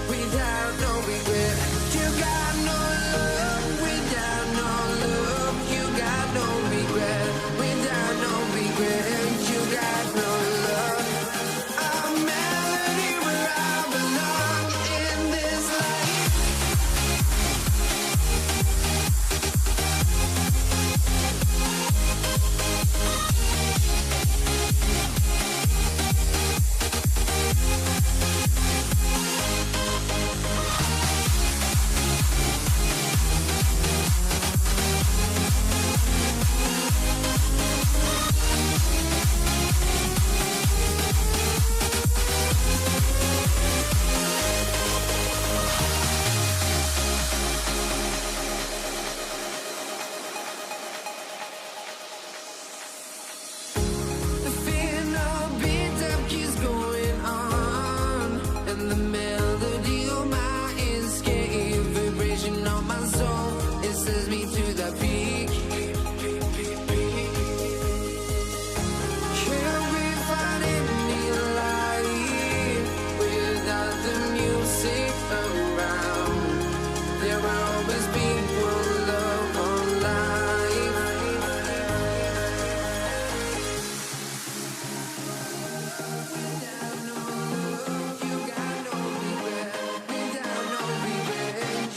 Without no regret,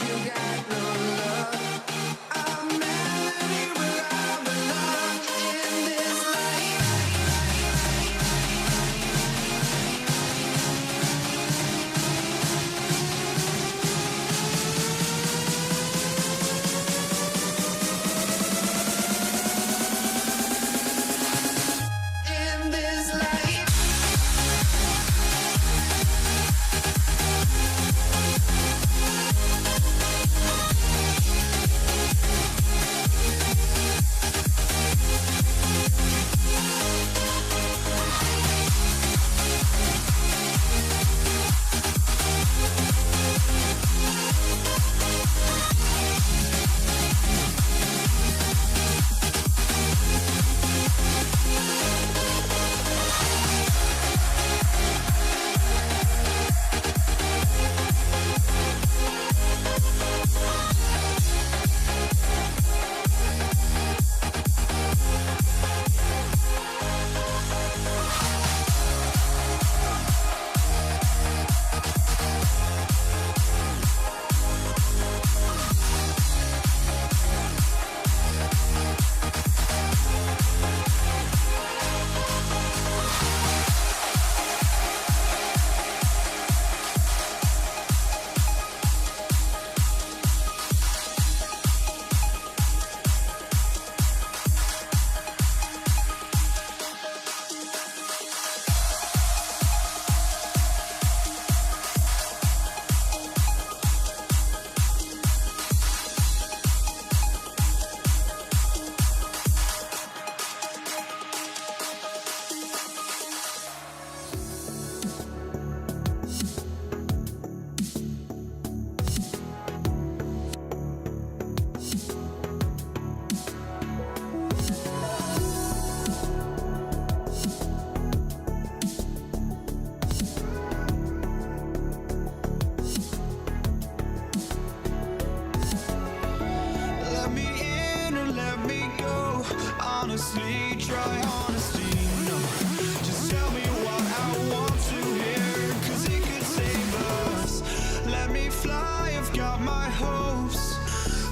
you got no love. honestly, try honesty. No, just tell me what I want to hear, 'cause it could save us. Let me fly, I've got my hopes,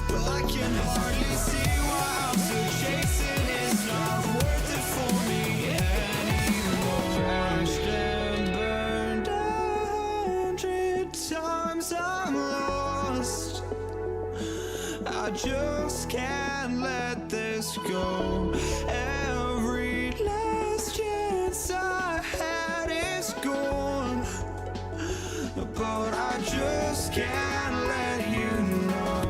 but I can hardly see why I'm still chasing. It's not worth it for me anymore. Crashed and burned 100 times, I'm lost. I just can't let this go. Every last chance I had is gone, but I just can't let you know.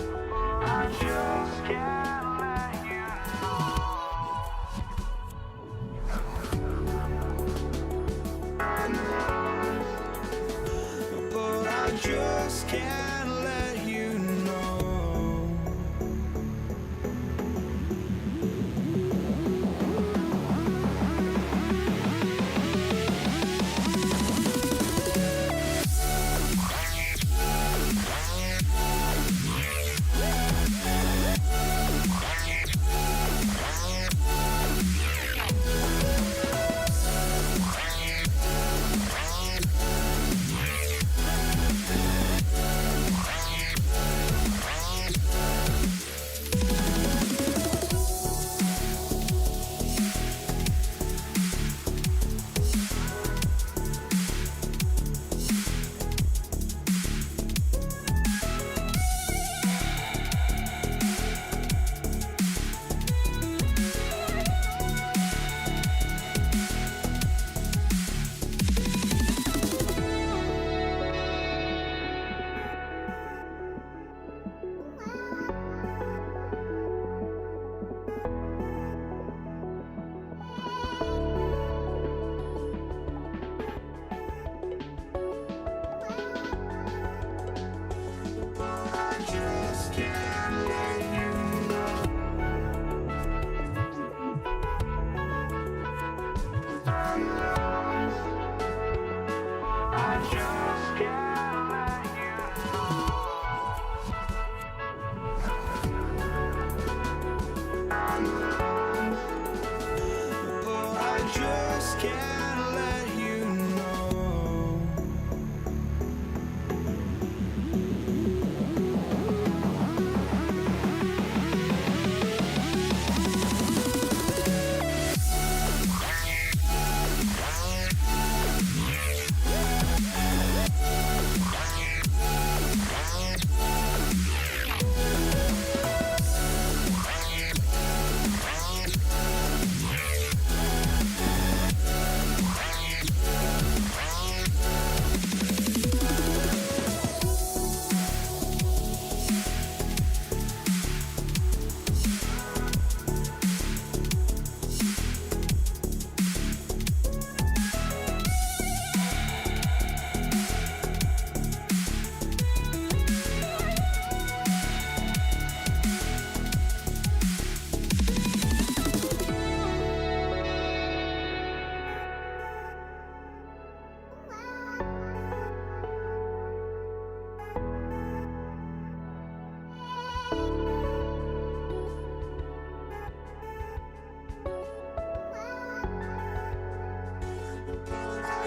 I just can't let you know. But I just can't let you know.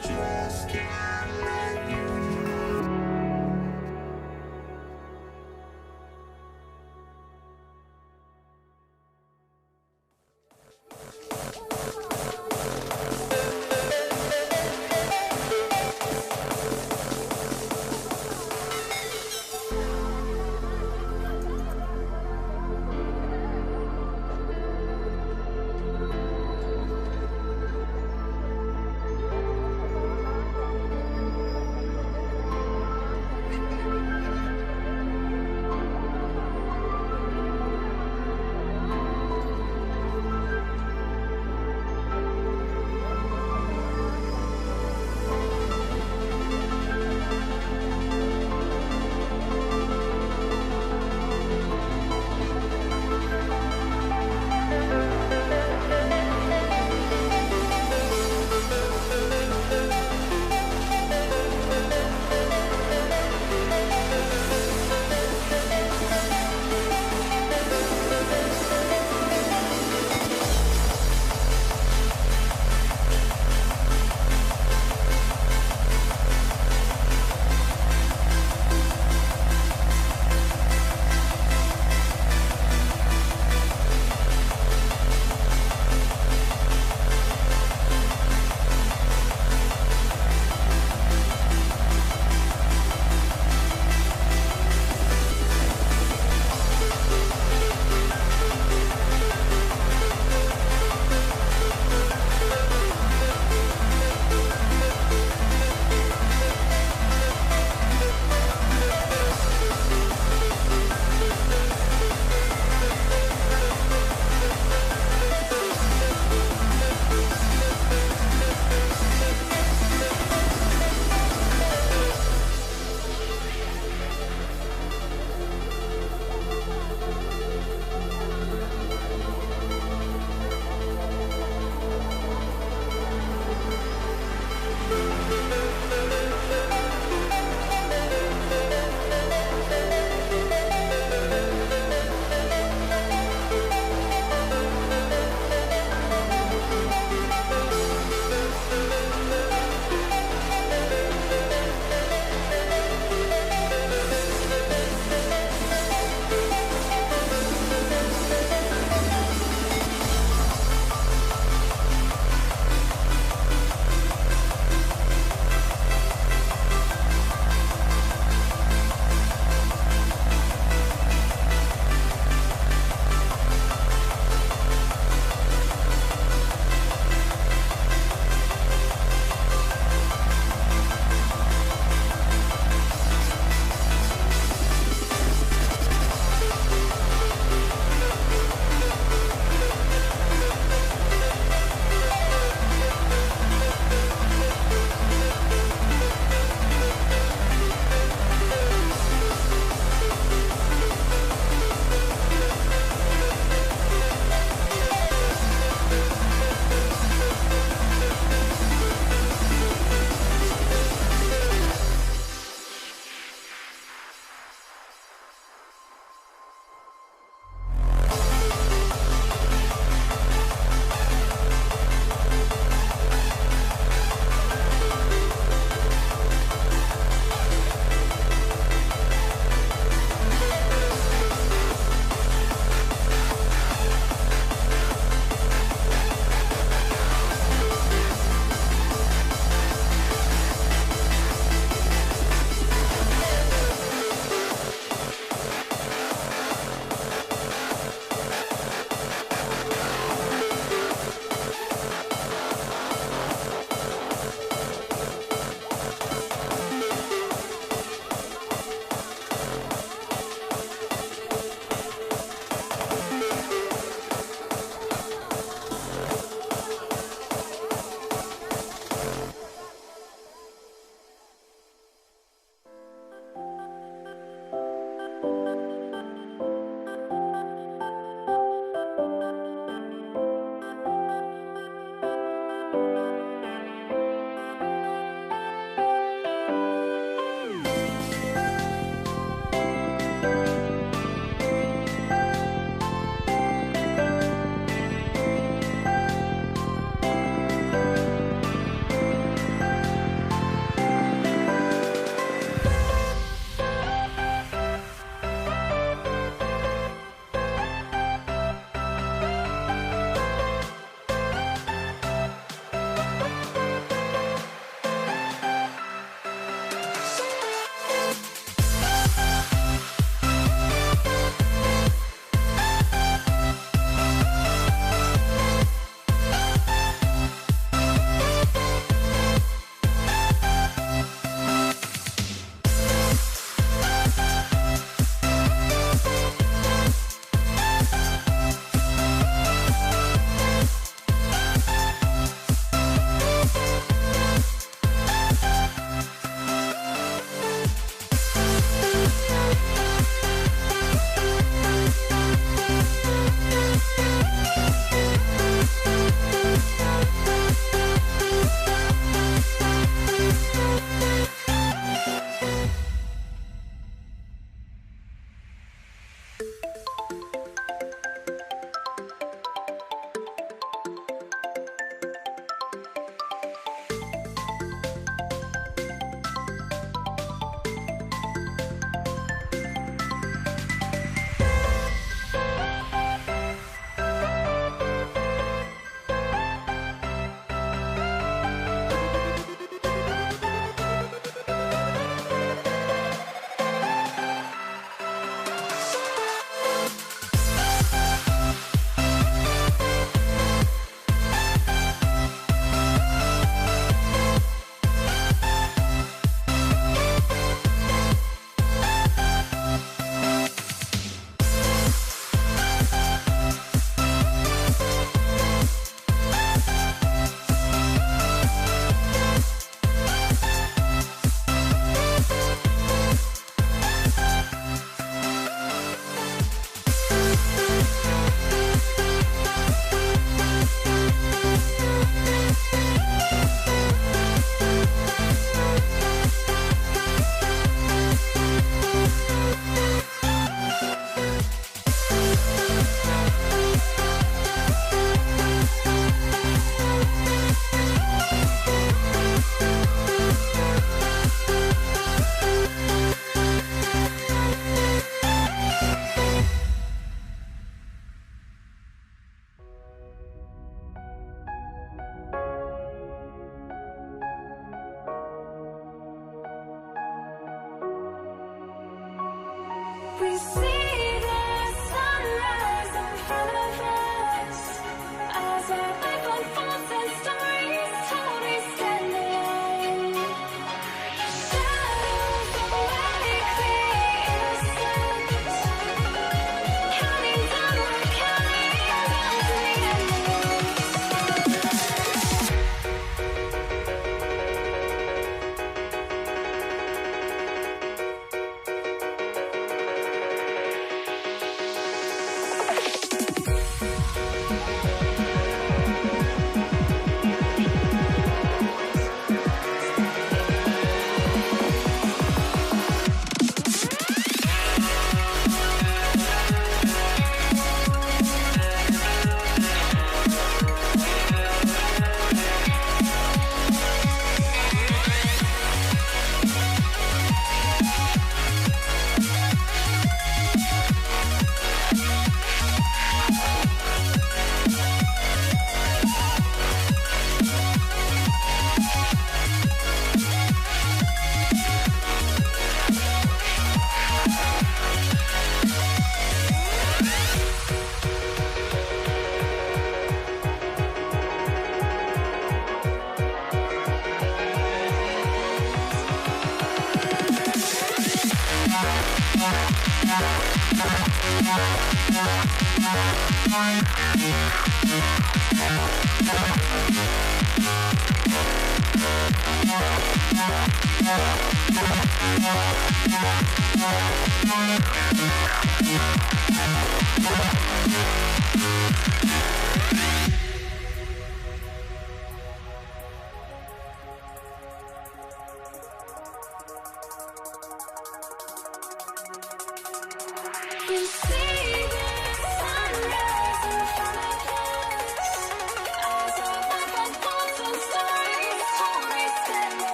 Just can't let you know.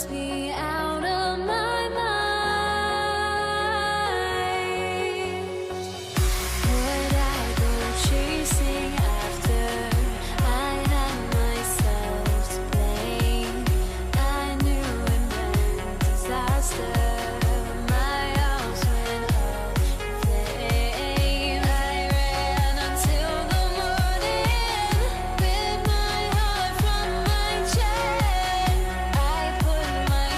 puts me out of my mind. Would I go chasing after? I had myself to blame. I knew it meant disaster. My house went up in flames. I ran until the morning with my heart from my chest. I put my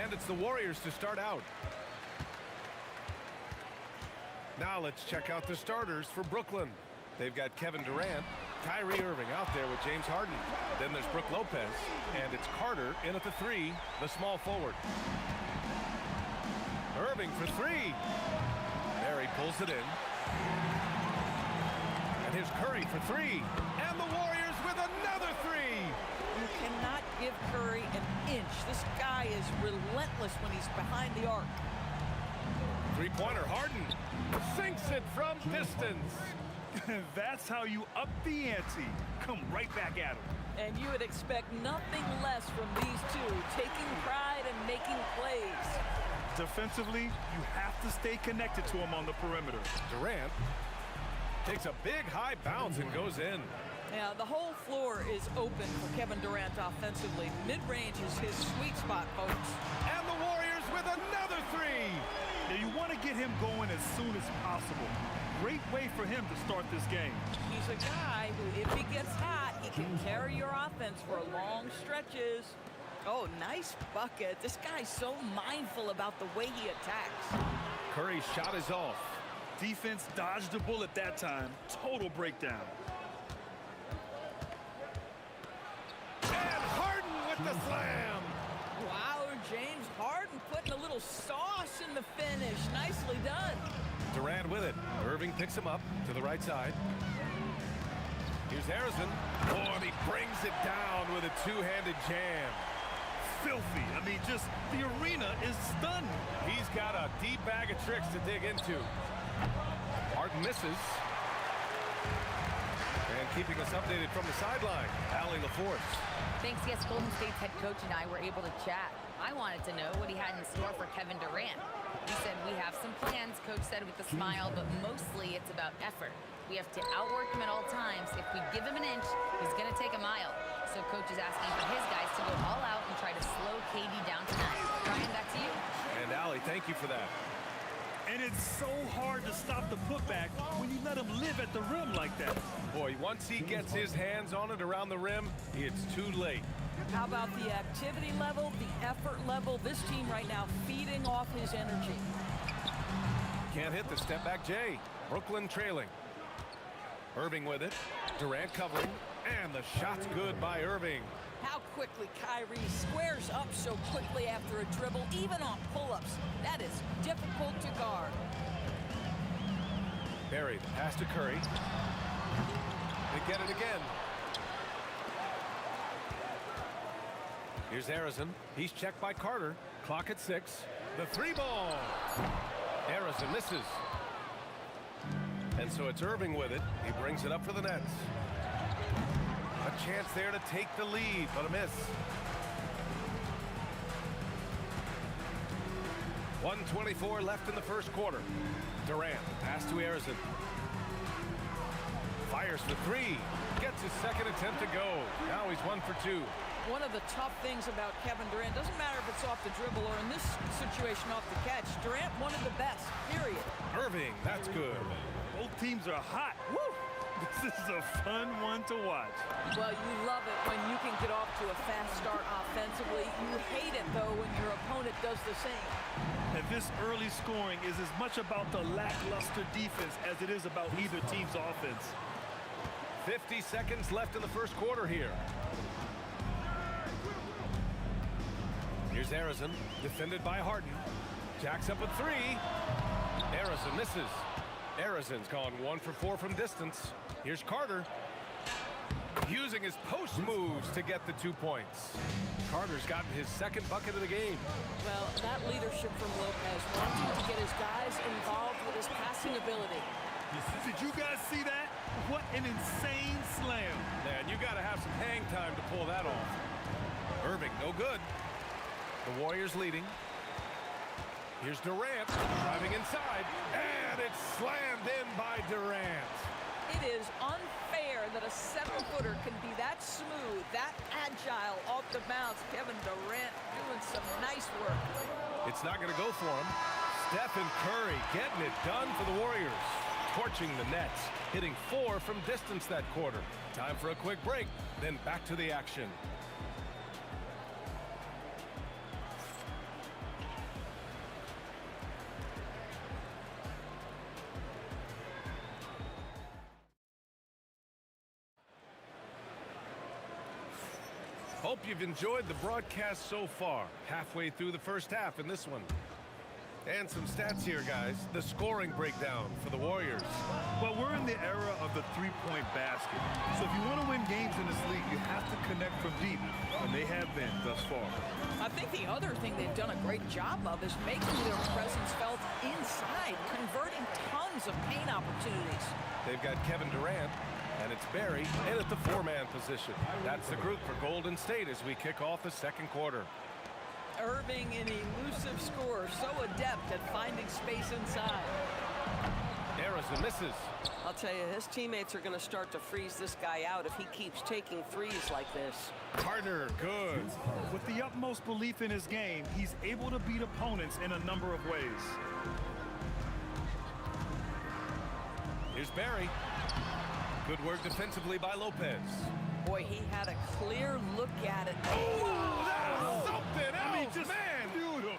And it's the Warriors to start out. Now let's check out the starters for Brooklyn. They've got Kevin Durant, Kyrie Irving out there with James Harden. Then there's Brook Lopez, and it's Carter in at the three, the small forward. Irving for three. There he pulls it in. And here's Curry for three. And the Warriors with another three. You cannot give Curry an inch. This guy is relentless when he's behind the arc. Three-pointer, Harden sinks it from distance. That's how you up the ante. Come right back at him. And you would expect nothing less from these two, taking pride and making plays. Defensively, you have to stay connected to him on the perimeter. Durant takes a big high bounce and goes in. Yeah, the whole floor is open for Kevin Durant offensively. Mid-range is his sweet spot, folks. And the Warriors with another three. Now you want to get him going as soon as possible. Great way for him to start this game. He's a guy who, if he gets hot, he can carry your offense for long stretches. Oh, nice bucket. This guy's so mindful about the way he attacks. Curry's shot is off. Defense dodged a bullet that time. Total breakdown. And Harden with the slam. Wow, James Harden putting a little sauce in the finish. Nicely done. Durant with it. Irving picks him up to the right side. Here's Harrison. Oh, and he brings it down with a two-handed jam. Filthy. I mean, just the arena is stunned. He's got a deep bag of tricks to dig into. Harden misses. And keeping us updated from the sideline, Allie LaForce. Thanks, yes, Golden State's head coach and I were able to chat. I wanted to know what he had in store for Kevin Durant. He said, we have some plans, coach said with a smile, but mostly it's about effort. We have to outwork him at all times. If we give him an inch, he's going to take a mile. So coach is asking for his guys to go all out and try to slow KD down tonight. Brian, back to you. And Allie, thank you for that. And it's so hard to stop the putback when you let him live at the rim like that. Boy, once he gets his hands on it around the rim, it's too late. How about the activity level, the effort level? This team right now feeding off his energy. Can't hit the step back J. Brooklyn trailing. Irving with it. Durant covering. And the shot's good by Irving. How quickly Kyrie squares up so quickly after a dribble, even on pull-ups. That is difficult to guard. Barry, the pass to Curry. They get it again. Here's Harrison. He's checked by Carter. Clock at 6. The 3 ball. Harrison misses. And so it's Irving with it. He brings it up for the Nets. A chance there to take the lead, but a miss. 1:24 left in the first quarter. Durant, pass to Harrison. Fires for 3. Gets his second attempt to go. Now he's 1 for 2. One of the tough things about Kevin Durant, doesn't matter if it's off the dribble or in this situation off the catch, Durant one of the best, period. Irving, that's good. Both teams are hot. Woo! This is a fun one to watch. Well, you love it when you can get off to a fast start offensively. You hate it, though, when your opponent does the same. And this early scoring is as much about the lackluster defense as it is about either team's offense. 50 seconds left in the first quarter here. Here's Harrison, defended by Harden. Jacks up at 3. Harrison misses. Harrison's gone 1 for 4 from distance. Here's Carter. Using his post moves to get the 2 points. Carter's gotten his second bucket of the game. Well, that leadership from Lopez, wanting to get his guys involved with his passing ability. Did you guys see that? What an insane slam. Man, you got to have some hang time to pull that off. Irving, no good. The Warriors leading. Here's Durant driving inside, and it's slammed in by Durant. It is unfair that a 7-footer can be that smooth, that agile off the bounce. Kevin Durant doing some nice work. It's not going to go for him. Stephen Curry getting it done for the Warriors. Torching the Nets, hitting 4 from distance that quarter. Time for a quick break, then back to the action. Hope you've enjoyed the broadcast so far. Halfway through the first half in this one. And some stats here, guys. The scoring breakdown for the Warriors. Well, we're in the era of the three-point basket. So if you want to win games in this league, you have to connect from deep, and they have been thus far. I think the other thing they've done a great job of is making their presence felt inside, converting tons of paint opportunities. They've got Kevin Durant, and it's Barry in at the 4-man position. That's the group for Golden State as we kick off the second quarter. Irving, an elusive scorer, so adept at finding space inside. Harrison misses. I'll tell you, his teammates are going to start to freeze this guy out if he keeps taking threes like this. Carter, good. With the utmost belief in his game, he's able to beat opponents in a number of ways. Here's Barry. Good work defensively by Lopez. Boy, he had a clear look at it. Oh, that was something else, Just man. beautiful.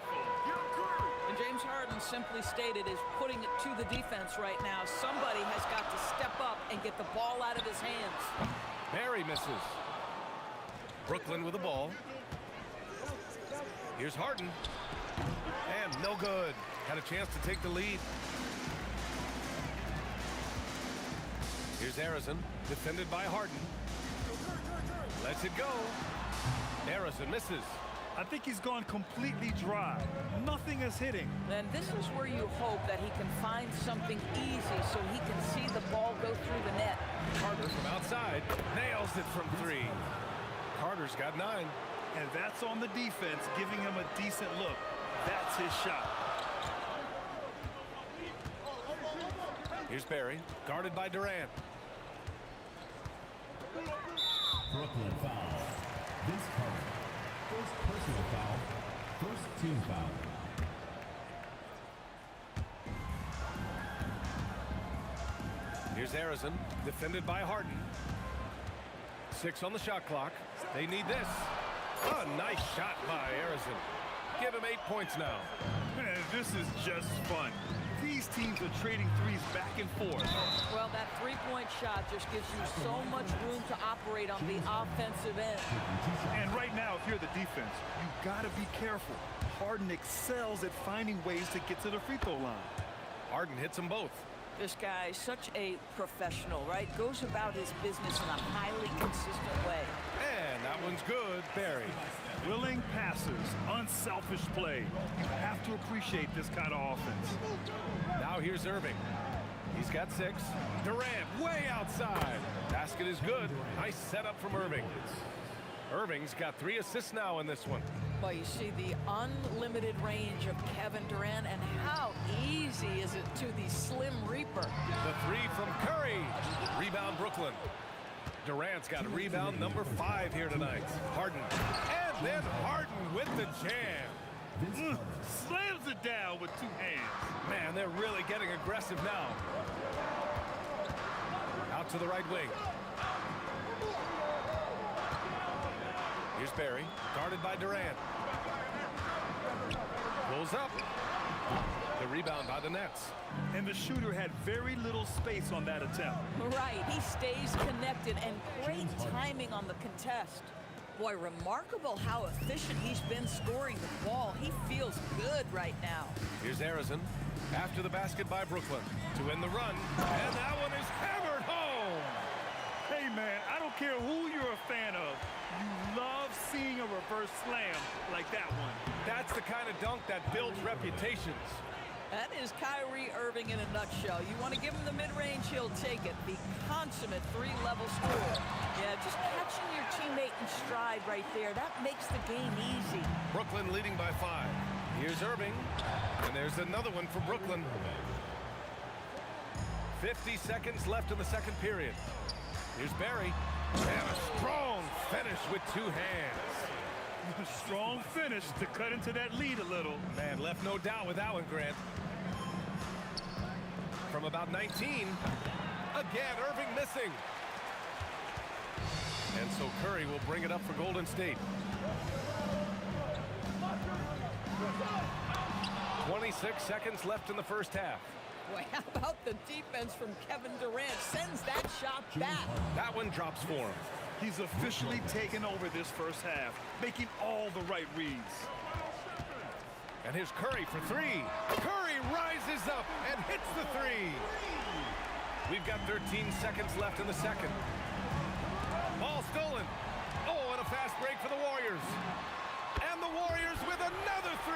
And James Harden simply stated is putting it to the defense right now. Somebody has got to step up and get the ball out of his hands. Barry misses. Brooklyn with the ball. Here's Harden. And no good. Had a chance to take the lead. Here's Harrison, defended by Harden. Lets it go. Harrison misses. I think he's gone completely dry. Nothing is hitting. And this is where you hope that he can find something easy so he can see the ball go through the net. Carter from outside nails it from 3. Carter's got 9. And that's on the defense, giving him a decent look. That's his shot. Here's Barry, guarded by Durant. Brooklyn foul. Vince Carter. First personal foul. First team foul. Here's Harrison, defended by Harden. 6 on the shot clock. They need this. A nice shot by Harrison. Give him 8 points now. Man, this is just fun. These teams are trading threes back and forth. Well, that three-point shot just gives you so much room to operate on the offensive end. And right now, if you're the defense, you gotta be careful. Harden excels at finding ways to get to the free throw line. Harden hits them both. This guy is such a professional, right? Goes about his business in a highly consistent way. And that one's good. Barry. Willing passes, unselfish play. You have to appreciate this kind of offense. Now here's Irving. He's got 6. Durant way outside. Basket is good. Nice setup from Irving. Irving's got 3 assists now in this one. Well, you see the unlimited range of Kevin Durant, and how easy is it to the Slim Reaper? The 3 from Curry. Rebound Brooklyn. Durant's got rebound number 5 here tonight. Harden. And then Harden with the jam. Slams it down with 2 hands. Man, they're really getting aggressive now. Out to the right wing. Here's Barry, guarded by Durant. Pulls up. The rebound by the Nets. And the shooter had very little space on that attempt. Right, he stays connected, and great timing on the contest. Boy, remarkable how efficient he's been scoring the ball. He feels good right now. Here's Harrison, after the basket by Brooklyn, to win the run. And that one is hammered home. Hey, man, I don't care who you're a fan of. You love seeing a reverse slam like that one. That's the kind of dunk that builds reputations. That is Kyrie Irving in a nutshell. You want to give him the mid-range, he'll take it. The consummate 3-level scorer. Yeah, just catching your teammate in stride right there. That makes the game easy. Brooklyn leading by 5. Here's Irving. And there's another one for Brooklyn. 50 seconds left in the second period. Here's Barry. And a strong finish with 2 hands. Strong finish to cut into that lead a little. Man, left no doubt with that one, Grant. From about 19. Again, Irving missing. And so Curry will bring it up for Golden State. 26 seconds left in the first half. Boy, how about the defense from Kevin Durant? Sends that shot back. That one drops for him. He's officially taken over this first half, making all the right reads. And here's Curry for 3. Curry rises up and hits the 3. We've got 13 seconds left in the second. Ball stolen. Oh, and a fast break for the Warriors. And the Warriors with another 3.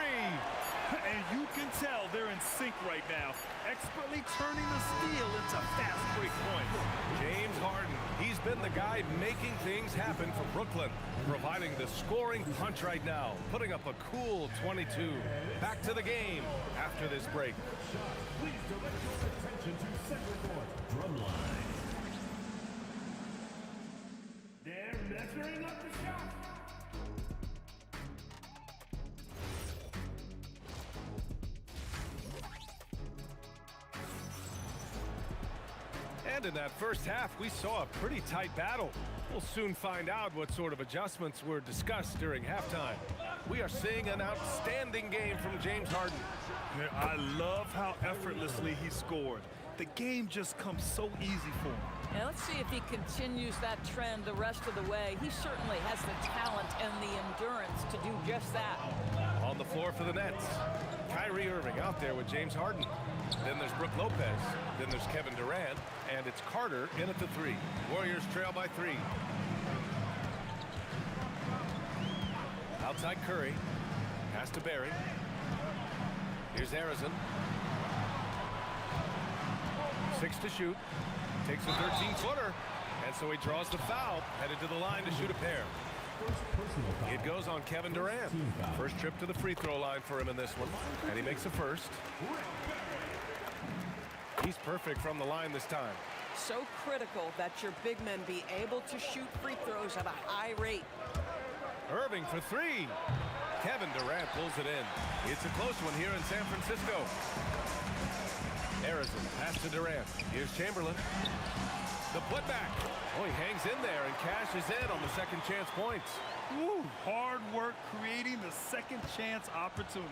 And you can tell they're in sync right now, expertly turning the steal into fast break points. James Harden, he's been the guy making things happen for Brooklyn, providing the scoring punch right now, putting up a cool 22. Back to the game after this break. Please direct your attention to center court. Drumline. They're measuring up the shot. And in that first half, we saw a pretty tight battle. We'll soon find out what sort of adjustments were discussed during halftime. We are seeing an outstanding game from James Harden. Yeah, I love how effortlessly he scored. The game just comes so easy for him. Now let's see if he continues that trend the rest of the way. He certainly has the talent and the endurance to do just that. On the floor for the Nets, Kyrie Irving out there with James Harden. Then there's Brook Lopez. Then there's Kevin Durant. And it's Carter in at the 3. Warriors trail by 3. Outside Curry. Pass to Barry. Here's Harrison. 6 to shoot. Takes a 13-footer. And so he draws the foul. Headed to the line to shoot a pair. It goes on Kevin Durant. First trip to the free throw line for him in this one. And he makes a first. He's perfect from the line this time. So critical that your big men be able to shoot free throws at a high rate. Irving for 3. Kevin Durant pulls it in. It's a close one here in San Francisco. Harrison, pass to Durant. Here's Chamberlain. The putback. Oh, he hangs in there and cashes in on the second chance points. Woo, hard work creating the second chance opportunity.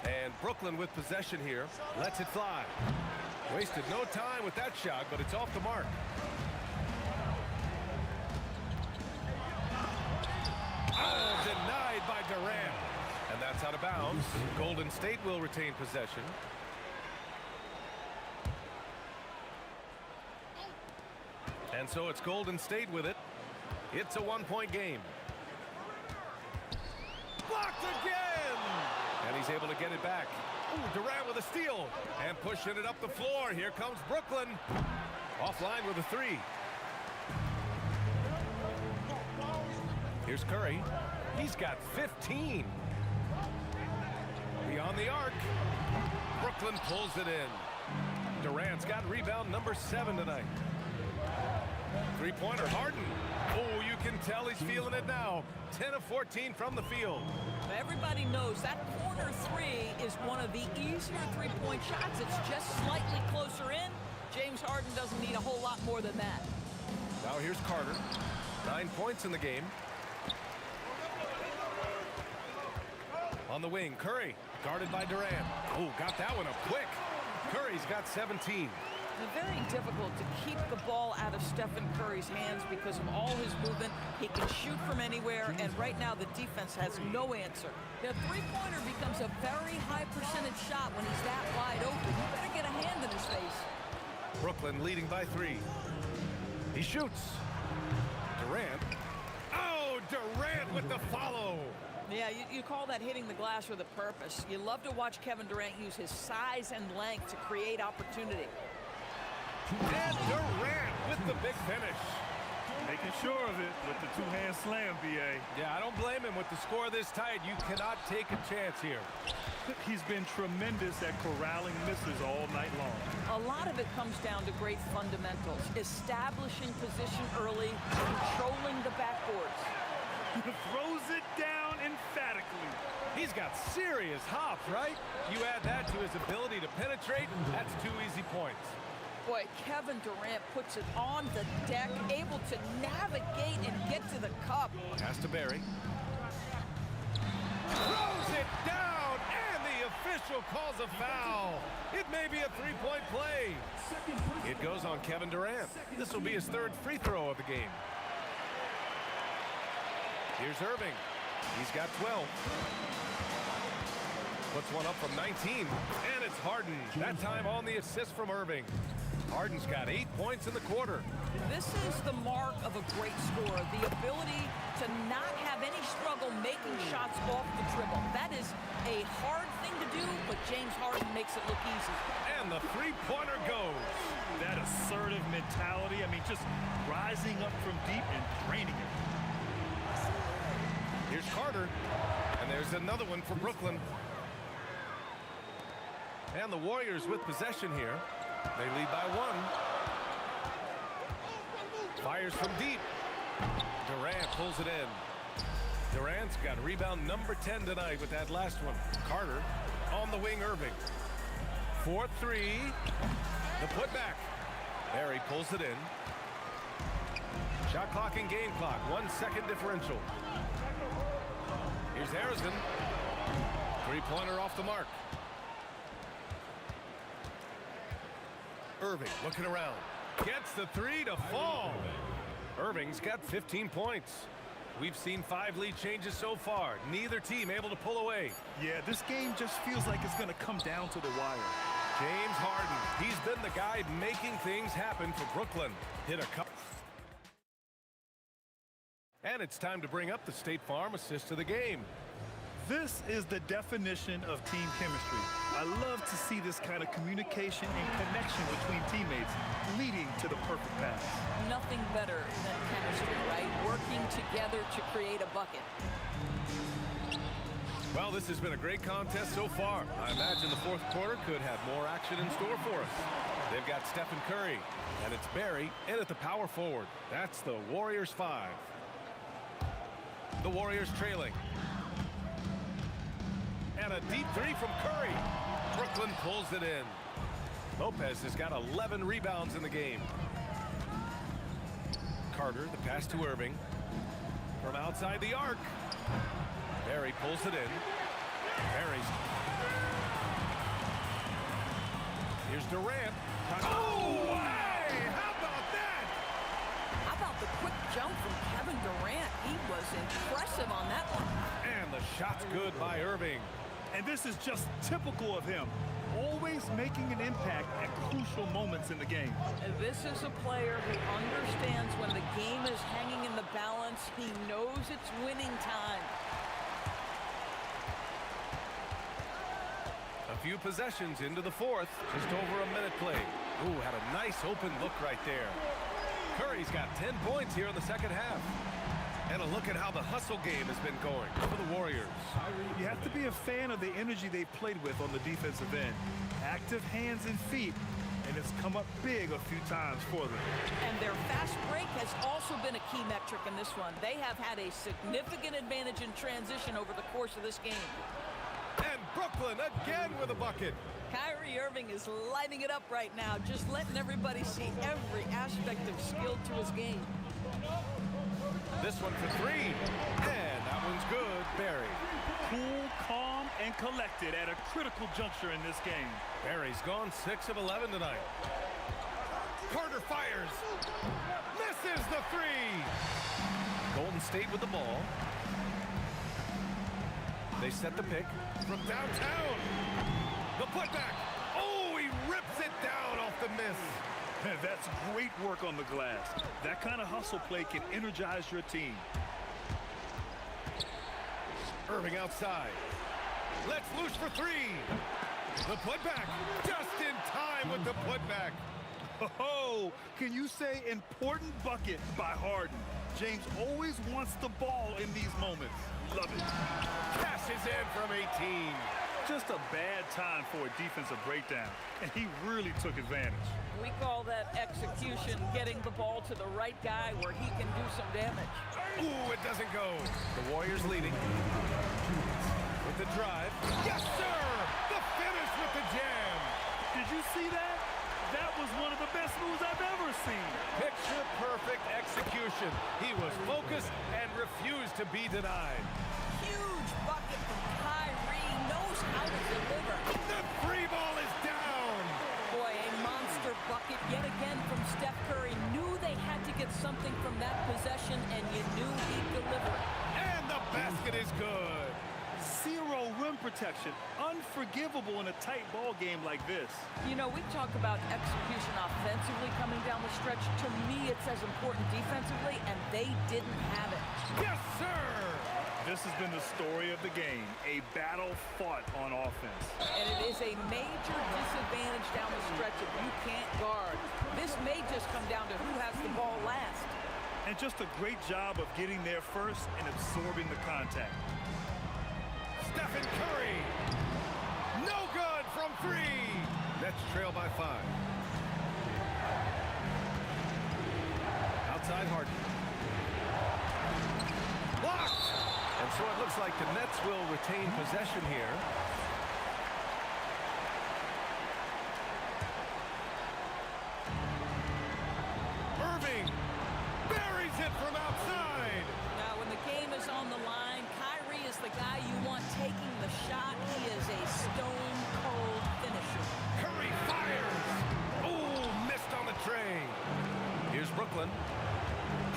And Brooklyn with possession here. Lets it fly. Wasted no time with that shot, but it's off the mark. Oh, denied by Durant. And that's out of bounds. Golden State will retain possession. And so it's Golden State with it. It's a one-point game. Blocked again! And he's able to get it back. Ooh, Durant with a steal. And pushing it up the floor. Here comes Brooklyn. Offline with a three. Here's Curry. He's got 15. Beyond the arc. Brooklyn pulls it in. Durant's got rebound number 7 tonight. Three-pointer, Harden. Oh, you can tell he's feeling it now. 10 of 14 from the field. Everybody knows that corner three is one of the easier three-point shots. It's just slightly closer in. James Harden doesn't need a whole lot more than that. Now here's Carter. 9 points in the game. On the wing, Curry, guarded by Durant. Oh, got that one up quick. Curry's got 17. It's very difficult to keep the ball out of Stephen Curry's hands because of all his movement. He can shoot from anywhere, and right now the defense has no answer. The three-pointer becomes a very high percentage shot when he's that wide open. You better get a hand in his face. Brooklyn leading by 3. He shoots. Durant. Oh, Durant with the follow. Yeah, you call that hitting the glass with a purpose. You love to watch Kevin Durant use his size and length to create opportunity. And Durant with the big finish. Making sure of it with the two-hand slam, B.A. Yeah, I don't blame him with the score this tight. You cannot take a chance here. He's been tremendous at corralling misses all night long. A lot of it comes down to great fundamentals. Establishing position early, controlling the backboards. Throws it down emphatically. He's got serious hops, right? You add that to his ability to penetrate, that's 2 easy points. Boy, Kevin Durant puts it on the deck, able to navigate and get to the cup. Pass to Barry. Throws it down, and the official calls a foul. It may be a 3-point play. It goes on Kevin Durant. This will be his 3rd free throw of the game. Here's Irving. He's got 12. Puts one up from 19, and it's Harden. That time on the assist from Irving. Harden's got 8 points in the quarter. This is the mark of a great scorer, the ability to not have any struggle making shots off the dribble. That is a hard thing to do, but James Harden makes it look easy. And the three-pointer goes. That assertive mentality, I mean, just rising up from deep and draining it. Here's Carter, and there's another one for Brooklyn. And the Warriors with possession here. They lead by 1. Fires from deep. Durant pulls it in. Durant's got rebound number 10 tonight with that last one. Carter on the wing, Irving. 4-3. The putback. Barry pulls it in. Shot clock and game clock. 1 second differential. Here's Harrison. Three-pointer off the mark. Irving looking around. Gets the 3 to fall. Irving's got 15 points. We've seen 5 lead changes so far. Neither team able to pull away. Yeah, this game just feels like it's going to come down to the wire. James Harden, he's been the guy making things happen for Brooklyn. Hit a couple. And it's time to bring up the State Farm assist of the game. This is the definition of team chemistry. I love to see this kind of communication and connection between teammates leading to the perfect pass. Nothing better than chemistry, right? Working together to create a bucket. Well, this has been a great contest so far. I imagine the 4th quarter could have more action in store for us. They've got Stephen Curry, and it's Barry in at the power forward. That's the Warriors 5. The Warriors trailing. And a deep 3 from Curry. Brooklyn pulls it in. Lopez has got 11 rebounds in the game. Carter, the pass to Irving. From outside the arc. Barry pulls it in. Barry's. Here's Durant. Oh, hey! How about that? How about the quick jump from Kevin Durant? He was impressive on that one. And the shot's good by Irving. And this is just typical of him. Always making an impact at crucial moments in the game. This is a player who understands when the game is hanging in the balance. He knows it's winning time. A few possessions into the fourth. Just over a minute played. Ooh, had a nice open look right there. Curry's got 10 points here in the second half. And a look at how the hustle game has been going for the Warriors. You have to be a fan of the energy they've played with on the defensive end. Active hands and feet, and it's come up big a few times for them. And their fast break has also been a key metric in this one. They have had a significant advantage in transition over the course of this game. And Brooklyn again with a bucket. Kyrie Irving is lighting it up right now, just letting everybody see every aspect of skill to his game. This one for three. And that one's good. Barry. Cool, calm, and collected at a critical juncture in this game. Barry's gone 6 of 11 tonight. Carter fires. Misses the three. Golden State with the ball. They set the pick from downtown. The putback. Oh, he rips it down off the miss. That's great work on the glass. That kind of hustle play can energize your team. Irving outside. Let's loose for three. The putback. Just in time with the putback. Oh, can you say important bucket by Harden? James always wants the ball in these moments. Love it. Cashes in from 18. Just a bad time for a defensive breakdown, and he really took advantage. We call that execution, getting the ball to the right guy where he can do some damage. Ooh, it doesn't go. The Warriors leading. With the drive. Yes, sir! The finish with the jam. Did you see that? That was one of the best moves I've ever seen. Picture-perfect execution. He was focused and refused to be denied. Huge bucket from Kyrie, knows how to deliver. The free ball is down. Boy, a monster bucket yet again from Steph Curry. Knew they had to get something from that possession, and you knew he'd deliver. And the basket is good. Zero rim protection. Unforgivable in a tight ball game like this. You know, we talk about execution offensively coming down the stretch. To me, it's as important defensively, and they didn't have it. Yes, sir! This has been the story of the game, a battle fought on offense. And it is a major disadvantage down the stretch if you can't guard. This may just come down to who has the ball last. And just a great job of getting there first and absorbing the contact. Stephen Curry. No good from three. Nets trail by 5. Outside Harden. Blocked. And so it looks like the Nets will retain possession here. Irving buries it from outside. Now, when the game is on the line, Kyrie is the guy you want taking the shot. He is a stone-cold finisher. Curry fires. Oh, missed on the tray. Here's Brooklyn.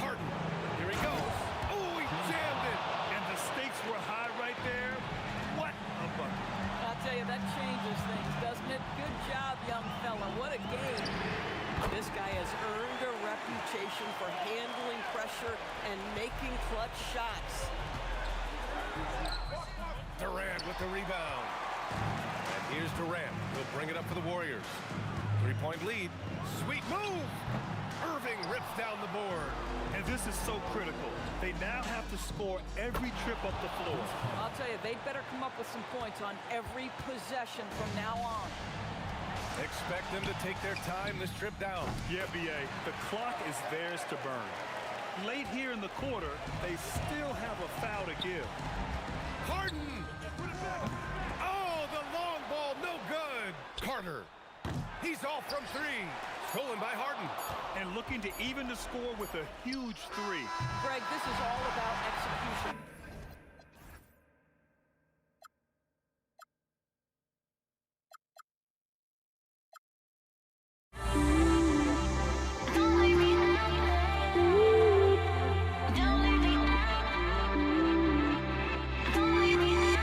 Harden. Here he goes. Oh, he jammed it. And the stakes were high right there. What a bucket. I'll tell you, that changes things, doesn't it? Good job, young fella. What a game. This guy has earned a reputation for handling pressure and making clutch shots. Durant with the rebound. And here's Durant. He'll bring it up for the Warriors. 3-point lead. Sweet move. Irving rips down the board. And this is so critical. They now have to score every trip up the floor. I'll tell you, they better come up with some points on every possession from now on. Expect them to take their time this trip down. Yeah, B.A., the clock is theirs to burn. Late here in the quarter, they still have a foul to give. Harden! Oh, the long ball, no good. Carter. He's off from three. Stolen by Harden. And looking to even the score with a huge three. Greg, this is all about execution. Don't leave me out. Don't leave me out. Don't leave me out.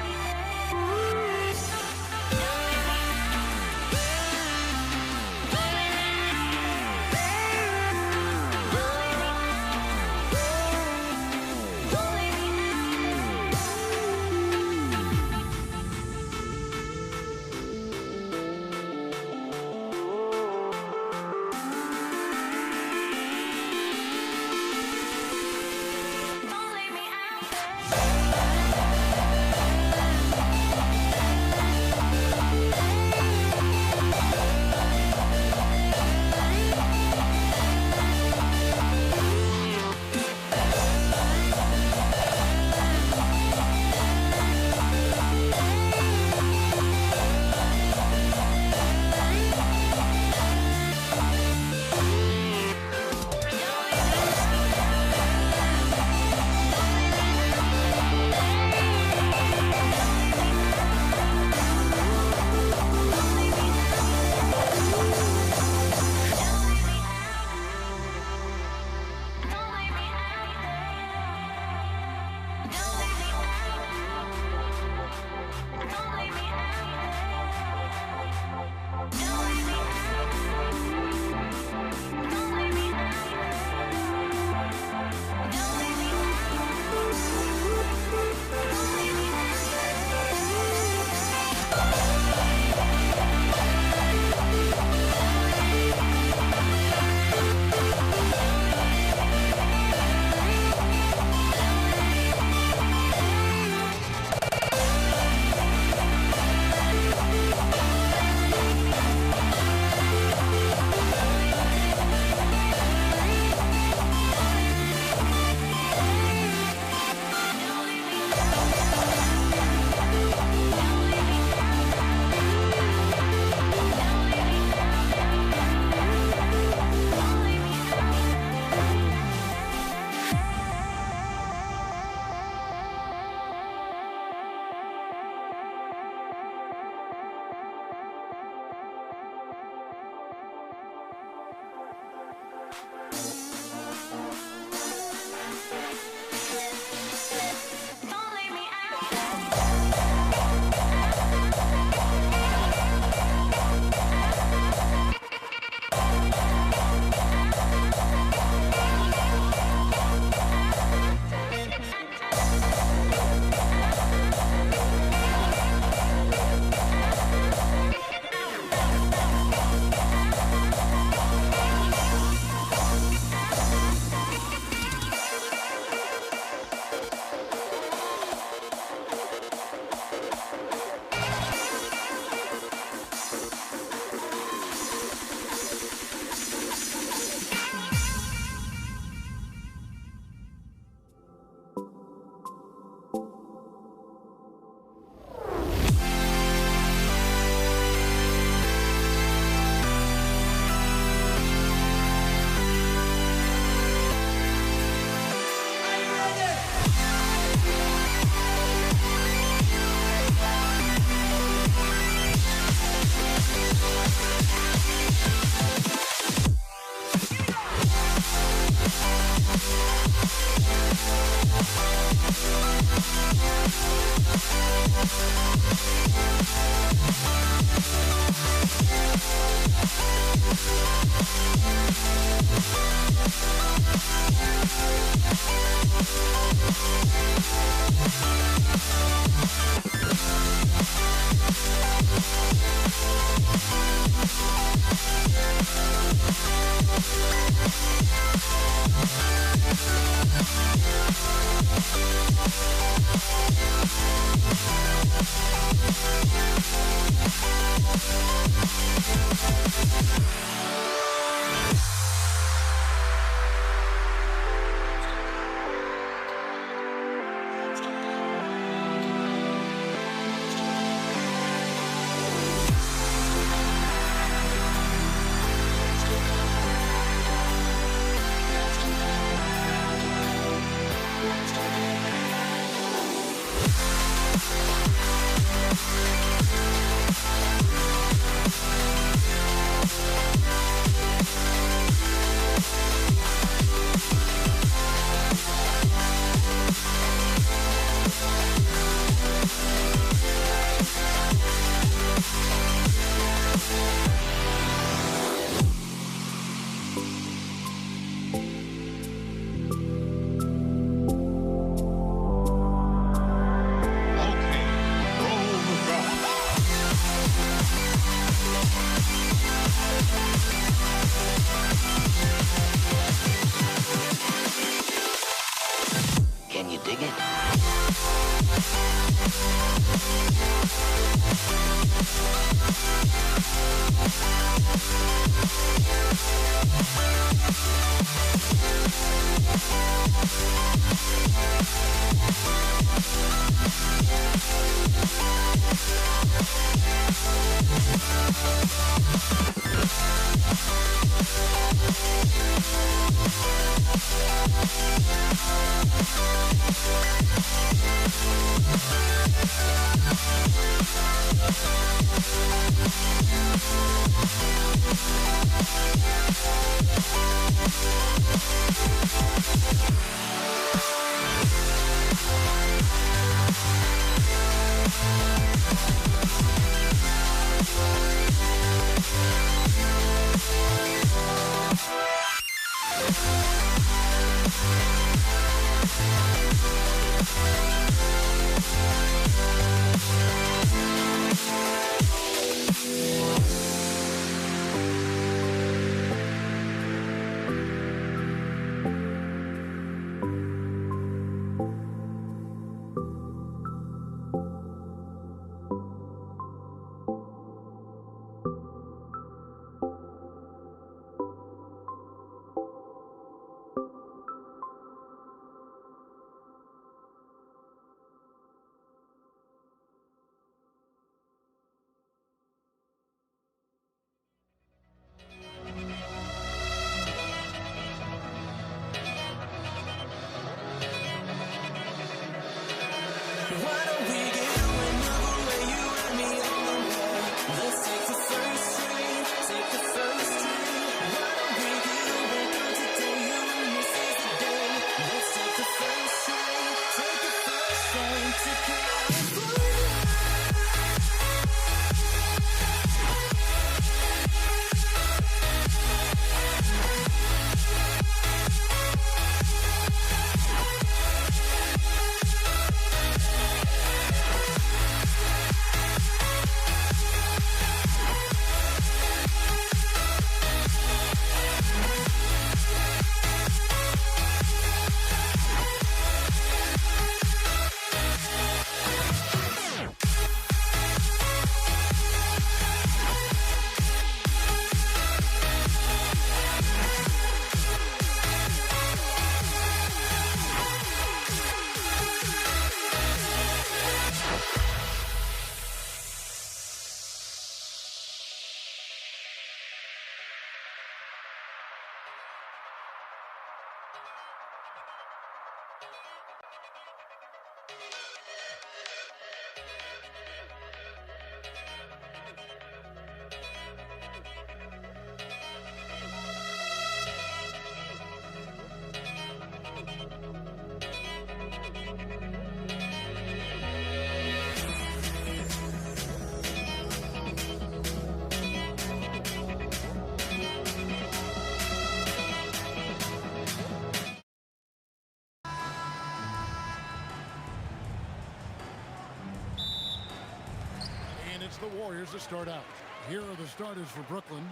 the Warriors to start out. Here are the starters for Brooklyn.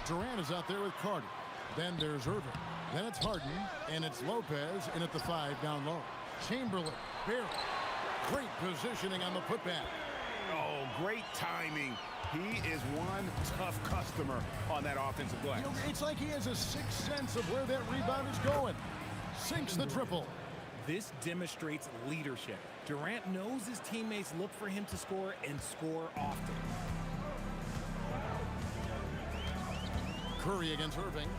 Durant is out there with Carter. Then there's Irving. Then it's Harden, and it's Lopez in at the 5 down low. Chamberlain, Barry. Great positioning on the putback. Oh, great timing. He is one tough customer on that offensive glass. You know, it's like he has a sixth sense of where that rebound is going. Sinks the triple. This demonstrates leadership. Durant knows his teammates look for him to score and score often. Curry against Irving.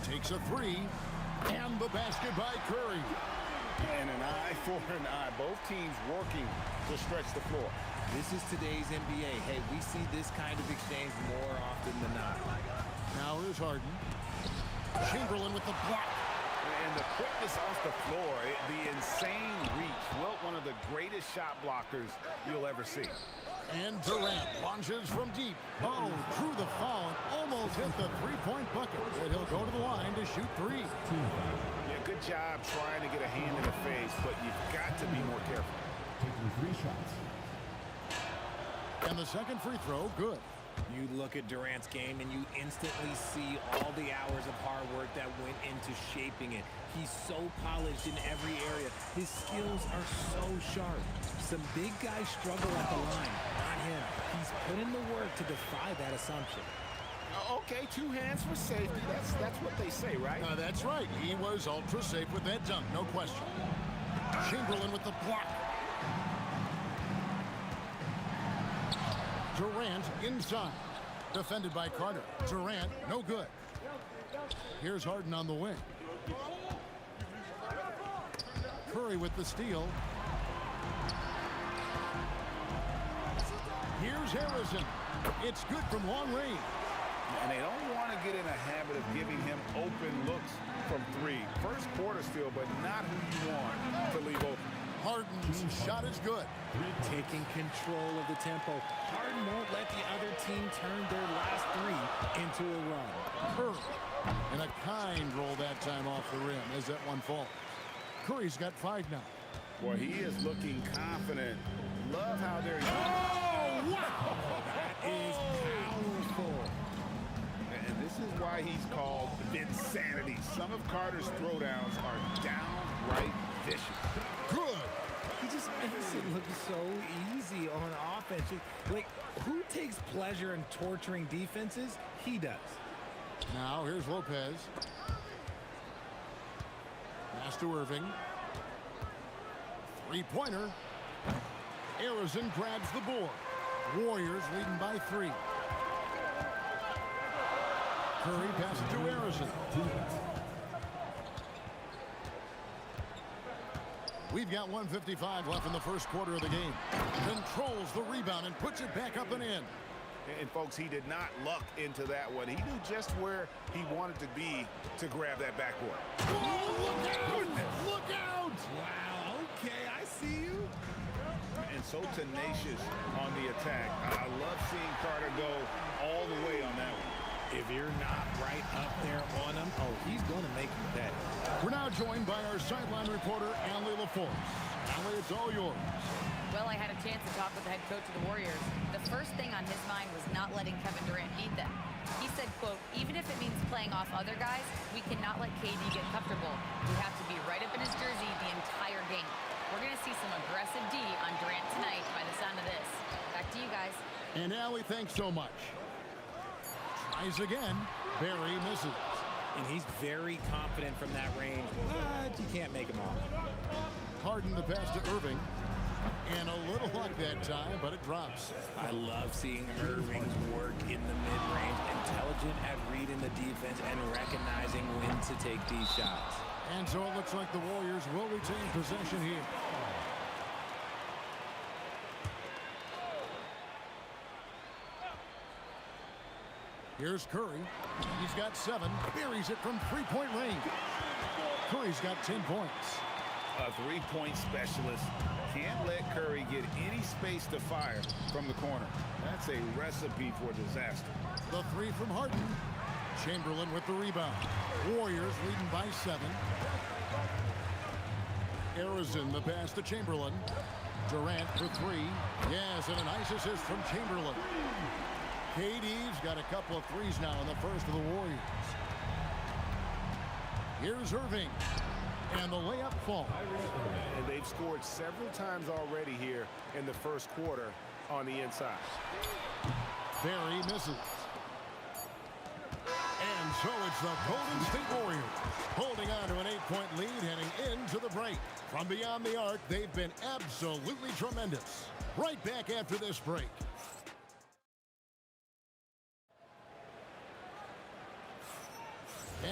Takes a 3. And the basket by Curry. And an eye for an eye. Both teams working to stretch the floor. This is today's NBA. Hey, we see this kind of exchange more often than not. Now here's Harden. Chamberlain with the block. And the quickness off the floor, the insane reach. Well, one of the greatest shot blockers you'll ever see. And Durant launches from deep. Oh, drew the foul and almost hit the three-point bucket. And he'll go to the line to shoot 3. Yeah, good job trying to get a hand in the face, but you've got to be more careful. Taking 3 shots. And the second free throw, good. You look at Durant's game and you instantly see all the hours of hard work that went into shaping it. He's so polished in every area. His skills are so sharp. Some big guys struggle at the line. Not him. He's put in the work to defy that assumption. Okay, 2 hands for safety. That's what they say, right? That's right. He was ultra safe with that dunk, no question. Chamberlain with the block. Durant inside. Defended by Carter. Durant, no good. Here's Harden on the wing. Curry with the steal. Here's Harrison. It's good from long range. And they don't want to get in a habit of giving him open looks from 3. First quarter steal, but not who you want to leave open. Harden's shot is good. Taking control of the tempo. Harden won't let the other team turn their last 3 into a run. Curry. And a kind roll that time off the rim as that one falls. Curry's got 5 now. Boy, he is looking confident. Love how they're... Oh, wow! That is powerful. And this is why he's called Vinsanity. Some of Carter's throwdowns are downright vicious. Good. He just makes it look so easy on offense. Like, who takes pleasure in torturing defenses? He does. Now here's Lopez. Pass to Irving. 3-pointer. Harrison grabs the board. Warriors leading by 3. Curry passes to Harrison. We've got 1:55 left in the first quarter of the game. Controls the rebound and puts it back up and in. And folks, he did not luck into that one. He knew just where he wanted to be to grab that backboard. Oh, look out! Look out! Wow, okay, I see you. And so tenacious on the attack. I love seeing Carter go all the way on that one. If you're not right up there on him, oh, he's going to make you pay. We're now joined by our sideline reporter, Allie LaForce. Allie, it's all yours. Well, I had a chance to talk with the head coach of the Warriors. The first thing on his mind was not letting Kevin Durant beat them. He said, quote, even if it means playing off other guys, we cannot let KD get comfortable. We have to be right up in his jersey the entire game. We're going to see some aggressive D on Durant tonight by the sound of this. Back to you guys. And Allie, thanks so much. Tries again. Barry misses. And he's very confident from that range, but you can't make him off. Harden the pass to Irving. And a little luck that time, but it drops. I love seeing Irving's work in the mid-range, intelligent at reading the defense and recognizing when to take these shots. And so it looks like the Warriors will retain possession here. Here's Curry. He's got 7. Buries it from 3-point range. Curry's got 10 points. A 3-point specialist can't let Curry get any space to fire from the corner. That's a recipe for disaster. The 3 from Harden. Chamberlain with the rebound. Warriors leading by 7. Harrison the pass to Chamberlain. Durant for 3. Yes, and a nice assist from Chamberlain. KD's got a couple of threes now in the first of the Warriors. Here's Irving. And the layup falls. And they've scored several times already here in the first quarter on the inside. Barry misses. And so it's the Golden State Warriors holding on to an 8-point lead heading into the break. From beyond the arc, they've been absolutely tremendous. Right back after this break.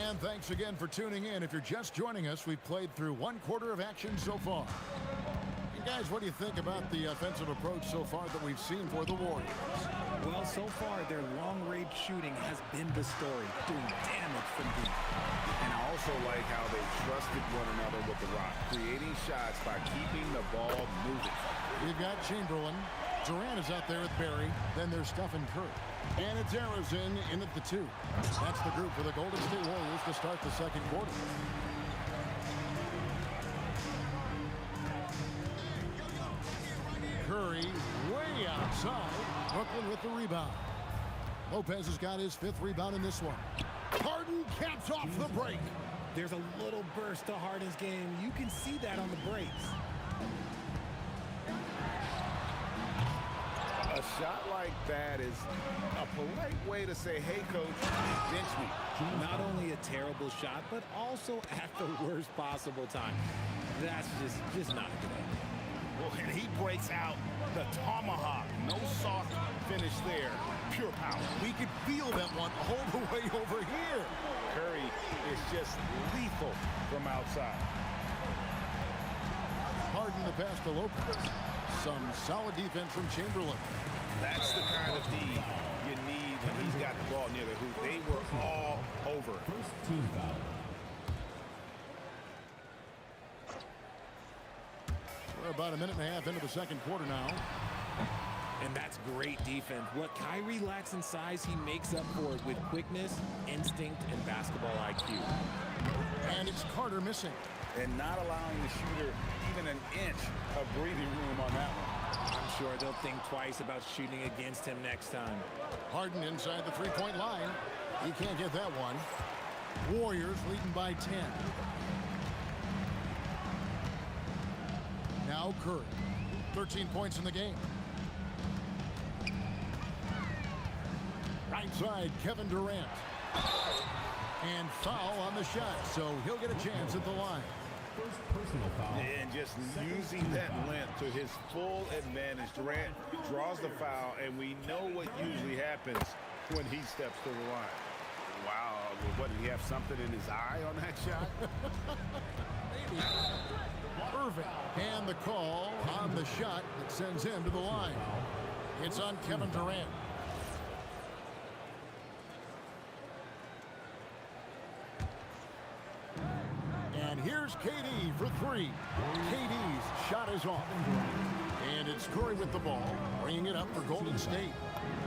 And thanks again for tuning in. If you're just joining us, we've played through 1 quarter of action so far. And guys, what do you think about the offensive approach so far that we've seen for the Warriors? Well, so far, their long-range shooting has been the story, doing damage from deep. And I also like how they trusted one another with the rock, creating shots by keeping the ball moving. We've got Chamberlain. Durant is out there with Barry. Then there's Stephen Curry. And it's Harrison in at the 2. That's the group for the Golden State Warriors to start the second quarter. Curry way outside. Brooklyn with the rebound. Lopez has got his 5th rebound in this one. Harden caps off the break. There's a little burst to Harden's game. You can see that on the breaks. A shot like that is a polite way to say, hey, coach, bench me. Not only a terrible shot, but also at the worst possible time. That's just not a good idea. Well, and he breaks out the tomahawk. No soft finish there. Pure power. We could feel that one all the way over here. Curry is just lethal from outside. Harden the pass to Lopez. Some solid defense from Chamberlain. That's the kind of D you need when he's got the ball near the hoop. They were all over. First team foul. We're about a minute and a half into the second quarter now. And that's great defense. What Kyrie lacks in size, he makes up for it with quickness, instinct, and basketball IQ. And it's Carter missing. And not allowing the shooter even an inch of breathing room on that one. I'm sure they'll think twice about shooting against him next time. Harden inside the three-point line. He can't get that one. Warriors leading by 10. Now Curry. 13 points in the game. Right side, Kevin Durant. And foul on the shot, so he'll get a chance at the line. First personal foul. And just using that length to his full advantage. Durant draws the foul, and we know what usually happens when he steps to the line. Wow, what, did he have something in his eye on that shot? Maybe. Irving. And the call on the shot that sends him to the line. It's on Kevin Durant. And here's KD for 3. KD's shot is off. And it's Curry with the ball, bringing it up for Golden State.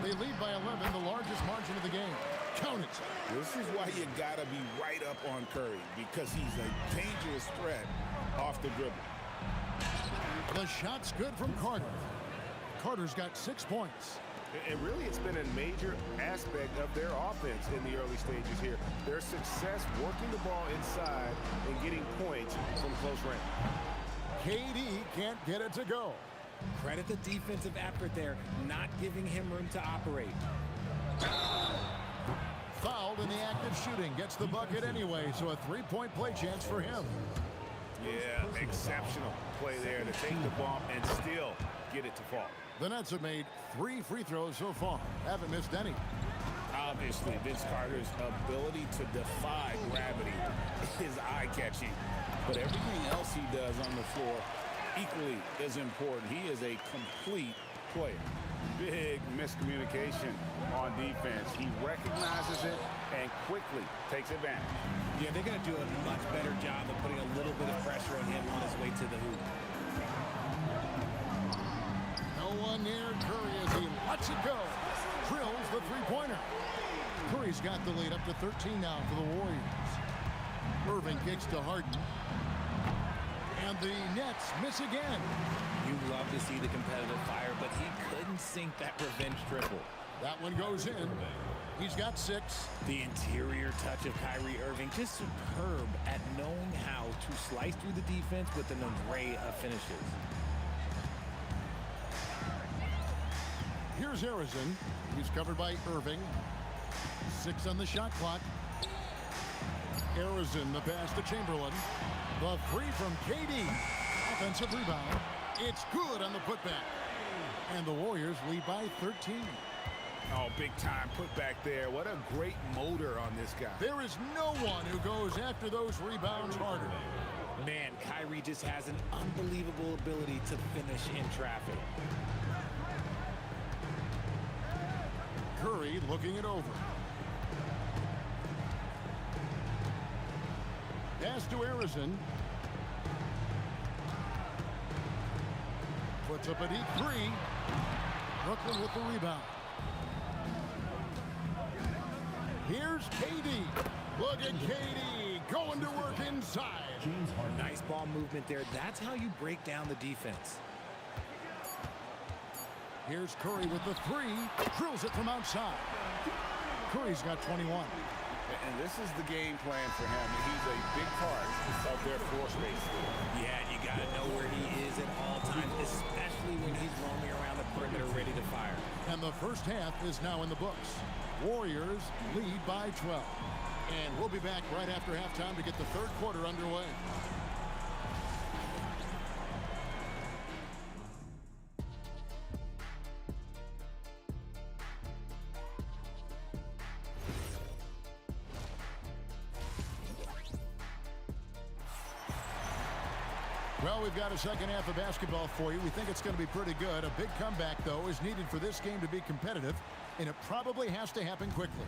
They lead by 11, the largest margin of the game. Count it. This is why you gotta be right up on Curry, because he's a dangerous threat off the dribble. The shot's good from Carter. Carter's got 6 points. And really, it's been a major aspect of their offense in the early stages here. Their success working the ball inside and getting points from close range. KD can't get it to go. Credit the defensive effort there, not giving him room to operate. Fouled in the act of shooting. Gets the bucket anyway, so a 3-point play chance for him. Yeah, exceptional play there to take the bump and still get it to fall. The Nets have made 3 free throws so far. Haven't missed any. Obviously, Vince Carter's ability to defy gravity is eye-catching. But everything else he does on the floor equally is important. He is a complete player. Big miscommunication on defense. He recognizes it and quickly takes advantage. Yeah, they're going to do a much better job of putting a little bit of pressure on him on his way to the hoop. No one near Curry as he lets it go. Drills the three-pointer. Curry's got the lead up to 13 now for the Warriors. Irving kicks to Harden. And the Nets miss again. You love to see the competitive fire, but he couldn't sink that revenge triple. That one goes in. He's got 6. The interior touch of Kyrie Irving, just superb at knowing how to slice through the defense with an array of finishes. Here's Harrison. He's covered by Irving. 6 on the shot clock. Harrison, the pass to Chamberlain. The 3 from KD. Offensive rebound. It's good on the putback. And the Warriors lead by 13. Oh, big time putback there. What a great motor on this guy. There is no one who goes after those rebounds harder. Man, Kyrie just has an unbelievable ability to finish in traffic. Curry looking it over. Pass to Harrison. Puts up a deep 3. Brooklyn with the rebound. Here's KD. Look at KD going to work inside. Nice ball movement there. That's how you break down the defense. Here's Curry with the 3. Drills it from outside. Curry's got 21. And this is the game plan for him. He's a big part of their floor space. Yeah, and you got to know where he is at all times, especially when he's roaming around the perimeter ready to fire. And the first half is now in the books. Warriors lead by 12. And we'll be back right after halftime to get the third quarter underway. Well, we've got a second half of basketball for you. We think it's going to be pretty good. A big comeback, though, is needed for this game to be competitive, and it probably has to happen quickly.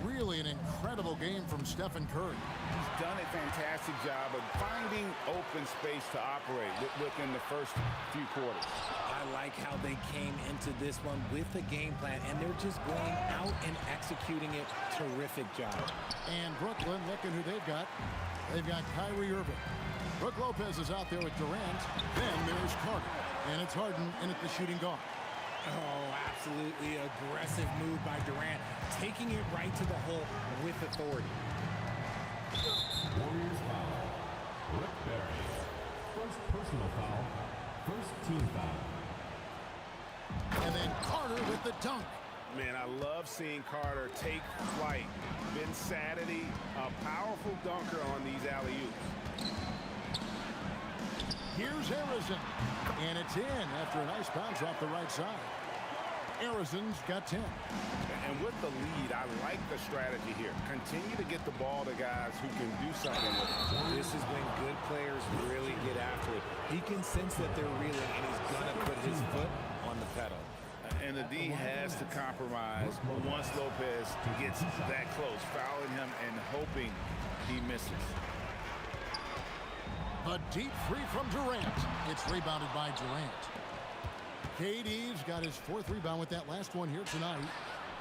Really an incredible game from Stephen Curry. He's done a fantastic job of finding open space to operate within the first few quarters. I like how they came into this one with a game plan, and they're just going out and executing it. Terrific job. And Brooklyn, looking who they've got. They've got Kyrie Irving. Brooke Lopez is out there with Durant. Then there's Carter. And it's Harden in at the shooting guard. Oh, absolutely aggressive move by Durant, taking it right to the hole with authority. Warriors foul. Rick Barry. First personal foul. First team foul. And then Carter with the dunk. Man, I love seeing Carter take flight. Ben Saturday, a powerful dunker on these alley-oops. Here's Harrison. And it's in after a nice bounce off the right side. Harrison's got 10. And with the lead, I like the strategy here. Continue to get the ball to guys who can do something with it. This is when good players really get after it. He can sense that they're reeling, and he's going to put his foot on the pedal. And the D has to compromise once Lopez gets that close, fouling him and hoping he misses. A deep three from Durant. It's rebounded by Durant. KD's got his fourth rebound with that last one here tonight.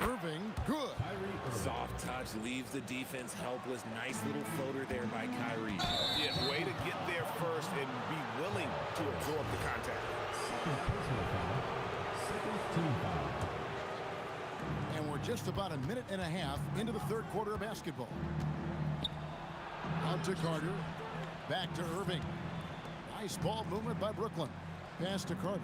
Irving, good. Soft touch leaves the defense helpless. Nice little floater there by Kyrie. Yeah, way to get there first and be willing to absorb the contact. Second personal foul. Second team foul. And we're just about a minute and a half into the third quarter of basketball. Out to Carter. Back to Irving. Nice ball movement by Brooklyn. Pass to Carter.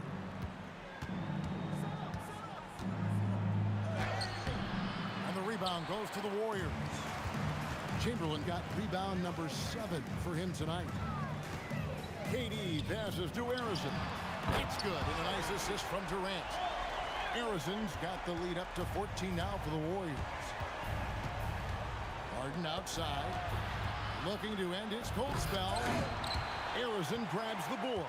And the rebound goes to the Warriors. Chamberlain got rebound number 7 for him tonight. KD passes to Harrison. That's good. And a nice assist from Durant. Harrison's got the lead up to 14 now for the Warriors. Harden outside. Looking to end his cold spell. Harrison grabs the board.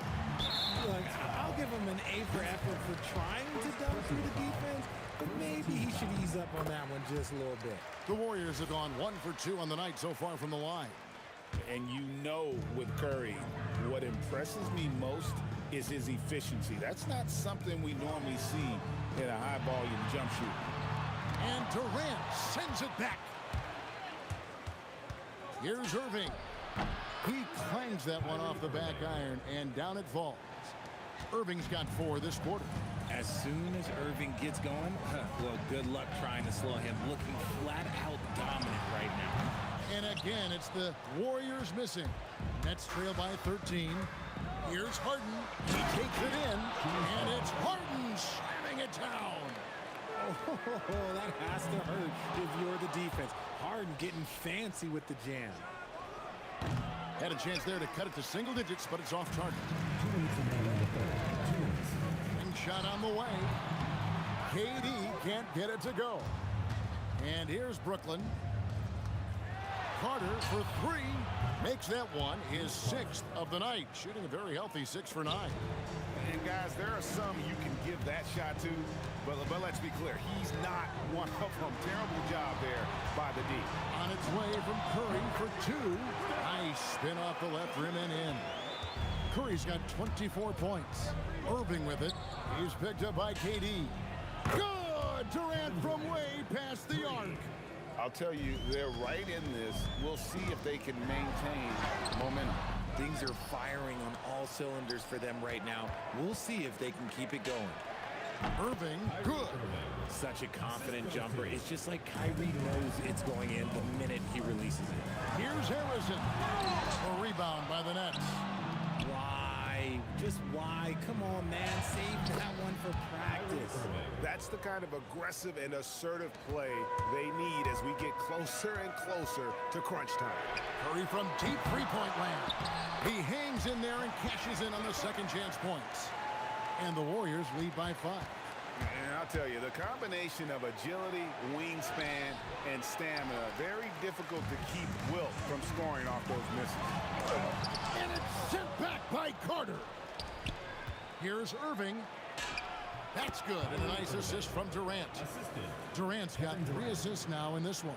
Look, I'll give him an A for effort for trying to dunk through the defense, but maybe he should ease up on that one just a little bit. The Warriors have gone 1 for 2 on the night so far from the line. And you know with Curry, what impresses me most is his efficiency. That's not something we normally see in a high-volume jump shoot. And Durant sends it back. Here's Irving. He clangs that one off the back iron, and down it falls. Irving's got 4 this quarter. As soon as Irving gets going, well, good luck trying to slow him. Looking flat out dominant right now. And again, it's the Warriors missing. Nets trail by 13. Here's Harden. He takes it in, and it's Harden slamming it down. Oh, that has to hurt if you're the defense. Harden getting fancy with the jam. Had a chance there to cut it to single digits, but it's off target. 2 minutes remaining in the third. 2 minutes. And shot on the way. KD can't get it to go. And here's Brooklyn. Carter for 3. Makes that one his 6th of the night. Shooting a very healthy 6 for 9. And guys, there are some you can give that shot to, but let's be clear, he's not one of them. Terrible job there by the D. On its way from Curry for 2. Nice spin off the left rim and in. Curry's got 24 points. Irving with it. He's picked up by KD. Good! Durant from way past the arc. I'll tell you, they're right in this. We'll see if they can maintain momentum. Things are firing on all cylinders for them right now. We'll see if they can keep it going. Irving, good. Such a confident jumper. It's just like Kyrie knows it's going in the minute he releases it. Here's Harrison. A rebound by the Nets. Why? Just why? Come on, man. Save that one for practice. That's the kind of aggressive and assertive play they need as we get closer and closer to crunch time. Curry from deep three-point land. He hangs in there and cashes in on the second chance points. And the Warriors lead by 5. And I'll tell you, the combination of agility, wingspan, and stamina, very difficult to keep Wilt from scoring off those misses. And it's sent back by Carter. Here's Irving. That's good, and a nice assist from Durant. Durant's got 3 assists now in this one.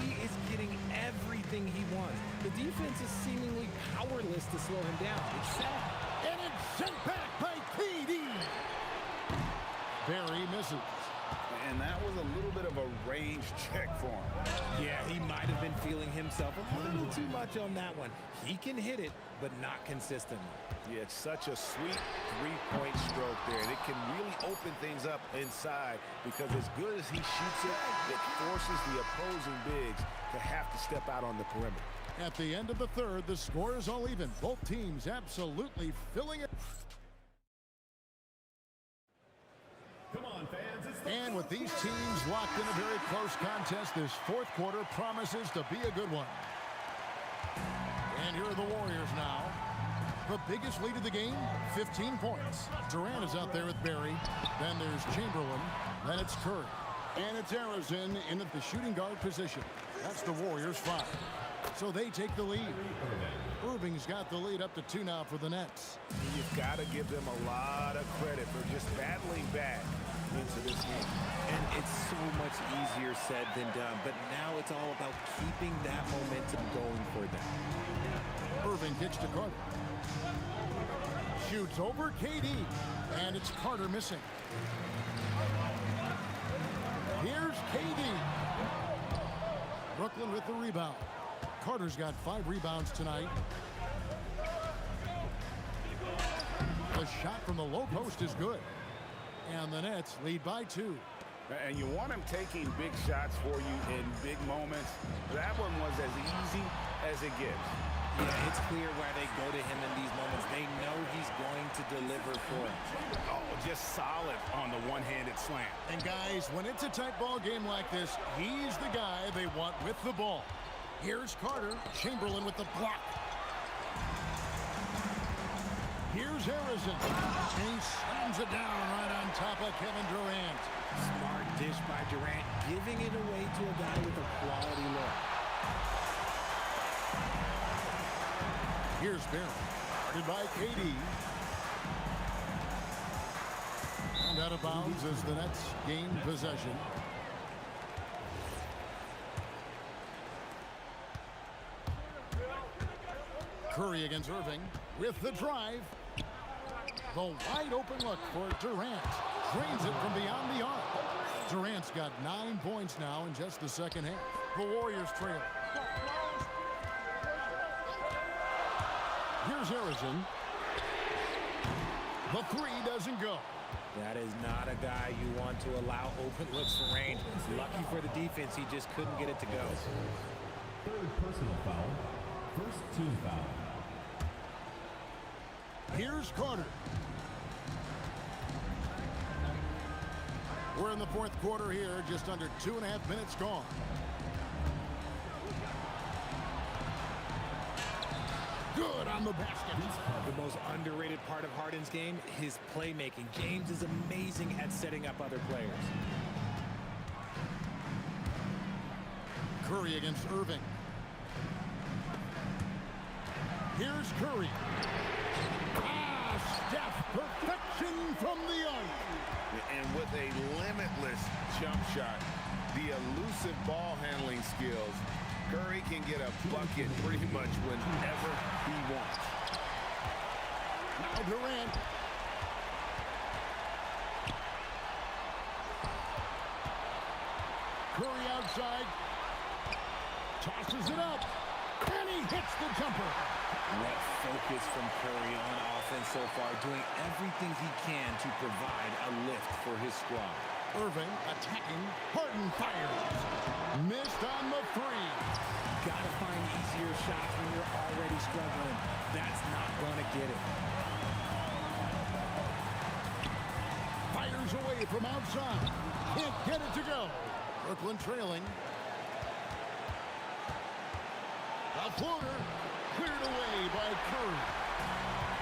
He is getting everything he wants. The defense is seemingly powerless to slow him down. It's sad. And it's sent back by KD. Barry misses. And that was a little bit of a range check for him. Yeah, he might have been feeling himself a little too much on that one. He can hit it, but not consistently. Yeah, it's such a sweet three-point stroke there. And it can really open things up inside because as good as he shoots it, it forces the opposing bigs to have to step out on the perimeter. At the end of the third, the score is all even. Both teams absolutely filling it. Come on, fans. It's the And with these teams locked in a very close contest, this fourth quarter promises to be a good one. And here are the Warriors now. The biggest lead of the game, 15 points. Durant is out there with Barry. Then there's Chamberlain. Then it's Curry. And it's Harrison in the shooting guard position. That's the Warriors' 5. So they take the lead. Irving's got the lead up to 2 now for the Nets. You've got to give them a lot of credit for just battling back into this game. And it's so much easier said than done, but now it's all about keeping that momentum going for them. Irving kicks to Carter. Shoots over KD. And it's Carter missing. Here's KD. Brooklyn with the rebound. Carter's got 5 rebounds tonight. The shot from the low post is good. And the Nets lead by 2. And you want him taking big shots for you in big moments. That one was as easy as it gets. Yeah, it's clear why they go to him in these moments. They know he's going to deliver for them. Oh, just solid on the one-handed slam. And guys, when it's a tight ball game like this, he's the guy they want with the ball. Here's Carter. Chamberlain with the block. Here's Harrison. And he slams it down right on top of Kevin Durant. Smart dish by Durant, giving it away to a guy with a quality look. Here's Barry. Guarded by KD. And out of bounds as the Nets gain possession. Curry against Irving with the drive. The wide open look for Durant. Drains it from beyond the arc. Durant's got 9 points now in just the second half. The Warriors trail. Here's Harrison. The 3 doesn't go. That is not a guy you want to allow open looks for range. Lucky for the defense, he just couldn't get it to go. third personal foul. First team foul. Here's Carter. We're in the fourth quarter here, just under 2.5 minutes gone. Good on the basket. The most underrated part of Harden's game, his playmaking. James is amazing at setting up other players. Curry against Irving. Here's Curry. Steph, perfection from the arc. And with a limitless jump shot, the elusive ball handling skills, Curry can get a bucket pretty much whenever he wants. Now Durant. Curry outside. Tosses it up. And he hits the jumper. What focus from Curry on offense so far, doing everything he can to provide a lift for his squad. Irving attacking. Harden fires. Missed on the three. Gotta find easier shots when you're already struggling. That's not gonna get it. Fires away from outside. Can't get it to go. Brooklyn trailing. A floater cleared away by Curry.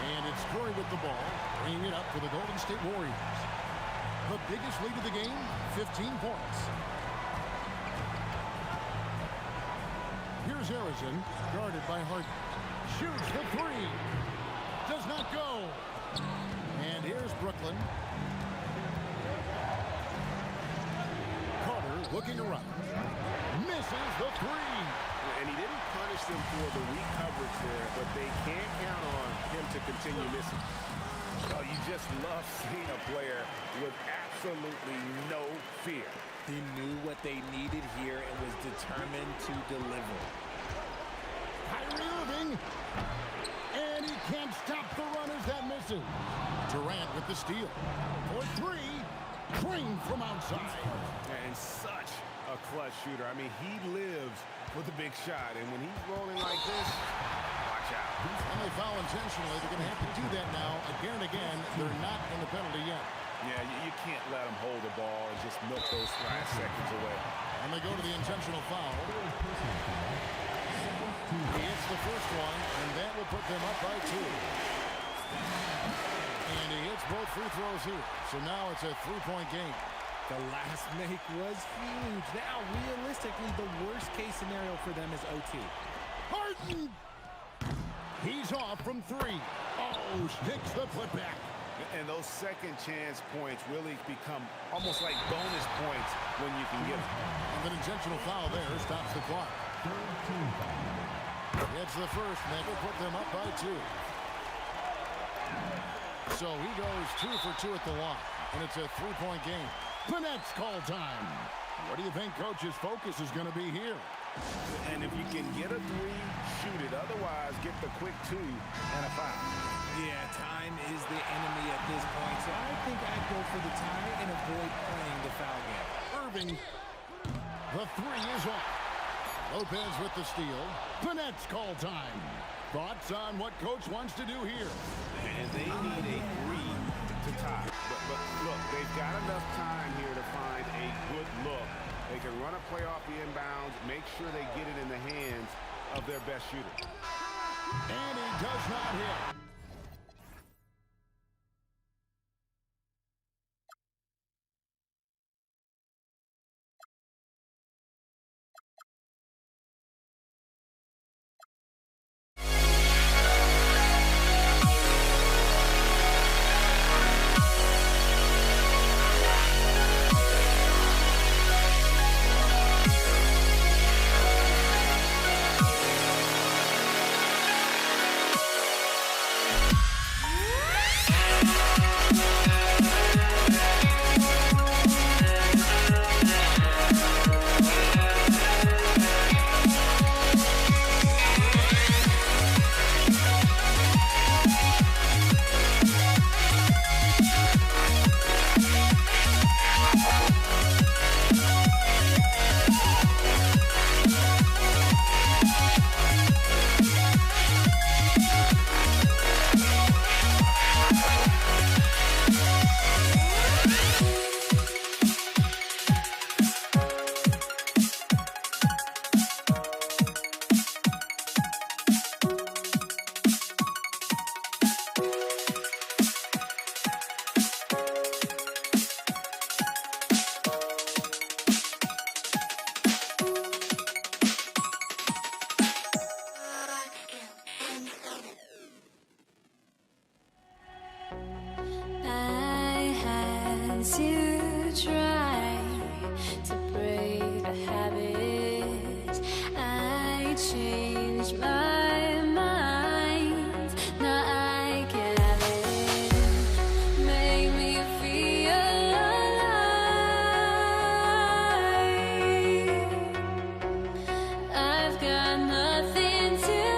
And it's Curry with the ball, bringing it up for the Golden State Warriors. The biggest lead of the game, 15 points. Here's Harrison, guarded by Harden. Shoots the three. Does not go. And here's Brooklyn. Carter looking around. Misses the three. And he didn't punish them for the weak coverage there, but they can't count on him to continue missing. Oh, you just love seeing a player with absolutely no fear. He knew what they needed here and was determined to deliver. Kyrie Irving. And he can't stop the runners that misses. Durant with the steal. For three. Green from outside. And such a clutch shooter. I mean, he lives for the big shot. And when he's rolling like this, watch out. And they foul intentionally. They're going to have to do that now again and again. They're not in the penalty yet. Yeah, you can't let him hold the ball and just milk those last seconds away. And they go to the intentional foul. He hits the first one, and that will put them up by 2. And he hits both free throws here. So now it's a 3-point game. The last make was huge. Now, realistically, the worst-case scenario for them is OT. Harden! He's off from 3. Oh, sticks the putback. And those second chance points really become almost like bonus points when you can get them. And the intentional foul there stops the clock. It's the first, and that will put them up by 2. So he goes 2 for 2 at the line, and it's a 3-point game. The Nets call time. What do you think Coach's focus is going to be here? And if you can get a 3, shoot it. Otherwise, get the quick 2 and a foul. Yeah, time is the enemy at this point, so I think I'd go for the tie and avoid playing the foul game. Irving, the 3 is off. Lopez with the steal. The Nets call time. Thoughts on what Coach wants to do here? And they need a 3 to tie. But look, they've got enough time here to find a good look. They can run a play off the inbounds, make sure they get it in the hands of their best shooter. And he does not hit. I've got nothing to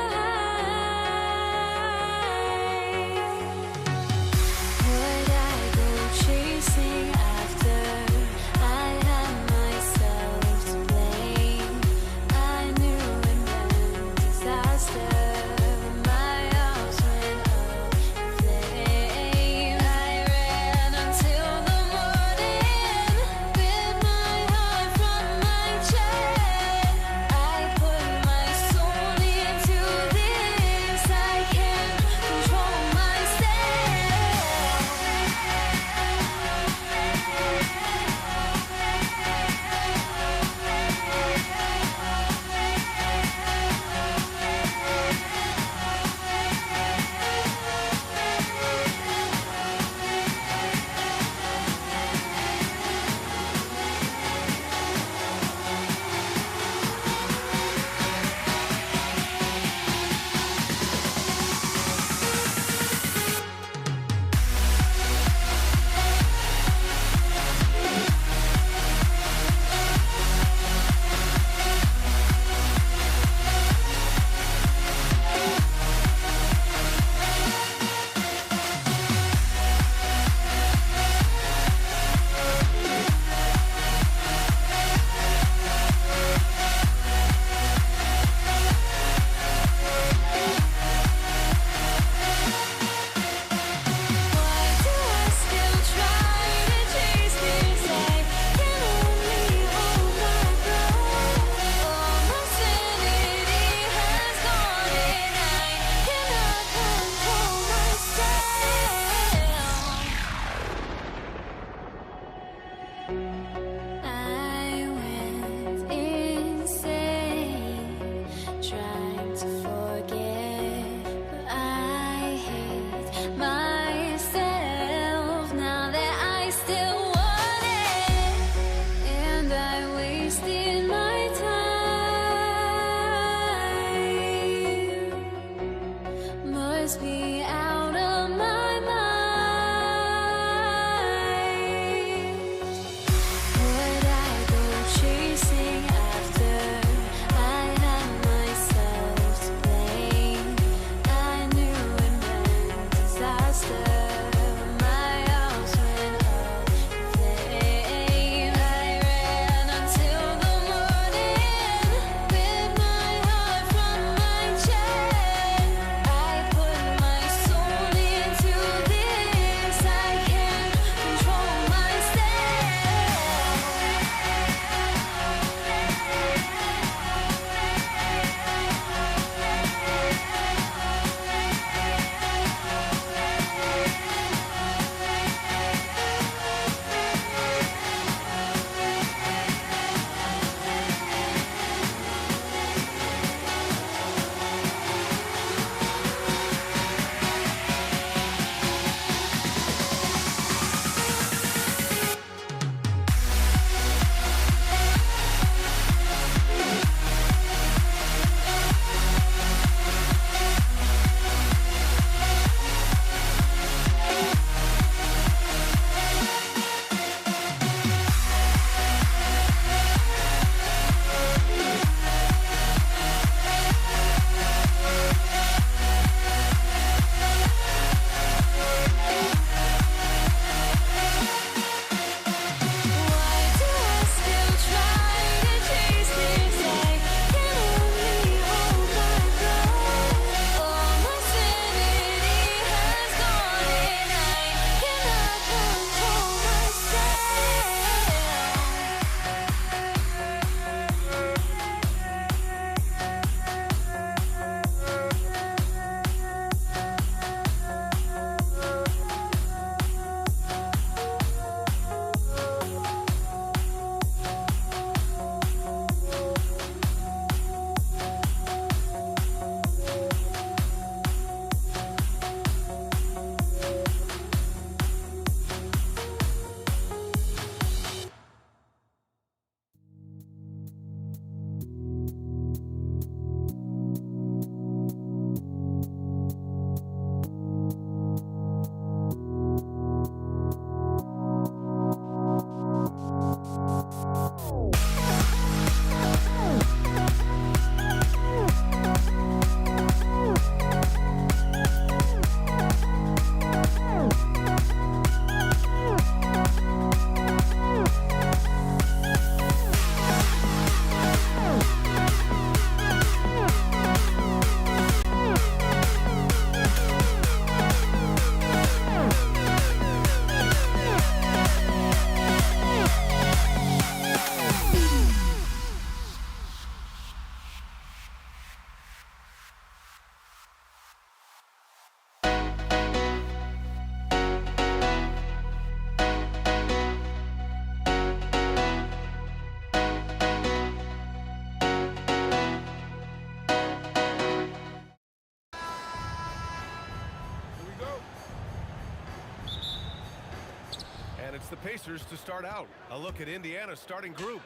And it's the Pacers to start out. A look at Indiana's starting group.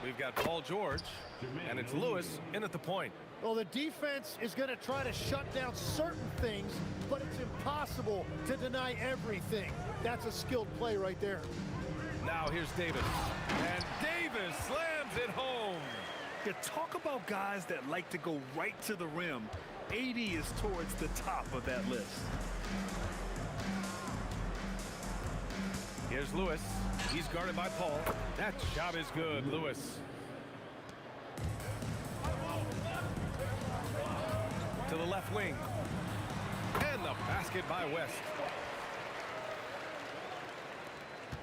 We've got Paul George, and it's Lewis in at the point. Well, the defense is going to try to shut down certain things, but it's impossible to deny everything. That's a skilled play right there. Now here's Davis. And Davis slams it home. You talk about guys that like to go right to the rim. AD is towards the top of that list. Here's Lewis. He's guarded by Paul. That shot is good, Lewis. To the left wing. And the basket by West.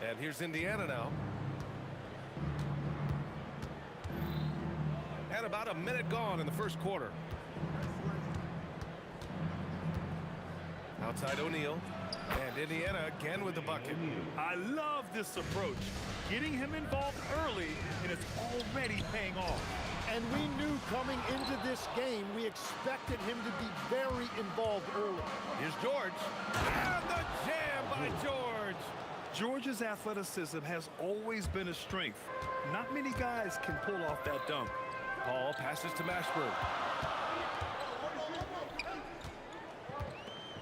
And here's Indiana now. And about a minute gone in the first quarter. Outside O'Neal. And Indiana again with the bucket. I love this approach. Getting him involved early, and it's already paying off. And we knew coming into this game, we expected him to be very involved early. Here's George. And the jam by George. George's athleticism has always been a strength. Not many guys can pull off that dunk. Paul passes to Mashburn.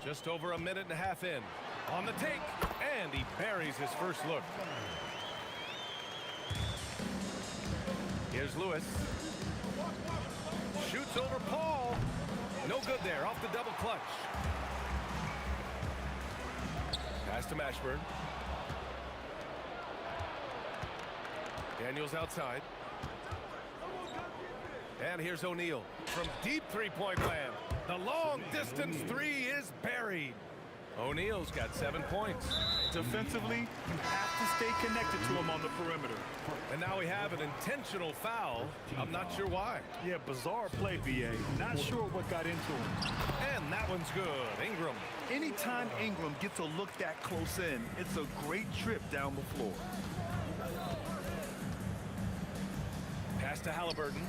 Just over a minute and a half in. On the take, and he buries his first look. Here's Lewis. Shoots over Paul. No good there, off the double clutch. Pass to Mashburn. Daniels outside. And here's O'Neal from deep three-point land. The long-distance three is buried. O'Neal's got 7 points. Defensively, you have to stay connected to him on the perimeter. And now we have an intentional foul. I'm not sure why. Yeah, bizarre play, VA. Not sure what got into him. And that one's good. Ingram. Anytime Ingram gets a look that close in, it's a great trip down the floor. Pass to Halliburton.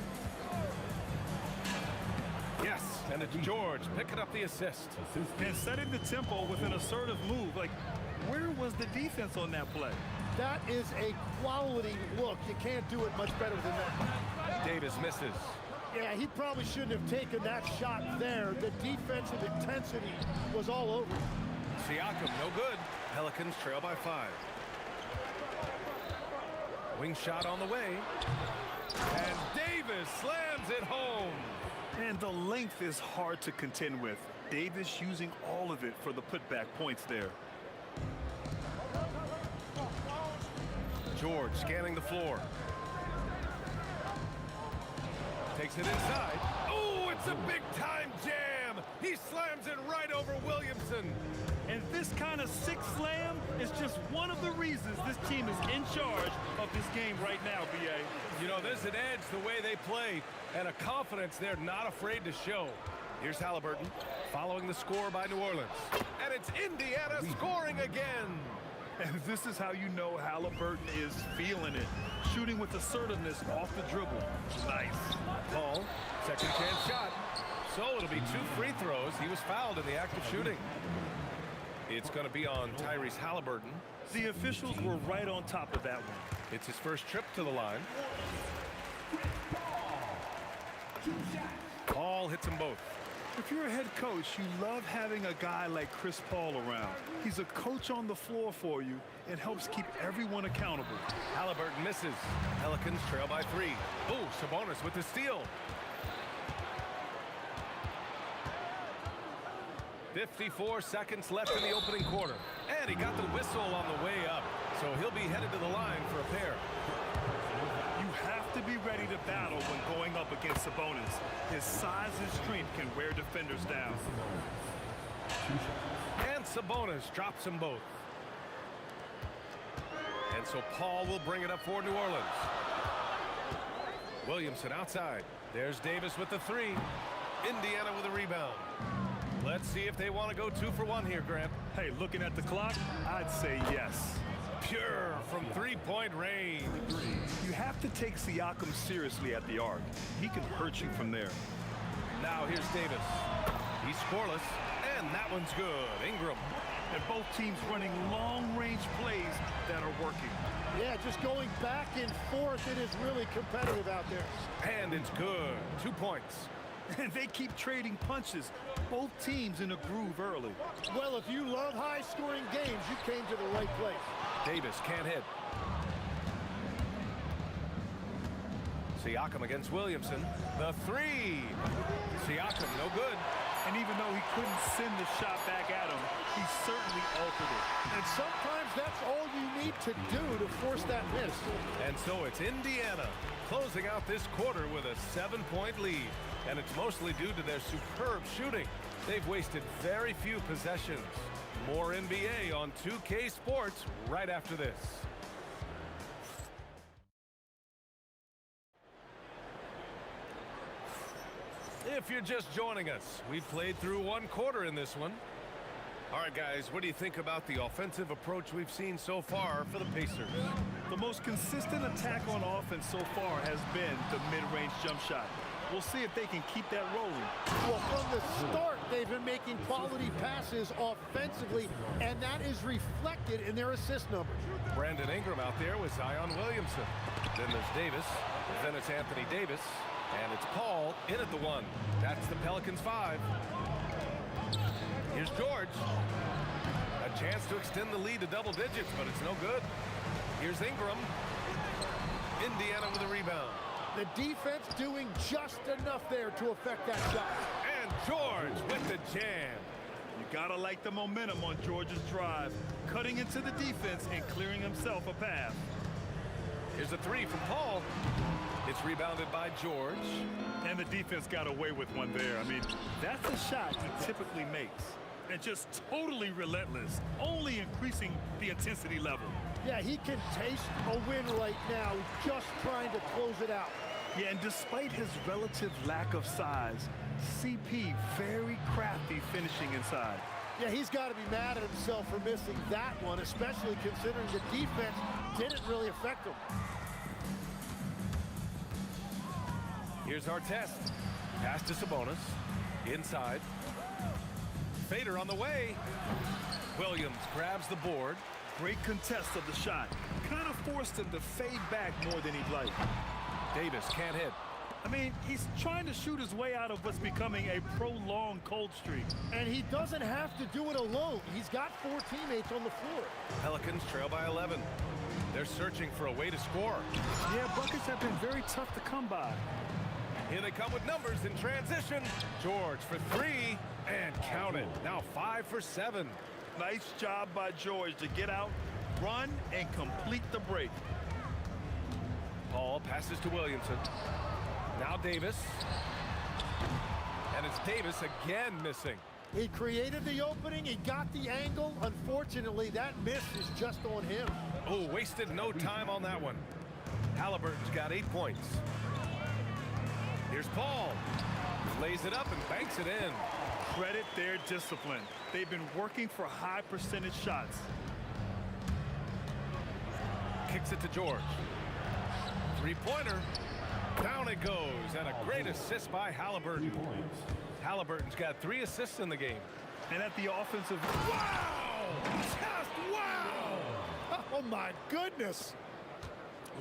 Yes, and it's George picking up the assist. And setting the tempo with an assertive move. Like, where was the defense on that play? That is a quality look. You can't do it much better than that. Davis misses. Yeah, he probably shouldn't have taken that shot there. The defensive intensity was all over. Siakam, no good. Pelicans trail by 5. Wing shot on the way. And Davis slams it home. And the length is hard to contend with. Davis using all of it for the putback points there. George scanning the floor. Takes it inside. Oh, it's a big-time jam. He slams it right over Williamson. And this kind of sick slam is just one of the reasons this team is in charge of this game right now, BA. You know, there's an edge the way they play and a confidence they're not afraid to show. Here's Halliburton following the score by New Orleans. And it's Indiana scoring again. And this is how you know Halliburton is feeling it. Shooting with assertiveness off the dribble. Nice. Paul, second chance shot. So it'll be 2 free throws. He was fouled in the act of shooting. It's going to be on Tyrese Halliburton. The officials were right on top of that one. It's his first trip to the line. Paul hits them both. If you're a head coach, you love having a guy like Chris Paul around. He's a coach on the floor for you and helps keep everyone accountable. Halliburton misses. Pelicans trail by 3. Oh, Sabonis with the steal. 54 seconds left in the opening quarter. And he got the whistle on the way up. So he'll be headed to the line for a pair. You have to be ready to battle when going up against Sabonis. His size and strength can wear defenders down. And Sabonis drops them both. And so Paul will bring it up for New Orleans. Williamson outside. There's Davis with the 3. Indiana with a rebound. Let's see if they want to go 2 for 1 here, Grant. Hey, looking at the clock, I'd say yes. Pure from 3-point range. You have to take Siakam seriously at the arc. He can hurt you from there. Now here's Davis. He's scoreless, and that one's good. Ingram. and both teams running long-range plays that are working. Yeah, just going back and forth. It is really competitive out there. And it's good. 2 points. And they keep trading punches. Both teams in a groove early. Well, if you love high-scoring games, you came to the right place. Davis can't hit. Siakam against Williamson. The three. Siakam, no good. And even though he couldn't send the shot back at him, he certainly altered it. And sometimes that's all you need to do to force that miss. And so it's Indiana closing out this quarter with a 7-point lead. And it's mostly due to their superb shooting. They've wasted very few possessions. More NBA on 2K Sports right after this. If you're just joining us, we've played through one quarter in this one. All right, guys, what do you think about the offensive approach we've seen so far for the Pacers? The most consistent attack on offense so far has been the mid-range jump shot. We'll see if they can keep that rolling. Well, from the start, they've been making quality passes offensively, and that is reflected in their assist numbers. Brandon Ingram out there with Zion Williamson. Then there's Davis. Then it's Anthony Davis. And it's Paul in at the 1. That's the Pelicans 5. Here's George. A chance to extend the lead to double digits, but it's no good. Here's Ingram. Indiana with a rebound. The defense doing just enough there to affect that shot. And George with the jam. You gotta like the momentum on George's drive, cutting into the defense and clearing himself a path. Here's a 3 from Paul. It's rebounded by George. And the defense got away with one there. I mean, that's a shot he typically makes. And just totally relentless, only increasing the intensity level. Yeah, he can taste a win right now, just trying to close it out. Yeah, and despite his relative lack of size, CP very crafty finishing inside. Yeah, he's got to be mad at himself for missing that one, especially considering the defense didn't really affect him. Here's our test. Pass to Sabonis. Inside. Fader on the way. Williams grabs the board. Great contest of the shot. Kind of forced him to fade back more than he'd like. Davis can't hit. I mean, he's trying to shoot his way out of what's becoming a prolonged cold streak. And he doesn't have to do it alone. He's got 4 teammates on the floor. Pelicans trail by 11. They're searching for a way to score. Yeah, buckets have been very tough to come by. Here they come with numbers in transition. George for 3 and count it. Now 5 for 7. Nice job by George to get out, run, and complete the break. Paul passes to Williamson. Now Davis. And it's Davis again missing. He created the opening. He got the angle. Unfortunately, that miss is just on him. Oh, wasted no time on that one. Halliburton's got 8 points. Here's Paul. Lays it up and banks it in. Credit their discipline. They've been working for high percentage shots. Kicks it to George. 3-pointer. Down it goes. And a great assist by Halliburton. Halliburton's got 3 assists in the game. And at the offensive... Wow! Just wow! Oh, my goodness.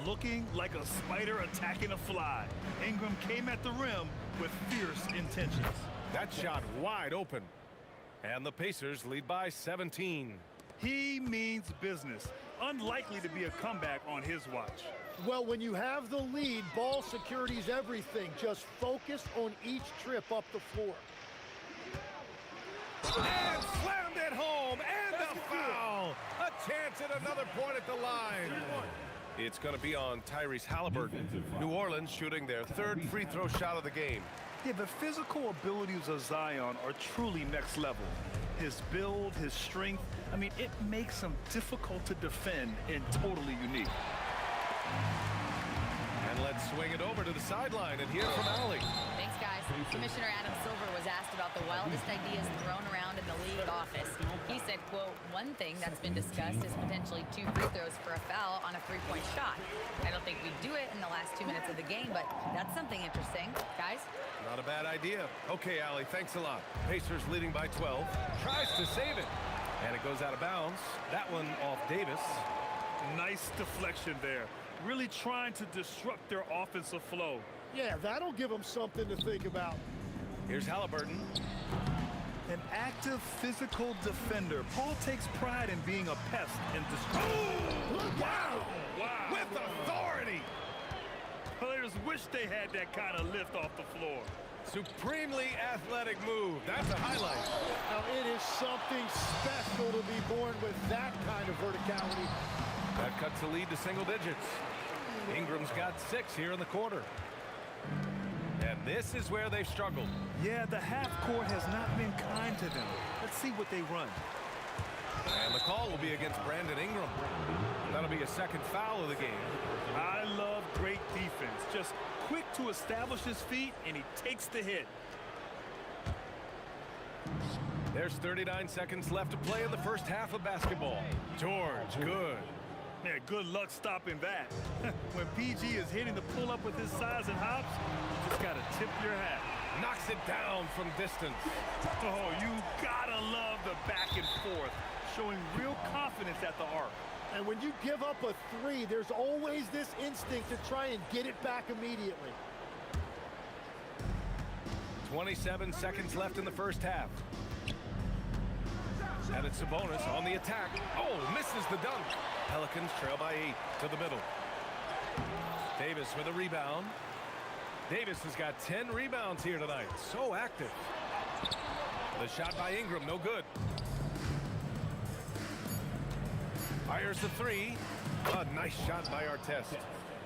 Looking like a spider attacking a fly. Ingram came at the rim with fierce intentions. That shot wide open. And the Pacers lead by 17. He means business. Unlikely to be a comeback on his watch. Well, when you have the lead, ball security's everything. Just focus on each trip up the floor. And slammed it home. And the foul. A chance at another point at the line. It's going to be on Tyrese Halliburton. New Orleans shooting their 3rd free throw shot of the game. Yeah, the physical abilities of Zion are truly next level. His build, his strength, I mean, it makes him difficult to defend and totally unique. And let's swing it over to the sideline and hear from Allie. Thanks, guys. Commissioner Adam Silver was asked about the wildest ideas thrown around in the league office. He said, quote, one thing that's been discussed is potentially 2 free throws for a foul on a 3-point shot. I don't think we'd do it in the last 2 minutes of the game, but that's something interesting. Guys? Not a bad idea. Okay, Allie, thanks a lot. Pacers leading by 12. Tries to save it. And it goes out of bounds. That one off Davis. Nice deflection there. Really trying to disrupt their offensive flow. Yeah, that'll give them something to think about. Here's Halliburton. An active physical defender. Paul takes pride in being a pest and destruction. Wow! With authority! Players wish they had that kind of lift off the floor. Supremely athletic move. That's a highlight. Now, it is something special to be born with that kind of verticality. That cuts the lead to single digits. Ingram's got 6 here in the quarter. And this is where they've struggled. Yeah, the half court has not been kind to them. Let's see what they run. And the call will be against Brandon Ingram. That'll be a second foul of the game. I love great defense. Just quick to establish his feet, and he takes the hit. There's 39 seconds left to play in the first half of basketball. George, good. Yeah, good luck stopping that. When PG is hitting the pull-up with his size and hops, you just got to tip your hat. Knocks it down from distance. Oh, you gotta love the back and forth, showing real confidence at the arc. And when you give up a 3, there's always this instinct to try and get it back immediately. 27 seconds left in the first half. And it's Sabonis on the attack. Oh, misses the dunk. Pelicans trail by 8 to the middle. Davis with a rebound. Davis has got 10 rebounds here tonight. So active. The shot by Ingram, no good. Fires the 3. A nice shot by Artest.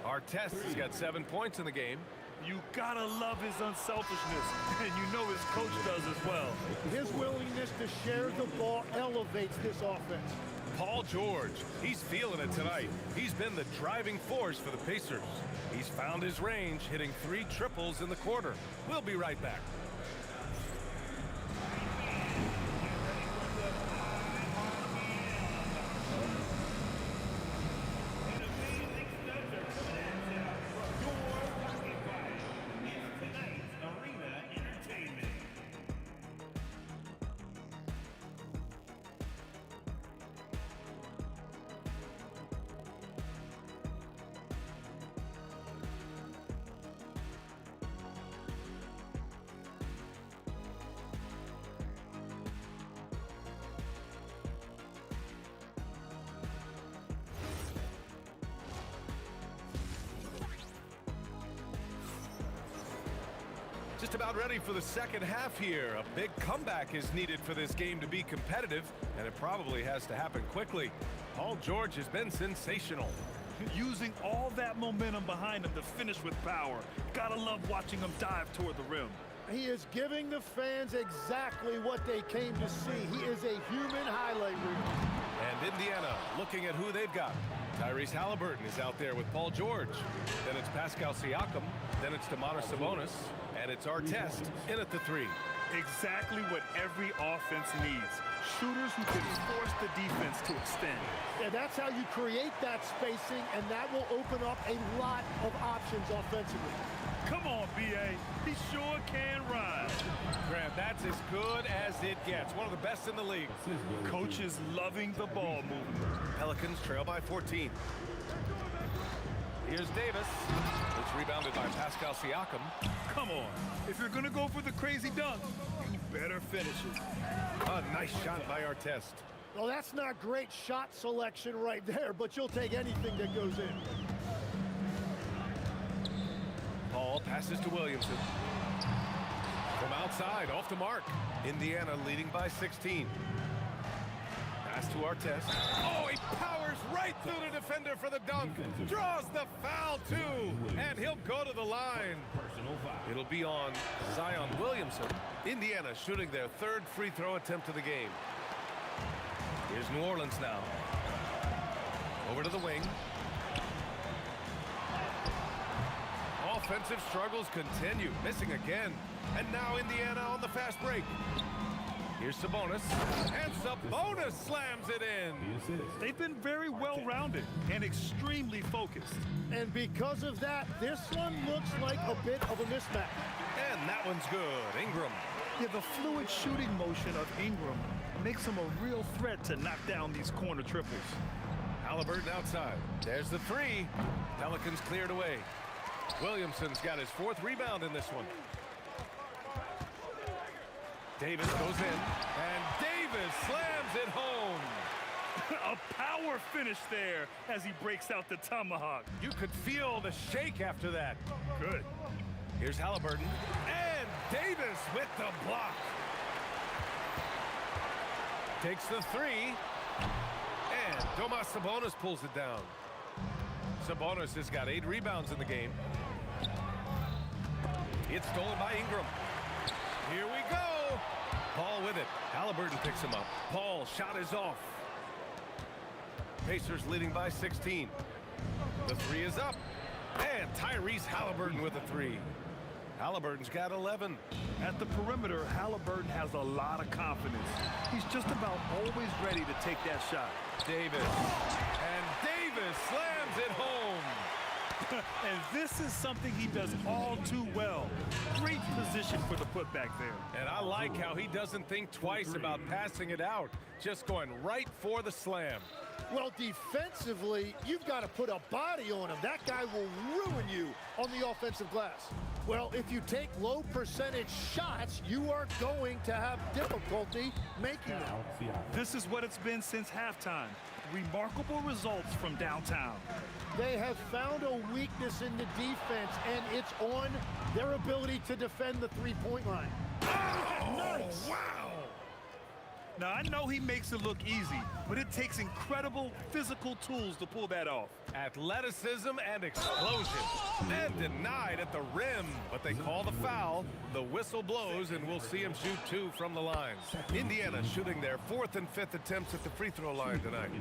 Artest has got 7 points in the game. You gotta love his unselfishness, and you know his coach does as well. His willingness to share the ball elevates this offense. Paul George, he's feeling it tonight. He's been the driving force for the Pacers. He's found his range, hitting 3 triples in the quarter. We'll be right back. Just about ready for the second half here. A big comeback is needed for this game to be competitive, and it probably has to happen quickly. Paul George has been sensational. Using all that momentum behind him to finish with power. Gotta love watching him dive toward the rim. He is giving the fans exactly what they came to see. He is a human highlight reel. And Indiana looking at who they've got. Tyrese Halliburton is out there with Paul George. Then it's Pascal Siakam. Then it's Domantas Sabonis. And it's Artest in at the 3. Exactly what every offense needs. Shooters who can force the defense to extend. Yeah, that's how you create that spacing, and that will open up a lot of options offensively. Come on, B.A. He sure can ride. Graham, that's as good as it gets. One of the best in the league. Coach is loving the ball movement. Pelicans trail by 14. Here's Davis. It's rebounded by Pascal Siakam. Come on. If you're going to go for the crazy dunk, you better finish it. A nice shot by Artest. Well, that's not great shot selection right there, but you'll take anything that goes in. Paul passes to Williamson. From outside, off the mark. Indiana leading by 16. Pass to Artest. Oh, he powers right through the defender for the dunk. Draws the foul, too. And he'll go to the line. It'll be on Zion Williamson. Indiana shooting their 3rd free throw attempt of the game. Here's New Orleans now. Over to the wing. Offensive struggles continue. Missing again. And now Indiana on the fast break. Here's Sabonis. And Sabonis slams it in. They've been very well-rounded and extremely focused. And because of that, this one looks like a bit of a mismatch. And that one's good. Ingram. Yeah, the fluid shooting motion of Ingram makes him a real threat to knock down these corner triples. Halliburton outside. There's the three. Pelicans cleared away. Williamson's got his 4th rebound in this one. Davis goes in, and Davis slams it home. A power finish there as he breaks out the tomahawk. You could feel the shake after that. Good. Here's Halliburton, and Davis with the block. Takes the three, and Domas Sabonis pulls it down. Sabonis has got 8 rebounds in the game. It's stolen by Ingram. Here we go. Paul with it. Halliburton picks him up. Paul shot is off. Pacers leading by 16. The three is up. And Tyrese Halliburton with a three. Halliburton's got 11. At the perimeter, Halliburton has a lot of confidence. He's just about always ready to take that shot. Davis. And Davis slams it home. And this is something he does all too well. Great position for the putback there. And I like how he doesn't think twice about passing it out. Just going right for the slam. Well, defensively, you've got to put a body on him. That guy will ruin you on the offensive glass. Well, if you take low percentage shots, you are going to have difficulty making them. This is what it's been since halftime. Remarkable results from downtown. They have found a weakness in the defense, and it's on their ability to defend the three-point line. Oh, nice. Wow! Now, I know he makes it look easy, but it takes incredible physical tools to pull that off. Athleticism and explosion. And denied at the rim, but they call the foul. The whistle blows, and we'll see him shoot 2 from the line. Indiana shooting their 4th and 5th attempts at the free throw line tonight.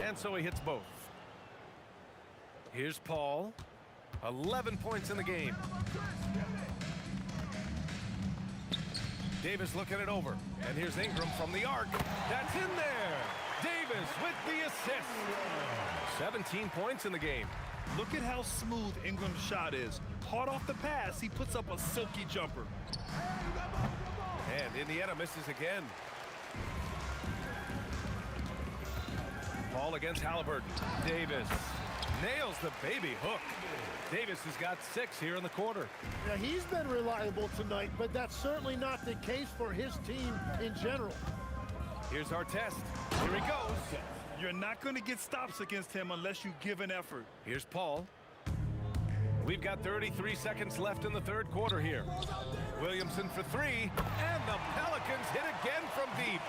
And so he hits both. Here's Paul. 11 points in the game. Davis looking it over. And here's Ingram from the arc. That's in there. Davis with the assist. 17 points in the game. Look at how smooth Ingram's shot is. Hard off the pass, he puts up a silky jumper. And Indiana misses again. Ball against Halliburton. Davis nails the baby hook. Davis has got 6 here in the quarter. Now, he's been reliable tonight, but that's certainly not the case for his team in general. Here's our test. Here he goes. You're not going to get stops against him unless you give an effort. Here's Paul. We've got 33 seconds left in the 3rd quarter here. Williamson for 3, and the Pelicans hit again from deep.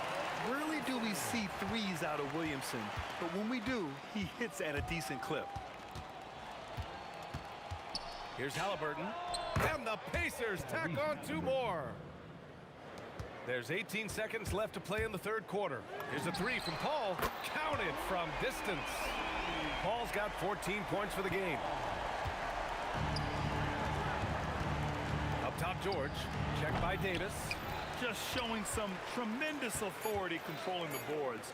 Rarely do we see threes out of Williamson, but when we do, he hits at a decent clip. Here's Halliburton, and the Pacers tack on 2 more. There's 18 seconds left to play in the 3rd quarter. Here's a 3 from Paul, counted from distance. Paul's got 14 points for the game. Up top, George, checked by Davis. Just showing some tremendous authority controlling the boards.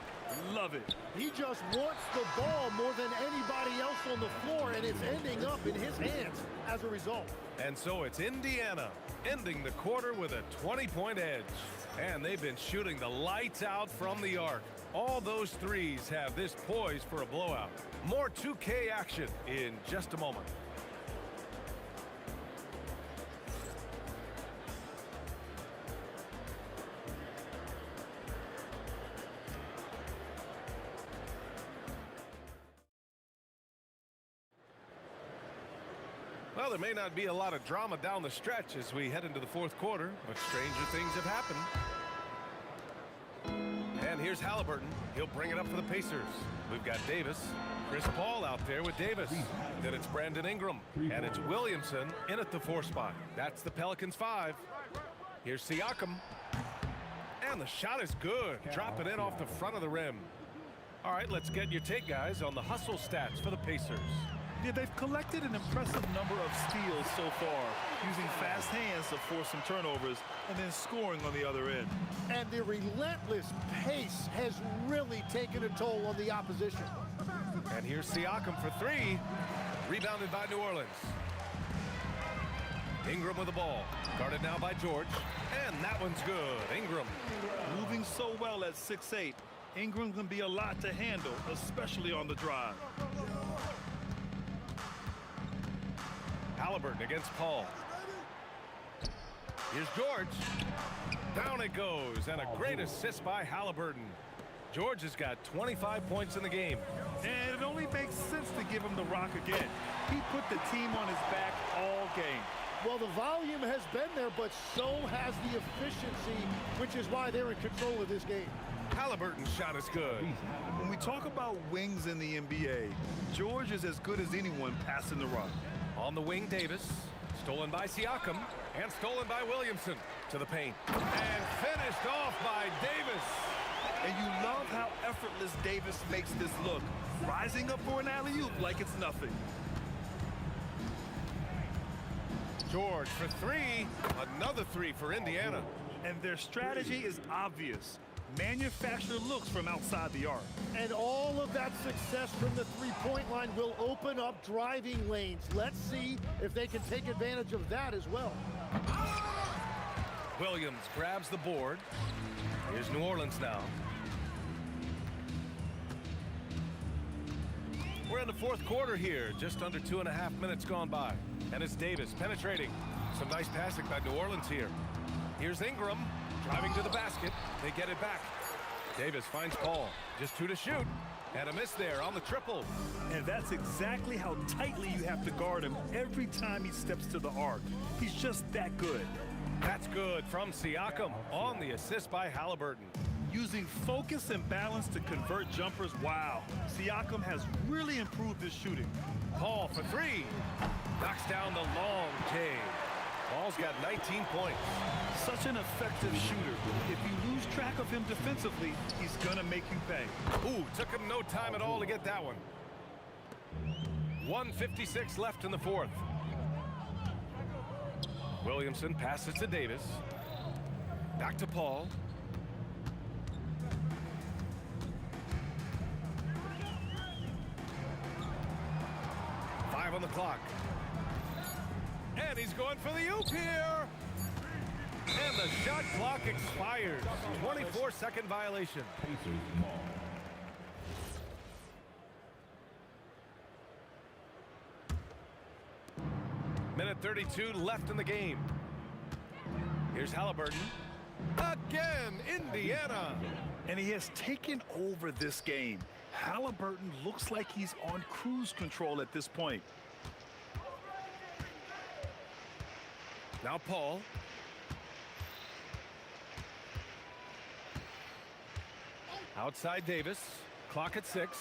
Love it. He just wants the ball more than anybody else on the floor, and it's ending up in his hands as a result. And so it's Indiana ending the quarter with a 20-point edge. And they've been shooting the lights out from the arc. All those threes have this poised for a blowout. More 2K action in just a moment. Well, there may not be a lot of drama down the stretch as we head into the 4th quarter, but stranger things have happened. And here's Halliburton. He'll bring it up for the Pacers. We've got Davis. Chris Paul out there with Davis. Then it's Brandon Ingram. And it's Williamson in at the 4 spot. That's the Pelicans 5. Here's Siakam. And the shot is good. Dropping in off the front of the rim. All right, let's get your take, guys, on the hustle stats for the Pacers. Yeah, they've collected an impressive number of steals so far, using fast hands to force some turnovers and then scoring on the other end. And the relentless pace has really taken a toll on the opposition. And here's Siakam for 3, rebounded by New Orleans. Ingram with the ball. Guarded now by George. And that one's good. Ingram. Moving so well at 6'8", Ingram can be a lot to handle, especially on the drive. Halliburton against Paul. Here's George. Down it goes, and a great assist by Halliburton. George has got 25 points in the game. And it only makes sense to give him the rock again. He put the team on his back all game. Well, the volume has been there, but so has the efficiency, which is why they're in control of this game. Halliburton's shot is good. When we talk about wings in the NBA, George is as good as anyone passing the rock. On the wing, Davis. Stolen by Siakam. And stolen by Williamson. To the paint. And finished off by Davis. And you love how effortless Davis makes this look. Rising up for an alley-oop like it's nothing. George for three. Another three for Indiana. And their strategy is obvious. Manufacture looks from outside the arc. And all of that success from the three-point line will open up driving lanes. Let's see if they can take advantage of that as well. Williams grabs the board. Here's New Orleans now. We're in the fourth quarter here. Just under 2.5 minutes gone by. And it's Davis penetrating. Some nice passing by New Orleans here. Here's Ingram driving to the basket. They get it back. Davis finds Paul. Just 2 to shoot. And a miss there on the triple. And that's exactly how tightly you have to guard him every time he steps to the arc. He's just that good. That's good from Siakam on the assist by Halliburton. Using focus and balance to convert jumpers, wow. Siakam has really improved his shooting. Paul for three. Knocks down the long J. Paul's got 19 points. Such an effective shooter. If you lose track of him defensively, he's gonna make you pay. Ooh, took him no time at all to get that one. 1:56 left in the fourth. Williamson passes to Davis. Back to Paul. On the clock. And he's going for the oop here. And the shot clock expires. 24-second violation. Minute 32 left in the game. Here's Halliburton. Again, Indiana. And he has taken over this game. Halliburton looks like he's on cruise control at this point. Now Paul. Outside Davis. Clock at 6.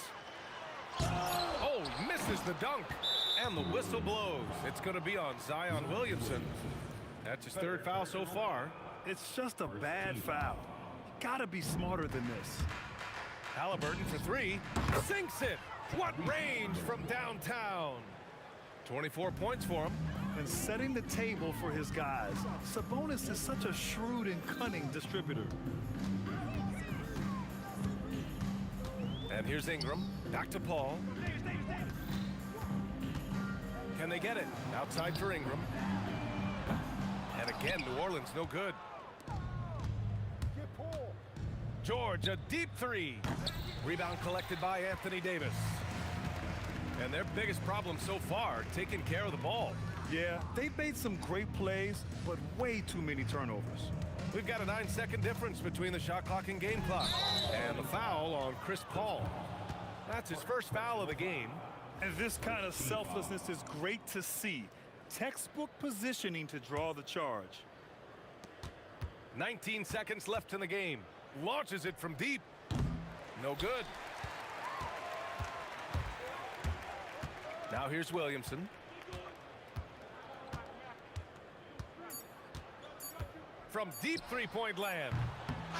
Oh, misses the dunk. And the whistle blows. It's going to be on Zion Williamson. That's his third foul so far. It's just a bad foul. Gotta be smarter than this. Halliburton for three. Sinks it. What range from downtown. 24 points for him. And setting the table for his guys. Sabonis is such a shrewd and cunning distributor. And here's Ingram. Back to Paul. Can they get it? Outside for Ingram. And again, New Orleans no good. George, a deep three. Rebound collected by Anthony Davis. And their biggest problem so far, taking care of the ball. Yeah, they've made some great plays, but way too many turnovers. We've got a 9-second difference between the shot clock and game clock. And the foul on Chris Paul. That's his first foul of the game. And this kind of selflessness is great to see. Textbook positioning to draw the charge. 19 seconds left in the game. Launches it from deep. No good. Now here's Williamson. From deep three-point land.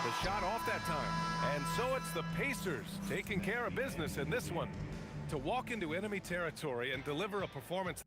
The shot off that time. And so it's the Pacers taking care of business in this one to walk into enemy territory and deliver a performance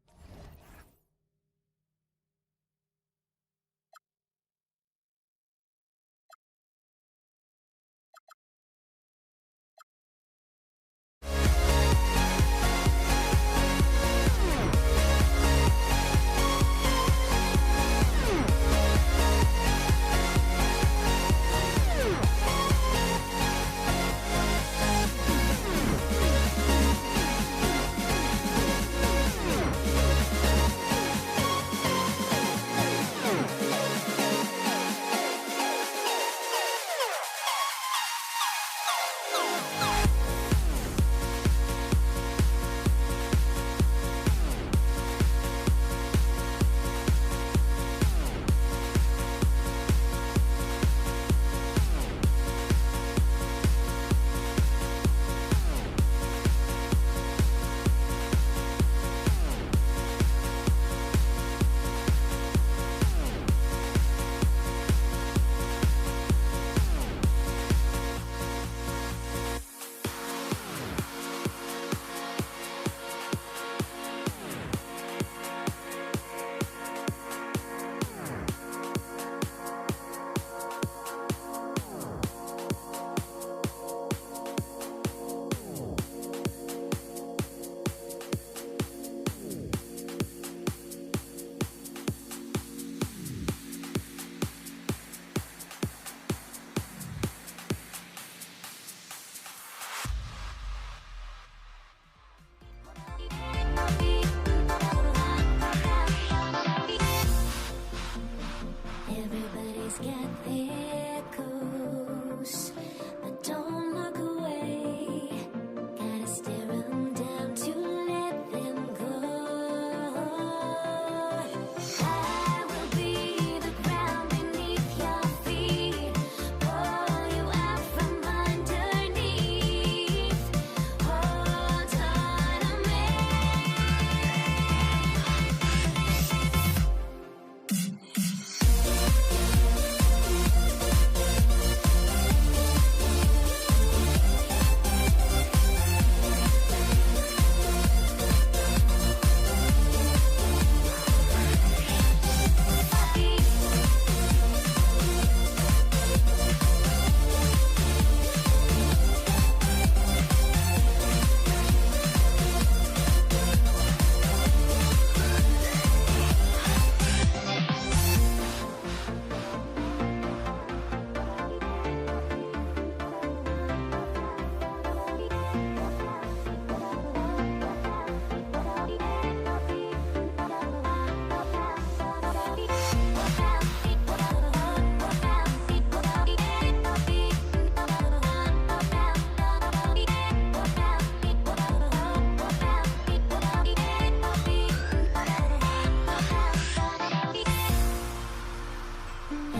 Everybody's got their goals, but don't look away. Gotta stare 'em down to let them go. I will be the ground beneath your feet, pull you out from underneath. Hold on to me.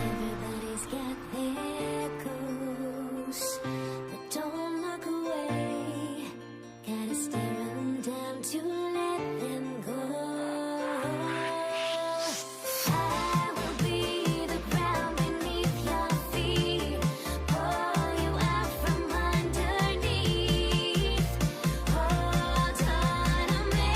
Everybody's got their goals, but don't look away. Gotta stare 'em down to let them go. I will be the ground beneath your feet, pull you out from underneath. Hold on to me.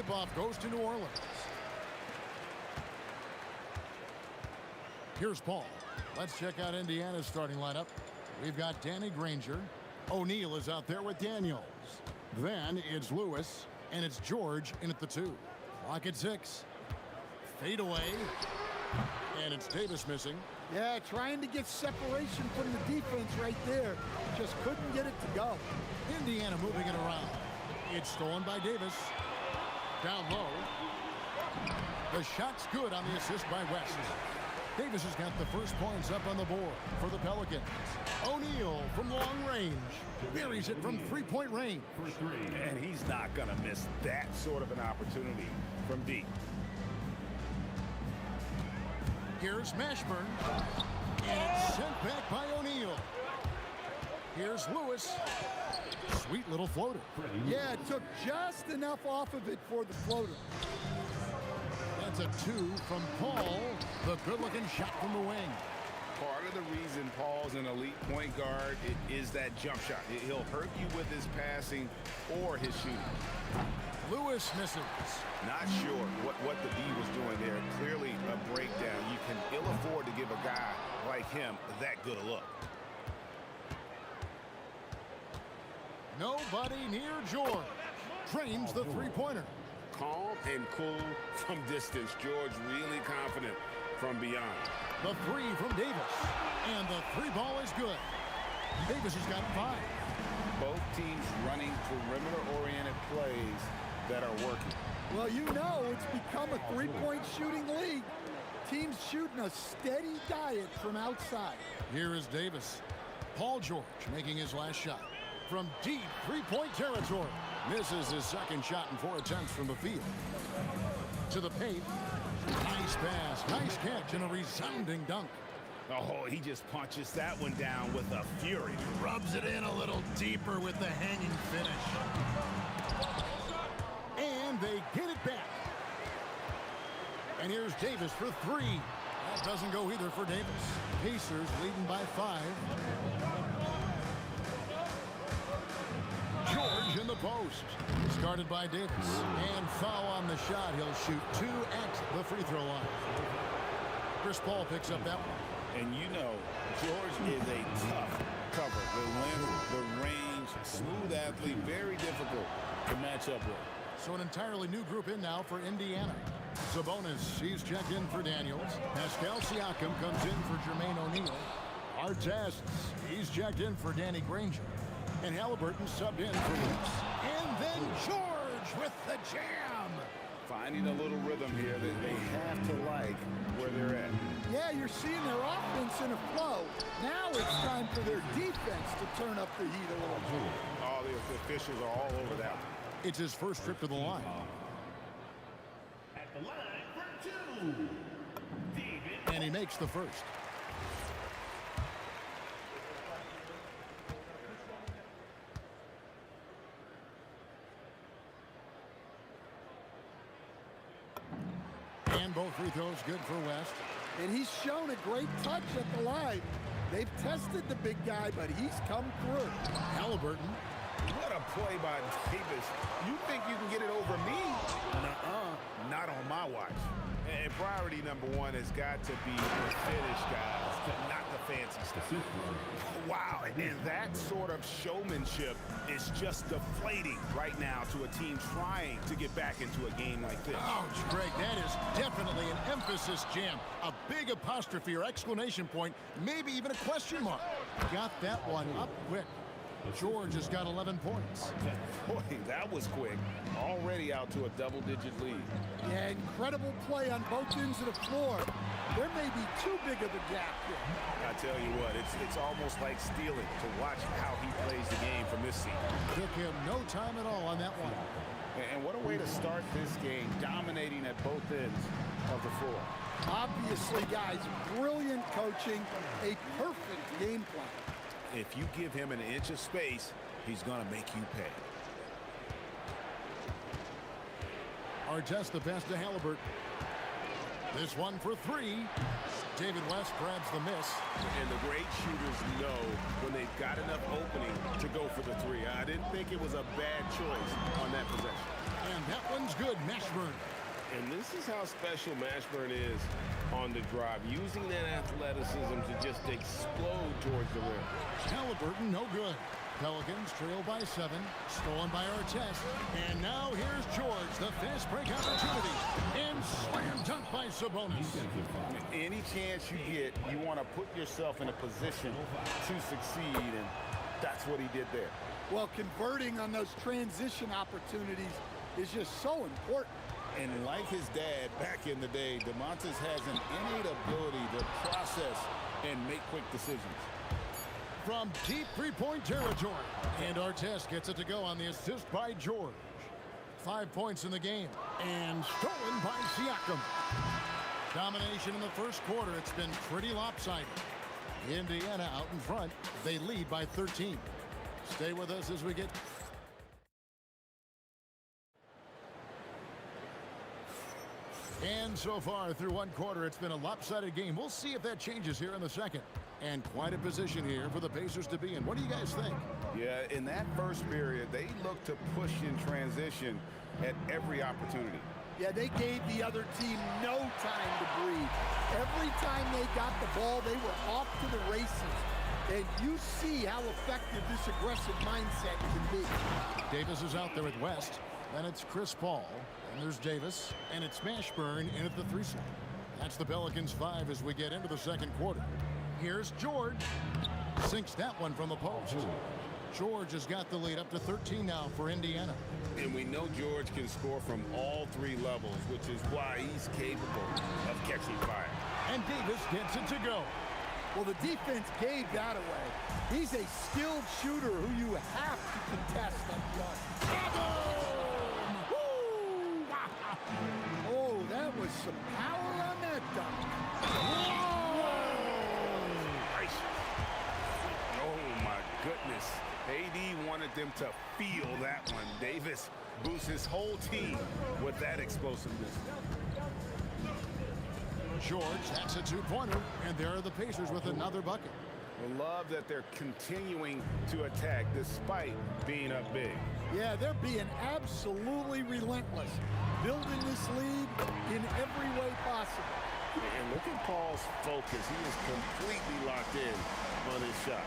Tip-off goes to New Orleans. Here's Paul. Let's check out Indiana's starting lineup. We've got Danny Granger. O'Neal is out there with Daniels. Then it's Lewis, and it's George in at the 2. Clock at 6. Fade away. And it's Davis missing. Yeah, trying to get separation from the defense right there. Just couldn't get it to go. Indiana moving it around. It's stolen by Davis. Down low. The shot's good on the assist by West. Davis has got the first points up on the board for the Pelicans. O'Neal from long range. Buries it from three-point range. And he's not going to miss that sort of an opportunity from deep. Here's Mashburn. And it's sent back by O'Neal. Here's Lewis. Sweet little floater. Yeah, it took just enough off of it for the floater. That's a 2 from Paul. The good-looking shot from the wing. Part of the reason Paul's an elite point guard is that jump shot. He'll hurt you with his passing or his shooting. Lewis misses. Not sure what the D was doing there. Clearly a breakdown. You can ill afford to give a guy like him that good a look. Nobody near George. Trains the three-pointer. Calm and cool from distance. George really confident from beyond. The 3 from Davis. And the 3 ball is good. Davis has got 5. Both teams running perimeter-oriented plays that are working. Well, you know it's become a three-point shooting league. Teams shooting a steady diet from outside. Here is Davis. Paul George making his last shot. From deep three-point territory. Misses his second shot in 4 attempts from the field. To the paint. Nice pass, nice catch, and a resounding dunk. Oh, he just punches that one down with a fury. Rubs it in a little deeper with the hanging finish. And they get it back. And here's Davis for 3. That doesn't go either for Davis. Pacers leading by 5. George in the post. Started by Davis. And foul on the shot. He'll shoot 2 at the free throw line. Chris Paul picks up that one. And you know, George is a tough cover. The length, the range, smooth athlete, very difficult to match up with. So an entirely new group in now for Indiana. Sabonis, he's checked in for Daniels. Pascal Siakam comes in for Jermaine O'Neal. Artest, he's checked in for Danny Granger. And Halliburton subbed in for Lewis. And then George with the jam. Finding a little rhythm here that they have to like where they're at. Yeah, you're seeing their offense in a flow. Now it's time for their defense to turn up the heat a little bit. All the officials are all over that one. It's his first trip to the line. At the line for 2, David. And he makes the first. And both free throws good for West. And he's shown a great touch at the line. They've tested the big guy, but he's come through. Halliburton. What a play by Davis. You think you can get it over me? Nuh-uh. Not on my watch. And priority number 1 has got to be the finish, guys, not the fancy stuff. Wow, and that sort of showmanship is just deflating right now to a team trying to get back into a game like this. Ouch, Greg, that is definitely an emphasis jam. A big apostrophe or exclamation point, maybe even a question mark. Got that one up quick. George has got 11 points. Boy, that was quick. Already out to a double-digit lead. Yeah, incredible play on both ends of the floor. There may be too big of a gap here. I tell you what, it's almost like stealing to watch how he plays the game from this seat. Took him no time at all on that one. And what a way to start this game, dominating at both ends of the floor. Obviously, guys, brilliant coaching, a perfect game plan. If you give him an inch of space, he's going to make you pay. Artest the pass to Halliburton. This one for 3. David West grabs the miss. And the great shooters know when they've got enough opening to go for the 3. I didn't think it was a bad choice on that possession. And that one's good. Mashburn. And this is how special Mashburn is on the drive, using that athleticism to just explode towards the rim. Halliburton, no good. Pelicans trail by 7. Stolen by Artest. And now here's George, the fast break opportunity. And slam dunk by Sabonis. Any chance you get, you want to put yourself in a position to succeed, and that's what he did there. Well, converting on those transition opportunities is just so important. And like his dad back in the day, DeMontis has an innate ability to process and make quick decisions. From deep three-point territory. And Artest gets it to go on the assist by George. 5 points in the game. And stolen by Siakam. Domination in the first quarter. It's been pretty lopsided. Indiana out in front. They lead by 13. Stay with us as we get... And so far through one quarter, it's been a lopsided game. We'll see if that changes here in the second. And quite a position here for the Pacers to be in. What do you guys think? Yeah, in that first period, they looked to push in transition at every opportunity. Yeah, they gave the other team no time to breathe. Every time they got the ball, they were off to the races. And you see how effective this aggressive mindset can be. Davis is out there with West. Then it's Chris Paul. And there's Davis. And it's Mashburn in at the 3 slot. That's the Pelicans 5 as we get into the second quarter. Here's George. Sinks that one from the post. George has got the lead up to 13 now for Indiana. And we know George can score from all 3 levels, which is why he's capable of catching fire. And Davis gets it to go. Well, the defense gave that away. He's a skilled shooter who you have to contest at the arc. Oh, that was some power on that dunk. Oh, my goodness. AD wanted them to feel that one. Davis boosts his whole team with that explosiveness. George, that's a 2-pointer. And there are the Pacers with another bucket. I love that they're continuing to attack despite being up big. Yeah, they're being absolutely relentless. Building this lead in every way possible. And look at Paul's focus. He is completely locked in on his shot.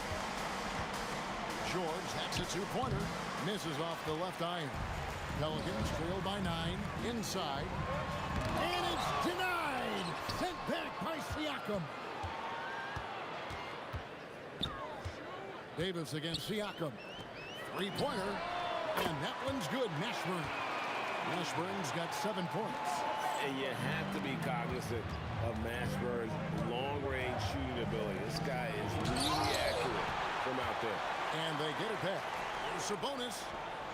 George, that's a 2-pointer. Misses off the left iron. Pelicans trail by 9. Inside. And it's denied. Sent back by Siakam. Davis against Siakam. 3-pointer. And that one's good. Mashburn. Mashburn's got 7 points. And you have to be cognizant of Mashburn's long-range shooting ability. This guy is really accurate from out there. And they get it back. Here's Sabonis.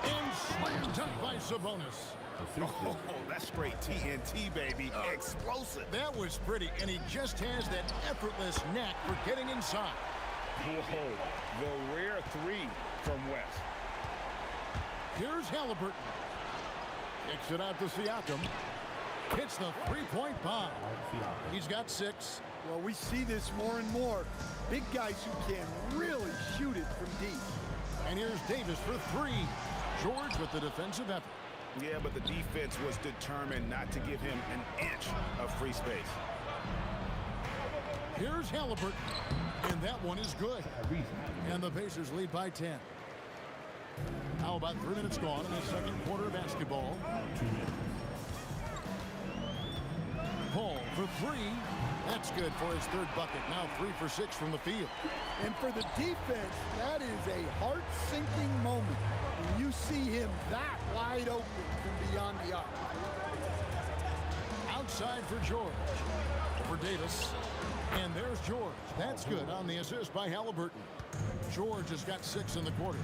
And slam dunk by Sabonis. Oh, that's straight TNT, baby. Explosive. That was pretty. And he just has that effortless knack for getting inside. Whoa, the rare 3 from West. Here's Halliburton. Kicks it out to Siakam. Hits the 3-point bomb. He's got 6. Well, we see this more and more. Big guys who can really shoot it from deep. And here's Davis for 3. George with the defensive effort. Yeah, but the defense was determined not to give him an inch of free space. Here's Halliburton. And that one is good. And the Pacers lead by 10. How about 3 minutes gone in the second quarter of basketball? Paul for 3. That's good for his 3rd bucket. Now 3 for 6 from the field. And for the defense, that is a heart-sinking moment when you see him that wide open from beyond the arc. Outside for George. For Davis. And there's George. That's good on the assist by Halliburton. George has got 6 in the quarter.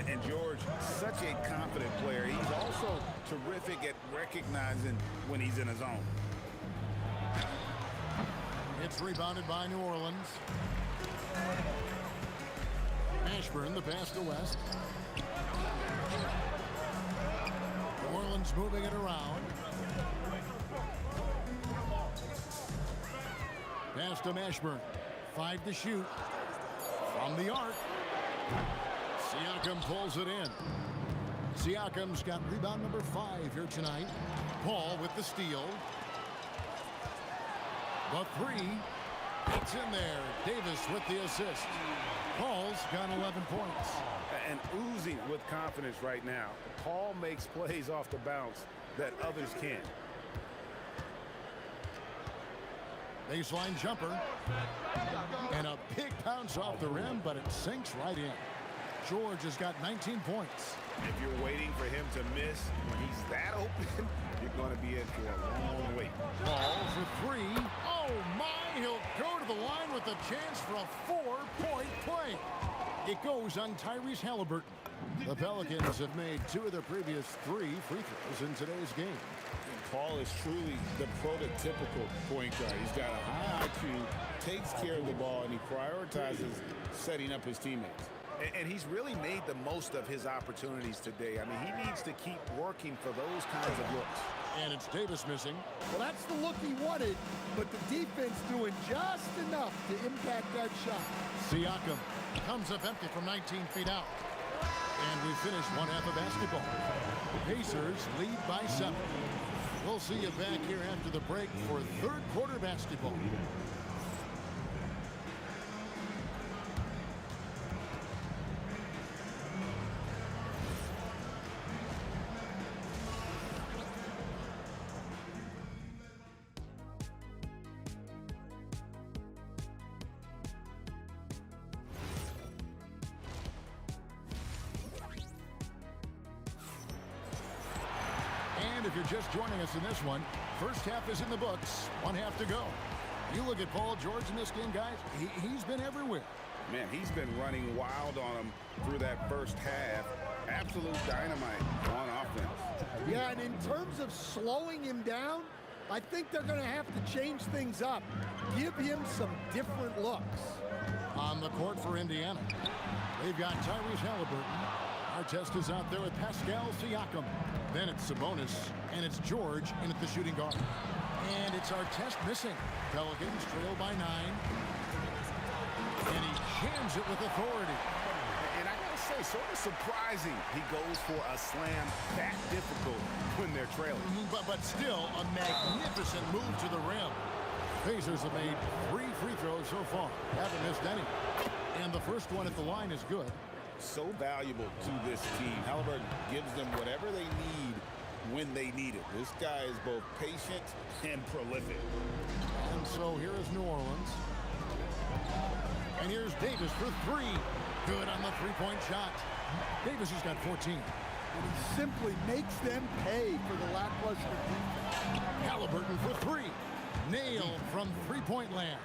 And George, such a confident player. He's also terrific at recognizing when he's in his zone. It's rebounded by New Orleans. Mashburn, the pass to West. New Orleans moving it around. Pass to Mashburn. 5 to shoot. From the arc. Siakam pulls it in. Siakam's got rebound number 5 here tonight. Paul with the steal. The 3. It's in there. Davis with the assist. Paul's got 11 points. And oozing with confidence right now. Paul makes plays off the bounce that others can't. Baseline jumper. And a big bounce off the rim, but it sinks right in. George has got 19 points. If you're waiting for him to miss when he's that open, you're going to be in for a long wait. Paul for 3. Oh, my. He'll go to the line with a chance for a 4-point play. It goes on Tyrese Halliburton. The Pelicans have made 2 of their previous 3 free throws in today's game. Paul is truly the prototypical point guard. He's got a high IQ, takes care of the ball, and he prioritizes setting up his teammates. And he's really made the most of his opportunities today. I mean, he needs to keep working for those kinds of looks. And it's Davis missing. Well, that's the look he wanted, but the defense doing just enough to impact that shot. Siakam comes up empty from 19 feet out. And we finish one half of basketball. Pacers lead by 7. We'll see you back here after the break for third quarter basketball. And if you're just joining us in this one, first half is in the books. 1 half to go. You look at Paul George in this game, guys. He's been everywhere. Man, he's been running wild on him through that first half. Absolute dynamite on offense. Yeah, and in terms of slowing him down, I think they're going to have to change things up. Give him some different looks. On the court for Indiana, they've got Tyrese Halliburton. Artest is out there with Pascal Siakam. Then it's Sabonis, and it's George in at the shooting guard. And it's Artest missing. Pelicans trail by 9. And he jams it with authority. And I gotta say, sort of surprising he goes for a slam that difficult when they're trailing. But still, a magnificent move to the rim. Pacers have made 3 free throws so far. Haven't missed any. And the first one at the line is good. So valuable to this team. Halliburton gives them whatever they need when they need it. This guy is both patient and prolific. And so here is New Orleans. And here's Davis for 3. Good on the 3-point shot. Davis has got 14. And he simply makes them pay for the lackluster defense. Halliburton for 3. Nailed from 3-point land.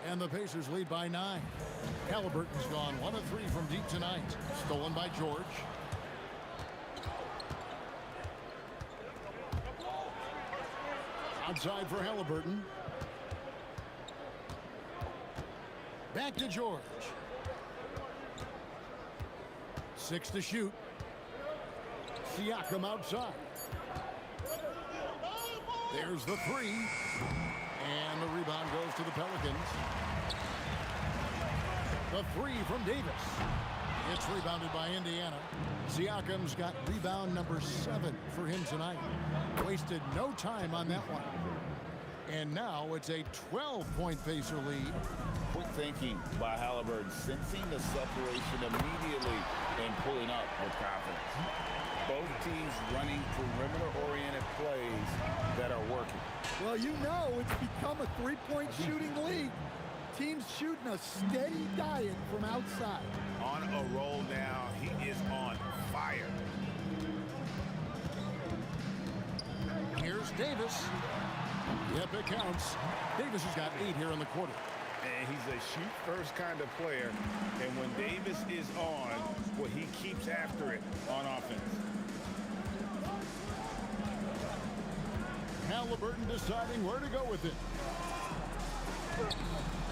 And the Pacers lead by 9. Halliburton's gone 1 of 3 from deep tonight. Stolen by George. Outside for Halliburton. Back to George. 6 to shoot. Siakam outside. There's the 3. And the rebound goes to the Pelicans. The 3 from Davis. It's rebounded by Indiana. Siakam's got rebound number 7 for him tonight. Wasted no time on that one. And now it's a 12-point Pacer lead. Quick thinking by Halliburton, sensing the separation immediately and pulling up with confidence. Both teams running perimeter-oriented plays that are working. Well, you know it's become a 3-point shooting league. Teams shooting a steady diet from outside. On a roll now. He is on fire. Here's Davis. Yep, it counts. Davis has got 8 here in the quarter. And he's a shoot-first kind of player. And when Davis is on, well, he keeps after it on offense. Halliburton deciding where to go with it.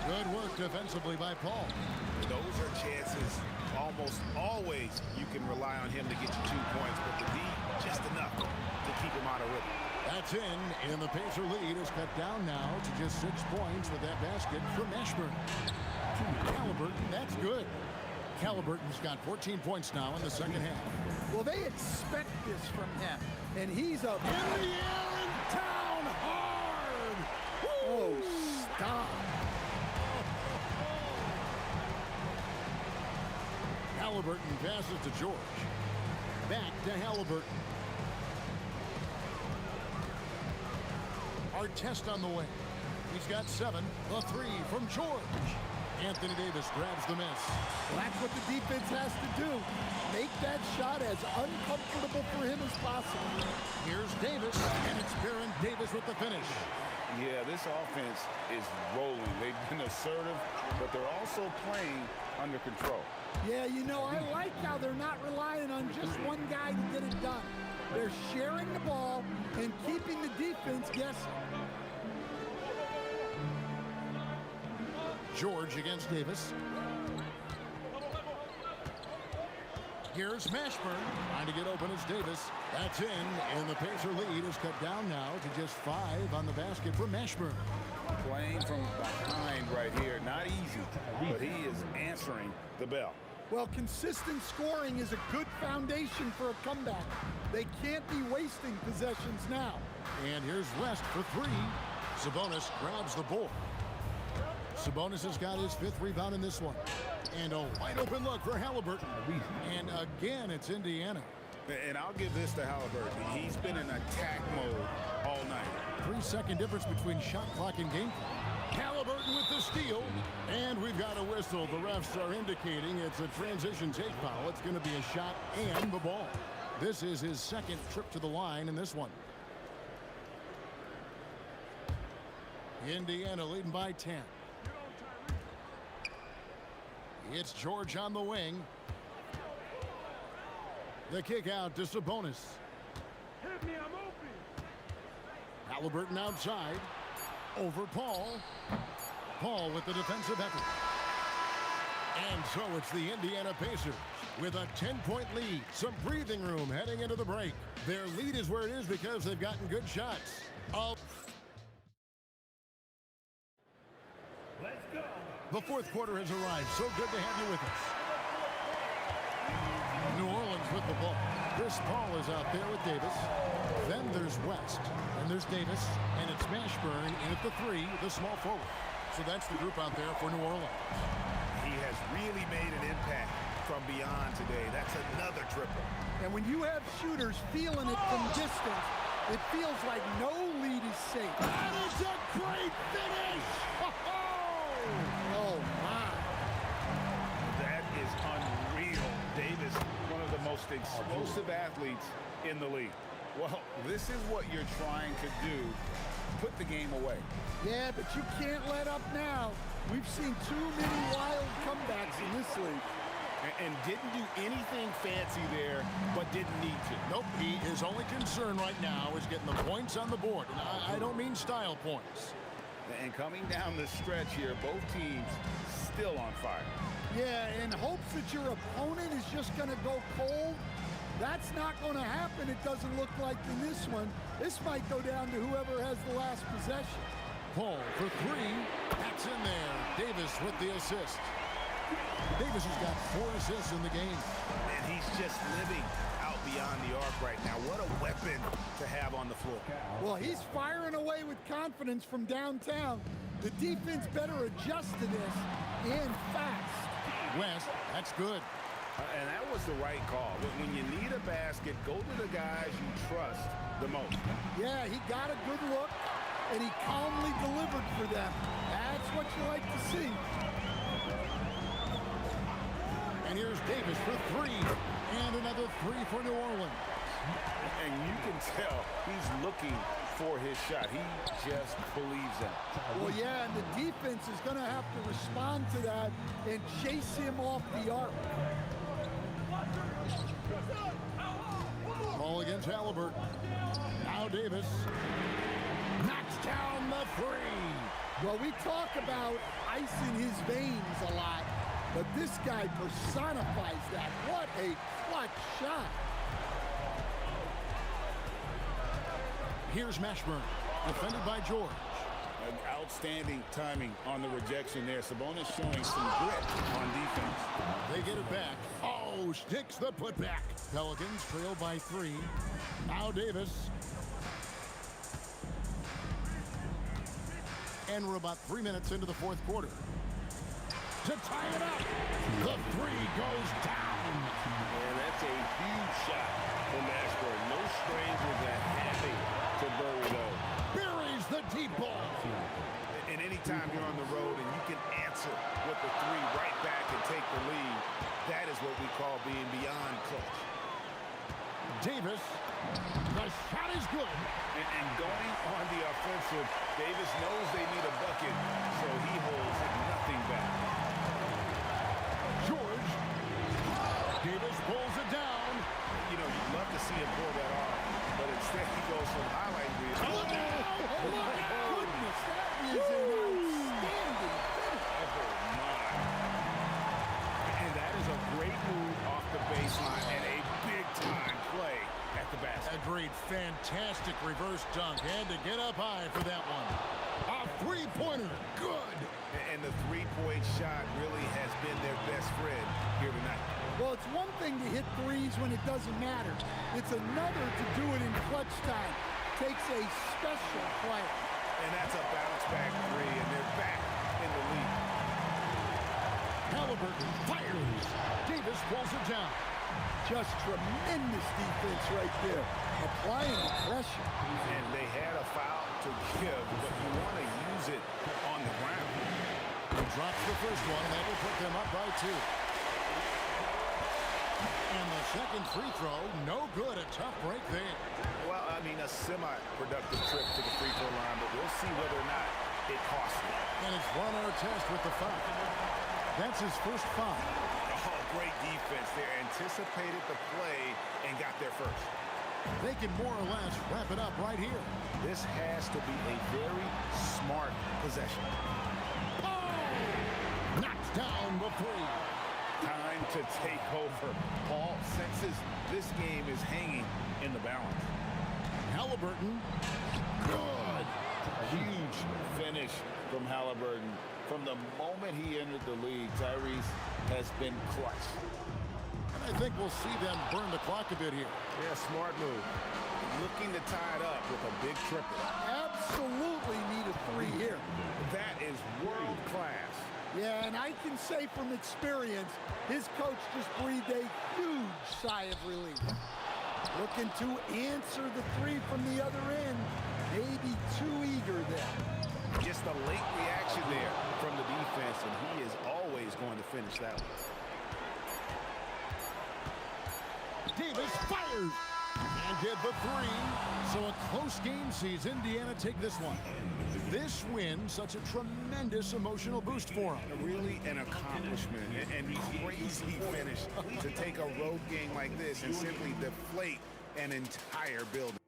Good work defensively by Paul. Those are chances almost always you can rely on him to get you 2 points, but the D, just enough to keep him out of rhythm. That's in, and the Pacer lead is cut down now to just 6 points with that basket from Ashburn. Halliburton, that's good. Halliburton's got 14 points now in the second half. Well, they expect this from him, and he's up in the air and down hard. Oh, stop. Halliburton passes to George. Back to Halliburton. Artest on the way. He's got 7. A 3 from George. Anthony Davis grabs the miss. Well, that's what the defense has to do. Make that shot as uncomfortable for him as possible. Here's Davis, and it's Baron Davis with the finish. Yeah, this offense is rolling. They've been assertive, but they're also playing under control. Yeah, you know, I like how they're not relying on just one guy to get it done. They're sharing the ball and keeping the defense guessing. George against Davis. Here's Mashburn trying to get open as Davis. That's in, and the Pacer lead is cut down now to just 5 on the basket for Mashburn. Playing from behind right here, not easy, but he is answering the bell. Well, consistent scoring is a good foundation for a comeback. They can't be wasting possessions now. And here's West for 3. Sabonis grabs the board. Sabonis has got his 5th rebound in this one. And a wide open look for Halliburton. And again, it's Indiana. And I'll give this to Halliburton. He's been in attack mode all night. 3-second difference between shot clock and game clock. Halliburton with the steal. And we've got a whistle. The refs are indicating it's a transition take foul. It's going to be a shot and the ball. This is his 2nd trip to the line in this one. Indiana leading by 10. It's George on the wing. The kick out to Sabonis. Hit me, I'm open. Halliburton outside. Over Paul. Paul with the defensive effort. And so it's the Indiana Pacers with a 10-point lead. Some breathing room heading into the break. Their lead is where it is because they've gotten good shots. Let's go. The 4th quarter has arrived. So good to have you with us. New Orleans with the ball. Chris Paul is out there with Davis. Then there's West. And there's Davis. And it's Mashburn in at the 3, the small forward. So that's the group out there for New Orleans. He has really made an impact from beyond today. That's another triple. And when you have shooters feeling it from distance, it feels like no lead is safe. That is a great finish! Oh, my. That is unreal. Davis, one of the most explosive athletes in the league. Well, this is what you're trying to do. Put the game away. Yeah, but you can't let up now. We've seen too many wild comebacks in this league. And didn't do anything fancy there, but didn't need to. Nope, his only concern right now is getting the points on the board. And I don't mean style points. And coming down the stretch here, both teams still on fire. Yeah, in hopes that your opponent is just going to go cold. That's not going to happen, it doesn't look like in this one. This might go down to whoever has the last possession. Paul for 3. That's in there. Davis with the assist. Davis has got 4 assists in the game. And he's just living out beyond the arc right now. What a weapon to have on the floor. Well, he's firing away with confidence from downtown. The defense better adjust to this, and fast. West, that's good. And that was the right call. When you need a basket, go to the guys you trust the most. Yeah, he got a good look, and he calmly delivered for them. That's what you like to see. And here's Davis for 3. And another 3 for New Orleans. And you can tell he's looking for his shot. He just believes in it. Well, yeah, and the defense is going to have to respond to that and chase him off the arc. Ball against Halliburton. Now Davis knocks down the 3. Well, we talk about ice in his veins a lot, but this guy personifies that. What a clutch shot. Here's Mashburn, defended by George. Outstanding timing on the rejection there. Sabonis showing some grit on defense. They get it back. Oh, sticks the putback. Pelicans trail by 3. Now Davis. And we're about 3 minutes into the fourth quarter. To tie it up. The 3 goes down. And that's a huge shot from Ashburn. No strangers are happy to bury those. Buries the deep ball. And anytime you're on the road and you can answer with the 3 right back and take the lead, that is what we call being beyond clutch. Davis. The shot is good. And going on the offensive, Davis knows they need a bucket, so he holds nothing back. George. Davis pulls it down. You know, you'd love to see him pull that off, but instead he goes from highlight reel. Oh, my goodness. That is an outstanding finish. Oh, my. And that is a great move off the baseline and a big-time play at the basket. Agreed. Fantastic reverse dunk. Had to get up high for that one. A three-pointer. Good. And the three-point shot really has been their best friend here tonight. Well, it's one thing to hit threes when it doesn't matter. It's another to do it in clutch time. Takes a special player. And that's a bounce-back 3, and they're back in the lead. Halliburton fires. Davis pulls it down. Just tremendous defense right there. Applying the pressure. And they had a foul to give, but you want to use it on the ground. He drops the first one, and that will put them up by 2. And the second free throw, no good. A tough break there. Well, I mean, a semi-productive trip to the free throw line, but we'll see whether or not it costs them. And it's Ron Artest with the foul. That's his first foul. Oh, great defense there. Anticipated the play and got there first. They can more or less wrap it up right here. This has to be a very smart possession. Oh! Knocks down the 3. Time to take over. Paul senses this game is hanging in the balance. Halliburton. Good. Huge finish from Halliburton. From the moment he entered the league, Tyrese has been clutch. And I think we'll see them burn the clock a bit here. Yeah, smart move. Looking to tie it up with a big triple. Absolutely need a 3 here. That is world class. Yeah, and I can say from experience, his coach just breathed a huge sigh of relief. Looking to answer the 3 from the other end. Maybe too eager there. Just a late reaction there from the defense, and he is always going to finish that one. Davis fires and get the 3. So a close game sees Indiana take this one. This win, such a tremendous emotional boost for them. Really an accomplishment and crazy finish to take a road game like this and simply deflate an entire building.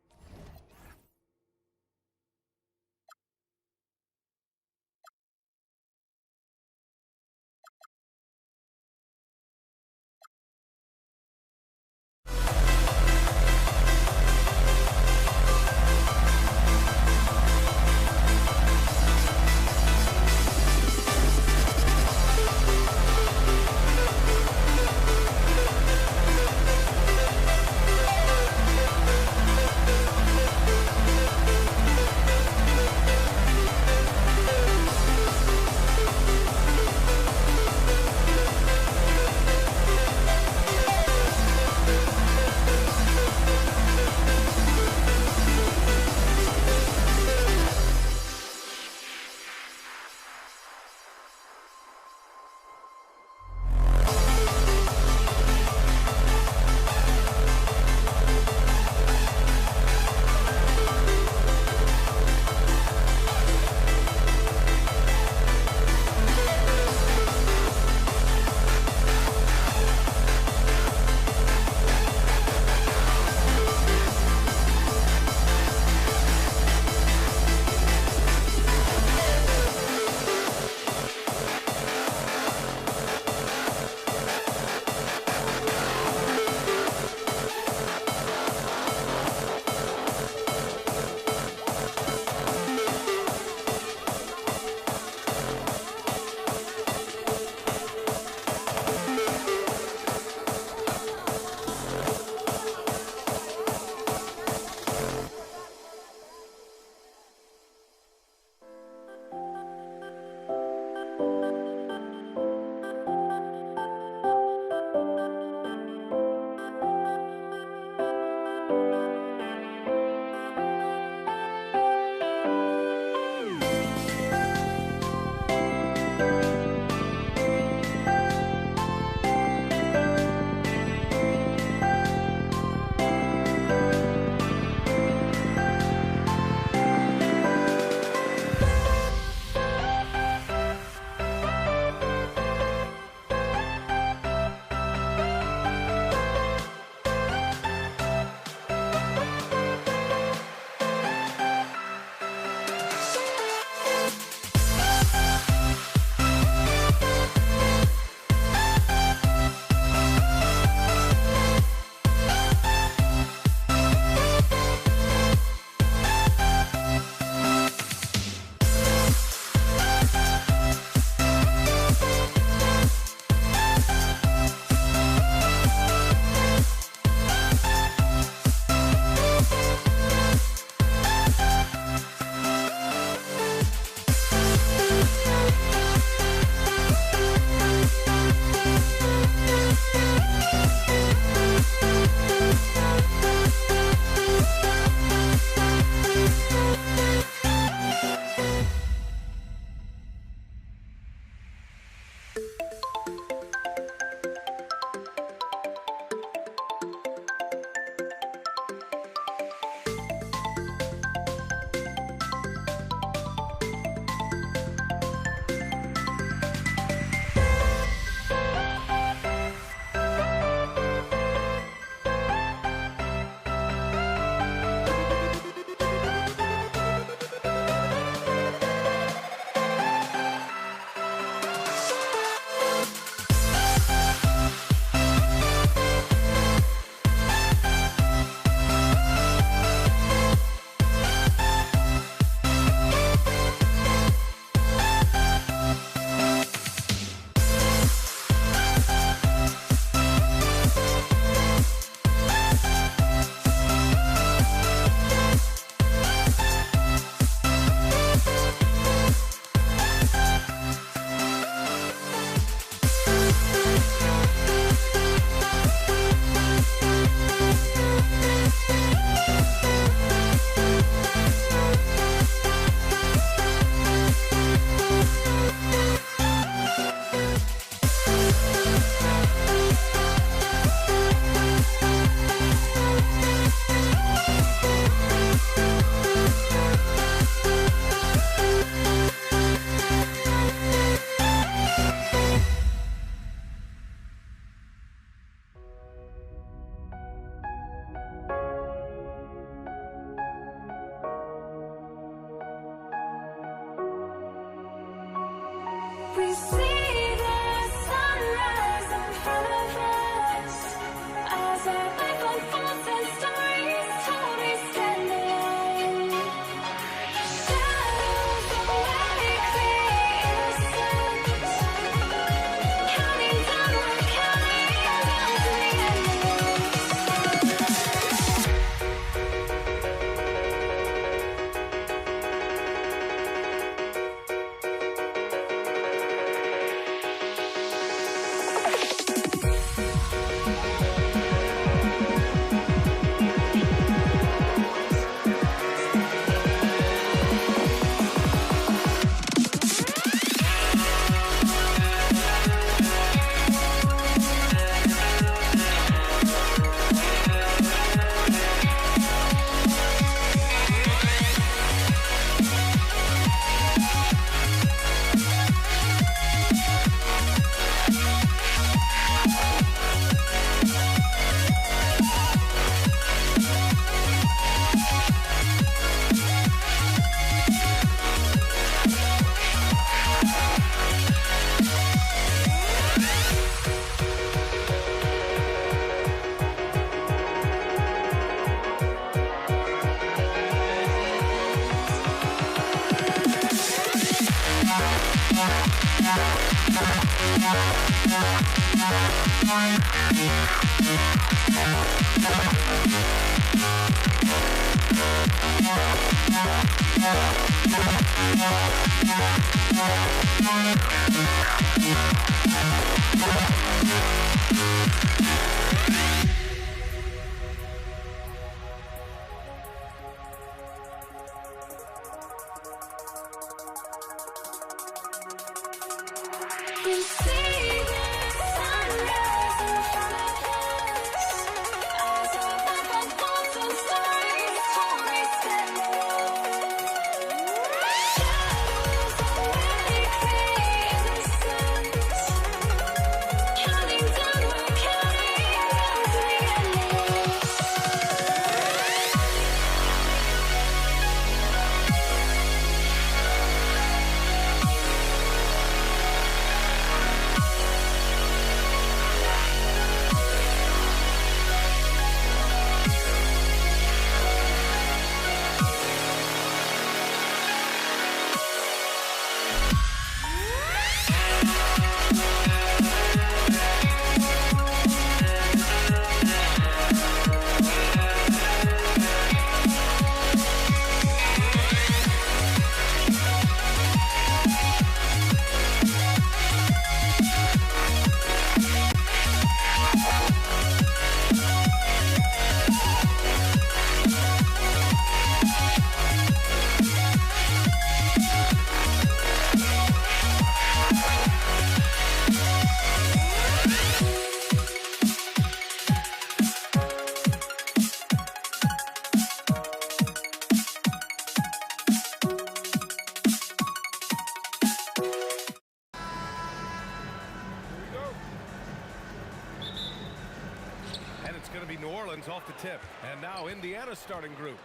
It's going to be New Orleans off the tip. And now Indiana's starting group.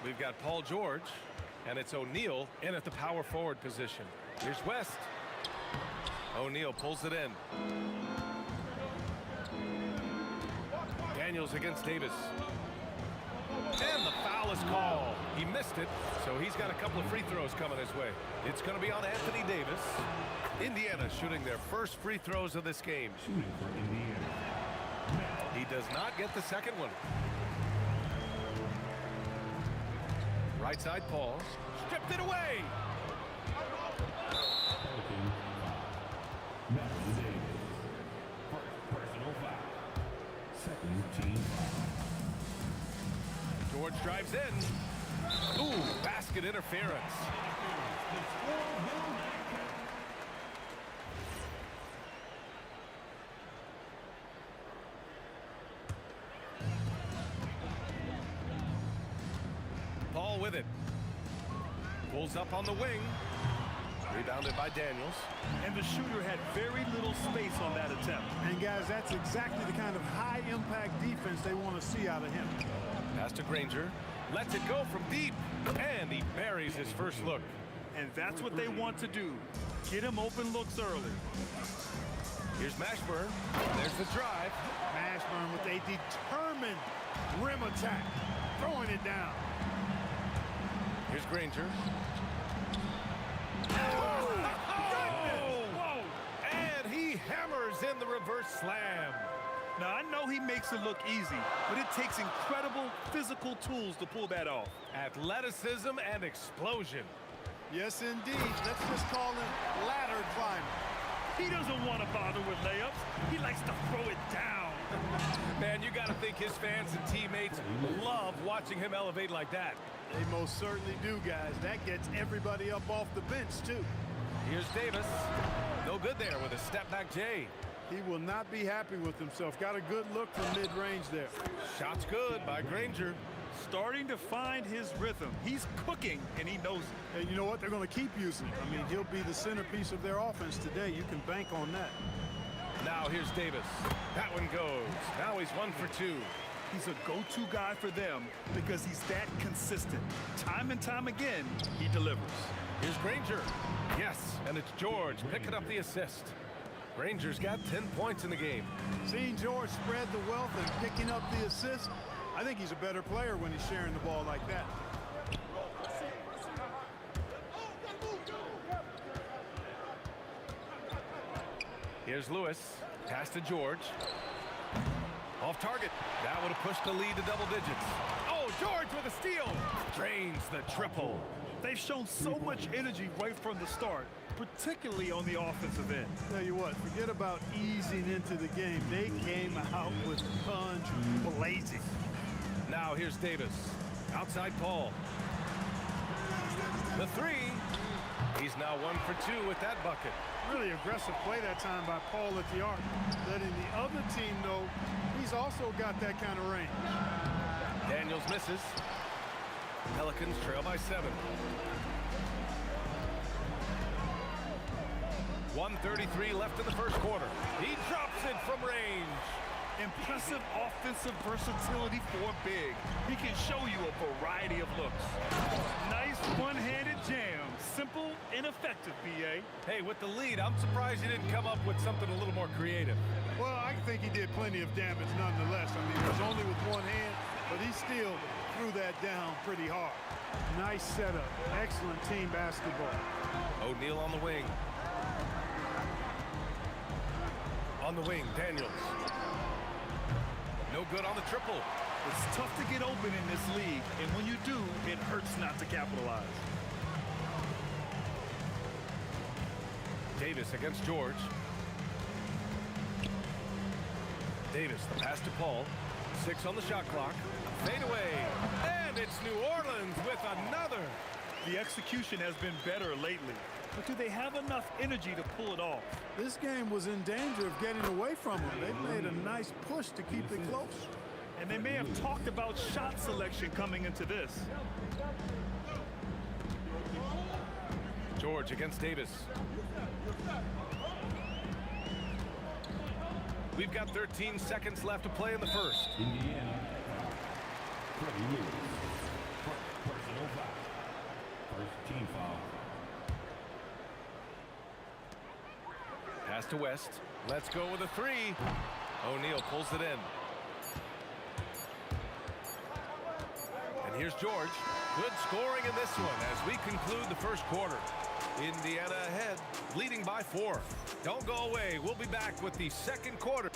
We've got Paul George, and it's O'Neal in at the power forward position. Here's West. O'Neal pulls it in. Daniels against Davis. And the foul is called. He missed it, so he's got a couple of free throws coming his way. It's going to be on Anthony Davis. Indiana shooting their first free throws of this game. Shooting for Indiana. He does not get the second one. Right side, Paul. Stripped it away. Matthew Davis. First personal foul. Second team foul. George drives in. Ooh, basket interference. Paul with it. Pulls up on the wing. Rebounded by Daniels. And the shooter had very little space on that attempt. And guys, that's exactly the kind of high impact defense they want to see out of him. Pass to Granger. Lets it go from deep. And he buries his first look. And that's what they want to do. Get him open looks early. Here's Mashburn. There's the drive. Mashburn with a determined rim attack. Throwing it down. Here's Granger. Whoa! And he hammers in the reverse slam. Now, I know he makes it look easy, but it takes incredible physical tools to pull that off. Athleticism and explosion. Yes, indeed. Let's just call him ladder climbing. He doesn't want to bother with layups. He likes to throw it down. Man, you got to think his fans and teammates love watching him elevate like that. They most certainly do, guys. That gets everybody up off the bench, too. Here's Davis. No good there with a step-back J. He will not be happy with himself. Got a good look from mid-range there. Shot's good by Granger. Starting to find his rhythm. He's cooking, and he knows it. And you know what? They're going to keep using it. I mean, he'll be the centerpiece of their offense today. You can bank on that. Now here's Davis. That one goes. Now he's 1 for 2. He's a go-to guy for them because he's that consistent. Time and time again, he delivers. Here's Granger. Yes, and it's George picking up the assist. Granger's got 10 points in the game. Seeing George spread the wealth and picking up the assist, I think he's a better player when he's sharing the ball like that. Here's Lewis. Pass to George. Off target. That would have pushed the lead to double digits. Oh, George with a steal. Drains the triple. They've shown so much energy right from the start, particularly on the offensive end. Tell you what, forget about easing into the game. They came out with guns blazing. Now here's Davis. Outside Paul. The three. He's now 1 for 2 with that bucket. Really aggressive play that time by Paul at the arc. Letting the other team know he's also got that kind of range. Daniels misses. Pelicans trail by 7. 1:33 left in the first quarter. He drops it from range. Impressive offensive versatility for big. He can show you a variety of looks. Nice one-handed jam. Simple and effective, B.A. Hey, with the lead, I'm surprised he didn't come up with something a little more creative. Well, I think he did plenty of damage nonetheless. I mean, it was only with one hand, but he still threw that down pretty hard. Nice setup. Excellent team basketball. O'Neal on the wing. On the wing, Daniels. No good on the triple. It's tough to get open in this league, and when you do, it hurts not to capitalize. Davis against George. Davis, the pass to Paul. 6 on the shot clock. Fade away. And it's New Orleans with another. The execution has been better lately, but do they have enough energy to pull it off? This game was in danger of getting away from him. They made a nice push to keep it close. And they may have talked about shot selection coming into this. George against Davis. We've got 13 seconds left to play in the first. Indiana. Personal foul. First team foul. Pass to West. Let's go with a 3. O'Neal pulls it in. And here's George. Good scoring in this one as we conclude the first quarter. Indiana ahead, leading by 4. Don't go away. We'll be back with the second quarter.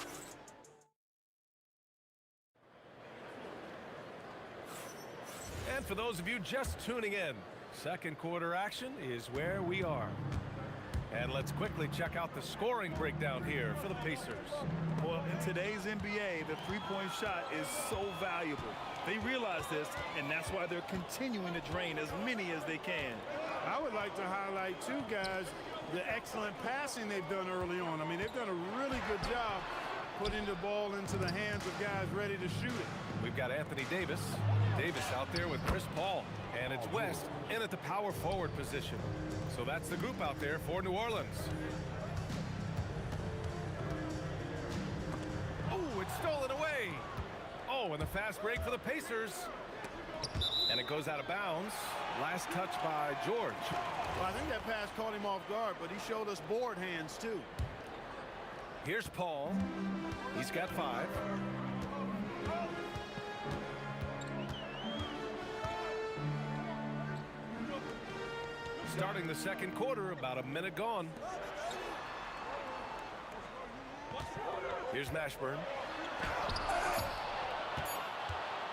And for those of you just tuning in, second quarter action is where we are. And let's quickly check out the scoring breakdown here for the Pacers. Well, in today's NBA, the three-point shot is so valuable. They realize this, and that's why they're continuing to drain as many as they can. I would like to highlight, too, guys, the excellent passing they've done early on. I mean, they've done a really good job putting the ball into the hands of guys ready to shoot it. We've got Anthony Davis. Davis out there with Chris Paul. And it's West in at the power forward position. So that's the group out there for New Orleans. Oh, it's stolen away. Oh, and the fast break for the Pacers. And it goes out of bounds. Last touch by George. Well, I think that pass caught him off guard, but he showed us board hands, too. Here's Paul. He's got 5. Starting the second quarter, about a minute gone. Here's Mashburn.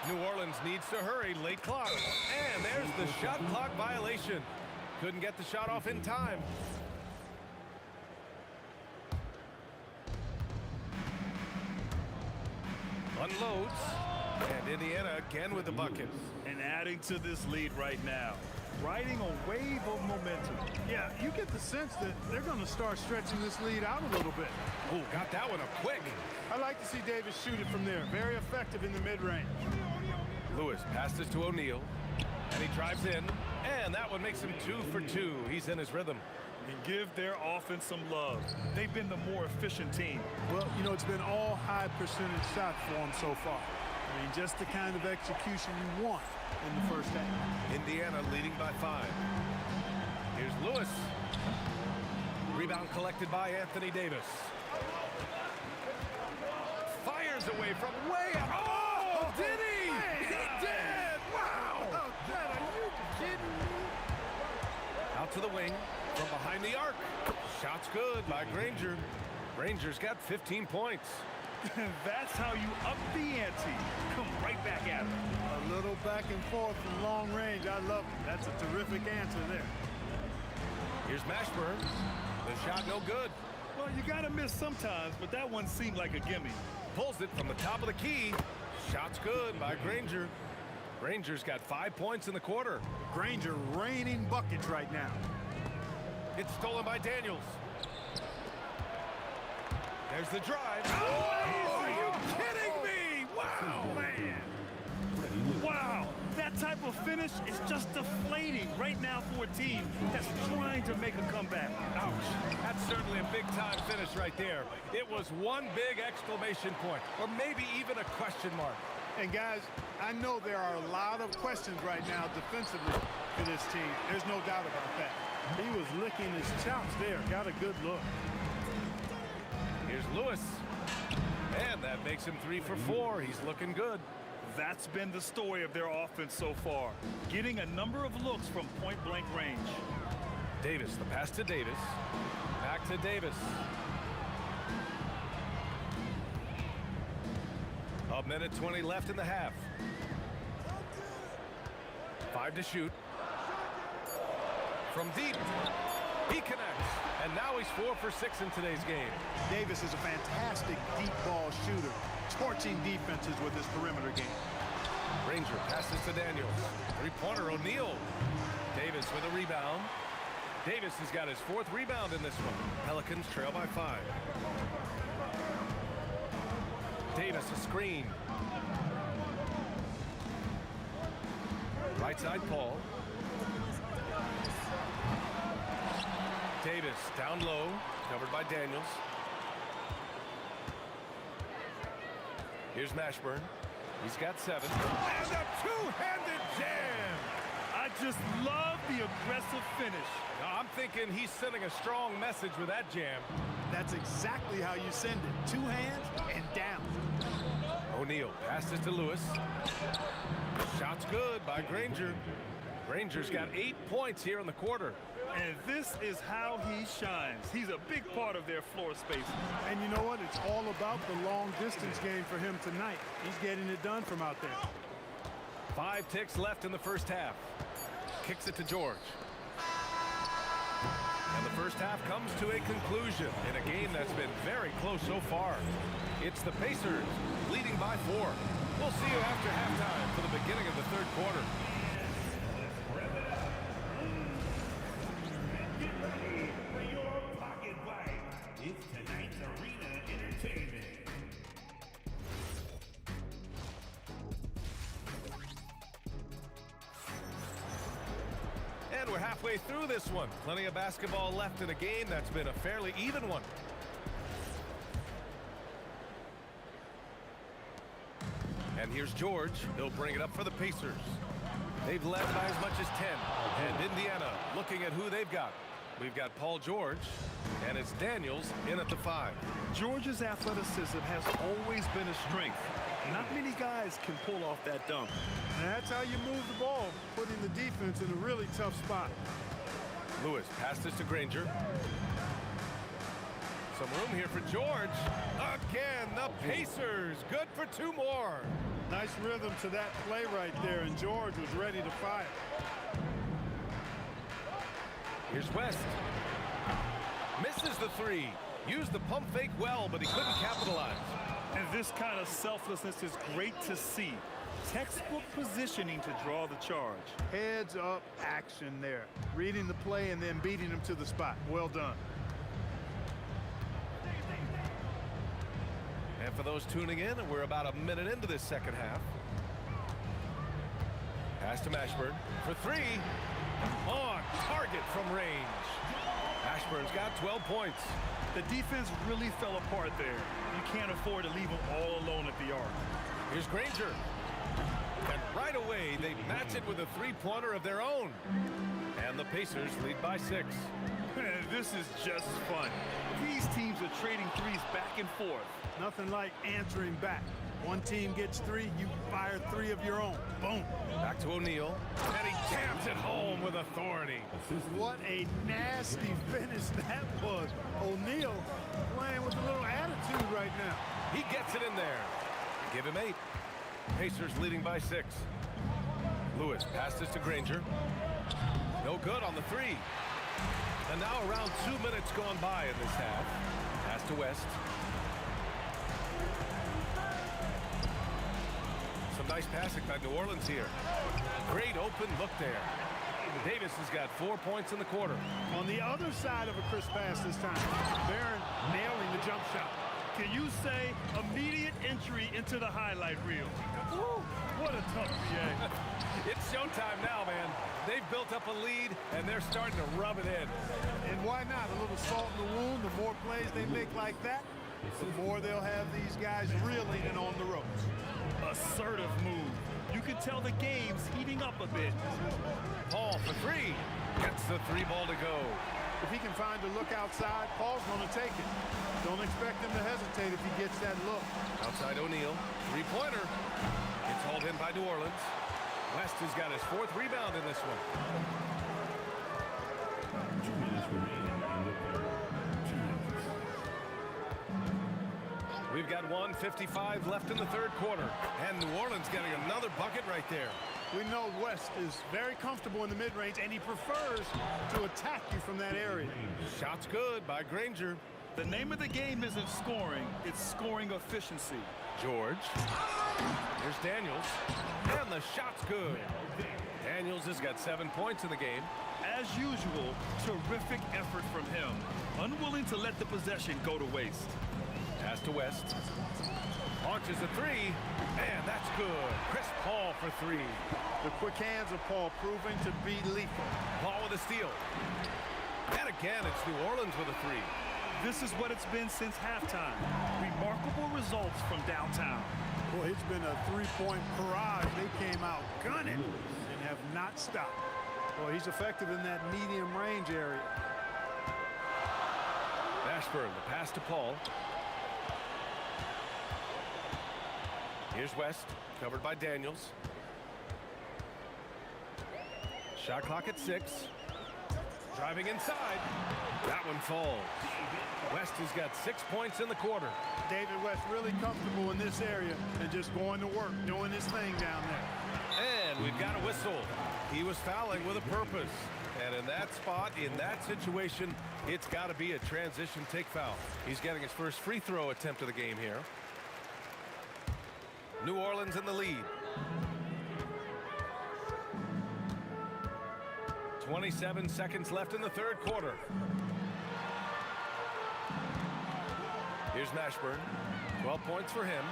New Orleans needs to hurry, late clock. And there's the shot clock violation. Couldn't get the shot off in time. Unloads. And Indiana again with the bucket. And adding to this lead right now. Riding a wave of momentum. Yeah, you get the sense that they're going to start stretching this lead out a little bit. Oh, got that one up quick. I like to see Davis shoot it from there. Very effective in the mid-range. Lewis passes to O'Neal. And he drives in. And that one makes him 2 for 2. He's in his rhythm. And give their offense some love. They've been the more efficient team. Well, you know, it's been all high percentage shots for them so far. I mean, just the kind of execution you want in the first half. Indiana leading by 5. Here's Lewis. Rebound collected by Anthony Davis. Fires away from way out. Oh, did he? He did! Wow! Oh, Dad, are you kidding me? Out to the wing from behind the arc. Shot's good by Granger. Rangers got 15 points. That's how you up the ante. Come right back at him. A little back and forth from long range. I love it. That's a terrific answer there. Here's Mashburn. The shot no good. Well, you got to miss sometimes, but that one seemed like a gimme. Pulls it from the top of the key. Shot's good by Granger. Rangers got 5 points in the quarter. Granger raining buckets right now. It's stolen by Daniels. There's the drive. Oh, are you kidding me? Wow, man. Wow, that type of finish is just deflating right now for a team that's trying to make a comeback. Ouch. That's certainly a big-time finish right there. It was one big exclamation point, or maybe even a question mark. And guys, I know there are a lot of questions right now defensively for this team. There's no doubt about that. He was licking his chops there. Got a good look. Here's Lewis. And that makes him 3 for 4. He's looking good. That's been the story of their offense so far. Getting a number of looks from point-blank range. Davis, the pass to Davis. Back to Davis. A minute 20 left in the half. 5 to shoot. From deep. He connects. And now he's 4 for 6 in today's game. Davis is a fantastic deep ball shooter, torching defenses with his perimeter game. Ranger passes to Daniels. Three-pointer O'Neal. Davis with a rebound. Davis has got his 4th rebound in this one. Pelicans trail by 5. Davis a screen. Right side Paul. Davis down low, covered by Daniels. Here's Mashburn. He's got 7. And a two-handed jam! I just love the aggressive finish. Now, I'm thinking he's sending a strong message with that jam. That's exactly how you send it. 2 hands and down. O'Neal passes to Lewis. Shot's good by Granger. Granger's got 8 points here in the quarter. And this is how he shines. He's a big part of their floor space. And you know what? It's all about the long distance game for him tonight. He's getting it done from out there. 5 ticks left in the first half. Kicks it to George. And the first half comes to a conclusion in a game that's been very close so far. It's the Pacers leading by 4. We'll see you after halftime for the beginning of the 3rd quarter. It's tonight's Arena Entertainment. And we're halfway through this one. Plenty of basketball left in a game that's been a fairly even one. And here's George. He'll bring it up for the Pacers. They've led by as much as 10. And Indiana looking at who they've got. We've got Paul George, and it's Daniels in at the 5. George's athleticism has always been a strength. Not many guys can pull off that dunk. And that's how you move the ball, putting the defense in a really tough spot. Lewis passes to Granger. Some room here for George. Again, the Pacers. Good for 2 more. Nice rhythm to that play right there, and George was ready to fire. Here's West. Misses the 3. Used the pump fake well, but he couldn't capitalize. And this kind of selflessness is great to see. Textbook positioning to draw the charge. Heads up action there. Reading the play and then beating him to the spot. Well done. And for those tuning in, we're about a minute into this second half. Pass to Mashburn for 3. On target from range. Mashburn's got 12 points. The defense really fell apart there. You can't afford to leave them all alone at the arc. Here's Granger. And right away, they match it with a 3-pointer of their own. And the Pacers lead by 6. This is just fun. These teams are trading threes back and forth. Nothing like answering back. One team gets 3, you fire 3 of your own. Boom. Back to O'Neal, and he jams it home with authority. What a nasty finish that was. O'Neal playing with a little attitude right now. He gets it in there. Give him 8. Pacers leading by 6. Lewis passes to Granger. No good on the 3. And now around 2 minutes gone by in this half. Pass to West. Some nice passing by New Orleans here. Great open look there. Davis has got 4 points in the quarter. On the other side of a crisp pass this time. Barron nailing the jump shot. Can you say immediate entry into the highlight reel? Woo, what a tough VA. It's showtime now, man. They've built up a lead, and they're starting to rub it in. And why not? A little salt in the wound. The more plays they make like that, the more they'll have these guys reeling and on the ropes. Assertive move. You can tell the game's heating up a bit. Paul for 3. Gets the 3 ball to go. If he can find a look outside, Paul's going to take it. Don't expect him to hesitate if he gets that look. Outside O'Neal. 3-pointer. It's hauled in by New Orleans. West has got his 4th rebound in this one. 2 minutes remaining in the third. 2 minutes. We've got 1:55 left in the third quarter. And New Orleans getting another bucket right there. We know West is very comfortable in the mid-range, and he prefers to attack you from that area. Shot's good by Granger. The name of the game isn't scoring, it's scoring efficiency. George. Here's Daniels. And the shot's good. Daniels has got 7 points in the game. As usual, terrific effort from him. Unwilling to let the possession go to waste. Pass to West. Launches a 3. And that's good. Chris Paul for 3. The quick hands of Paul proving to be lethal. Paul with a steal. And again, it's New Orleans with a 3. This is what it's been since halftime. Remarkable results from downtown. Boy, it's been a 3-point barrage. They came out gunning and have not stopped. Boy, he's effective in that medium range area. Mashburn, the pass to Paul. Here's West, covered by Daniels. Shot clock at 6. Driving inside. That one falls. West has got 6 points in the quarter. David West really comfortable in this area and just going to work, doing his thing down there. And we've got a whistle. He was fouling with a purpose. And in that spot, in that situation, it's got to be a transition take foul. He's getting his first free throw attempt of the game here. New Orleans in the lead. 27 seconds left in the third quarter. Here's Mashburn. 12 points for him.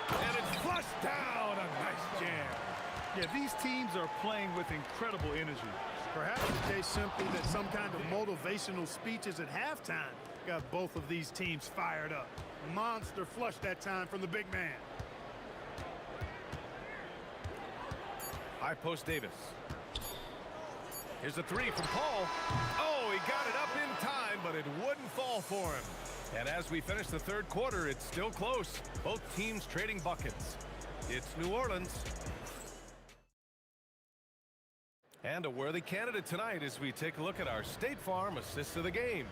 And it's flushed down. A nice jam. Yeah, these teams are playing with incredible energy. Perhaps the case simply that some kind of motivational speeches at halftime got both of these teams fired up. Monster flush that time from the big man. High post Davis. Here's a 3 from Paul. Oh, he got it up in time, but it wouldn't fall for him. And as we finish the third quarter, it's still close. Both teams trading buckets. It's New Orleans. And a worthy candidate tonight as we take a look at our State Farm assists of the game.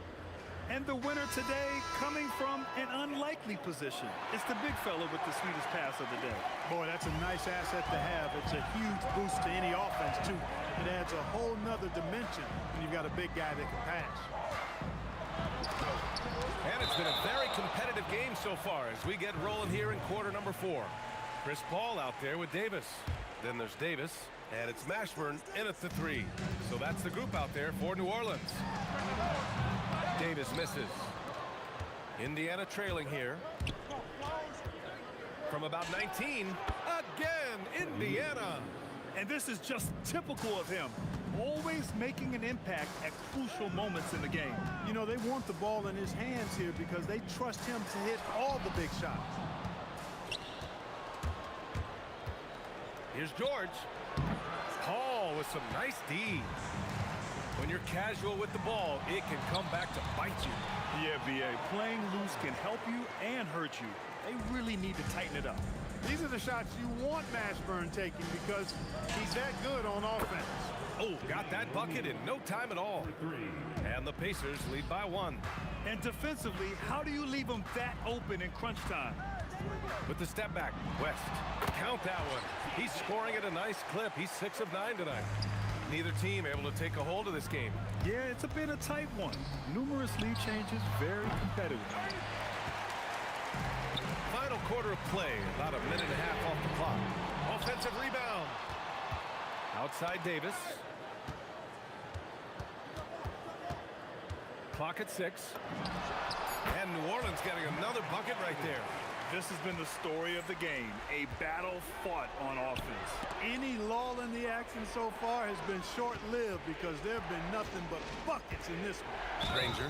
And the winner today coming from an unlikely position. It's the big fella with the sweetest pass of the day. Boy, that's a nice asset to have. It's a huge boost to any offense, too. It adds a whole nother dimension when you've got a big guy that can pass. And it's been a very competitive game so far as we get rolling here in quarter number 4. Chris Paul out there with Davis. Then there's Davis, and it's Mashburn in at the 3. So that's the group out there for New Orleans. Davis misses. Indiana trailing here. From about 19. Again, Indiana. And this is just typical of him. Always making an impact at crucial moments in the game. You know, they want the ball in his hands here because they trust him to hit all the big shots. Here's George. Paul with some nice D. When you're casual with the ball, it can come back to bite you. Yeah, VA, playing loose can help you and hurt you. They really need to tighten it up. These are the shots you want Mashburn taking because he's that good on offense. Oh, got that bucket in no time at all. And the Pacers lead by 1. And defensively, how do you leave them that open in crunch time? With the step back, West. Count that one. He's scoring at a nice clip. He's 6 of 9 tonight. Neither team able to take a hold of this game. Yeah, it's been a tight one. Numerous lead changes, very competitive. Final quarter of play, about a minute and a half off the clock. Offensive rebound. Outside Davis. Clock at 6. And New Orleans getting another bucket right there. This has been the story of the game, a battle fought on offense. Any lull in the action so far has been short-lived because there have been nothing but buckets in this one. Granger.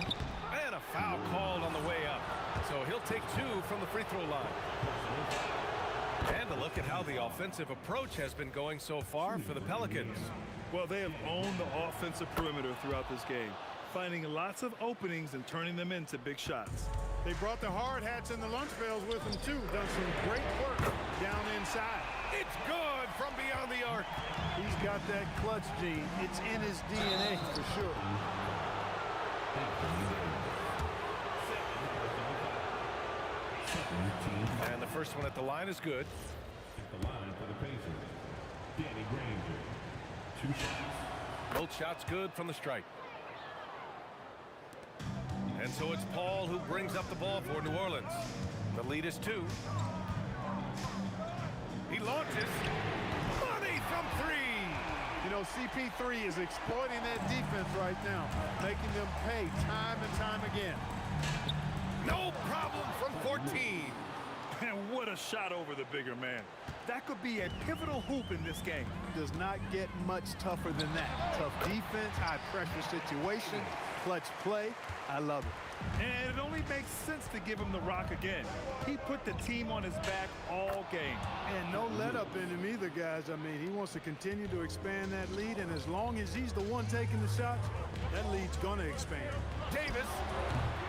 And a foul called on the way up. So he'll take 2 from the free throw line. And a look at how the offensive approach has been going so far for the Pelicans. Well, they have owned the offensive perimeter throughout this game, finding lots of openings and turning them into big shots. They brought the hard hats and the lunch pails with them, too. Done some great work down inside. It's good from beyond the arc. He's got that clutch gene. It's in his DNA for sure. And the first one at the line is good. At the line for the Pacers, Danny Granger. 2 shots. Both shots good from the strike. And so it's Paul who brings up the ball for New Orleans. The lead is 2. He launches. Money from 3. You know, CP3 is exploiting that defense right now, making them pay time and time again. No problem from 14. And what a shot over the bigger man. That could be a pivotal hoop in this game. Does not get much tougher than that. Tough defense, high pressure situation, clutch play. I love it. And it only makes sense to give him the rock again. He put the team on his back all game. And no let up in him either, guys. I mean, he wants to continue to expand that lead, and as long as he's the one taking the shots, that lead's going to expand. Davis.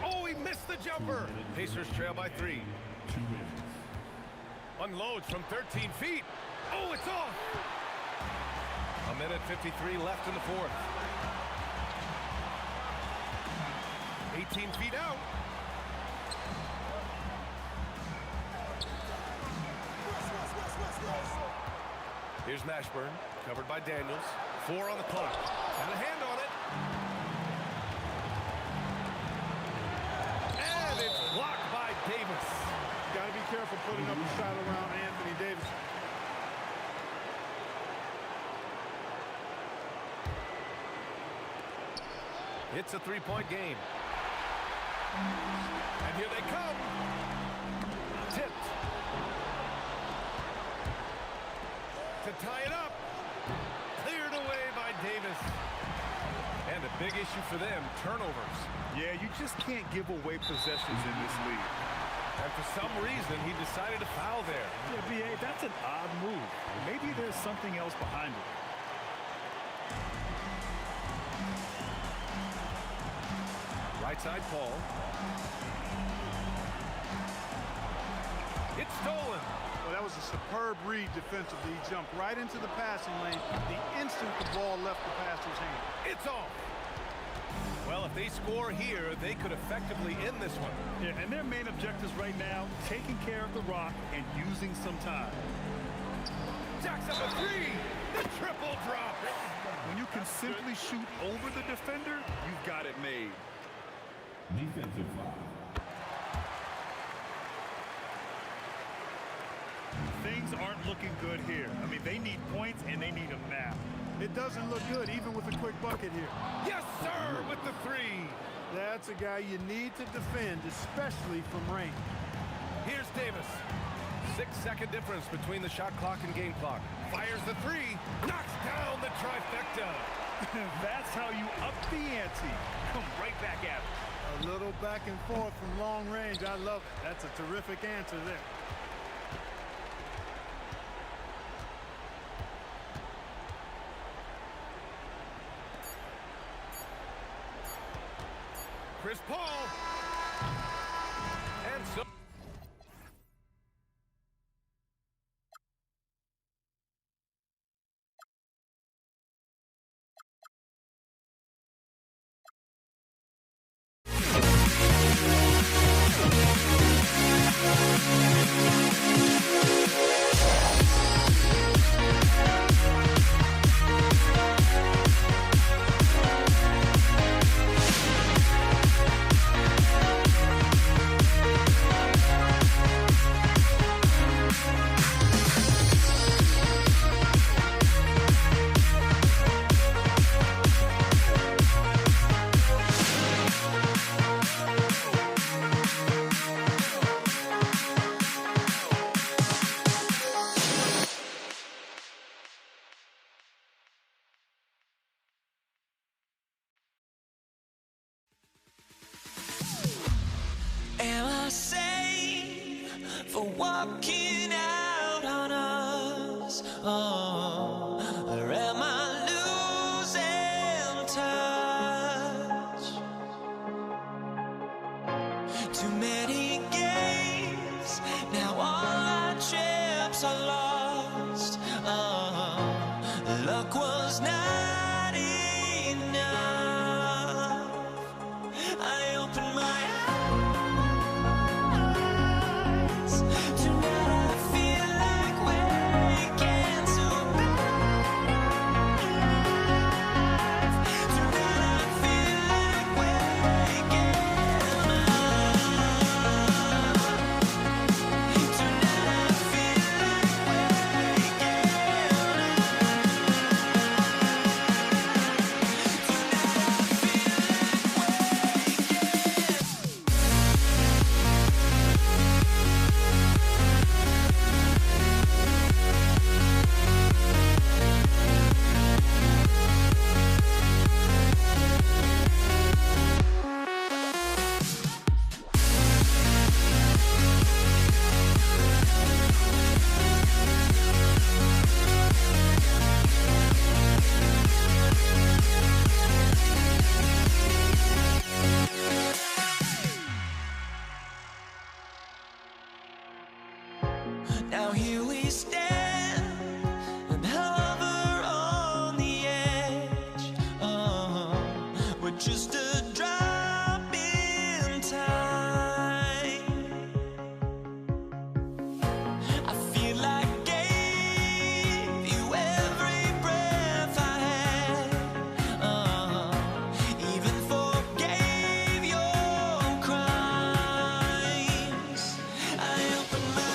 Oh, he missed the jumper. Pacers trail by 3. 2 minutes. Unloads from 13 feet. Oh, it's off. 1:53 left in the 4th. 18 feet out. Here's Mashburn, covered by Daniels. 4 on the clock. And a hand on it. And it's blocked by Davis. Got to be careful putting up a shot around Anthony Davis. It's a 3-point game. And here they come. Tipped. To tie it up. Cleared away by Davis. And a big issue for them, turnovers. Yeah, you just can't give away possessions in this league. And for some reason, he decided to foul there. Yeah, B.A., that's an odd move. Maybe there's something else behind it. Right side, Paul. It's stolen. Well, that was a superb read defensively. He jumped right into the passing lane the instant the ball left the passer's hand. It's off. Well, if they score here, they could effectively end this one. Yeah, and their main objectives right now, taking care of the rock and using some time. Jacks up a 3. The triple drop. When you can simply shoot over the defender, you've got it made. Defensive foul. Things aren't looking good here. I mean, they need points, and they need them now. It doesn't look good, even with a quick bucket here. Yes, sir, with the 3. That's a guy you need to defend, especially from range. Here's Davis. 6-second difference between the shot clock and game clock. Fires the 3. Knocks down the trifecta. That's how you up the ante. Come right back at it. A little back and forth from long range. I love it. That's a terrific answer there. Chris Paul. And so walking out on us? Oh, or am I losing touch? Too many games, now all our chips are lost. Oh, luck was not enough. I opened my eyes. Tonight I feel like waking to life. Tonight I feel like waking up. Tonight I feel like waking Now here we stand and hover on the edge. Oh, we're just a drop in time. I feel like I gave you every breath I had. Oh, even forgave your crimes. I opened my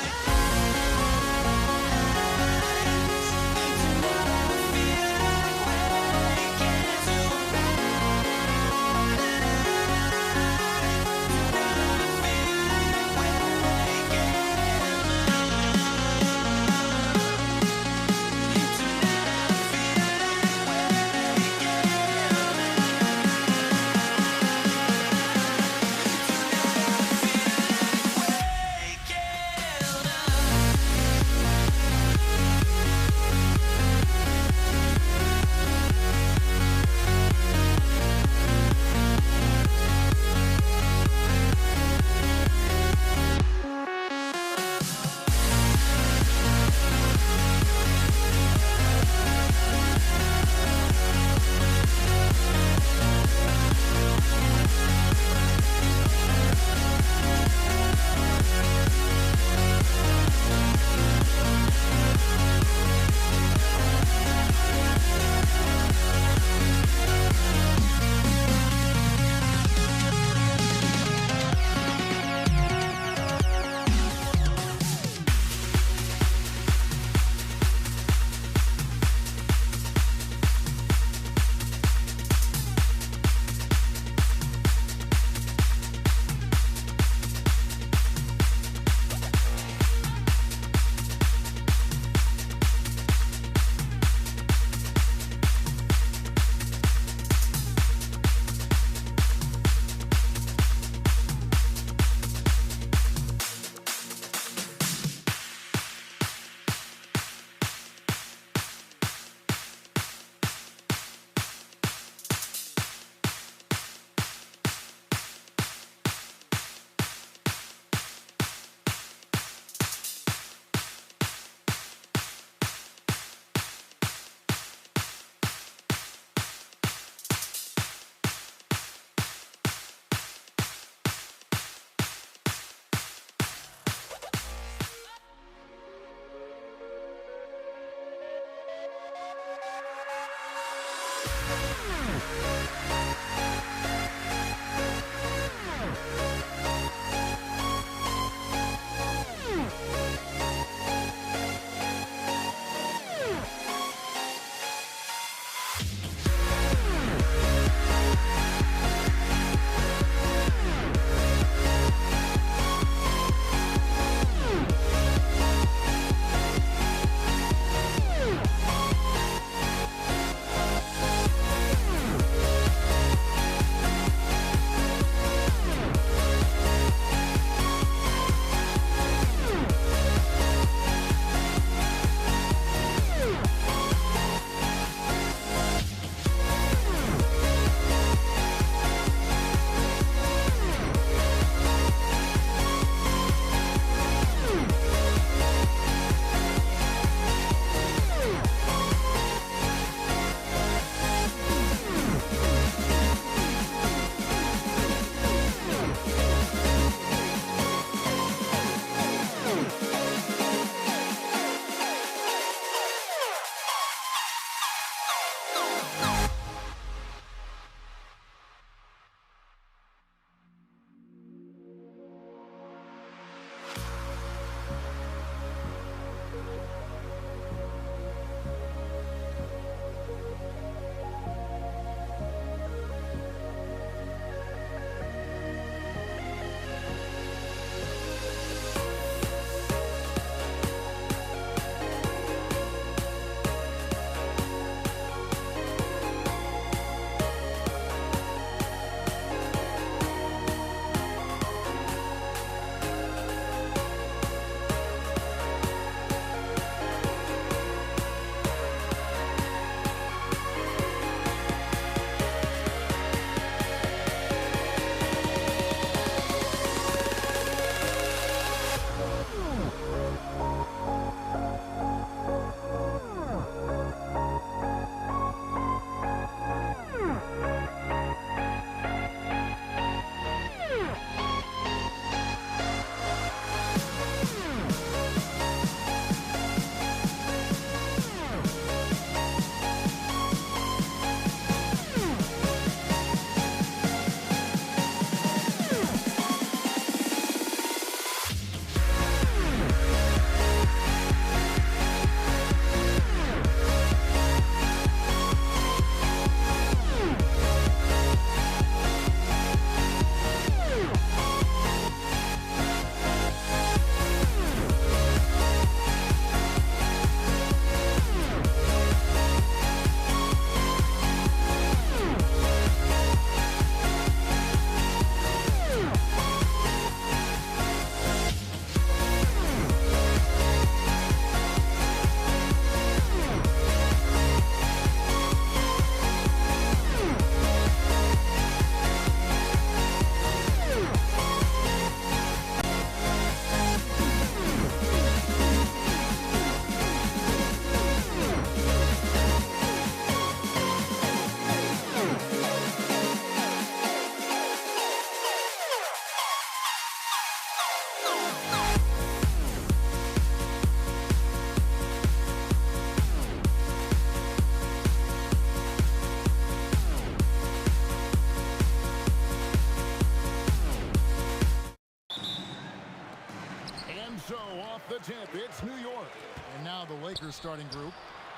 the Lakers starting group.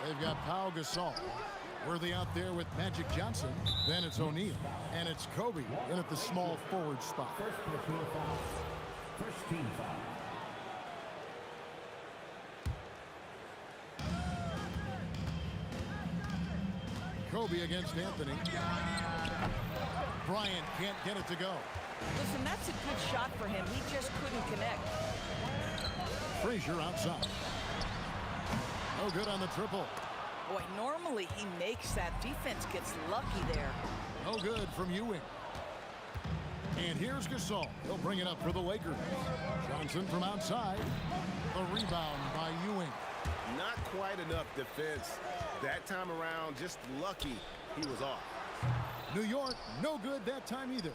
They've got Pau Gasol. Worthy out there with Magic Johnson. Then it's O'Neal. And it's Kobe in at the small forward spot. First personal foul. First team foul. Kobe against Anthony. Bryant can't get it to go. Listen, that's a good shot for him. He just couldn't connect. Frazier outside. No good on the triple. Boy, normally he makes that. Defense gets lucky there. No good from Ewing. And here's Gasol. He'll bring it up for the Lakers. Johnson from outside. The rebound by Ewing. Not quite enough defense. That time around, just lucky he was off. New York, no good that time either.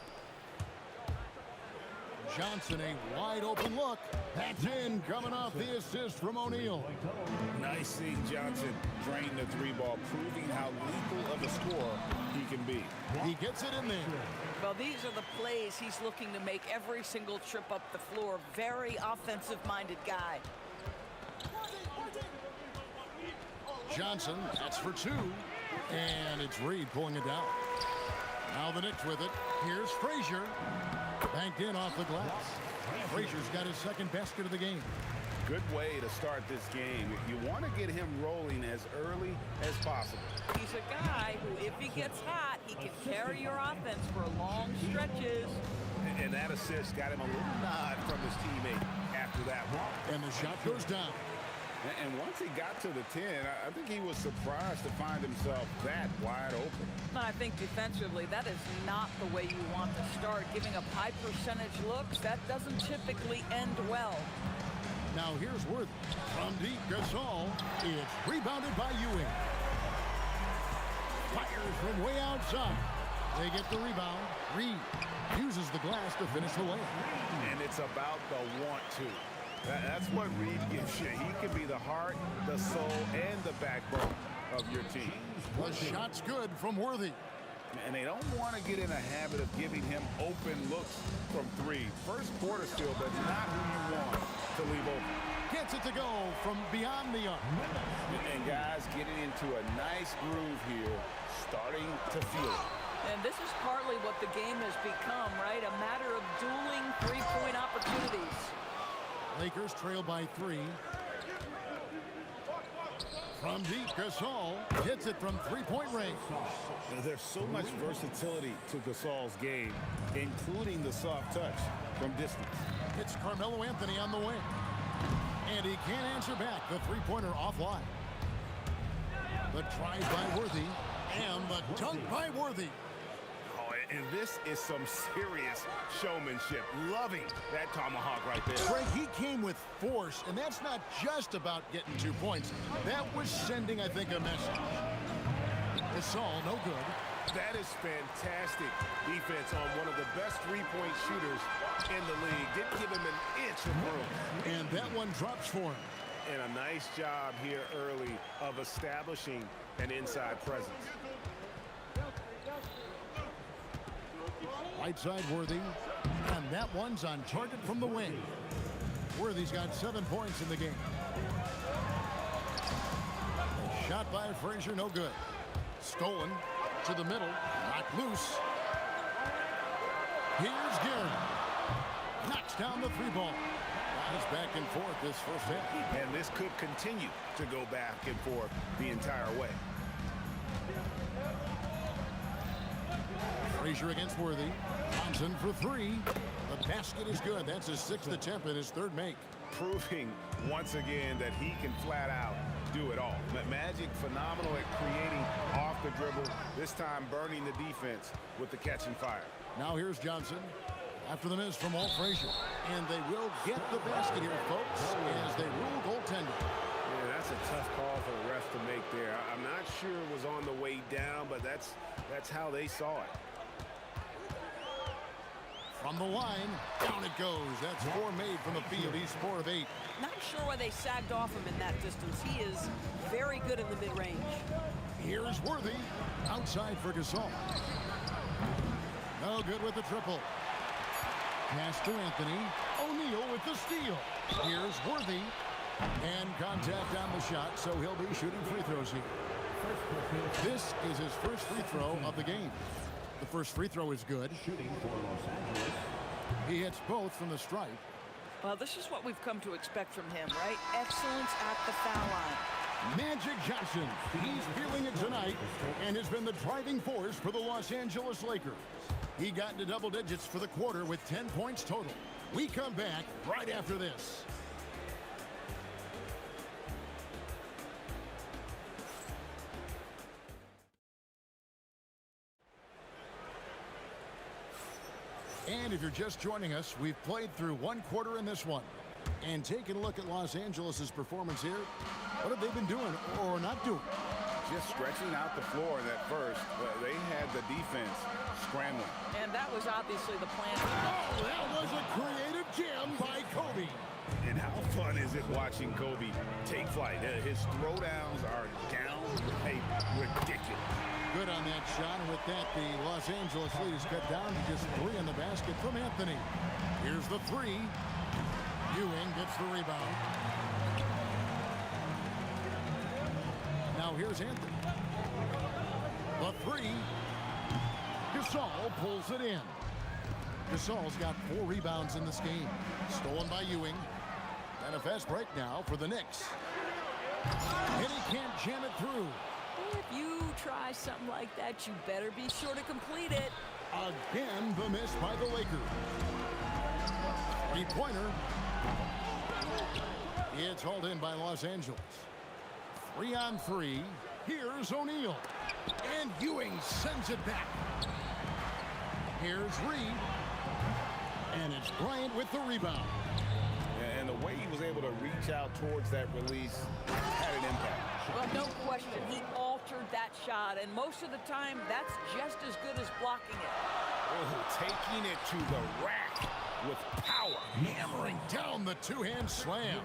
Johnson, a wide open look. That's in, coming off the assist from O'Neal. Nice seeing Johnson drain the three ball, proving how lethal of a scorer he can be. He gets it in there. Well, these are the plays he's looking to make every single trip up the floor. Very offensive-minded guy. Johnson, that's for two. And it's Reed pulling it down. Now the Knicks with it. Here's Frazier. Banked in off the glass. Frazier's got his second basket of the game. Good way to start this game. You want to get him rolling as early as possible. He's a guy who, if he gets hot, he can carry your offense for long stretches. And that assist got him a little nod from his teammate after that one. And the shot goes down. And once he got to the 10, I think he was surprised to find himself that wide open. I think defensively, that is not the way you want to start. Giving up high percentage looks, that doesn't typically end well. Now here's Worthy. From deep, Gasol. It's rebounded by Ewing. Fires from way outside. They get the rebound. Reed uses the glass to finish the layup. And it's about the want-to. That's what Reed gives you. He can be the heart, the soul, and the backbone of your team. The shot's good from Worthy. And they don't want to get in a habit of giving him open looks from three. First quarter still, but not who you want to leave open. Gets it to go from beyond the arc. And guys getting into a nice groove here, starting to feel it. And this is partly what the game has become, right? A matter of dueling three-point opportunities. Lakers trail by 3. From deep, Gasol hits it from three-point range. There's so much versatility to Gasol's game, including the soft touch from distance. It's Carmelo Anthony on the wing. And he can't answer back. The three-pointer offline. The drive by Worthy. And the dunk by Worthy. And this is some serious showmanship. Loving that tomahawk right there. Frank, he came with force, and that's not just about getting 2 points. That was sending, I think, a message. Gasol, no good. That is fantastic defense on one of the best three-point shooters in the league. Didn't give him an inch of room. And that one drops for him. And a nice job here early of establishing an inside presence. Right side Worthy, and that one's on target from the wing. Worthy's got 7 points in the game. Shot by Frazier, no good. Stolen to the middle, knocked loose. Here's Garrett. Knocks down the three ball. It's back and forth this first half. And this could continue to go back and forth the entire way. Frazier against Worthy. Johnson for 3. The basket is good. That's his 6th attempt and his 3rd make. Proving once again that he can flat out do it all. Magic phenomenal at creating off the dribble. This time burning the defense with the catch and fire. Now here's Johnson. After the miss from Walt Frazier. And they will get the basket here, folks, as they rule goaltending. Yeah, that's a tough call for the ref to make there. I'm not sure it was on the way down, but that's how they saw it. From the line, down it goes. That's 4 made from the field. He's 4 of 8. Not sure why they sagged off him in that distance. He is very good in the mid-range. Here's Worthy. Outside for Gasol. No good with the triple. Pass to Anthony. O'Neal with the steal. Here's Worthy. And contact on the shot, so he'll be shooting free throws here. This is his first free throw of the game. The first free throw is good. Shooting for Los Angeles. He hits both from the stripe. Well, this is what we've come to expect from him, right? Excellence at the foul line. Magic Johnson, he's feeling it tonight and has been the driving force for the Los Angeles Lakers. He got into double digits for the quarter with 10 points total. We come back right after this. And if you're just joining us, we've played through one quarter in this one. And taking a look at Los Angeles' performance here, what have they been doing or not doing? Just stretching out the floor that first. They had the defense scrambling. And that was obviously the plan. Oh, that was a creative jam by Kobe. And how fun is it watching Kobe take flight? His throwdowns are downright ridiculous. Good on that shot, and with that, the Los Angeles lead is cut down to just 3 in the basket from Anthony. Here's the 3. Ewing gets the rebound. Now here's Anthony. The 3. Gasol pulls it in. Gasol's got 4 rebounds in this game. Stolen by Ewing. And a fast break now for the Knicks. And he can't jam it through. If you try something like that, you better be sure to complete it. Again, the miss by the Lakers. Three-pointer. It's hauled in by Los Angeles. 3-on-3. Here's O'Neal. And Ewing sends it back. Here's Reed. And it's Bryant with the rebound. And the way he was able to reach out towards that release had an impact. Well, no question. He altered that shot, and most of the time, that's just as good as blocking it. Oh, taking it to the rack with power. Hammering down the two-hand slam.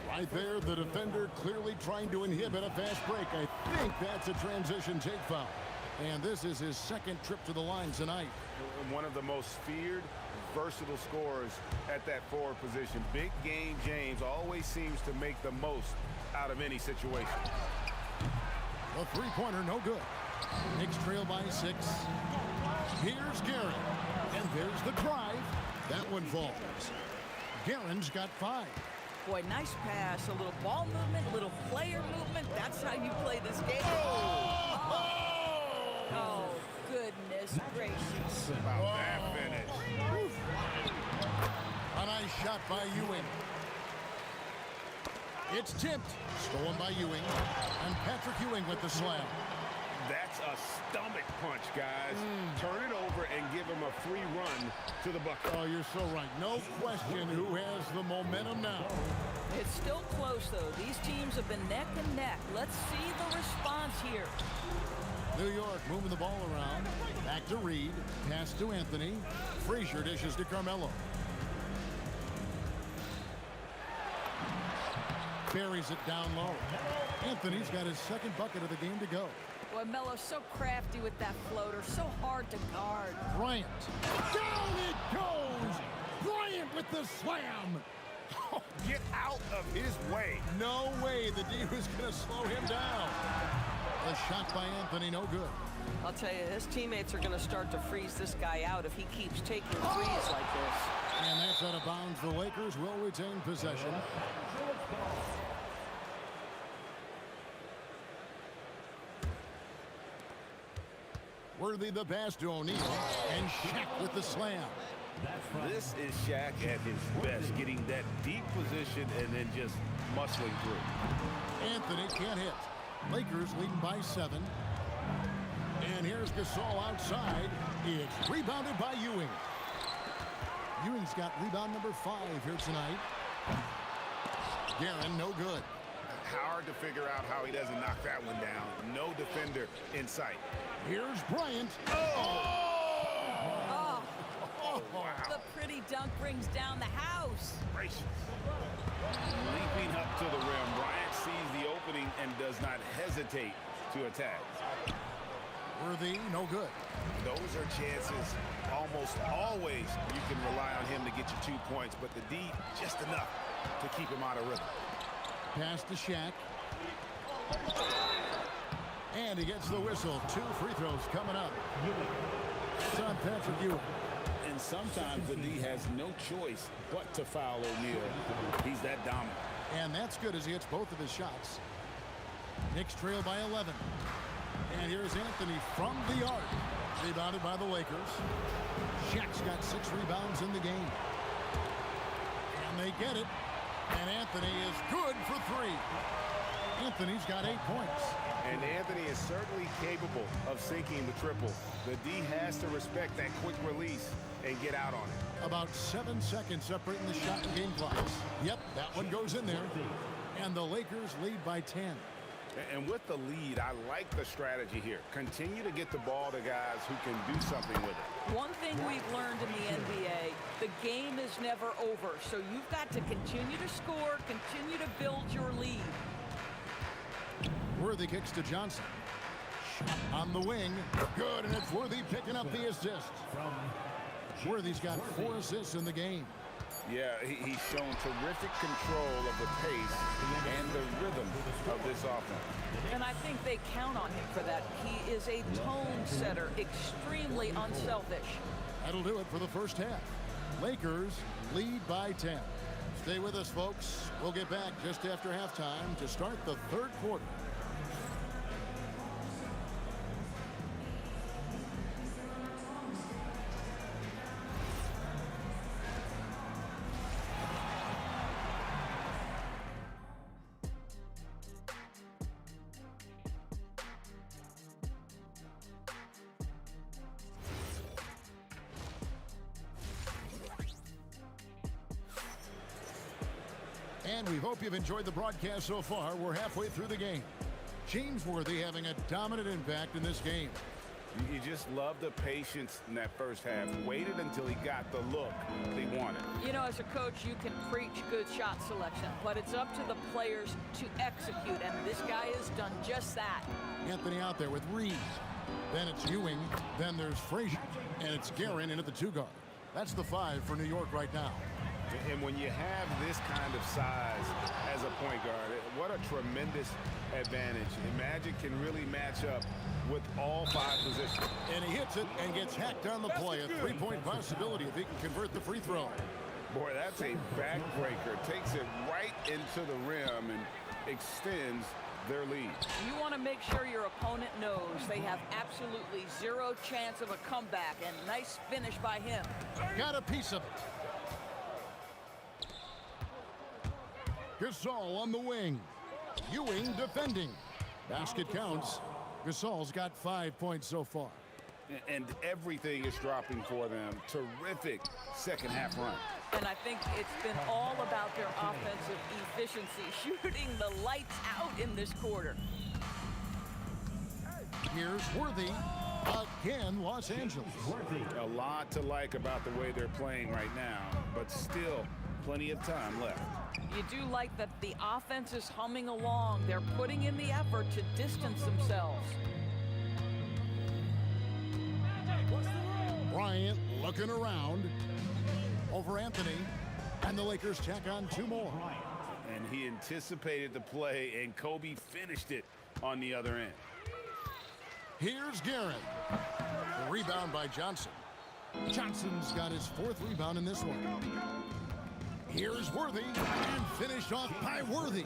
Right there, the defender clearly trying to inhibit a fast break. I think that's a transition take foul. And this is his second trip to the line tonight. One of the most feared, versatile scorers at that forward position. Big game James always seems to make the most out of any situation. A three-pointer, no good. Knicks trail by 6. Here's Garrett. And there's the drive. That one falls. Guerin's got 5. Boy, nice pass. A little ball movement, a little player movement. That's how you play this game. Oh, goodness gracious. About that finish. Oof. A nice shot by Ewing. It's tipped. Stolen by Ewing. And Patrick Ewing with the slam. That's a stomach punch, guys. Turn it over and give him a free run to the bucket. Oh, you're so right. No question who has the momentum now. It's still close, though. These teams have been neck and neck. Let's see the response here. New York moving the ball around. Back to Reed. Pass to Anthony. Frazier dishes to Carmelo. Buries it down low. Anthony's got his second bucket of the game to go. Boy, Melo's so crafty with that floater. So hard to guard. Bryant. Down it goes! Bryant with the slam! Oh, get out of his way. No way the D was going to slow him down. The shot by Anthony, no good. I'll tell you, his teammates are going to start to freeze this guy out if he keeps taking threes like this. And that's out of bounds. The Lakers will retain possession. Worthy the pass to O'Neal. And Shaq with the slam. This is Shaq at his best, getting that deep position and then just muscling through. Anthony can't hit. Lakers leading by 7. And here's Gasol outside. It's rebounded by Ewing. Ewing's got rebound number 5 here tonight. Guerin, no good. Hard to figure out how he doesn't knock that one down. No defender in sight. Here's Bryant. Oh, wow. the pretty dunk brings down the house. Gracious. Leaping up to the rim, Bryant sees the opening and does not hesitate to attack. Worthy, no good. Those are chances. Almost always you can rely on him to get you 2 points, but the D just enough to keep him out of rhythm. Pass to Shaq. And he gets the whistle. 2 free throws coming up. It's on Patrick Ewing. And sometimes the D has no choice but to foul O'Neal. He's that dominant. And that's good as he hits both of his shots. Knicks trail by 11. And here's Anthony from the arc. Rebounded by the Lakers. Shaq's got 6 rebounds in the game. And they get it. And Anthony is good for 3. Anthony's got 8 points. And Anthony is certainly capable of sinking the triple. The D has to respect that quick release and get out on it. About 7 seconds separating the shot and game clocks. Yep, that one goes in there. And the Lakers lead by 10. And with the lead, I like the strategy here. Continue to get the ball to guys who can do something with it. One thing we've learned in the NBA, the game is never over. So you've got to continue to score, continue to build your lead. Worthy kicks to Johnson. Shot on the wing. Good, and it's Worthy picking up the assist. Worthy's got 4 assists in the game. Yeah, he's shown terrific control of the pace and the rhythm of this offense. And I think they count on him for that. He is a tone setter, extremely unselfish. That'll do it for the first half. Lakers lead by 10. Stay with us, folks. We'll get back just after halftime to start the 3rd quarter. And we hope you've enjoyed the broadcast so far. We're halfway through the game. James Worthy having a dominant impact in this game. You just love the patience in that first half. Waited until he got the look he wanted. You know, as a coach, you can preach good shot selection, but it's up to the players to execute, and this guy has done just that. Anthony out there with Reeves. Then it's Ewing. Then there's Frazier. And it's Guerin in at the 2 guard. That's the 5 for New York right now. And when you have this kind of size as a point guard, what a tremendous advantage. And Magic can really match up with all 5 positions. And he hits it and gets hacked on the play. A 3-point possibility if he can convert the free throw. Boy, that's a backbreaker. Takes it right into the rim and extends their lead. You want to make sure your opponent knows they have absolutely 0 chance of a comeback, and nice finish by him. Got a piece of it. Gasol on the wing. Ewing defending. Basket counts. Gasol's got 5 points so far. And everything is dropping for them. Terrific second half run. And I think it's been all about their offensive efficiency, shooting the lights out in this quarter. Here's Worthy. Again, Los Angeles. A lot to like about the way they're playing right now, but still plenty of time left. You do like that the offense is humming along. They're putting in the effort to distance themselves. Bryant looking around over Anthony, and the Lakers tack on 2 more. And he anticipated the play, and Kobe finished it on the other end. Here's Guerin. The rebound by Johnson. Johnson's got his 4th rebound in this one. Here's Worthy, and finished off by Worthy.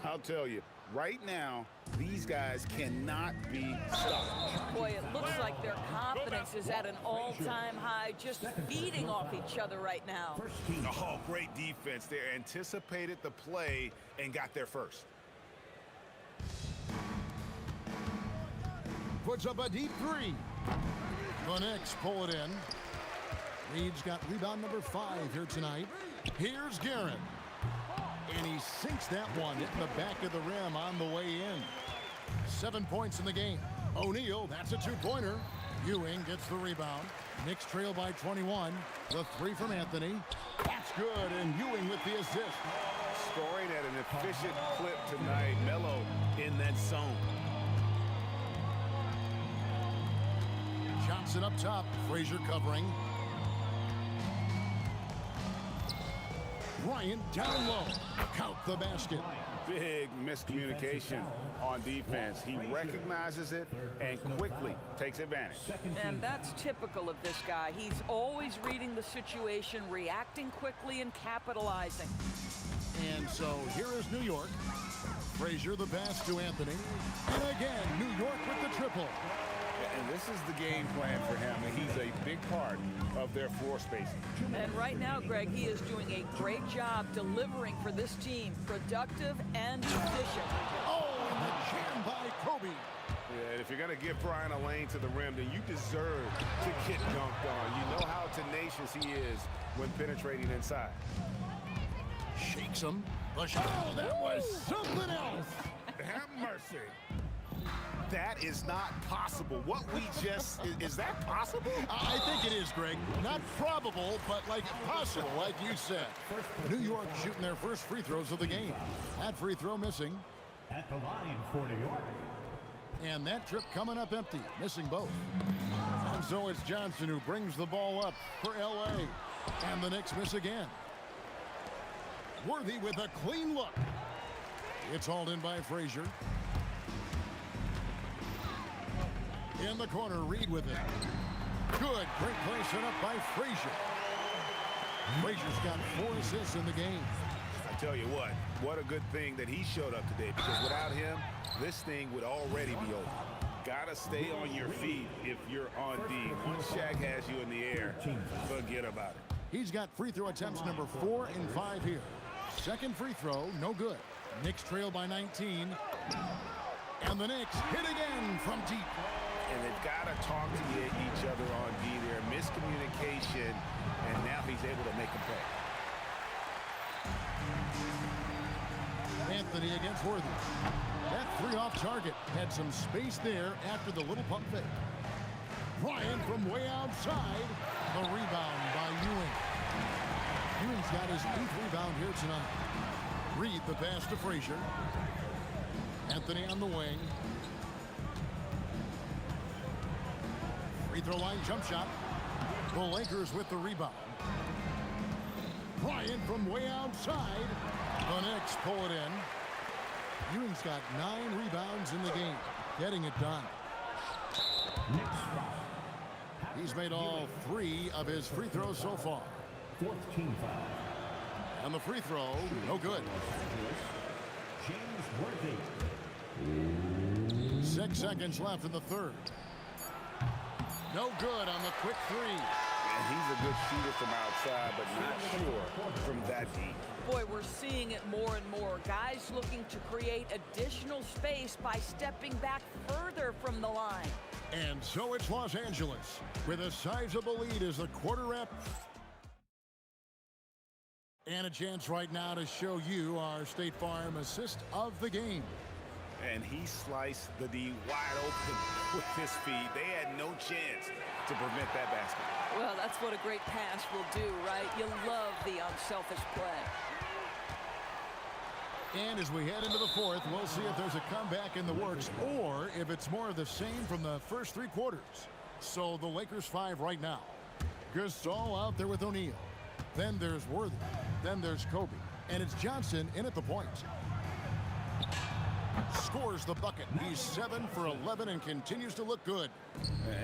I'll tell you, right now, these guys cannot be stopped. Boy, it looks like their confidence is at an all-time high, just feeding off each other right now. Oh, great defense there. Anticipated the play and got there first. Puts up a deep 3. The Knicks pull it in. Reed's got rebound number 5 here tonight. Here's Guerin. And he sinks that one, hitting the back of the rim on the way in. 7 points in the game. O'Neal, that's a 2-pointer. Ewing gets the rebound. Knicks trail by 21. The 3 from Anthony. That's good, and Ewing with the assist. Scoring at an efficient clip tonight. Melo in that zone. Johnson up top. Frazier covering. Bryant down low. Count the basket. Big miscommunication on defense. He recognizes it and quickly takes advantage. And that's typical of this guy. He's always reading the situation, reacting quickly, and capitalizing. And so here is New York. Frazier the pass to Anthony. And again, New York with the triple. And this is the game plan for him, and he's a big part of their floor spacing. And right now, Greg, he is doing a great job delivering for this team, productive and efficient. Oh, and the jam by Kobe. Yeah, and if you're going to give Brian a lane to the rim, then you deserve to get dunked on. You know how tenacious he is when penetrating inside. Shakes him. Oh, that was something else. Have mercy. That is not possible. What we just, is that possible? I think it is, Greg. Not probable, but like possible, like you said. New York shooting their first free throws of the game. That free throw missing. At the line for New York. And that trip coming up empty, missing both. And so it's Johnson who brings the ball up for L.A. And the Knicks miss again. Worthy with a clean look. It's hauled in by Frazier. In the corner, Reed with it. Good, great play set up by Frazier. Frazier's got 4 assists in the game. I tell you what a good thing that he showed up today, because without him, this thing would already be over. Gotta stay on your feet if you're on D. Once Shaq has you in the air, forget about it. He's got free throw attempts number 4 and 5 here. Second free throw, no good. Knicks trail by 19. And the Knicks hit again from deep. And they've got to talk to each other on D there. Miscommunication, and now he's able to make a play. Anthony against Worthy. That 3 off target had some space there after the little pump fake. Bryant from way outside. The rebound by Ewing. Ewing's got his 8th rebound here tonight. Reed the pass to Frazier. Anthony on the wing. Free throw line jump shot. The Lakers with the rebound. Bryant from way outside. The Knicks pull it in. Ewing's got 9 rebounds in the game. Getting it done. He's made all 3 of his free throws so far. 4th team foul. And the free throw, no good. James Worthy. 6 seconds left in the third. No good on the quick 3. And he's a good shooter from outside, but not sure from that deep. Boy, we're seeing it more and more. Guys looking to create additional space by stepping back further from the line. And so it's Los Angeles with a sizable lead as the quarter wrap. And a chance right now to show you our State Farm assist of the game. And he sliced the D wide open with his feet. They had no chance to prevent that basket. Well, that's what a great pass will do, right? You love the unselfish play. And as we head into the fourth, we'll see if there's a comeback in the works or if it's more of the same from the first 3 quarters. So the Lakers 5 right now. Gasol out there with O'Neal. Then there's Worthy. Then there's Kobe. And it's Johnson in at the point. Scores the bucket. He's 7 for 11 and continues to look good.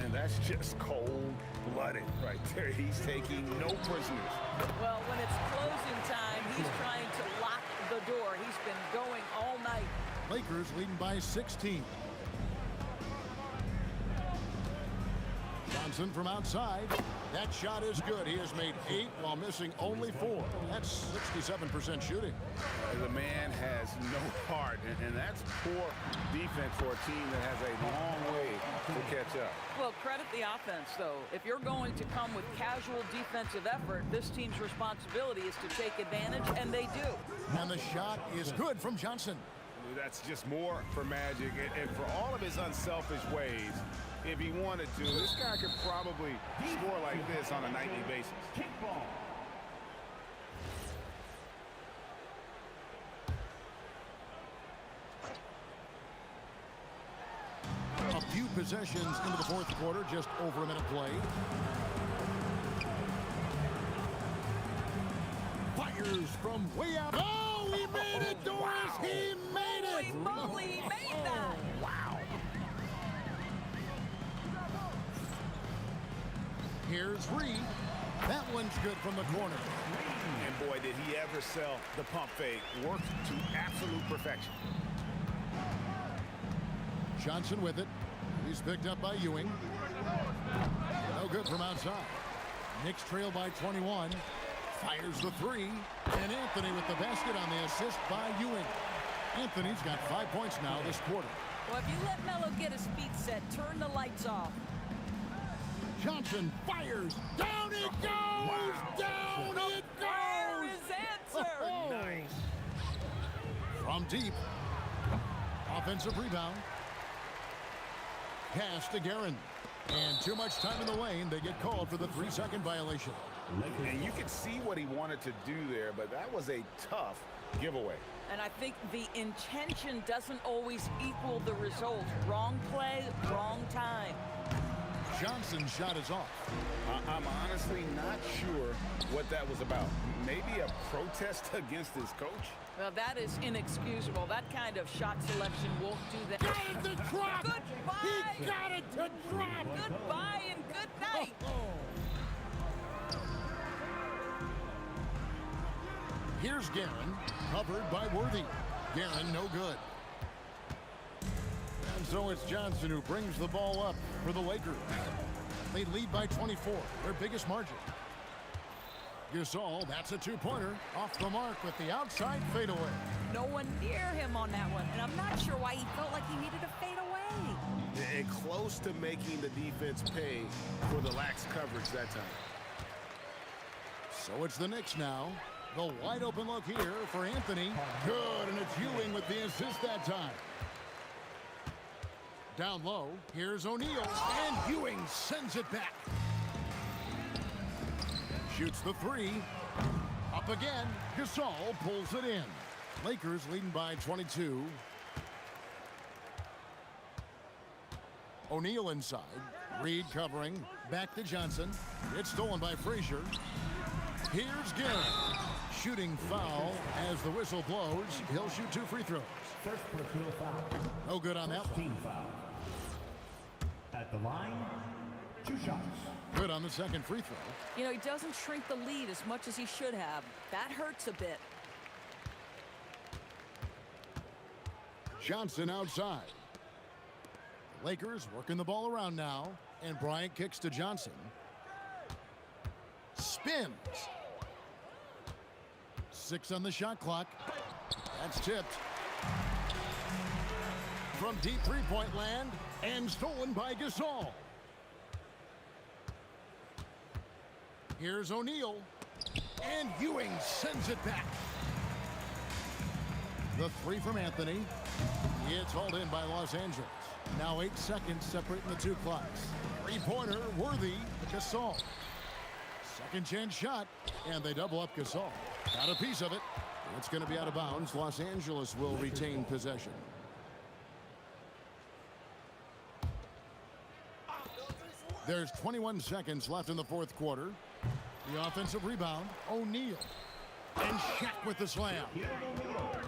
And that's just cold-blooded right there. He's taking no prisoners. Well, when it's closing time, he's trying to lock the door. He's been going all night. Lakers leading by 16. Johnson from outside. That shot is good. He has made 8 while missing only 4. That's 67% shooting. The man has no heart, and that's poor defense for a team that has a long way to catch up. Well, credit the offense, though. If you're going to come with casual defensive effort, this team's responsibility is to take advantage, and they do. And the shot is good from Johnson. That's just more for Magic, and for all of his unselfish ways, if he wanted to, this guy could probably score like this on a nightly basis. A few possessions into the fourth quarter, just over a minute play. Fires from way out. Oh! Oh, he made it, Doris! Wow. He made it! Holy moly, he made that! Wow. Here's Reed. That one's good from the corner. And boy, did he ever sell the pump fake. Worked to absolute perfection. Johnson with it. He's picked up by Ewing. No good from outside. Knicks trail by 21. Fires the three. And Anthony with the basket on the assist by Ewing. Anthony's got 5 points now this quarter. Well, if you let Melo get his feet set, turn the lights off. Johnson fires. Down it goes! Wow. Down it Fire goes! is answered! Nice. From deep. Offensive rebound. Pass to Guerin. And too much time in the lane. They get called for the 3-second violation. And you can see what he wanted to do there, but that was a tough giveaway. And I think the intention doesn't always equal the result. Wrong play, wrong time. Johnson's shot is off. I'm honestly not sure what that was about. Maybe a protest against his coach? Well, that is inexcusable. That kind of shot selection won't do that. Got it to drop! Goodbye! He got it to drop! Goodbye and good night! Here's Guerin, covered by Worthy. Guerin, no good. And so it's Johnson who brings the ball up for the Lakers. They lead by 24, their biggest margin. Gasol, that's a two-pointer, off the mark with the outside fadeaway. No one near him on that one, and I'm not sure why he felt like he needed a fadeaway. And close to making the defense pay for the lax coverage that time. So it's the Knicks now. The wide open look here for Anthony. Good, and it's Ewing with the assist that time. Down low, here's O'Neal, and Ewing sends it back. Shoots the three. Up again, Gasol pulls it in. Lakers leading by 22. O'Neal inside. Reed covering. Back to Johnson. It's stolen by Frazier. Here's Guerin. Shooting foul as the whistle blows. He'll shoot 2 free throws. First personal foul. No good on that one. Team foul. At the line, 2 shots. Good on the second free throw. You know, he doesn't shrink the lead as much as he should have. That hurts a bit. Johnson outside. Lakers working the ball around now. And Bryant kicks to Johnson. Spins. 6 on the shot clock. That's tipped. From deep three-point land. And stolen by Gasol. Here's O'Neal. And Ewing sends it back. The three from Anthony. It's hauled in by Los Angeles. Now 8 seconds separating the two clocks. Three-pointer, Worthy, Gasol. Second chance shot, and they double up Gasol. Got a piece of it. It's going to be out of bounds. Los Angeles will retain possession. There's 21 seconds left in the fourth quarter. The offensive rebound, O'Neal. And Shaq with the slam.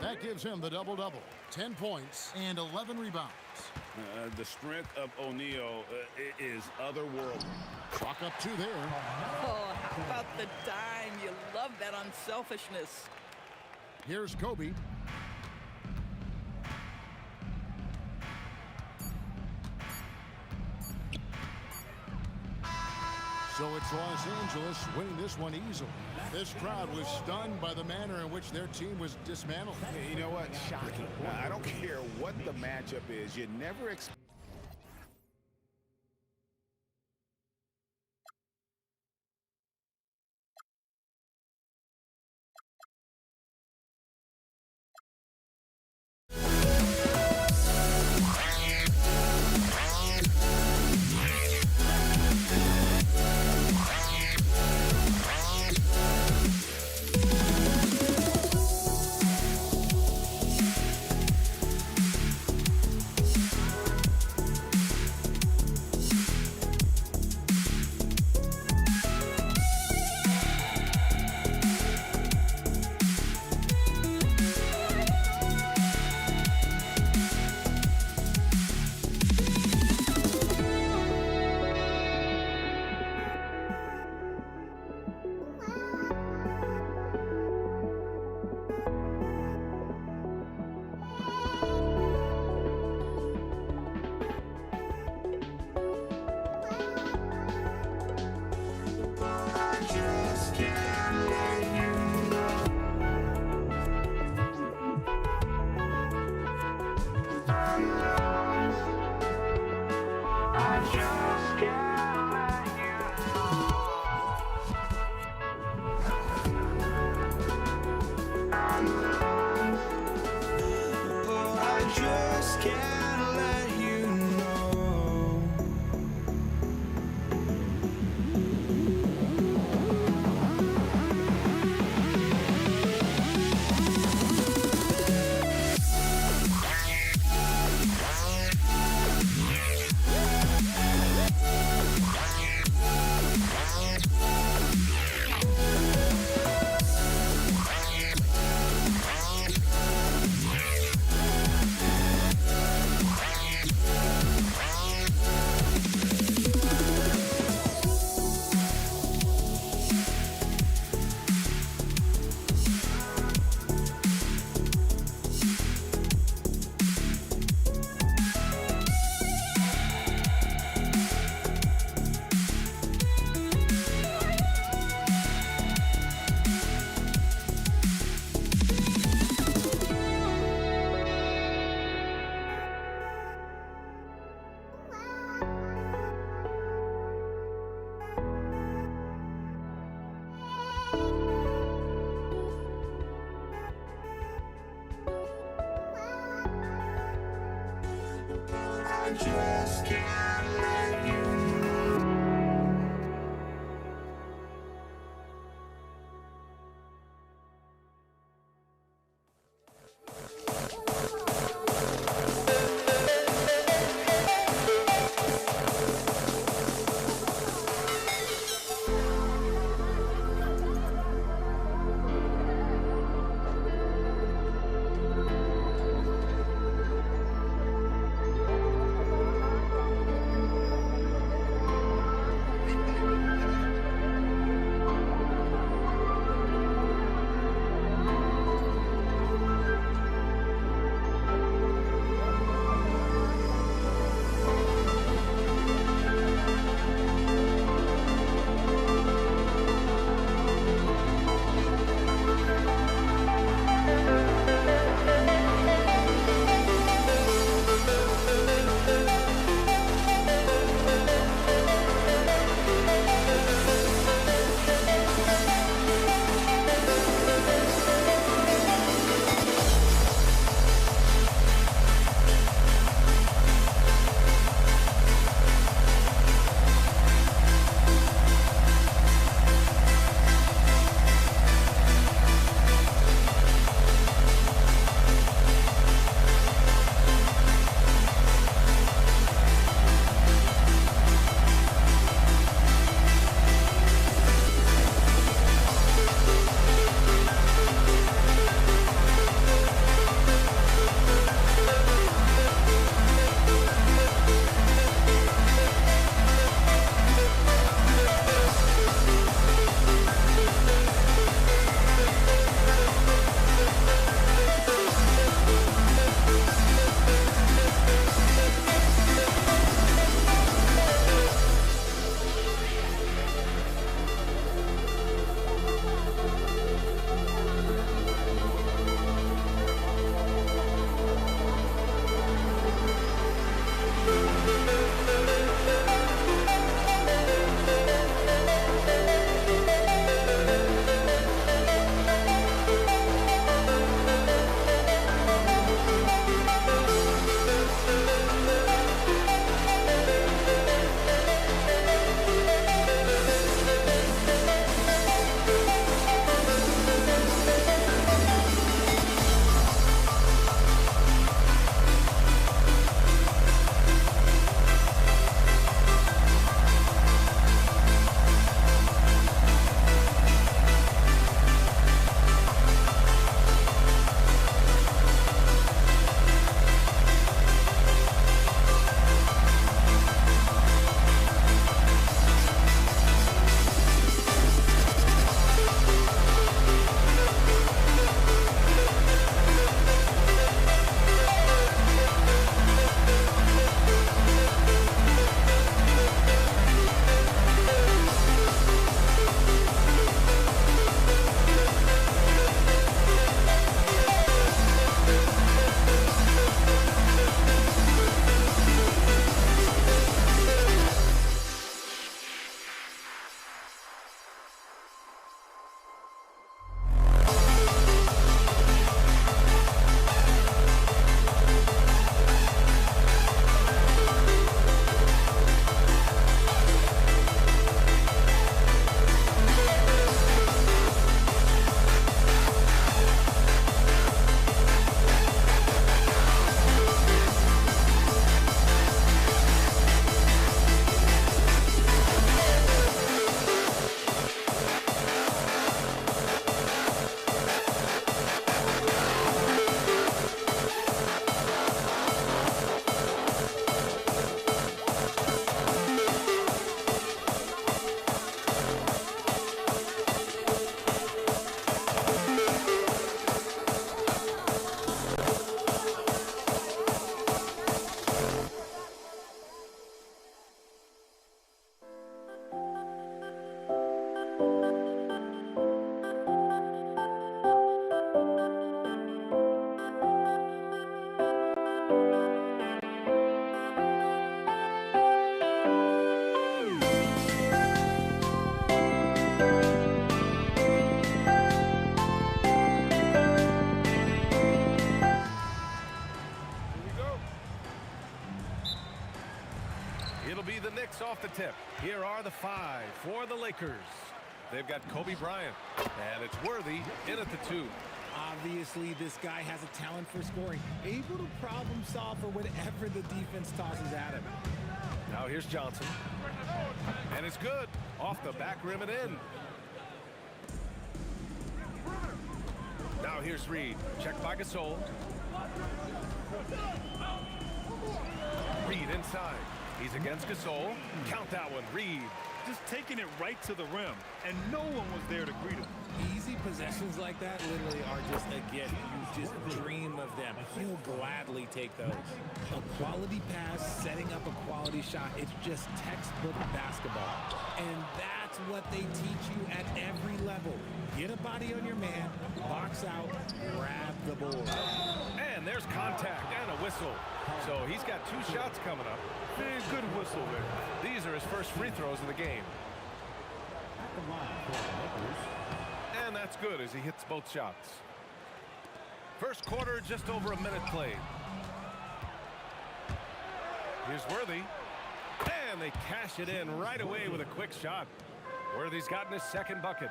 That gives him the double-double. 10 points and 11 rebounds. The strength of O'Neal is otherworldly. Chalk up 2 there. Oh, how about the dime? You love that unselfishness. Here's Kobe. So it's Los Angeles winning this one easily. This crowd was stunned by the manner in which their team was dismantled. You know what? Shocking. I don't care what the matchup is. You never expect. can't let you know. I just can't let you know. It'll be the Knicks off the tip. Here are the 5 for the Lakers. They've got Kobe Bryant, and it's Worthy in at the 2. Obviously, this guy has a talent for scoring, able to problem solve for whatever the defense tosses at him. Now here's Johnson. And it's good. Off the back rim and in. Now here's Reed. Checked by Gasol. Reed inside. He's against Gasol. Count that one, Reed. Just taking it right to the rim, and no one was there to greet him. Easy possessions like that literally are just a gift. You just dream of them. He'll gladly take those. A quality pass, setting up a quality shot, it's just textbook basketball. And that's what they teach you at every level. Get a body on your man, box out, grab the board. And there's contact and a whistle. So he's got 2 shots coming up. Very good whistle there. These are his first free throws of the game. At the line for the Lakers. And that's good as he hits both shots. First quarter, just over a minute played. Here's Worthy. And they cash it in right away with a quick shot. Worthy's gotten his second bucket.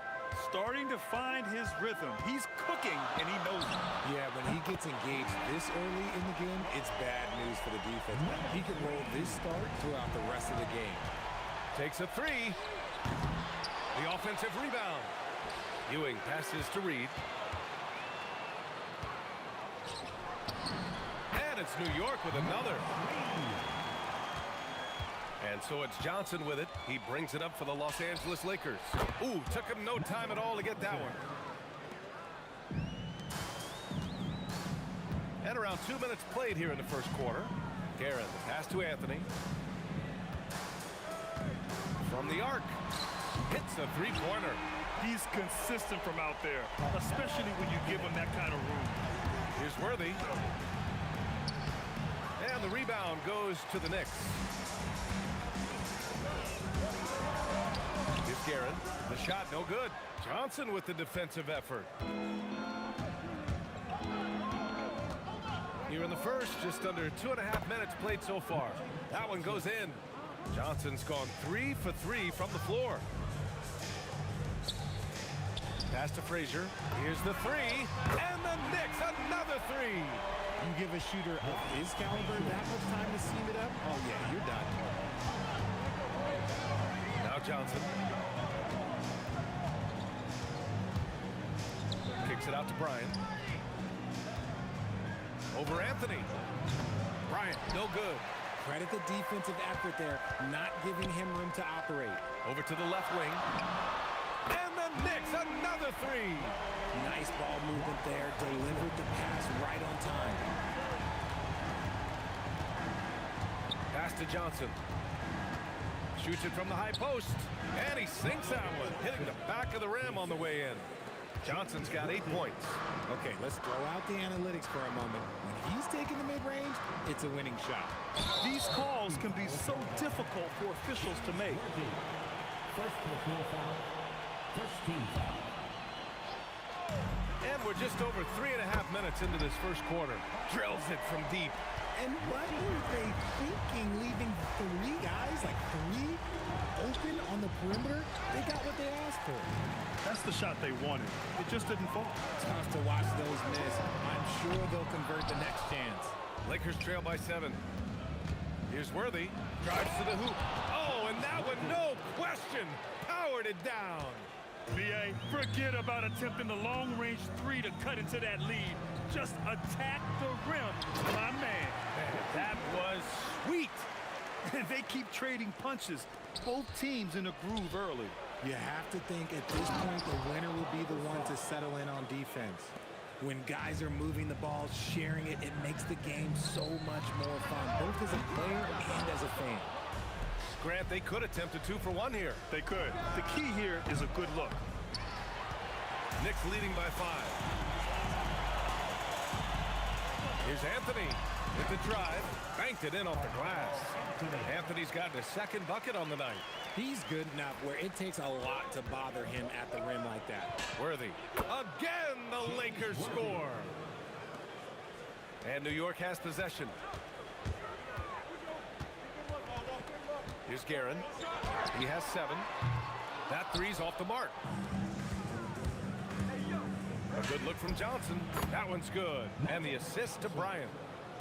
Starting to find his rhythm. He's cooking, and he knows it. Yeah, when he gets engaged this early in the game, it's bad news for the defense. He can roll this start throughout the rest of the game. Takes a 3. The offensive rebound. Ewing passes to Reed. And it's New York with another. And so it's Johnson with it. He brings it up for the Los Angeles Lakers. Ooh, took him no time at all to get that one. And around 2 minutes played here in the first quarter. Guerin, the pass to Anthony. From the arc. Hits a 3-pointer. He's consistent from out there, especially when you give him that kind of room. Here's Worthy. And the rebound goes to the Knicks. Here's Guerin. The shot no good. Johnson with the defensive effort. Here in the first, just under 2.5 minutes played so far. That one goes in. Johnson's gone 3 for 3 from the floor. Pass to Frazier. Here's the 3. And the Knicks, another 3. You give a shooter of his caliber that much time to seam it up, oh yeah, you're done. Now Johnson. Kicks it out to Bryant. Over Anthony. Bryant, no good. Credit the defensive effort there, not giving him room to operate. Over to the left wing. And the Knicks, another 3. Nice ball movement there, delivered the pass right on time. Pass to Johnson. Shoots it from the high post. And he sinks that one, hitting the back of the rim on the way in. Johnson's got 8 points. Okay, let's throw out the analytics for a moment. When he's taking the mid-range, it's a winning shot. These calls can be so difficult for officials to make. First personal foul. First team foul. And we're just over 3.5 minutes into this first quarter. Drills it from deep. And what were they thinking, leaving 3 guys, like 3 open on the perimeter? They got what they asked for. That's the shot they wanted. It just didn't fall. Tough to watch those miss. I'm sure they'll convert the next chance. Lakers trail by 7. Here's Worthy. Drives to the hoop. Oh, and that one, no question, powered it down. B.A., forget about attempting the long-range 3 to cut into that lead. Just attack the rim, my man. That was sweet. And they keep trading punches. Both teams in a groove early. You have to think at this point the winner will be the one to settle in on defense. When guys are moving the ball, sharing it, it makes the game so much more fun, both as a player and as a fan. Grant, they could attempt a 2 for 1 here. They could. The key here is a good look. Knicks leading by 5. Here's Anthony with the drive. Banked it in off the glass. Anthony's gotten his second bucket on the night. He's good enough where it takes a lot to bother him at the rim like that. Worthy. Again, the Lakers score. And New York has possession. Here's Guerin. He has 7. That three's off the mark. A good look from Johnson. That one's good. And the assist to Bryant.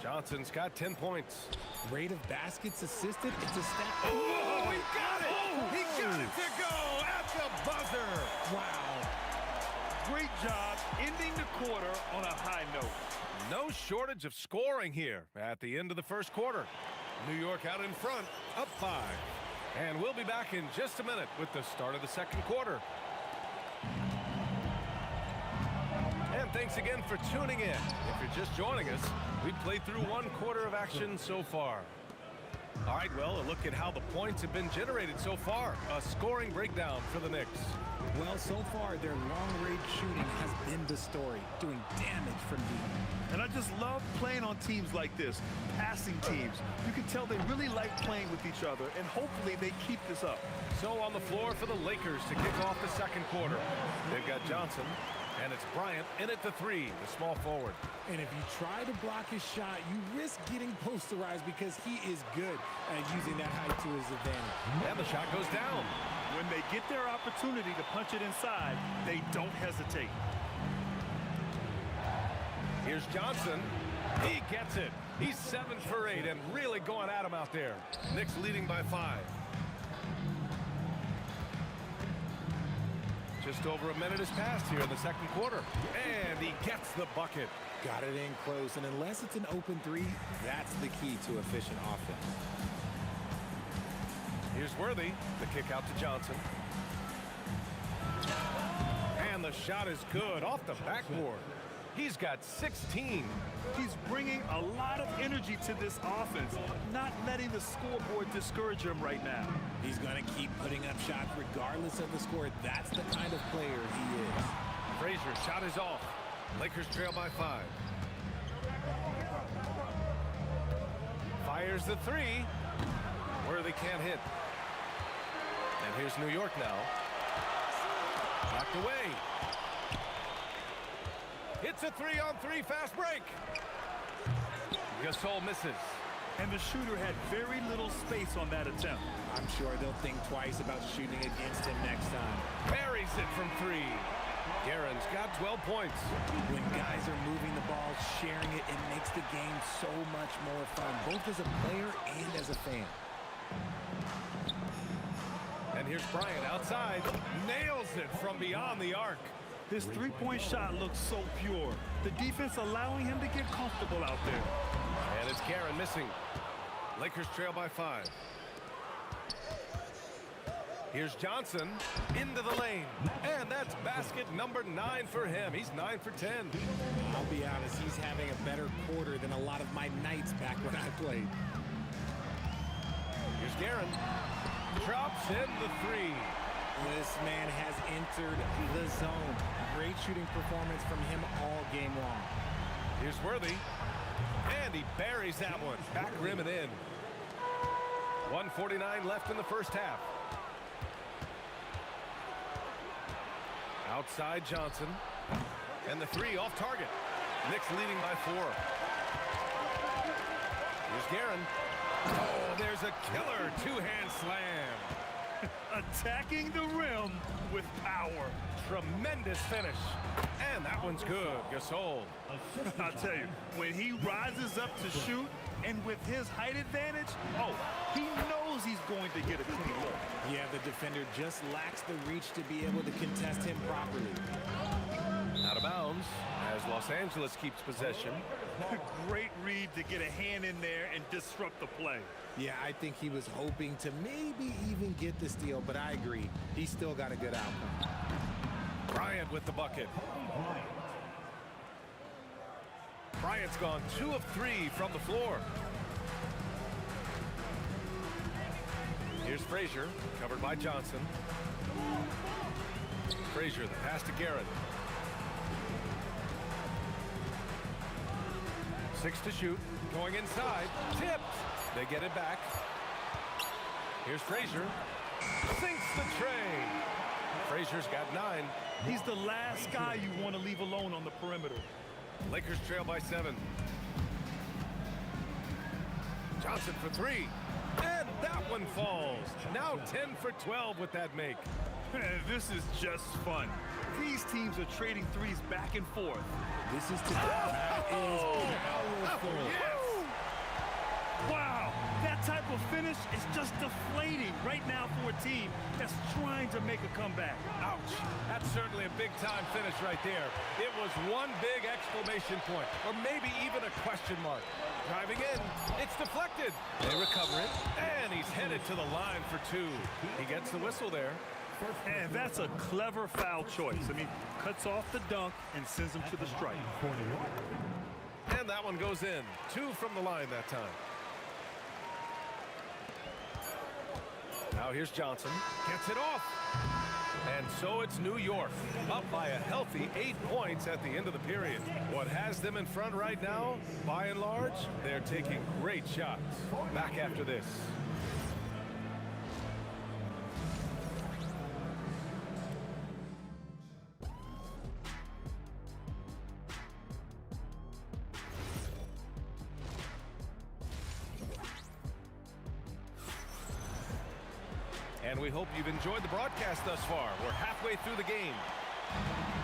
Johnson's got 10 points. Rate of baskets assisted, it's a stat. Oh, he got it! He got it to go at the buzzer! Wow. Great job ending the quarter on a high note. No shortage of scoring here at the end of the first quarter. New York out in front, up 5. And we'll be back in just a minute with the start of the second quarter. And thanks again for tuning in. If you're just joining us, we've played through 1 quarter of action so far. All right, well, a look at how the points have been generated so far. A scoring breakdown for the Knicks. Well, so far, their long-range shooting has been the story, doing damage from deep. And I just love playing on teams like this, passing teams. You can tell they really like playing with each other, and hopefully they keep this up. So on the floor for the Lakers to kick off the second quarter. They've got Johnson, and it's Bryant in at the 3, the small forward. And if you try to block his shot, you risk getting posterized because he is good at using that height to his advantage. And the shot goes down. When they get their opportunity to punch it inside, they don't hesitate. Here's Johnson. He gets it. He's 7 for 8 and really going at him out there. Knicks leading by 5. Just over a minute has passed here in the second quarter. And he gets the bucket. Got it in close, and unless it's an open 3, that's the key to efficient offense. Here's Worthy. The kick out to Johnson. And the shot is good off the backboard. He's got 16. He's bringing a lot of energy to this offense, not letting the scoreboard discourage him right now. He's going to keep putting up shots regardless of the score. That's the kind of player he is. Frazier's shot is off. Lakers trail by 5. Fires the 3. Worthy can't hit. And here's New York now. Knocked away. It's a 3-on-3 fast break. Gasol misses. And the shooter had very little space on that attempt. I'm sure they'll think twice about shooting against him next time. Buries it from 3. Guerin's got 12 points. When guys are moving the ball, sharing it, it makes the game so much more fun, both as a player and as a fan. And here's Bryant outside. Nails it from beyond the arc. His three-point shot looks so pure. The defense allowing him to get comfortable out there. And it's Guerin missing. Lakers trail by 5. Here's Johnson into the lane. And that's basket number 9 for him. He's 9 for 10. I'll be honest, he's having a better quarter than a lot of my nights back when I played. Here's Guerin. Drops in the 3. This man has entered the zone. Great shooting performance from him all game long. Here's Worthy. And he buries that one. Back rim and in. 1:49 left in the first half. Outside Johnson. And the 3 off target. Knicks leading by 4. Here's Guerin. Oh, there's a killer 2-hand slam. Attacking the rim with power. Tremendous finish. And that one's good. Gasol. I'll tell you, when he rises up to shoot, and with his height advantage, oh, he knows he's going to get a clean look. Yeah, the defender just lacks the reach to be able to contest him properly. Out of bounds as Los Angeles keeps possession. Great read to get a hand in there and disrupt the play. Yeah, I think he was hoping to maybe even get the steal, but I agree. He's still got a good outcome. Bryant with the bucket. Bryant's gone 2 of 3 from the floor. Here's Frazier, covered by Johnson. Frazier, the pass to Guerin. 6 to shoot, going inside, tipped. They get it back. Here's Frazier. Sinks the tray. Frazier's got 9. He's the last guy you want to leave alone on the perimeter. Lakers trail by 7. Johnson for 3. And That one falls. Now 10 for 12 with that make. This is just fun. These teams are trading threes back and forth. This is that is powerful. Wow, that type of finish is just deflating right now for a team that's trying to make a comeback. Ouch. That's certainly a big-time finish right there. It was one big exclamation point, or maybe even a question mark. Driving in, it's deflected. They recover it, and he's headed to the line for two. He gets the whistle there. And that's a clever foul choice. I mean, cuts off the dunk and sends him to the stripe. And that one goes in. 2 from the line that time. Now here's Johnson. Gets it off. And so it's New York, up by a healthy 8 points at the end of the period. What has them in front right now, by and large, they're taking great shots. Back after this. And we hope you've enjoyed the broadcast thus far. We're halfway through the game.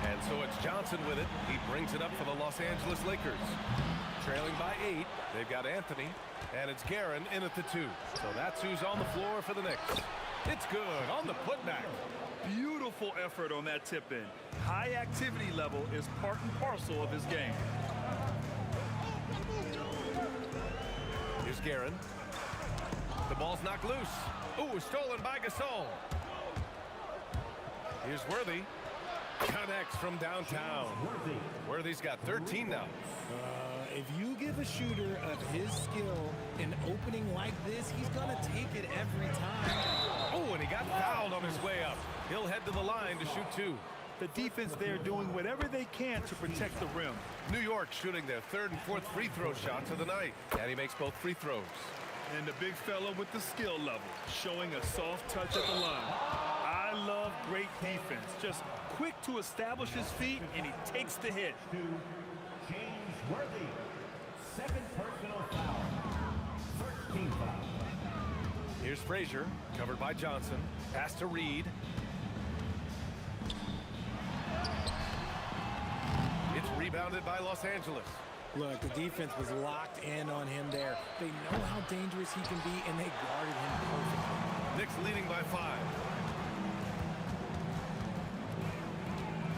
And so it's Johnson with it. He brings it up for the Los Angeles Lakers. Trailing by 8, they've got Anthony. And it's Guerin in at the 2. So that's who's on the floor for the Knicks. It's good on the putback. Beautiful effort on that tip-in. High activity level is part and parcel of his game. Here's Guerin. The ball's knocked loose. Ooh, stolen by Gasol. Here's Worthy. Connects from downtown. Worthy's got 13 now. If you give a shooter of his skill an opening like this, he's going to take it every time. Oh, and he got fouled on his way up. He'll head to the line to shoot 2. The defense there doing whatever they can to protect the rim. New York shooting their 3rd and 4th free throw shots of the night. And he makes both free throws. And the big fella with the skill level, showing a soft touch at the line. I love great defense. Just quick to establish his feet, and he takes the hit. James Worthy, 2nd personal foul. 13 foul. Here's Frazier, covered by Johnson. Pass to Reed. It's rebounded by Los Angeles. Look, the defense was locked in on him there. They know how dangerous he can be, and they guarded him perfectly. Knicks leading by 5.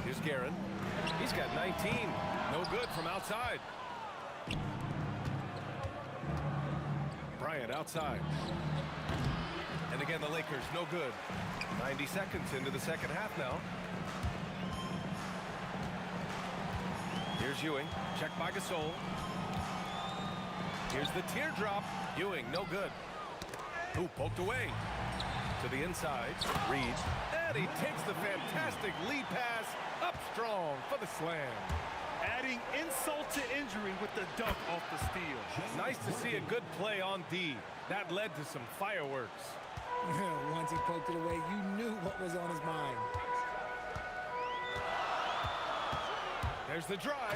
Here's Guerin. He's got 19. No good from outside. Bryant outside. And again, the Lakers, no good. 90 seconds into the second half now. Here's Ewing, checked by Gasol. Here's the teardrop. Ewing, no good. Ooh, poked away. To the inside, Reed. And he takes the fantastic lead pass up strong for the slam. Adding insult to injury with the dunk off the steal. Nice to see a good play on D. That led to some fireworks. Once he poked it away, you knew what was on his mind. There's the drive.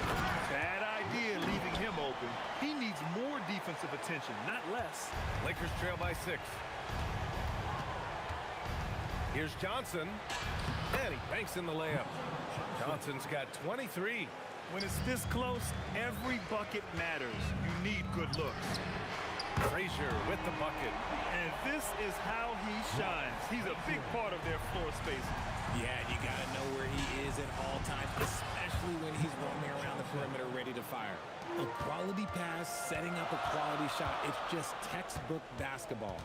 Bad idea leaving him open. He needs more defensive attention, not less. Lakers trail by 6. Here's Johnson. And he banks in the layup. Johnson's got 23. When it's this close, every bucket matters. You need good looks. Frazier with the bucket. And this is how he shines. He's a big part of their floor spacing. Yeah, you got to know where he is at all times, especially when he's roaming around the perimeter ready to fire. A quality pass, setting up a quality shot. It's just textbook basketball.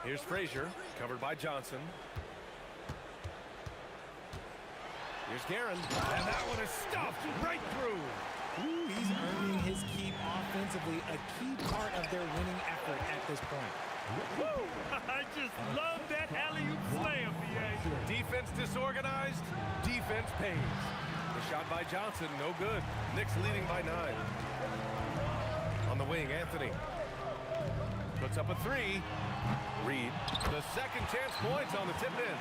Here's Frazier, covered by Johnson. Here's Guerin. And that one is stuffed right through. Ooh, he's earning his keep offensively, a key part of their winning effort at this point. Woo! I just love that alley-oop slam, B.A. Defense disorganized, defense pays. The shot by Johnson, no good. Knicks leading by 9. On the wing, Anthony. Puts up a 3. Reed, the second chance points on the tip-in.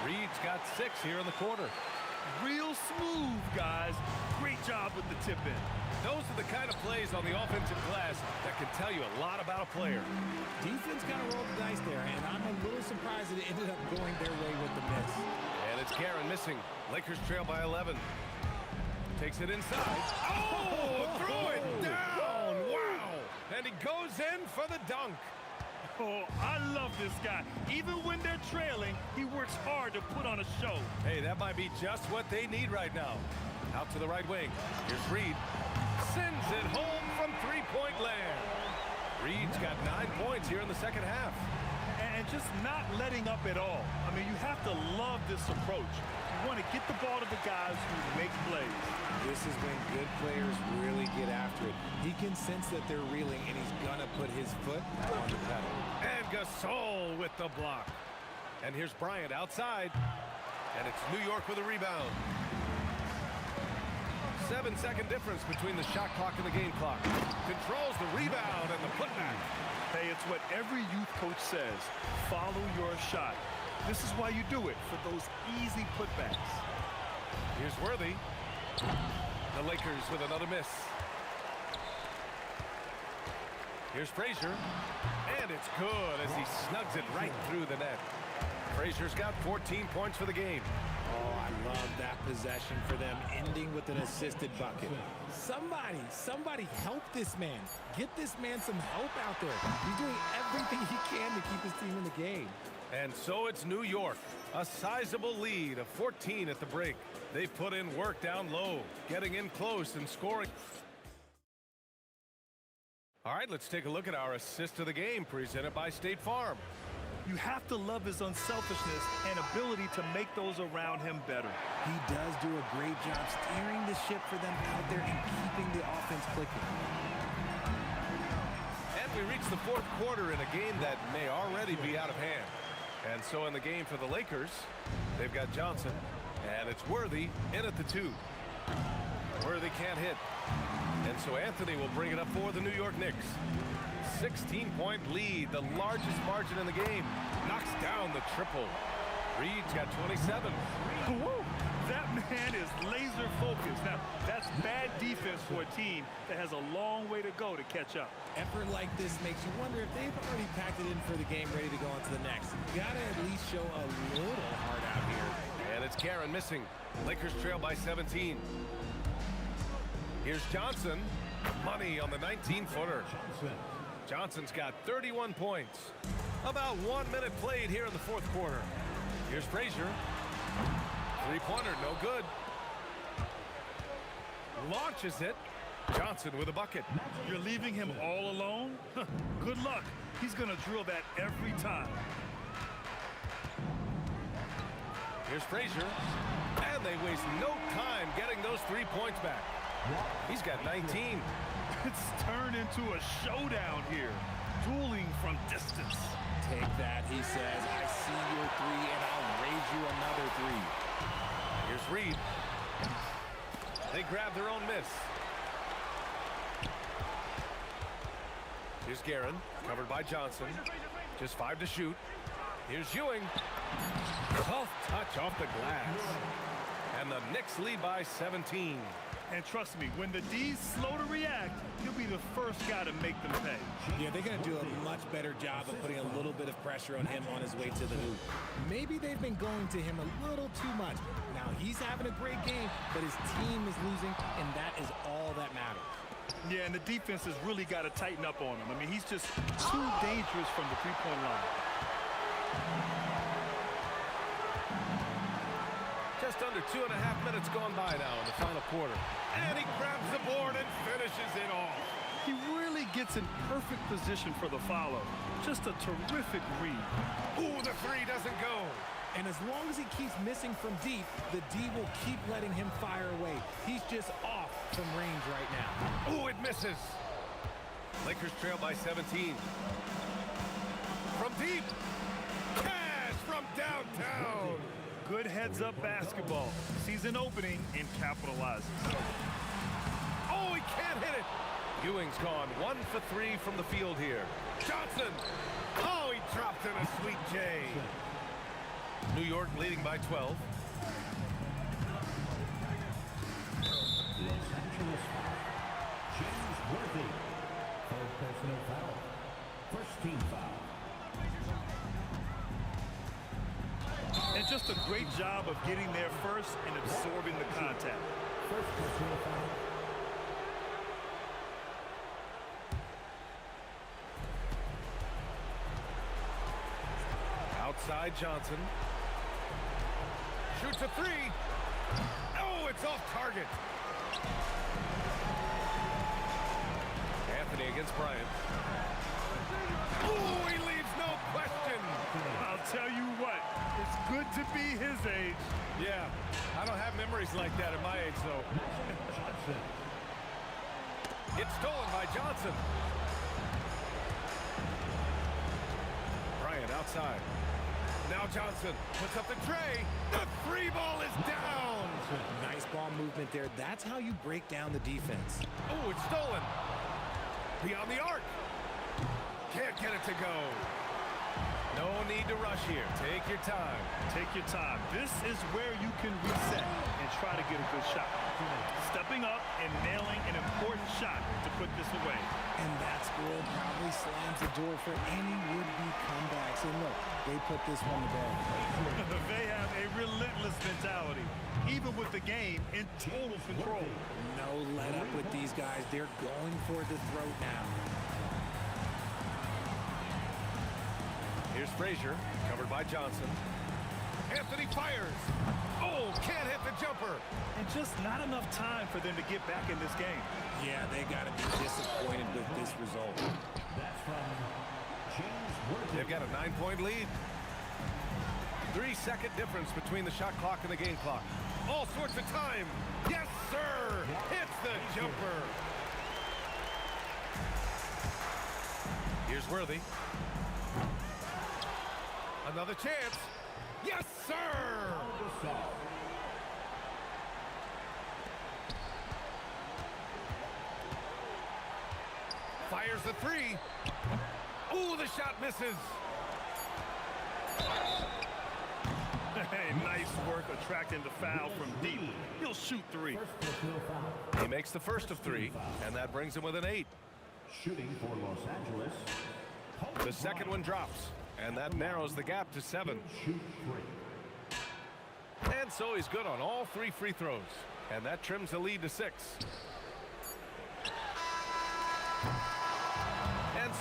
Reed's got 6 here in the quarter. real smooth, guys. Great job with the tip in. Those are the kind of plays on the offensive glass that can tell you a lot about a player. Defense kind of rolled the dice there, and I'm a little surprised that it ended up going their way with the miss. And it's Guerin missing. Lakers trail by 11. Takes it inside. Oh, throw it down. Wow. And he goes in for the dunk. Oh, I love this guy. Even when they're trailing, he works hard to put on a show. Hey, that might be just what they need right now. Out to the right wing. Here's Reed. Sends it home from three-point land. Reed's got 9 points here in the second half. And just not letting up at all. I mean, you have to love this approach. You want to get the ball to the guys who make plays. This is when good players really get after it. He can sense that they're reeling, and he's going to put his foot on the pedal. And Gasol with the block. And here's Bryant outside. And it's New York with a rebound. 7-second difference between the shot clock and the game clock. Controls the rebound and the putback. Hey, it's what every youth coach says. Follow your shot. This is why you do it, for those easy putbacks. Here's Worthy. The Lakers with another miss. Here's Frazier. And it's good as he snugs it right through the net. Frazier's got 14 points for the game. Oh, I love that possession for them, ending with an assisted bucket. Somebody help this man. Get this man some help out there. He's doing everything he can to keep his team in the game. And so it's New York. A sizable lead of 14 at the break. They've put in work down low, getting in close and scoring. All right, let's take a look at our assist of the game presented by State Farm. You have to love his unselfishness and ability to make those around him better. He does do a great job steering the ship for them out there and keeping the offense clicking. And we reach the fourth quarter in a game that may already be out of hand. And so in the game for the Lakers, they've got Johnson, and it's Worthy in at the 2. Worthy can't hit. And so Anthony will bring it up for the New York Knicks. 16-point lead, the largest margin in the game. Knocks down the triple. Reed's got 27. Woo! That man is laser focused. Now, that's bad defense for a team that has a long way to go to catch up. Effort like this makes you wonder if they've already packed it in for the game, ready to go on to the next. You gotta at least show a little heart out here. And it's Guerin missing. Lakers trail by 17. Here's Johnson. Money on the 19-footer. Johnson's got 31 points. About 1 minute played here in the fourth quarter. Here's Frazier. Three-pointer, no good. Launches it. Johnson with a bucket. You're leaving him all alone? Good luck. He's going to drill that every time. Here's Frazier. And they waste no time getting those 3 points back. He's got 19. It's turned into a showdown here. Dueling from distance. Take that, he says. I see your 3, and I'll raise you another 3. Here's Reed. They grab their own miss. Here's Guerin, covered by Johnson. Just 5 to shoot. Here's Ewing. Tough touch off the glass. And the Knicks lead by 17. And trust me, when the D's slow to react, you'll be the first guy to make them pay. Yeah, they're going to do a much better job of putting a little bit of pressure on him on his way to the hoop. Maybe they've been going to him a little too much. Now, he's having a great game, but his team is losing, and that is all that matters. Yeah, and the defense has really got to tighten up on him. I mean, he's just too dangerous from the three-point line. Just under 2.5 minutes gone by now in the final quarter. And he grabs the board and finishes it off. He really gets in perfect position for the follow. Just a terrific read. Ooh, the 3 doesn't go. And as long as he keeps missing from deep, the D will keep letting him fire away. He's just off from range right now. Ooh, it misses. Lakers trail by 17. From deep. Cash from downtown. Good heads-up basketball. Sees an opening and capitalizes. Oh, he can't hit it. Ewing's gone 1 for 3 from the field here. Johnson. Oh, he dropped in a sweet J. New York leading by 12. James Worthy. Third personal foul. First team foul. And just a great job of getting there first and absorbing the contact. First personal foul. Outside Johnson. Shoots a three. Oh, it's off target. Anthony against Bryant. Oh, he leaves no question. I'll tell you what, it's good to be his age. Yeah, I don't have memories like that at my age, though. It's stolen by Johnson. Bryant outside. Now Johnson puts up the tray. The three ball is down. Nice ball movement there. That's how you break down the defense. Oh, it's stolen. Beyond the arc. Can't get it to go. No need to rush here. Take your time. Take your time. This is where you can reset and try to get a good shot. Stepping up and nailing an important shot to put this away. And that score probably slams the door for any would-be comebacks. And look, they put this one to bed. They have a relentless mentality, even with the game in total control. No let up with these guys. They're going for the throat now. Here's Frazier, covered by Johnson. Anthony fires. Oh, can't hit the jumper. And just not enough time for them to get back in this game. Yeah, they got to be disappointed with this result. That's from James Worthy. They've got a 9-point lead. 3-second difference between the shot clock and the game clock. All sorts of time. Yes, sir. Hits the jumper. Here's Worthy. Another chance. Yes, sir. Fires the three. Ooh, the shot misses. Hey, nice work attracting the foul from deep. He'll shoot three. He makes the first of three, and that brings him with an 8. Shooting for Los Angeles. The second one drops, and that narrows the gap to 7. Shoot 3. And so he's good on all 3 free throws, and that trims the lead to 6. And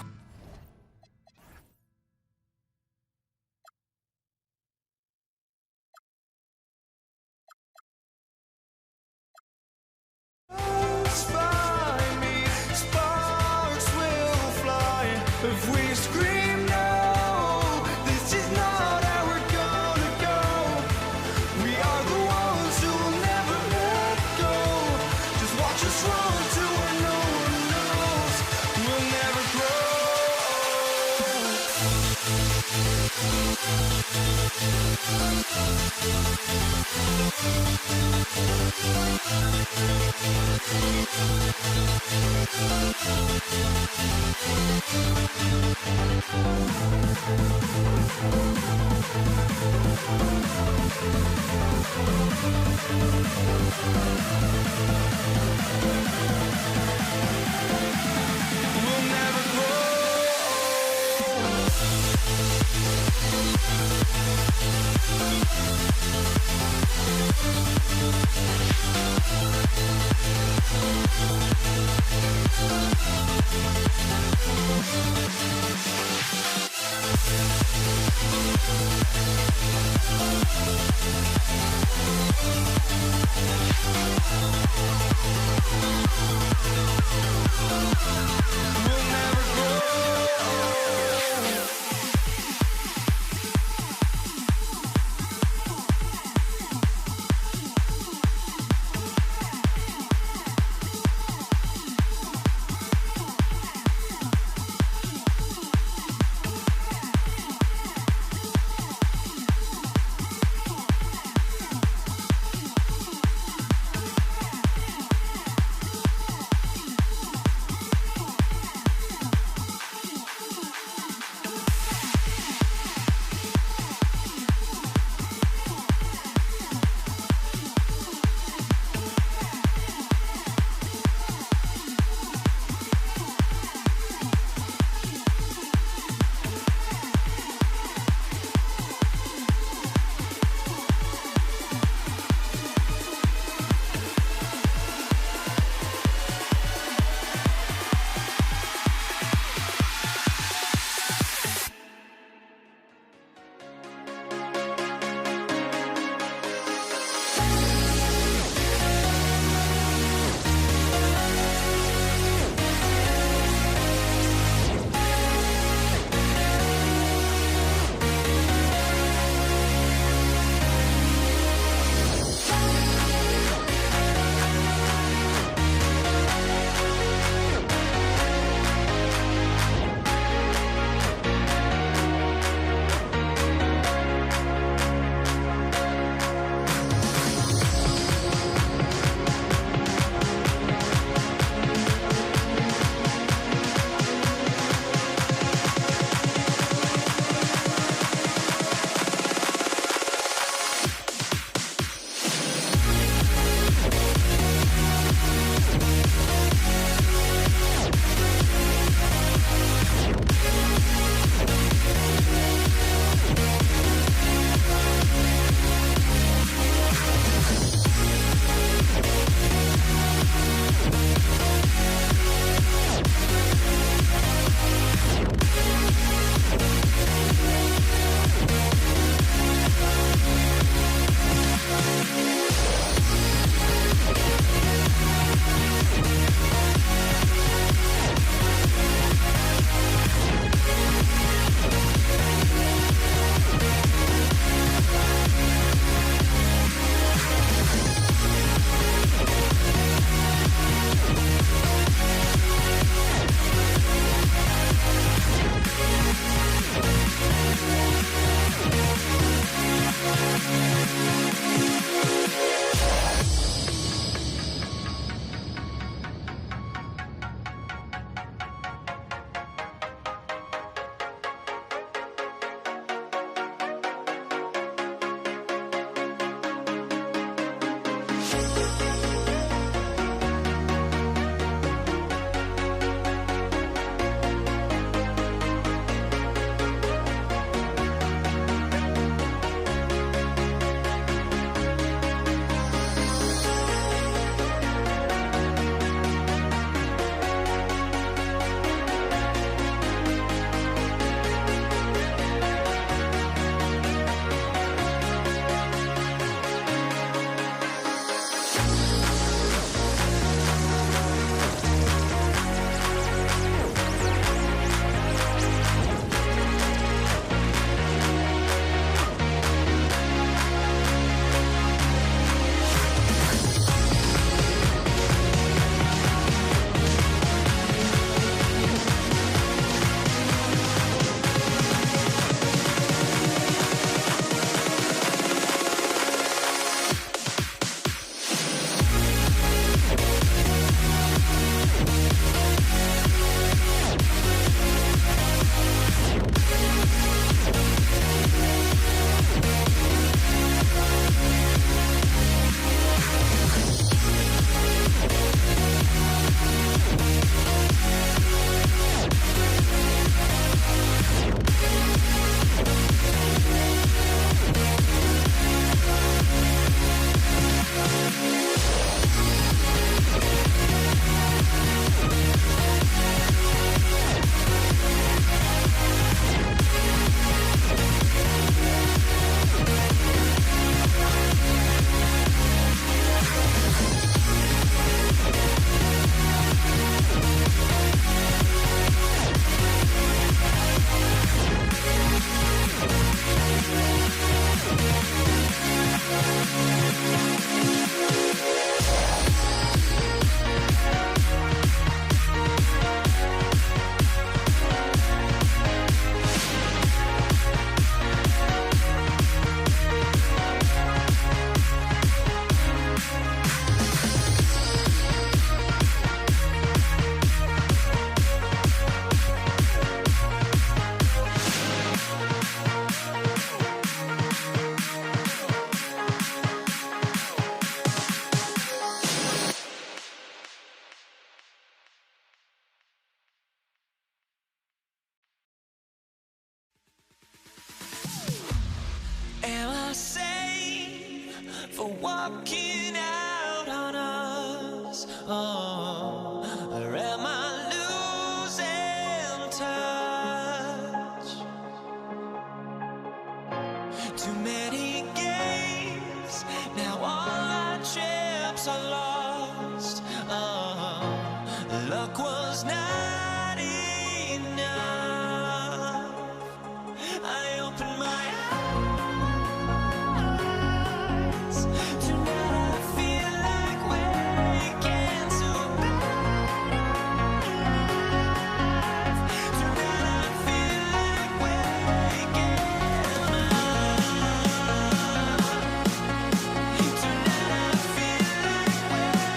By me, sparks will fly if we scream no. This is not how we're gonna go. We are the ones who will never let go. Just watch us run to where no one knows. We'll never We'll never grow. We'll never grow. walking out on us? Oh, or am I losing touch? Too many games, now all our chips are lost. Oh, luck was not enough. I opened my eyes. Tonight I feel like waking to life. Tonight I feel like waking up. Tonight I feel like waking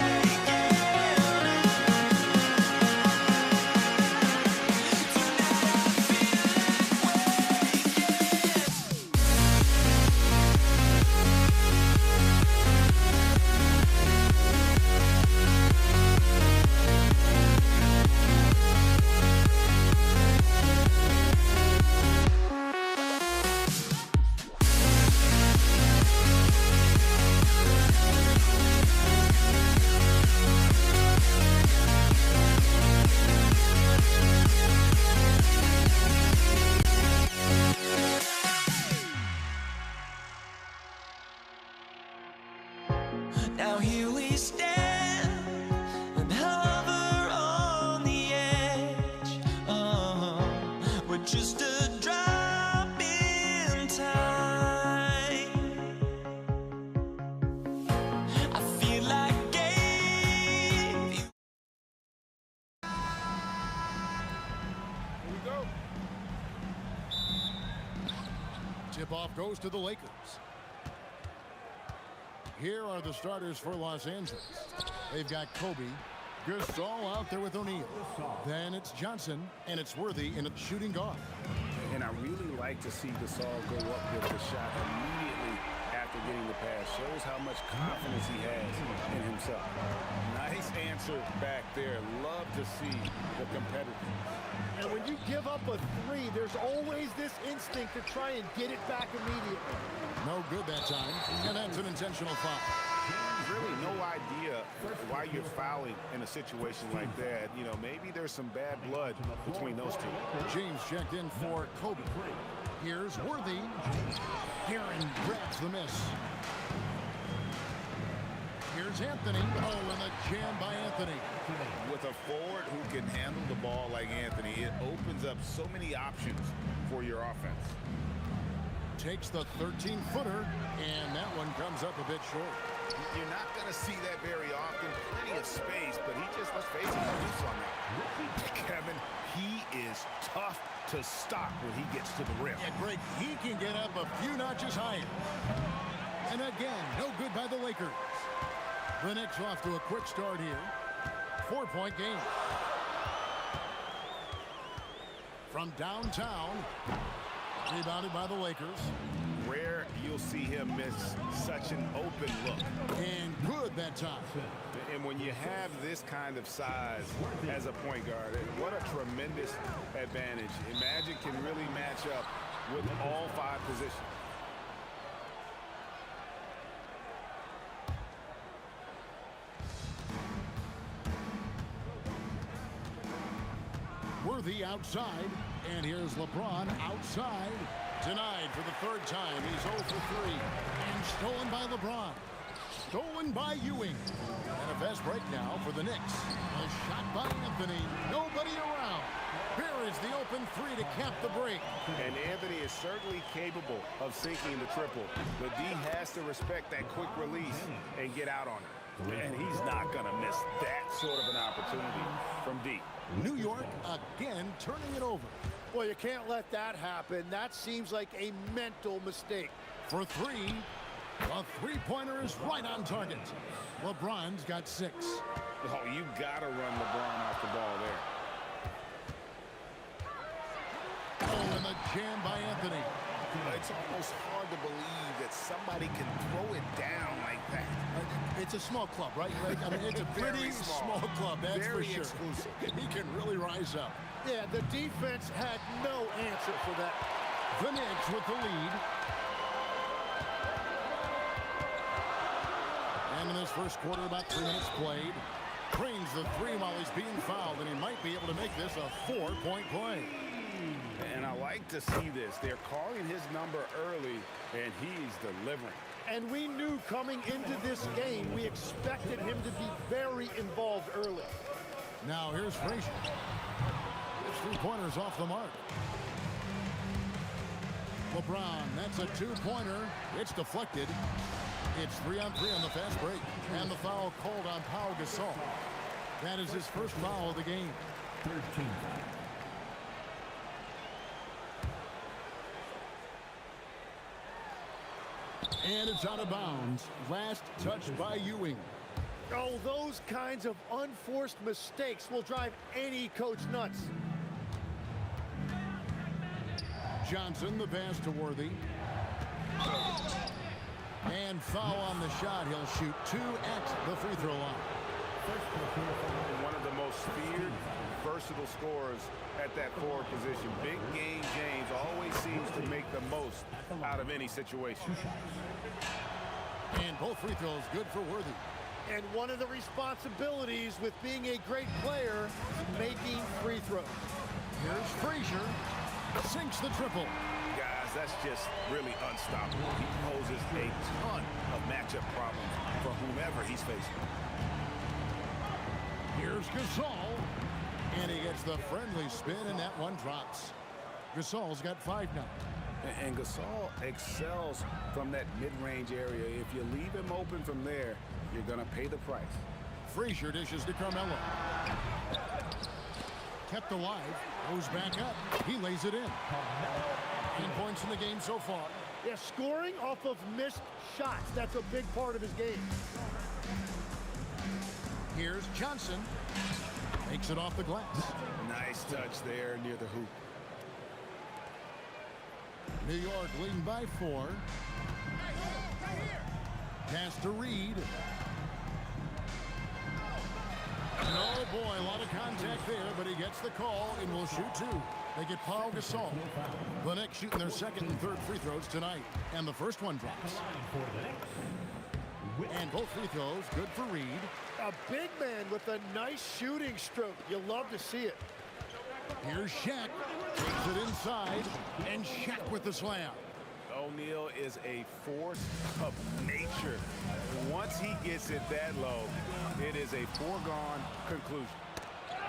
Now here we stand and hover on the edge. Oh, we're just a drop in time. I feel like gave you. Here we go. Tip-off goes to the Lakers. Here are the starters for Los Angeles. They've got Kobe, Gasol out there with O'Neal. Then it's Johnson, and it's Worthy in a shooting guard. And I really like to see Gasol go up with the shot immediately after getting the pass. Shows how much confidence he has in himself. Nice answer back there. Love to see the competitiveness. And when you give up a three, there's always this instinct to try and get it back immediately. No good that time, and that's an intentional foul. Really no idea why you're fouling in a situation like that. You know, maybe there's some bad blood between those two. James checked in for Kobe. Here's Worthy. Aaron grabs the miss. Here's Anthony. Oh, and a jam by Anthony. With a forward who can handle the ball like Anthony, it opens up so many options for your offense. Takes the 13-footer, and that one comes up a bit short. You're not going to see that very often. Plenty of space, but he just, let's face it, loose on that. Kevin, he is tough to stop when he gets to the rim. Yeah, Greg, he can get up a few notches higher. And again, no good by the Lakers. The Knicks off to a quick start here. 4-point game. From downtown, rebounded by the Lakers. Rare you'll see him miss such an open look. And good that time. And when you have this kind of size as a point guard, what a tremendous advantage. Magic can really match up with all 5 positions. Worthy outside, and here's LeBron outside. Denied for the 3rd time. He's 0 for 3. And stolen by LeBron. Stolen by Ewing. And a fast break now for the Knicks. A shot by Anthony. Nobody around. Here is the open 3 to cap the break. And Anthony is certainly capable of sinking the triple. But D has to respect that quick release and get out on it. And he's not going to miss that sort of an opportunity from D. New York again turning it over. Well, you can't let that happen. That seems like a mental mistake. For 3, the three-pointer is right on target. LeBron's got 6. Oh, you got to run LeBron off the ball there. Oh, and the jam by Anthony. It's almost hard to believe that somebody can throw it down like that. It's a small club, right? I mean, it's a pretty small club, that's Very for sure. exclusive. He can really rise up. Yeah, the defense had no answer for that. The Knicks with the lead. And in this first quarter, about 3 minutes played. Drains the three while he's being fouled, and he might be able to make this a 4-point play. And I like to see this. They're calling his number early, and he's delivering. And we knew coming into this game, we expected him to be very involved early. Now here's Frazier. His three-pointer's off the mark. LeBron, that's a two-pointer. It's deflected. It's 3-on-3 on the fast break. And the foul called on Pau Gasol. That is his first foul of the game. 13. And it's out of bounds. Last touch by Ewing. Oh, those kinds of unforced mistakes will drive any coach nuts. Johnson, the pass to Worthy. And foul on the shot. He'll shoot 2 at the free throw line. One of the most feared, versatile scorers at that forward position. Big game James always seems to make the most out of any situation. And both free throws good for Worthy. And one of the responsibilities with being a great player is making free throws. Here's Frazier. Sinks the triple. Guys, that's just really unstoppable. He poses a ton of matchup problems for whomever he's facing. Here's Gasol. And he gets the friendly spin, and that one drops. Gasol's got 5 now. And Gasol excels from that mid-range area. If you leave him open from there, you're going to pay the price. Frazier dishes to Carmelo. Kept alive. Goes back up. He lays it in. 10 points in the game so far. Yeah, scoring off of missed shots. That's a big part of his game. Here's Johnson. Makes it off the glass. Nice touch there near the hoop. New York leading by 4. Pass to Reed. Oh boy, a lot of contact there, but he gets the call and will shoot 2. They get Pau Gasol. The Knicks shooting their second and third free throws tonight, and the first one drops. And both free throws good for Reed. A big man with a nice shooting stroke. You love to see it. Here's Shaq. Takes it inside, and Shaq with the slam. O'Neal is a force of nature. Once he gets it that low, it is a foregone conclusion.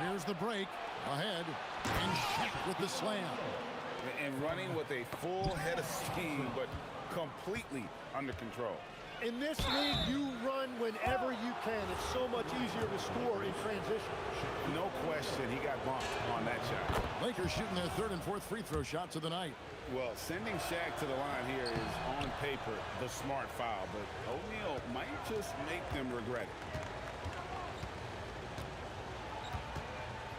Here's the break. Ahead, and Shaq with the slam. And running with a full head of steam, but completely under control. In this league, you run whenever you can. It's so much easier to score in transition. No question, he got bumped on that shot. Lakers shooting their third and fourth free throw shots of the night. Well, sending Shaq to the line here is on paper the smart foul, but O'Neal might just make them regret it.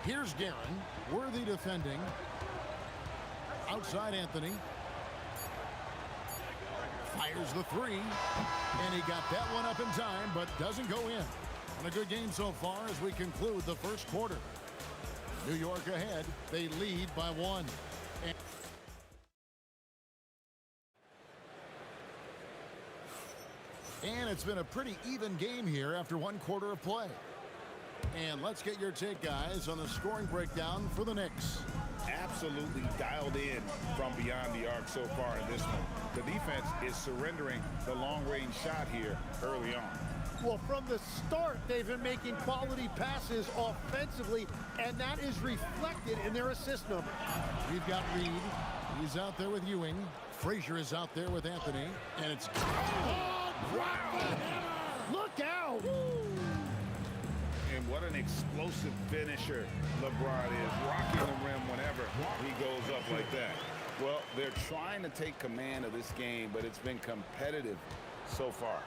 Here's Guerin. Worthy defending. Outside Anthony. Fires the 3. And he got that one up in time, but doesn't go in. And a good game so far as we conclude the first quarter. New York ahead. They lead by 1. And it's been a pretty even game here after 1 quarter of play. And let's get your take, guys, on the scoring breakdown for the Knicks. Absolutely dialed in from beyond the arc so far in this one. The defense is surrendering the long-range shot here early on. Well, from the start, they've been making quality passes offensively, and that is reflected in their assist number. We've got Reed. He's out there with Ewing. Frazier is out there with Anthony. And it's... Look out! And what an explosive finisher LeBron is, rocking the rim whenever he goes up like that. Well, they're trying to take command of this game, but it's been competitive so far.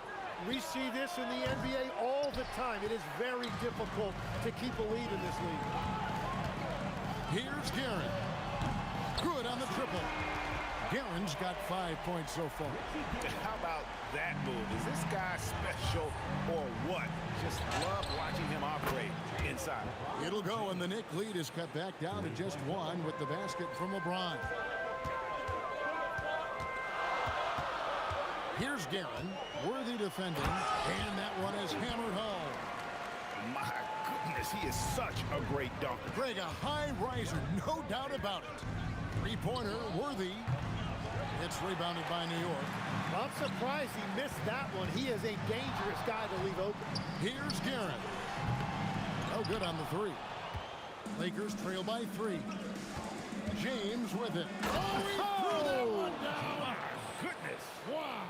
We see this in the NBA all the time. It is very difficult to keep a lead in this league. Here's Guerin. Good on the triple. Guerin's got 5 points so far. How about that move? Is this guy special or what? Just love watching him operate inside. It'll go, and the Knicks lead is cut back down to just 1 with the basket from LeBron. Here's Guerin, worthy defending, and that one is hammered home. My goodness, he is such a great dunker. Greg, a high riser, no doubt about it. Three-pointer, worthy. It's rebounded by New York. I'm surprised he missed that one. He is a dangerous guy to leave open. Here's Guerin. No good on the three. Lakers trail by 3. James with it. Oh, he threw that one down. My goodness. Wow.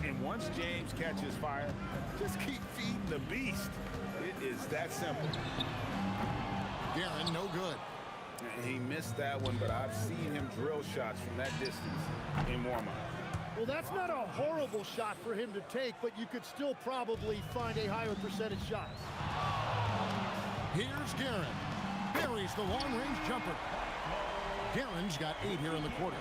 And once James catches fire, just keep feeding the beast. It is that simple. Guerin, no good. And he missed that one, but I've seen him drill shots from that distance in warm-up. Well, that's not a horrible shot for him to take, but you could still probably find a higher percentage shot. Here's Guerin. Buries the long-range jumper. Guerin's got 8 here in the quarter.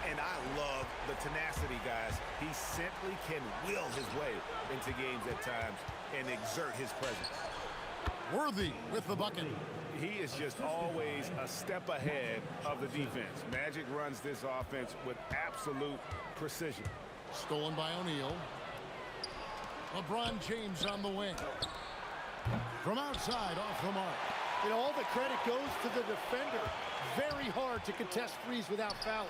And I love the tenacity, guys. He simply can will his way into games at times and exert his presence. Worthy with the bucket. He is just always a step ahead of the defense. Magic runs this offense with absolute precision. Stolen by O'Neal. LeBron James on the wing. From outside, off the mark. And all the credit goes to the defender. Very hard to contest threes without fouling.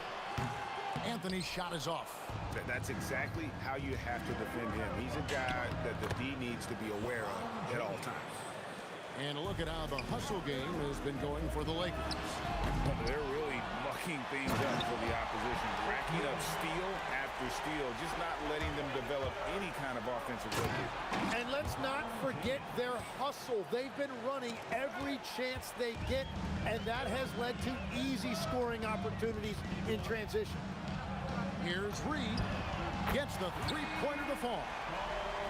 Anthony's shot is off. That's exactly how you have to defend him. He's a guy that the D needs to be aware of at all times. And look at how the hustle game has been going for the Lakers. They're really mucking things up for the opposition, racking up steal after steal, just not letting them develop any kind of offensive rhythm. And let's not forget their hustle. They've been running every chance they get, and that has led to easy scoring opportunities in transition. Here's Reed. Gets the three-pointer to fall.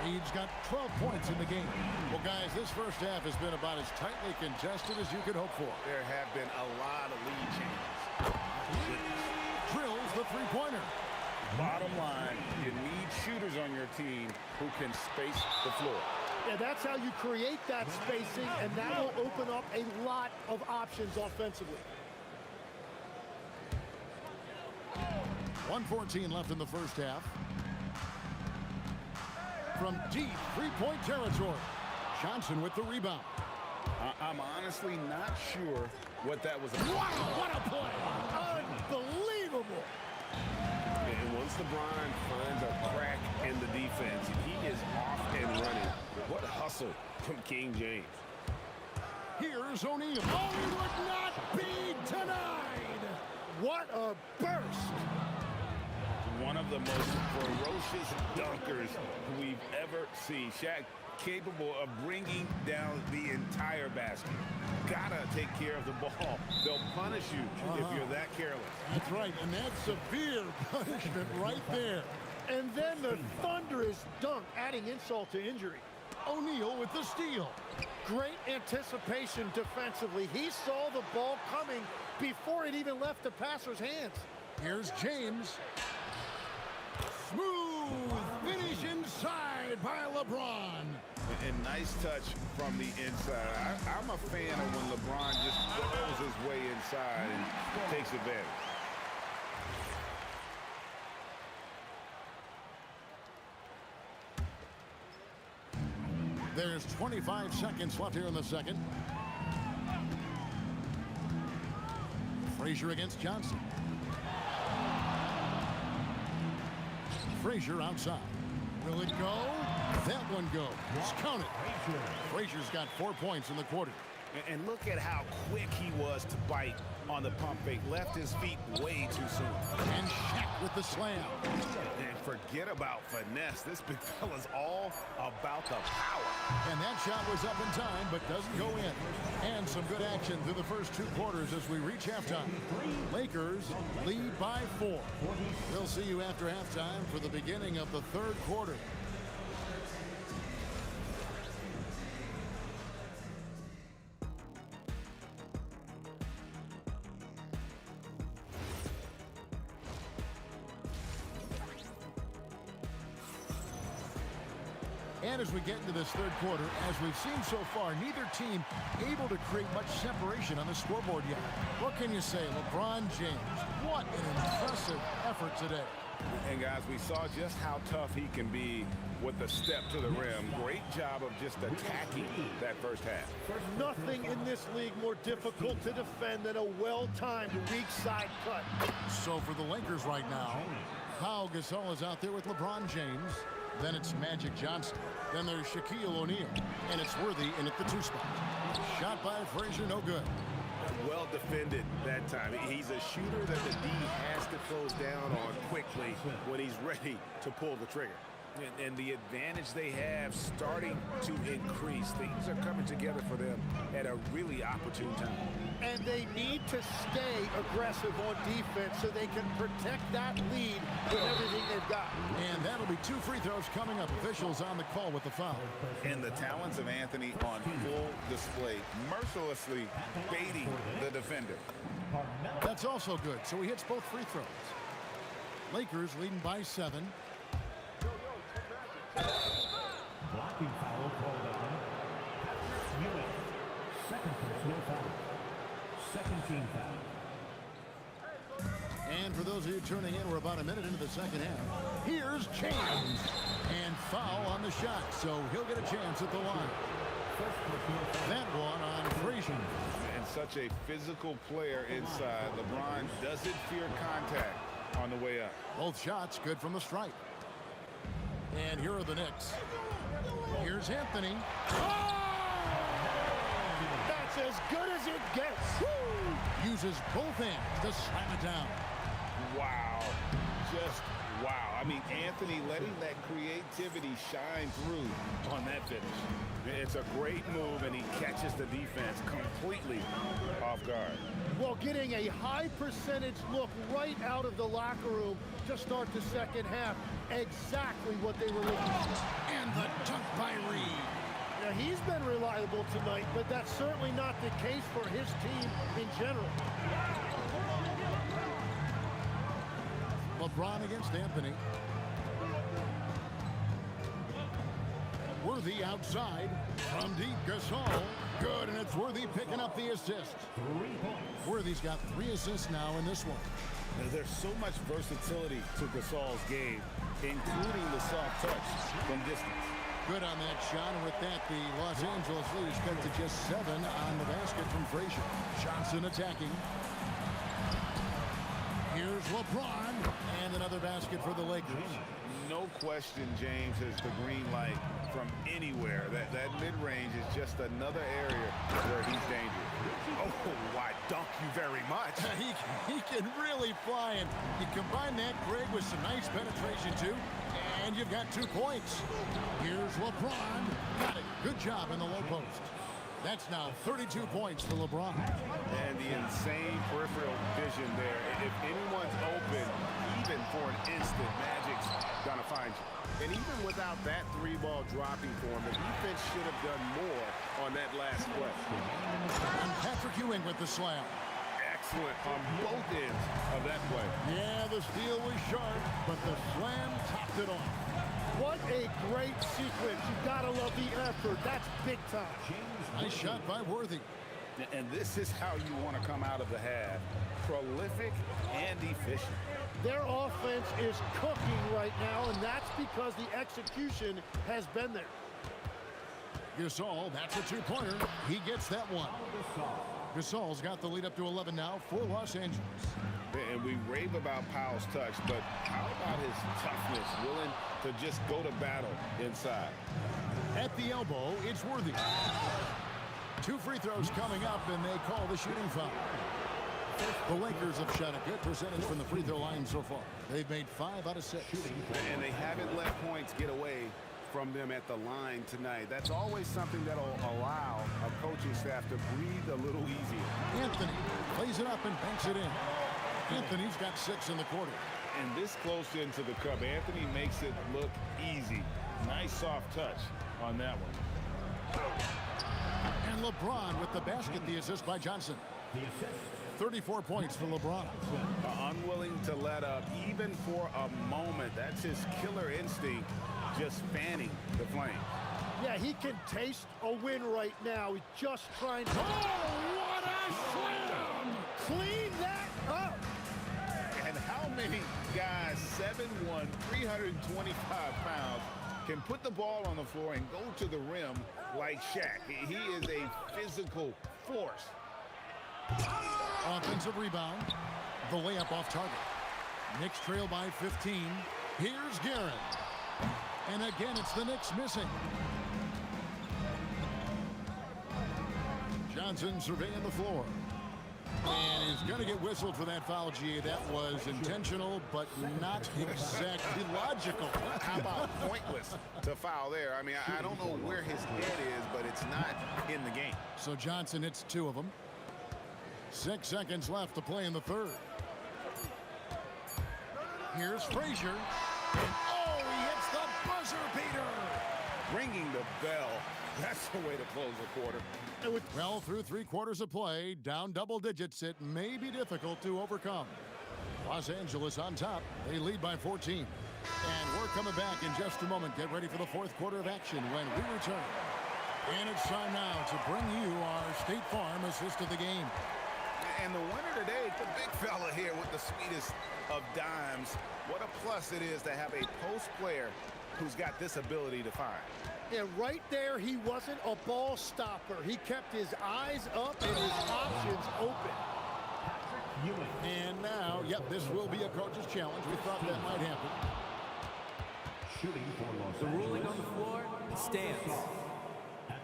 Reed's got 12 points in the game. Well, guys, this first half has been about as tightly contested as you could hope for. There have been a lot of lead changes. Drills the three-pointer. Bottom line, you need shooters on your team who can space the floor. Yeah, that's how you create that spacing, and that will open up a lot of options offensively. 1:14 left in the first half. From deep three-point territory, Johnson with the rebound. I'm honestly not sure what that was about. Wow, what a play! Unbelievable! And once LeBron finds a crack in the defense, he is off and running. What hustle from King James. Here's O'Neal. Oh, he would not be denied! What a burst! One of the most ferocious dunkers we've ever seen. Shaq capable of bringing down the entire basket. Gotta take care of the ball. They'll punish you if you're that careless. That's right, and that's severe punishment right there. And then the thunderous dunk, adding insult to injury. O'Neal with the steal. Great anticipation defensively. He saw the ball coming before it even left the passer's hands. Here's James. Smooth finish inside by LeBron. And nice touch from the inside. I'm a fan of when LeBron just goes his way inside and takes advantage. There's 25 seconds left here in the second. Frazier against Johnson. Frazier outside. Will it go? That one goes. Count it. Frazier's got 4 points in the quarter. And look at how quick he was to bite on the pump fake. Left his feet way too soon. And Shaq with the slam. And forget about finesse. This big fella's all about the power. And that shot was up in time, but doesn't go in. And some good action through the first 2 quarters as we reach halftime. Lakers lead by 4. We'll see you after halftime for the beginning of the third quarter. And as we get into this third quarter, as we've seen so far, neither team able to create much separation on the scoreboard yet. What can you say? LeBron James, what an impressive effort today. And guys, we saw just how tough he can be with the step to the rim. Great job of just attacking that first half. Nothing in this league more difficult to defend than a well-timed weak side cut. So for the Lakers right now, Pau Gasol is out there with LeBron James. Then it's Magic Johnson. Then there's Shaquille O'Neal. And it's Worthy in at the 2 spot. Shot by Frazier, no good. Well defended that time. He's a shooter that the D has to close down on quickly when he's ready to pull the trigger. And the advantage they have starting to increase. Things are coming together for them at a really opportune time. And they need to stay aggressive on defense so they can protect that lead with everything they've got. And that'll be 2 free throws coming up. Officials on the call with the foul. And the talents of Anthony on full display, mercilessly baiting the defender. That's also good. So he hits both free throws. Lakers leading by 7. Blocking foul called on Ewing. Second personal foul. Second team foul. And for those of you tuning in, we're about a minute into the second half. Here's James. And foul on the shot, so he'll get a chance at the line. That one on Frazier. And such a physical player inside. LeBron doesn't fear contact on the way up. Both shots good from the stripe. And here are the Knicks. Here's Anthony. Oh! That's as good as it gets. Woo! Uses both hands to slam it down. Wow. Just wow. I mean, Anthony letting that creativity shine through on that finish. It's a great move, and he catches the defense completely off guard. Well, getting a high percentage look right out of the locker room to start the second half. Exactly what they were looking for. And the dunk by Reed. Now, he's been reliable tonight, but that's certainly not the case for his team in general. LeBron against Anthony. Worthy outside from deep. Gasol. Good, and it's Worthy picking up the assist. 3 points. Worthy's got 3 assists now in this one. Now, there's so much versatility to Gasol's game, including the soft touch from distance. Good on that shot, and with that, the Los Angeles lead is cut to just 7 on the basket from Frazier. Johnson attacking. Here's LeBron, and another basket for the Lakers. No question, James has the green light from anywhere. That mid-range is just another area where he's dangerous. Oh, why, dunk you very much. he can really fly, and you combine that, Greg, with some nice penetration, too, and you've got 2 points. Here's LeBron. Got it. Good job in the low post. That's now 32 points for LeBron. And the insane peripheral vision there. If anyone's open, even for an instant, Magic's gonna find you. And even without that 3-ball dropping for him, the defense should have done more on that last play. And Patrick Ewing with the slam. Excellent on both ends of that play. Yeah, the steal was sharp, but the slam topped it off. What a great sequence. You've got to love the effort. That's big time. Nice shot by Worthy. And this is how you want to come out of the half. Prolific and efficient. Their offense is cooking right now, and that's because the execution has been there. Gasol, that's a 2-pointer. He gets that one. Gasol's got the lead up to 11 now for Los Angeles. And we rave about Powell's touch, but how about his toughness, willing to just go to battle inside? At the elbow, it's Worthy. 2 free throws coming up, and they call the shooting foul. The Lakers have shot a good percentage from the free throw line so far. They've made 5 out of 6. And they haven't let points get away from them at the line tonight. That's always something that'll allow a coaching staff to breathe a little easier. Anthony plays it up and banks it in. Anthony's got 6 in the quarter. And this close into the cup, Anthony makes it look easy. Nice soft touch on that one. And LeBron with the basket, the assist by Johnson. 34 points for LeBron. Unwilling to let up even for a moment. That's his killer instinct, just fanning the flame. Yeah, he can taste a win right now. He's just trying to... Oh, what a slam! Clean that up! And how many guy, 7'1", 325 pounds, can put the ball on the floor and go to the rim like Shaq. He is a physical force. Offensive rebound. The layup off target. Knicks trail by 15. Here's Garrett. And again, it's the Knicks missing. Johnson surveying the floor. And he's going to get whistled for that foul, G. That was intentional, but not exactly logical. How about pointless to foul there? I mean, I don't know where his head is, but it's not in the game. So Johnson hits 2 of them. 6 seconds left to play in the third. Here's Frazier. And oh, he hits the buzzer beater. Ringing the bell. That's the way to close the quarter. Well, through 3 quarters of play, down double digits, it may be difficult to overcome. Los Angeles on top. They lead by 14. And we're coming back in just a moment. Get ready for the 4th quarter of action when we return. And it's time now to bring you our State Farm assist of the game. And the winner today, the big fella here with the sweetest of dimes. What a plus it is to have a post player who's got this ability to find. Yeah, right there, he wasn't a ball stopper. He kept his eyes up and his options open. And now, yep, this will be a coach's challenge. We thought that might happen. Shooting for Los The Angeles. ruling on the floor stands.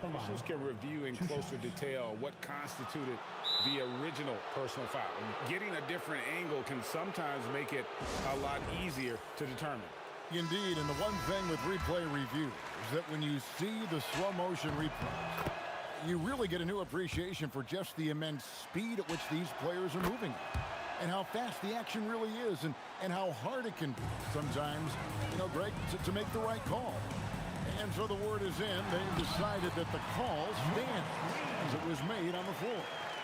Officials can review in closer detail what constituted the original personal foul. Getting a different angle can sometimes make it a lot easier to determine. Indeed, and the one thing with replay review is that when you see the slow motion replay, you really get a new appreciation for just the immense speed at which these players are moving and how fast the action really is and how hard it can be sometimes, you know, Greg, to make the right call. And so the word is in. They've decided that the call stands as it was made on the floor.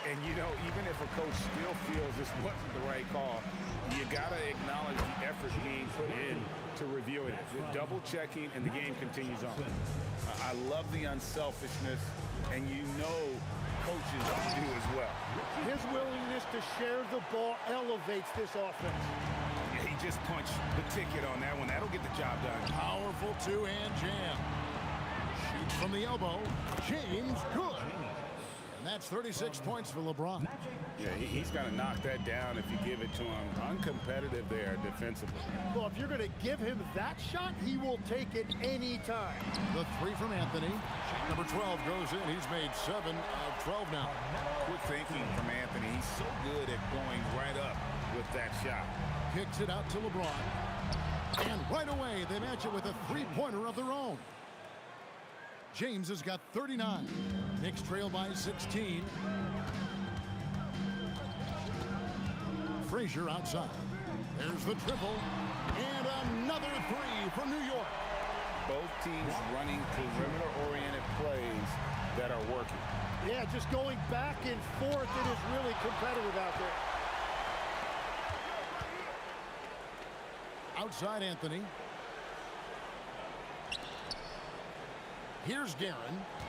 And, you know, even if a coach still feels this wasn't the right call, you got to acknowledge the effort being put in to reviewing it. Double checking, and the game continues on. I love the unselfishness, and you know coaches do as well. His willingness to share the ball elevates this offense. Yeah, he just punched the ticket on that one. That'll get the job done. Powerful two-hand jam. Shoots from the elbow. James, good. And that's 36 points for LeBron. Yeah, he's got to knock that down if you give it to him. Uncompetitive there defensively. Well, if you're going to give him that shot, he will take it any time. The 3 from Anthony. Number 12 goes in. He's made 7 of 12 now. Good thinking from Anthony. He's so good at going right up with that shot. Kicks it out to LeBron. And right away, they match it with a 3-pointer of their own. James has got 39. Knicks trail by 16. Frazier outside. There's the triple. And another 3 from New York. Both teams running perimeter-oriented plays that are working. Yeah, just going back and forth. It is really competitive out there. Outside Anthony. Here's Guerin.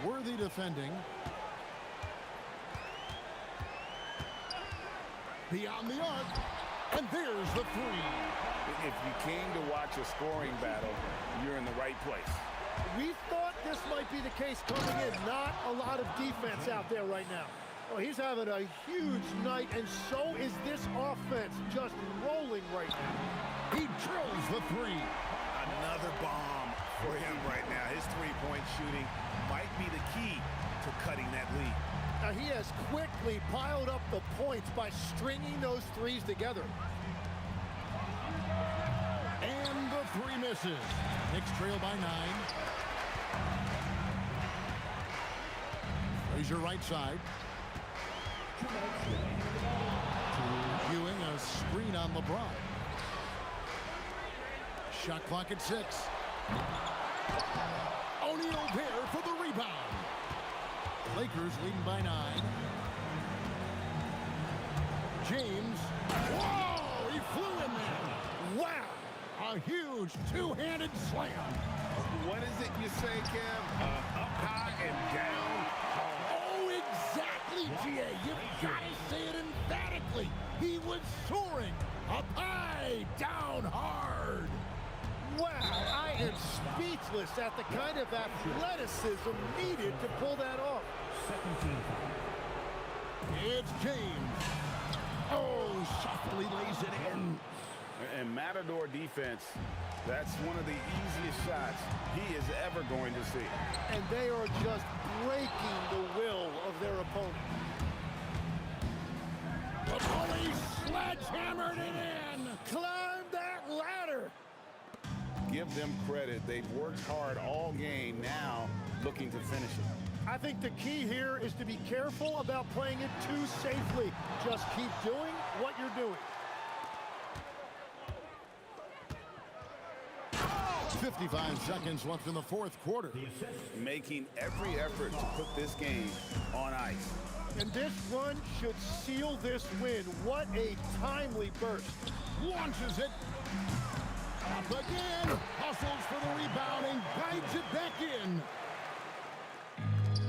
Worthy defending. Beyond the arc. And there's the 3. If you came to watch a scoring battle, you're in the right place. We thought this might be the case coming in. Not a lot of defense out there right now. Oh, he's having a huge night, and so is this offense, just rolling right now. He drills the 3. Another bomb for him right now. His three-point shooting might be the key to cutting that lead. Now, he has quickly piled up the points by stringing those 3s together. And the 3 misses. Knicks trail by 9. Frazier right side. Ewing a screen on LeBron. Shot clock at 6. O'Neal there for the rebound. Lakers leading by 9. James. Whoa! He flew in there. Wow! A huge two-handed slam. What is it you say, Kev? Up high and down. Oh, exactly, G.A. You've got to say it emphatically. He was soaring up high way down hard. Wow, I am speechless at the kind of athleticism needed to pull that off. Second team foul. It's James. Oh, softly lays it in. And Matador defense, that's one of the easiest shots he is ever going to see. And they are just breaking the will of their opponent. The bully sledgehammered it in. Climb that ladder. Give them credit. They've worked hard all game, now looking to finish it. I think the key here is to be careful about playing it too safely. Just keep doing what you're doing. 55 seconds left in the fourth quarter. Making every effort to put this game on ice. And this run should seal this win. What a timely burst. Launches it. Up again. Hustles for the rebound and guides it back in.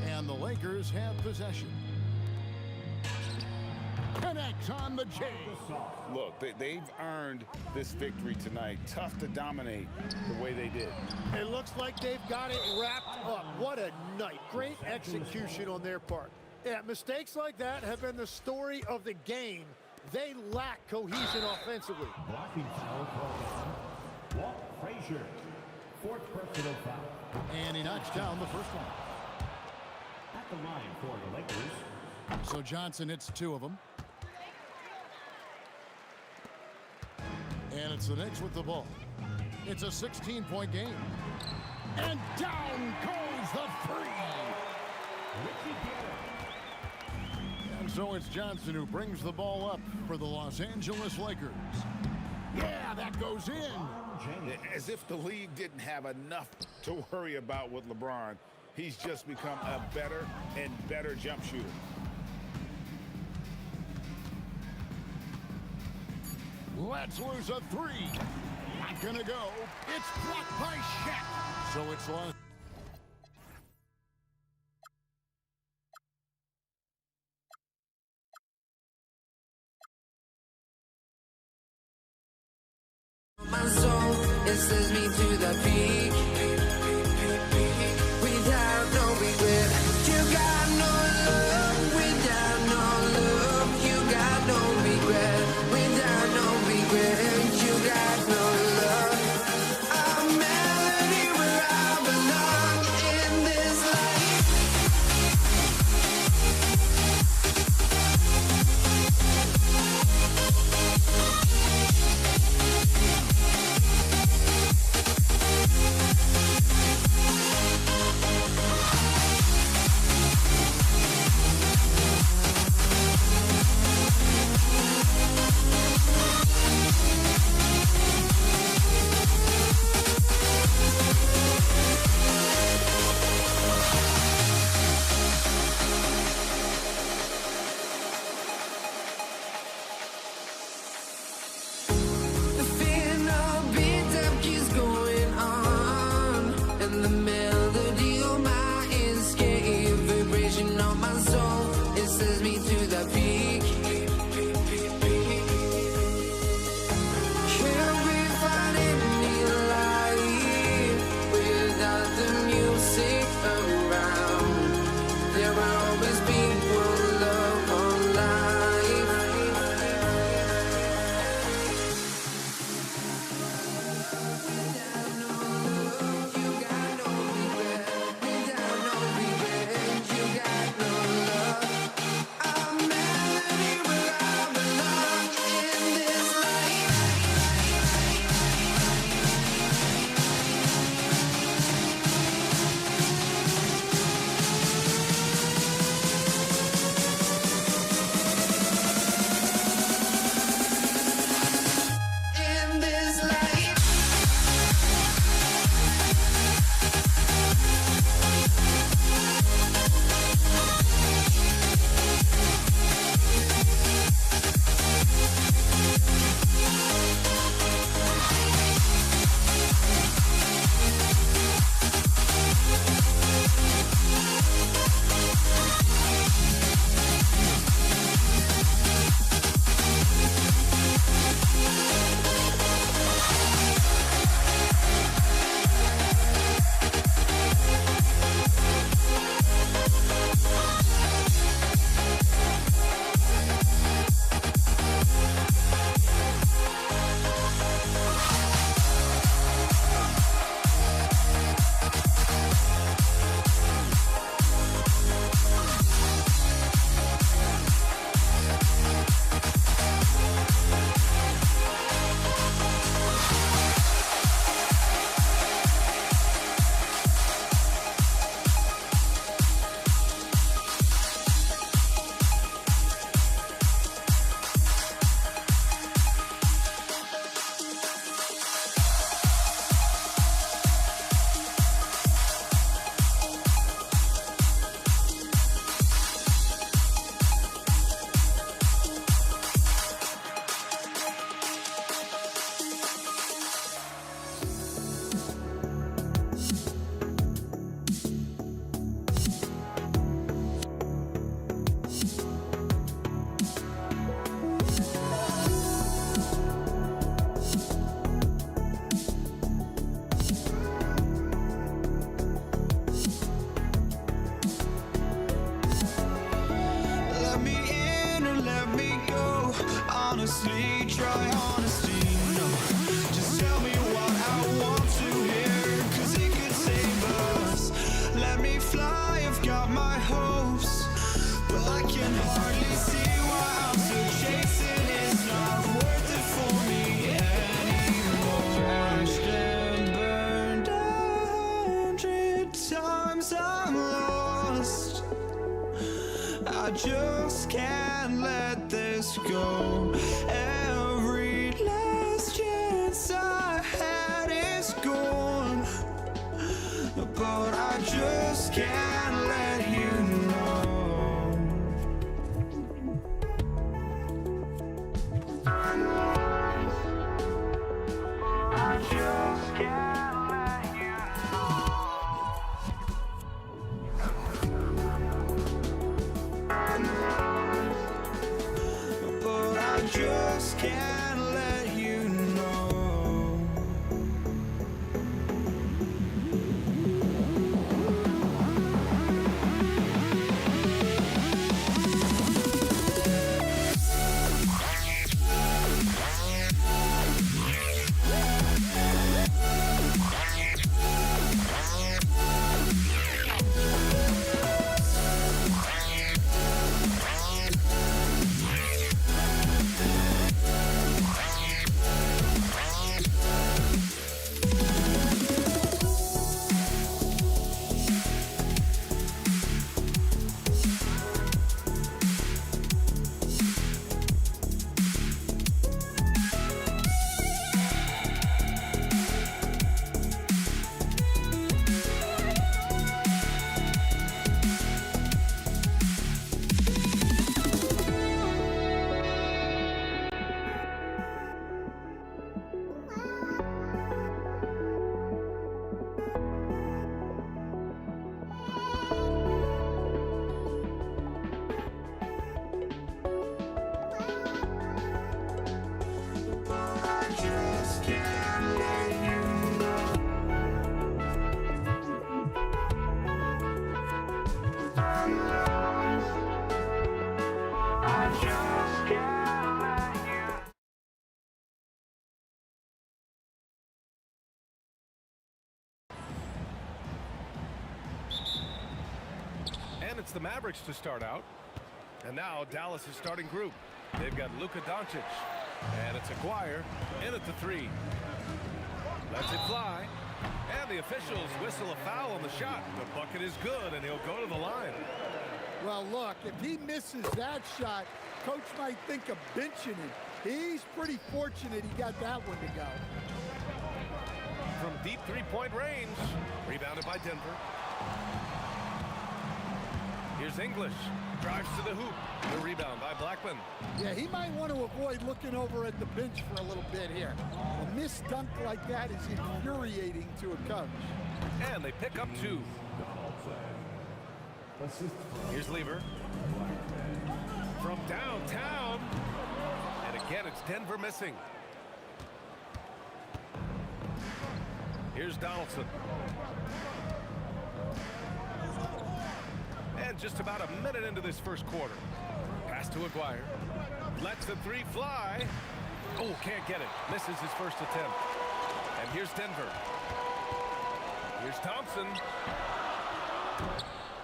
And the Lakers have possession. Connects on the J. Look, they've earned this victory tonight. Tough to dominate the way they did. It looks like they've got it wrapped up. What a night. Great execution on their part. Yeah, mistakes like that have been the story of the game. They lack cohesion offensively. Blocking foul called on Walt Frazier. Fourth personal foul. And he knocks down the first one. At the line for the Lakers. So Johnson hits two of them. And it's the Knicks with the ball. It's a 16-point game. And down goes the three. And so it's Johnson who brings the ball up for the Los Angeles Lakers. Yeah, that goes in. As if the league didn't have enough to worry about with LeBron. He's just become a better and better jump shooter. Let's lose a three. Not gonna go. It's blocked by Shaq. So it's lost. My soul, it sends me to the peak. Without no regret, you got no love. Without no love, you got no regret. Without no regret, you got no love. A melody where I belong in this life. honestly, try honesty. No, just tell me what I want to hear, 'cause it could save us. Let me fly, I've got my hopes, but I can hardly see why I'm still chasing. It's not worth it for me anymore. Crashed and burned 100 times, I'm lost. I just can't let this go. Every last chance I had is gone, but I just can't let you know. I just can't let you know. But I just can't let you know. And it's the Mavericks to start out. And now Dallas' starting group. They've got Luka Doncic. And it's Aguirre in at the 3. Lets it fly. And the officials whistle a foul on the shot. The bucket is good, and he'll go to the line. Well, look, if he misses that shot, coach might think of benching him. He's pretty fortunate he got that one to go. From deep three-point range. Rebounded by Denver. Here's English. Drives to the hoop. The rebound by Blackman. Yeah, he might want to avoid looking over at the bench for a little bit here. A missed dunk like that is infuriating to a coach. And they pick up 2. Here's Lever. From downtown. And again, it's Denver missing. Here's Donaldson. And just about a minute into this first quarter. Pass to Aguirre. Lets the 3 fly. Oh, can't get it. Misses his first attempt. And here's Denver. Here's Thompson.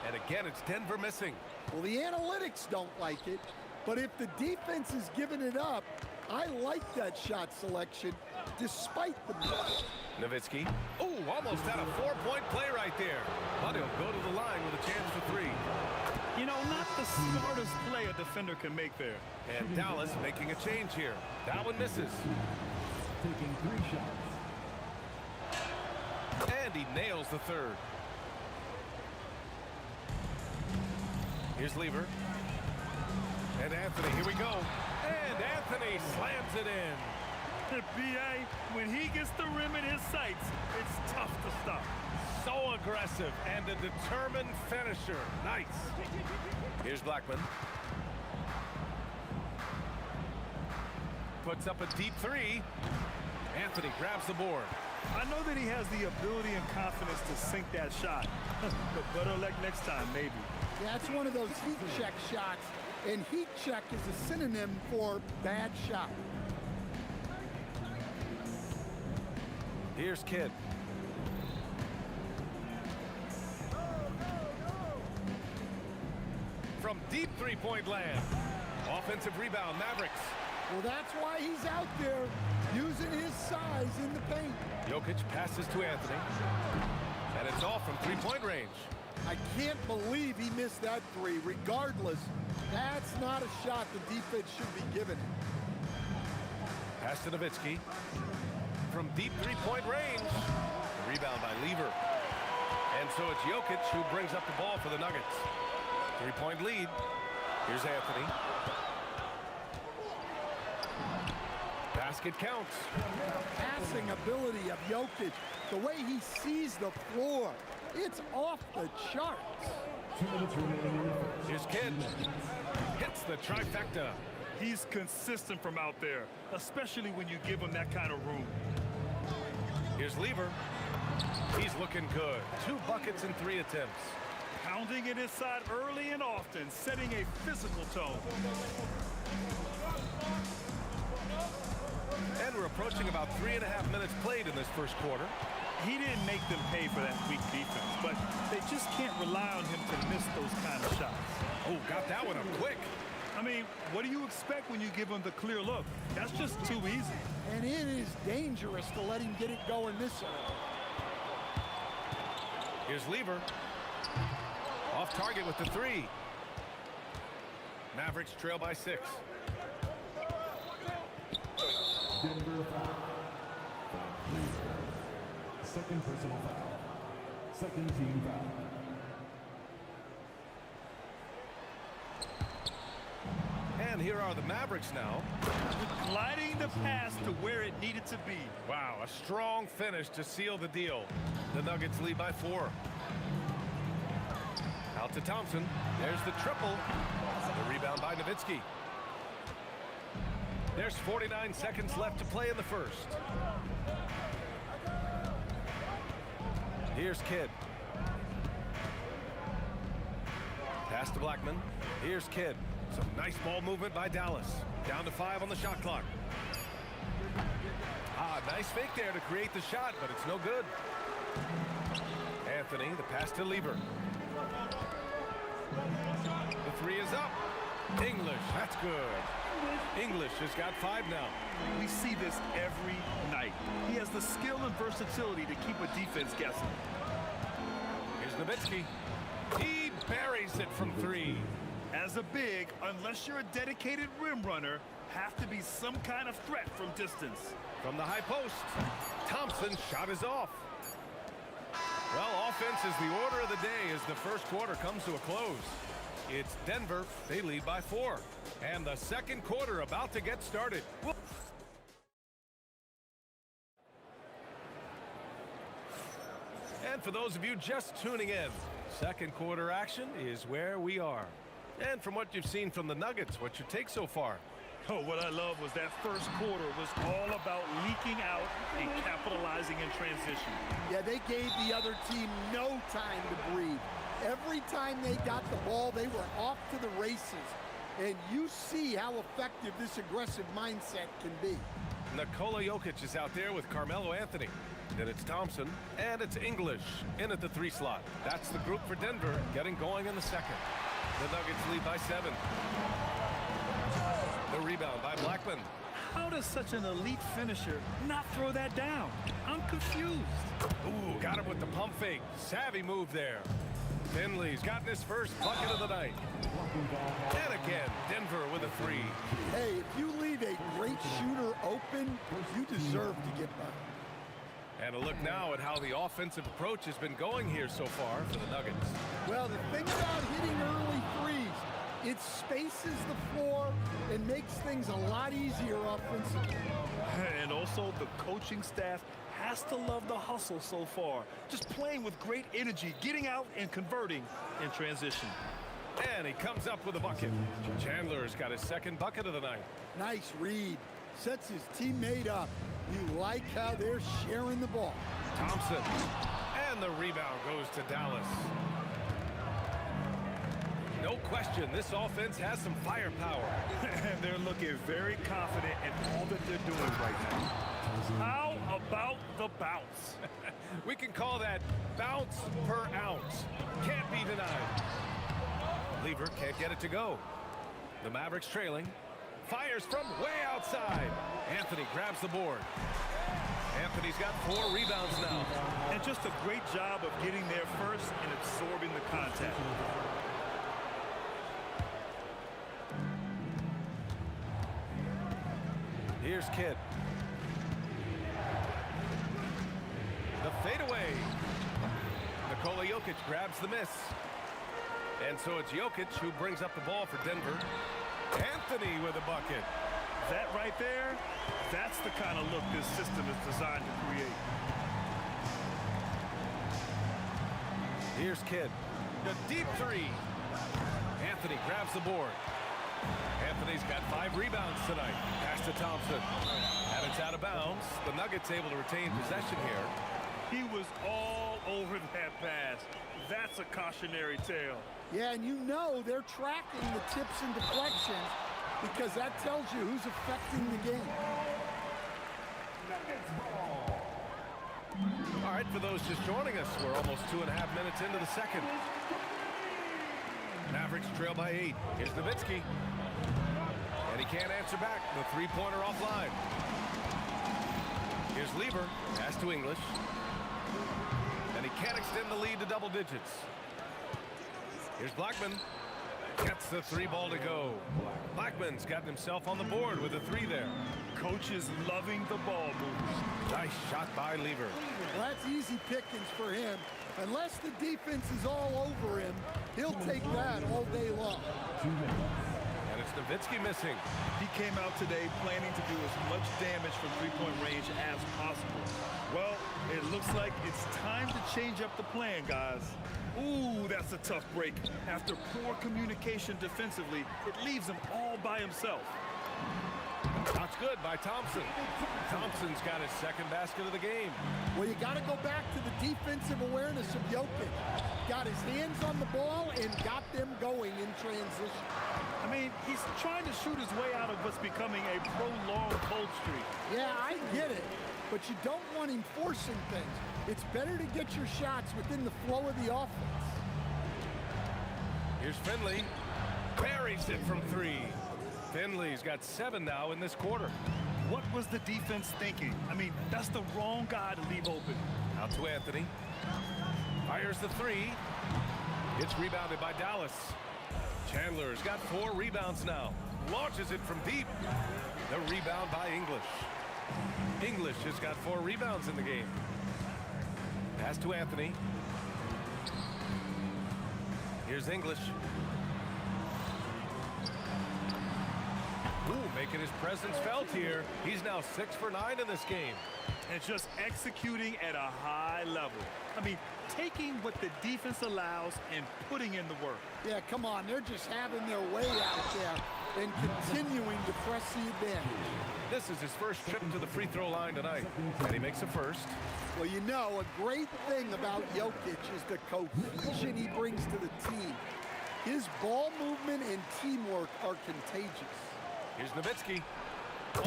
And again, it's Denver missing. Well, the analytics don't like it, but if the defense is giving it up, I like that shot selection despite the miss. Nowitzki. Oh, almost had a 4-point play right there. But he'll go to the line with a chance for 3. You know, not the smartest play a defender can make there. And Dallas making a change here. That one misses. Taking 3 shots. And he nails the 3rd. Here's Lever. And Anthony, here we go. And Anthony slams it in. B.A., when he gets the rim in his sights, it's tough to stop. So aggressive and a determined finisher. Nice. Here's Blackman. Puts up a deep 3. Anthony grabs the board. I know that he has the ability and confidence to sink that shot. But better luck next time, maybe. Yeah, it's one of those heat check shots And heat check is a synonym for bad shot. Here's Kidd. From deep three-point land. Offensive rebound, Mavericks. Well, that's why he's out there using his size in the paint. Jokic passes to Anthony. And it's off from three-point range. I can't believe he missed that three. Regardless, that's not a shot the defense should be giving him. Pass to Nowitzki. From deep three-point range. The rebound by Lever. And so it's Jokic who brings up the ball for the Nuggets. Three-point lead. Here's Anthony. Basket counts. Passing ability of Jokic, the way he sees the floor, it's off the charts. 2 minutes remaining. Here's Kidd. Hits the trifecta. He's consistent from out there, especially when you give him that kind of room. Here's Lever. He's looking good. 2 buckets in 3 attempts. Pounding it inside early and often, setting a physical tone. And we're approaching about 3.5 minutes played in this first quarter. He didn't make them pay for that weak defense, but they just can't rely on him to miss those kind of shots. Oh, got that one up quick. I mean, what do you expect when you give him the clear look? That's just too easy. And it is dangerous to let him get it going this early. Here's Lever. Off target with the 3. Mavericks trail by 6. Denver foul. Second personal foul. Second team foul. And here are the Mavericks now. Gliding the pass to where it needed to be. Wow, a strong finish to seal the deal. The Nuggets lead by 4. Out to Thompson. There's the triple. The rebound by Nowitzki. There's 49 seconds left to play in the first. Here's Kidd. Pass to Blackman. Here's Kidd. Some nice ball movement by Dallas. Down to 5 on the shot clock. Nice fake there to create the shot, but it's no good. Anthony, the pass to Lever. The 3 is up. English, that's good. English has got 5 now. We see this every night. He has the skill and versatility to keep a defense guessing. Here's Nowitzki. He buries it from 3. As a big, unless you're a dedicated rim runner, have to be some kind of threat from distance. From the high post, Thompson's shot is off. Well, offense is the order of the day as the first quarter comes to a close. It's Denver. They lead by 4. And the second quarter about to get started. And for those of you just tuning in, second quarter action is where we are. And from what you've seen from the Nuggets, what's your take so far? Oh, what I love was that first quarter was all about leaking out and capitalizing in transition. Yeah, they gave the other team no time to breathe. Every time they got the ball, they were off to the races. And you see how effective this aggressive mindset can be. Nikola Jokic is out there with Carmelo Anthony. Then it's Thompson, and it's English in at the 3 slot. That's the group for Denver getting going in the second. The Nuggets lead by 7. The rebound by Blackman. How does such an elite finisher not throw that down? I'm confused. Ooh, got him with the pump fake. Savvy move there. Finley's gotten his first bucket of the night. And again, Denver with a 3. Hey, if you leave a great shooter open, you deserve to get by. And a look now at how the offensive approach has been going here so far for the Nuggets. Well, the thing about hitting early threes, it spaces the floor and makes things a lot easier offensively. And also, the coaching staff has to love the hustle so far. Just playing with great energy, getting out and converting in transition. And he comes up with a bucket. Chandler's got his second bucket of the night. Nice read. Sets his teammate up. You like how they're sharing the ball. Thompson. And the rebound goes to Dallas. No question, this offense has some firepower. And they're looking very confident in all that they're doing right now. How about the bounce? We can call that bounce per ounce. Can't be denied. Lever can't get it to go. The Mavericks trailing. Fires from way outside. Anthony grabs the board. Anthony's got 4 rebounds now. And just a great job of getting there first and absorbing the contact. Here's Kidd. The fadeaway. Nikola Jokic grabs the miss. And so it's Jokic who brings up the ball for Denver. Anthony with a bucket. That right there, that's the kind of look this system is designed to create. Here's Kidd. The deep 3. Anthony grabs the board. Anthony's got 5 rebounds tonight. Pass to Thompson. And it's out of bounds. The Nuggets able to retain possession here. He was all over that pass. That's a cautionary tale. Yeah, and you know they're tracking the tips and deflections because that tells you who's affecting the game. All right, for those just joining us, we're almost 2.5 minutes into the second. Mavericks trail by 8. Here's Nowitzki. And he can't answer back. The 3-pointer offline. Here's Lever. Pass to English. And he can't extend the lead to double digits. Here's Blackman. Gets the 3 ball to go. Blackman's gotten himself on the board with a 3 there. Coach is loving the ball moves. Nice shot by Lever. Well, that's easy pickings for him. Unless the defense is all over him, he'll take that all day long. And it's Nowitzki missing. He came out today planning to do as much damage from 3-point range as possible. Well, it looks like it's time to change up the plan, guys. Ooh, that's a tough break. After poor communication defensively, it leaves him all by himself. That's good by Thompson. Thompson's got his second basket of the game. Well, you got to go back to the defensive awareness of Jokic. Got his hands on the ball and got them going in transition. I mean, he's trying to shoot his way out of what's becoming a prolonged cold streak. Yeah, I get it, but you don't want him forcing things. It's better to get your shots within the flow of the offense. Here's Finley. Buries it from 3. Finley's got 7 now in this quarter. What was the defense thinking? I mean, that's the wrong guy to leave open. Out to Anthony. Fires the 3. It's rebounded by Dallas. Chandler's got 4 rebounds now. Launches it from deep. The rebound by English. English has got 4 rebounds in the game. Pass to Anthony. Here's English. Ooh, making his presence felt here. He's now 6 for 9 in this game. And just executing at a high level. I mean, taking what the defense allows and putting in the work. Yeah, come on. They're just having their way out there and continuing to press the advantage. This is his first trip to the free throw line tonight, and he makes a first. Well, you know, a great thing about Jokic is the cohesion he brings to the team. His ball movement and teamwork are contagious. Here's Nowitzki.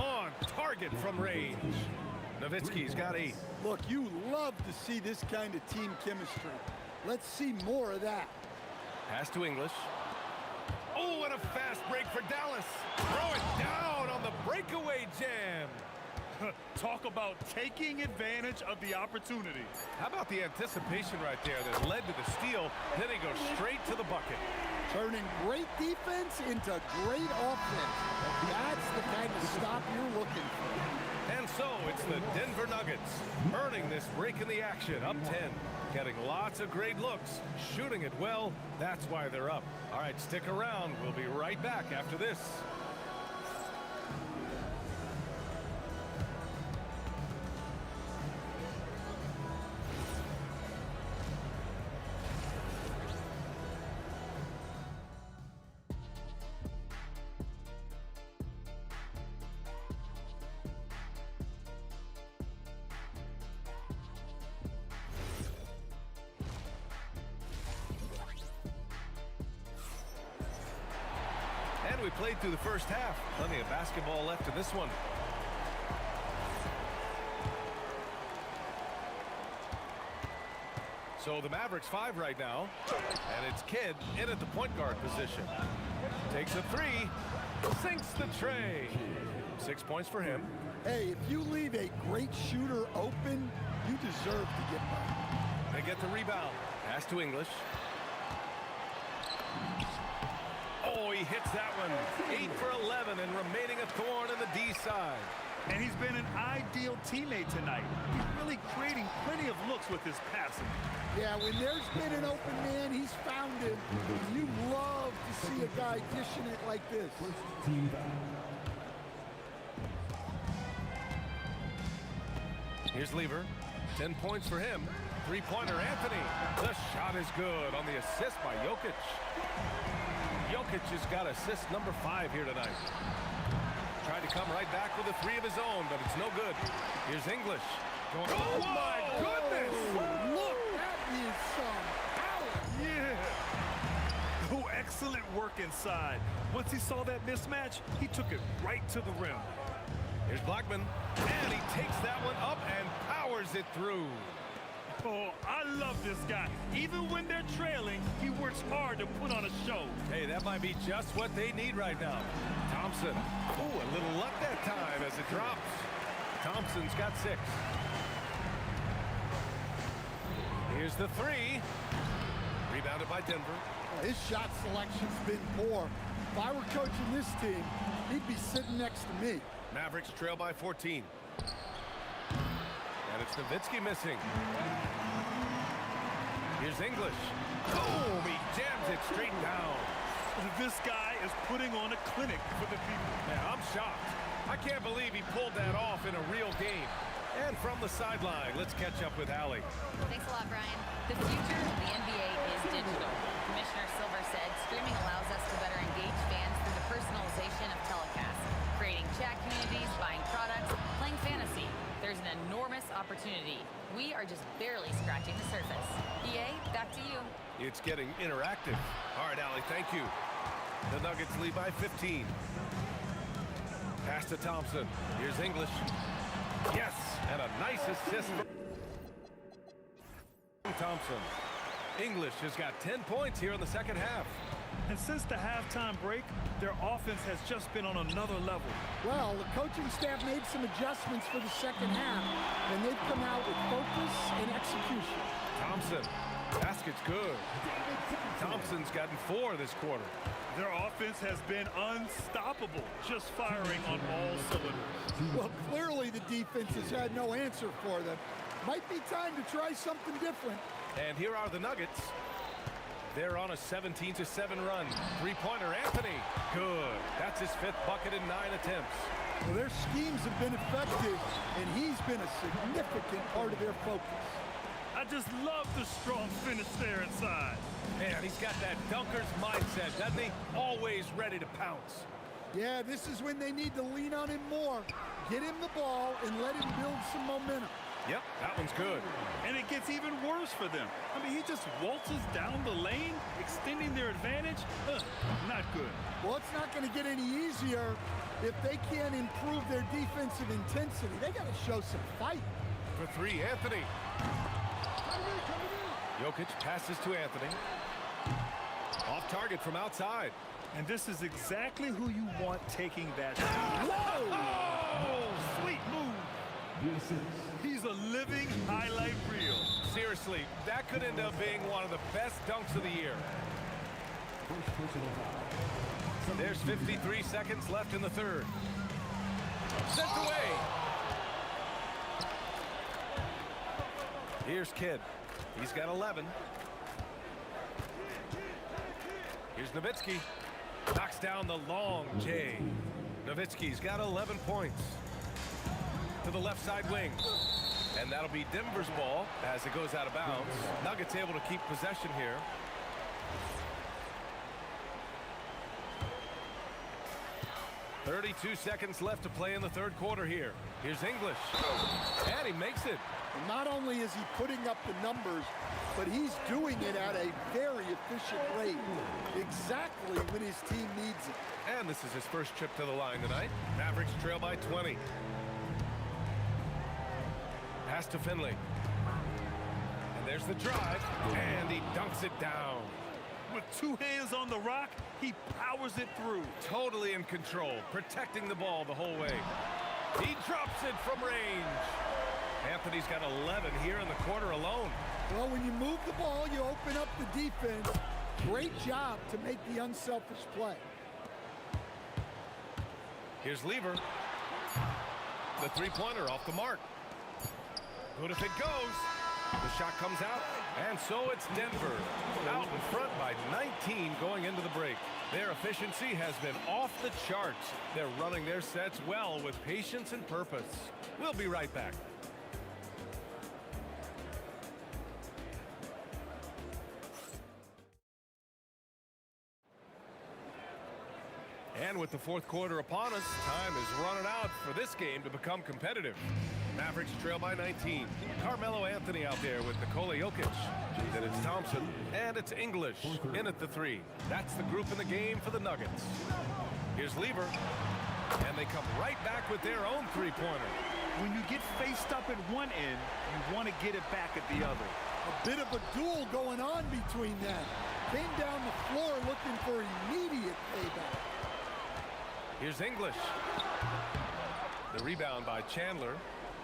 On target from range. Nowitzki's got 8. Look, you love to see this kind of team chemistry. Let's see more of that. Pass to English. Oh, and a fast break for Dallas. Throw it down on the breakaway jam. Talk about taking advantage of the opportunity. How about the anticipation right there that led to the steal? Then he goes straight to the bucket. Turning great defense into great offense. That's the kind of stop you're looking for. And so it's the Denver Nuggets earning this break in the action, up 10. Getting lots of great looks, shooting it well. That's why they're up. All right, stick around. We'll be right back after this. And we played through the first half. Plenty of basketball left in this one. So the Mavericks 5 right now. And it's Kidd in at the point guard position. Takes a three. Sinks the tray. 6 points for him. Hey, if you leave a great shooter open, you deserve to get by. They get the rebound. Pass to English. Oh, he hits that one. 8 for 11 and remaining a thorn in the D side. And he's been an ideal teammate tonight. He's really creating plenty of looks with his passing. Yeah, when there's been an open man, he's found it. You love to see a guy dishing it like this. Here's Lever. 10 points for him. Three-pointer Anthony. The shot is good on the assist by Jokic. Jokic has got assist number 5 here tonight. Tried to come right back with a three of his own, but it's no good. Here's English. Going, oh my goodness! Look, that is some power. Yeah. Oh, excellent work inside. Once he saw that mismatch, he took it right to the rim. Here's Blackman, and he takes that one up and powers it through. Oh, I love this guy. Even when they're trailing, he works hard to put on a show. Hey, that might be just what they need right now. Thompson. Oh, a little luck that time as it drops. Thompson's got 6. Here's the three. Rebounded by Denver. His shot selection's been poor. If I were coaching this team, he'd be sitting next to me. Mavericks trail by 14. And it's Nowitzki missing. Here's English. Boom! He jams it straight down. This guy is putting on a clinic for the people. Yeah, I'm shocked. I can't believe he pulled that off in a real game. And from the sideline, let's catch up with Allie. Thanks a lot, Brian. The future of the NBA is digital. Commissioner Silver said streaming allows us to better engage fans through the personalization of telecasts, creating chat communities, buying products, playing fantasy. There's an enormous opportunity. We are just barely scratching the surface. EA, back to you. It's getting interactive. All right, Allie, thank you. The Nuggets lead by 15. Pass to Thompson. Here's English. Yes, and a nice assist from Thompson. English has got 10 points here in the second half. And since the halftime break, their offense has just been on another level. Well, the coaching staff made some adjustments for the second half, and they've come out with focus and execution. Thompson, basket's good. Thompson's gotten 4 this quarter. Their offense has been unstoppable, just firing on all cylinders. Well, clearly the defense has had no answer for them. Might be time to try something different. And here are the Nuggets. They're on a 17-7 run. Three-pointer Anthony. Good. That's his 5th bucket in 9 attempts. Well, their schemes have been effective, and he's been a significant part of their focus. I just love the strong finish there inside. Man, he's got that dunker's mindset, doesn't he? Always ready to pounce. Yeah, this is when they need to lean on him more. Get him the ball and let him build some momentum. Yep, that one's good. And it gets even worse for them. I mean, he just waltzes down the lane, extending their advantage. Not good. Well, it's not going to get any easier if they can't improve their defensive intensity. They got to show some fight. For 3, Anthony. Jokic passes to Anthony. Off target from outside. And this is exactly who you want taking that shot. Whoa! Oh, sweet move. He's a living highlight reel. Seriously, that could end up being one of the best dunks of the year. There's 53 seconds left in the third. Sent away. Here's Kidd. He's got 11. Here's Nowitzki. Knocks down the long J. Nowitzki's got 11 points. To the left side wing. And that'll be Denver's ball as it goes out of bounds. Nuggets able to keep possession here. 32 seconds left to play in the third quarter here. Here's English. And he makes it. And not only is he putting up the numbers, but he's doing it at a very efficient rate, exactly when his team needs it. And this is his first trip to the line tonight. Mavericks trail by 20. Pass to Finley. And there's the drive, and he dunks it down. With two hands on the rock, he powers it through. Totally in control, protecting the ball the whole way. He drops it from range. Anthony's got 11 here in the quarter alone. Well, when you move the ball, you open up the defense. Great job to make the unselfish play. Here's Lever. The three-pointer off the mark. Good if it goes. The shot comes out, and so it's Denver. Out in front by 19 going into the break. Their efficiency has been off the charts. They're running their sets well with patience and purpose. We'll be right back. And with the fourth quarter upon us, time is running out for this game to become competitive. Mavericks trail by 19. Carmelo Anthony out there with Nikola Jokic. Then it's Thompson, and it's English in at the three. That's the group in the game for the Nuggets. Here's Lever, and they come right back with their own three-pointer. When you get faced up at one end, you want to get it back at the other. A bit of a duel going on between them. Came down the floor looking for immediate payback. Here's English. The rebound by Chandler.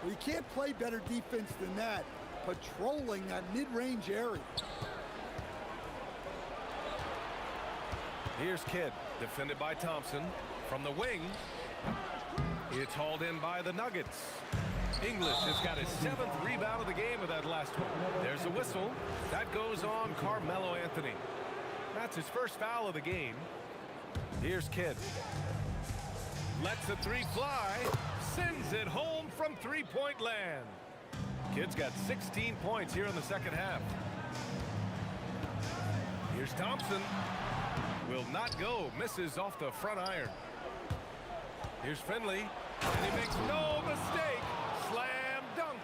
Well, you can't play better defense than that, patrolling that mid-range area. Here's Kidd, defended by Thompson. From the wing, it's hauled in by the Nuggets. English has got his 7th rebound of the game with that last one. There's a whistle. That goes on Carmelo Anthony. That's his first foul of the game. Here's Kidd. Lets the three fly. Sends it home from three-point land. Kidd's got 16 points here in the second half. Here's Thompson. Will not go. Misses off the front iron. Here's Finley. And he makes no mistake. Slam dunk.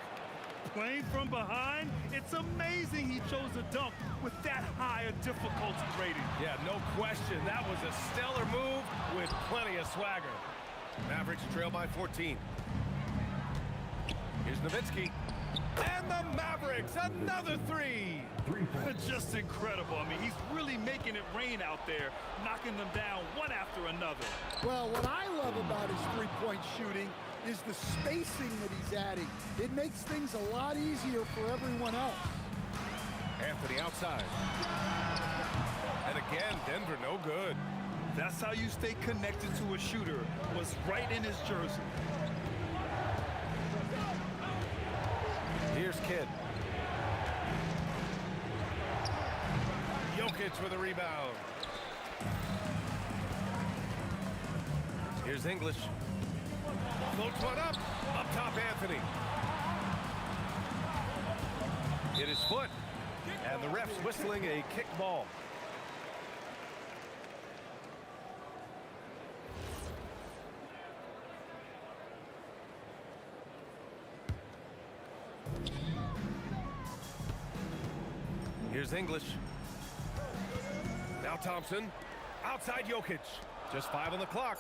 Playing from behind, it's amazing he chose a dunk with that high a difficulty rating. Yeah, no question. That was a stellar move with plenty of swagger. Mavericks trail by 14. Here's Nowitzki. And the Mavericks, another three. Just incredible. I mean, he's really making it rain out there, knocking them down one after another. Well, what I love about his three-point shooting is the spacing that he's adding. It makes things a lot easier for everyone else. Anthony outside. And again, Denver no good. That's how you stay connected to a shooter. Was right in his jersey. Here's Kidd. Jokic with a rebound. Here's English. Floats one up. Up top, Anthony. Hit his foot. And the ref's whistling a kick ball. Here's English. Now Thompson. Outside Jokic. Just 5 on the clock.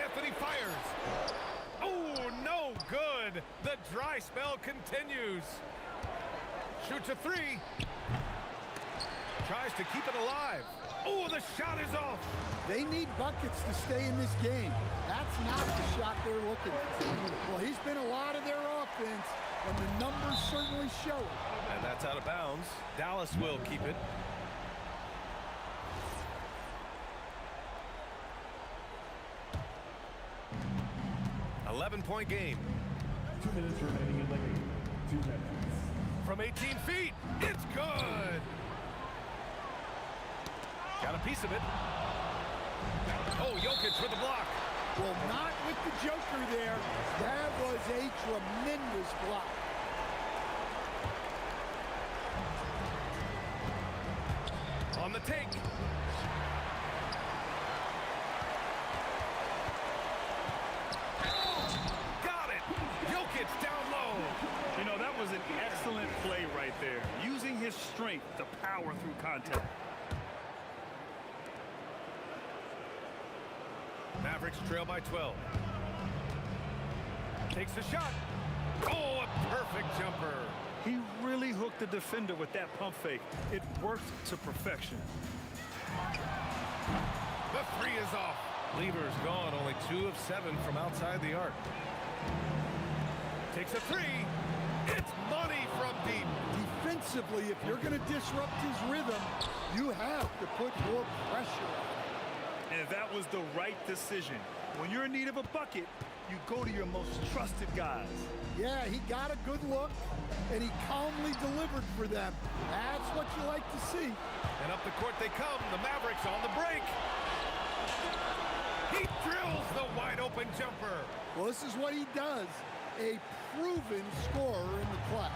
Anthony fires. Oh, no good. The dry spell continues. Shoots a three. Tries to keep it alive. Oh, the shot is off. They need buckets to stay in this game. That's not the shot they're looking for. Well, he's been a lot of their offense, and the numbers certainly show it. And that's out of bounds. Dallas will keep it. Point game. 2 minutes remaining in the game. 2 minutes. From 18 feet, it's good. Got a piece of it. Oh, Jokic with the block. Well, not with the Joker there. That was a tremendous block. On the take. strength to power through contact. Mavericks trail by 12. Takes the shot. Oh, a perfect jumper. He really hooked the defender with that pump fake. It worked to perfection. The three is off. Leader's gone, only 2 of 7 from outside the arc. Takes a three. It's money from deep. Defensively, if you're going to disrupt his rhythm, you have to put more pressure on him. And that was the right decision. When you're in need of a bucket, you go to your most trusted guys. Yeah, he got a good look, and he calmly delivered for them. That's what you like to see. And up the court they come. The Mavericks on the break. He drills the wide-open jumper. Well, this is what he does. A proven scorer in the class.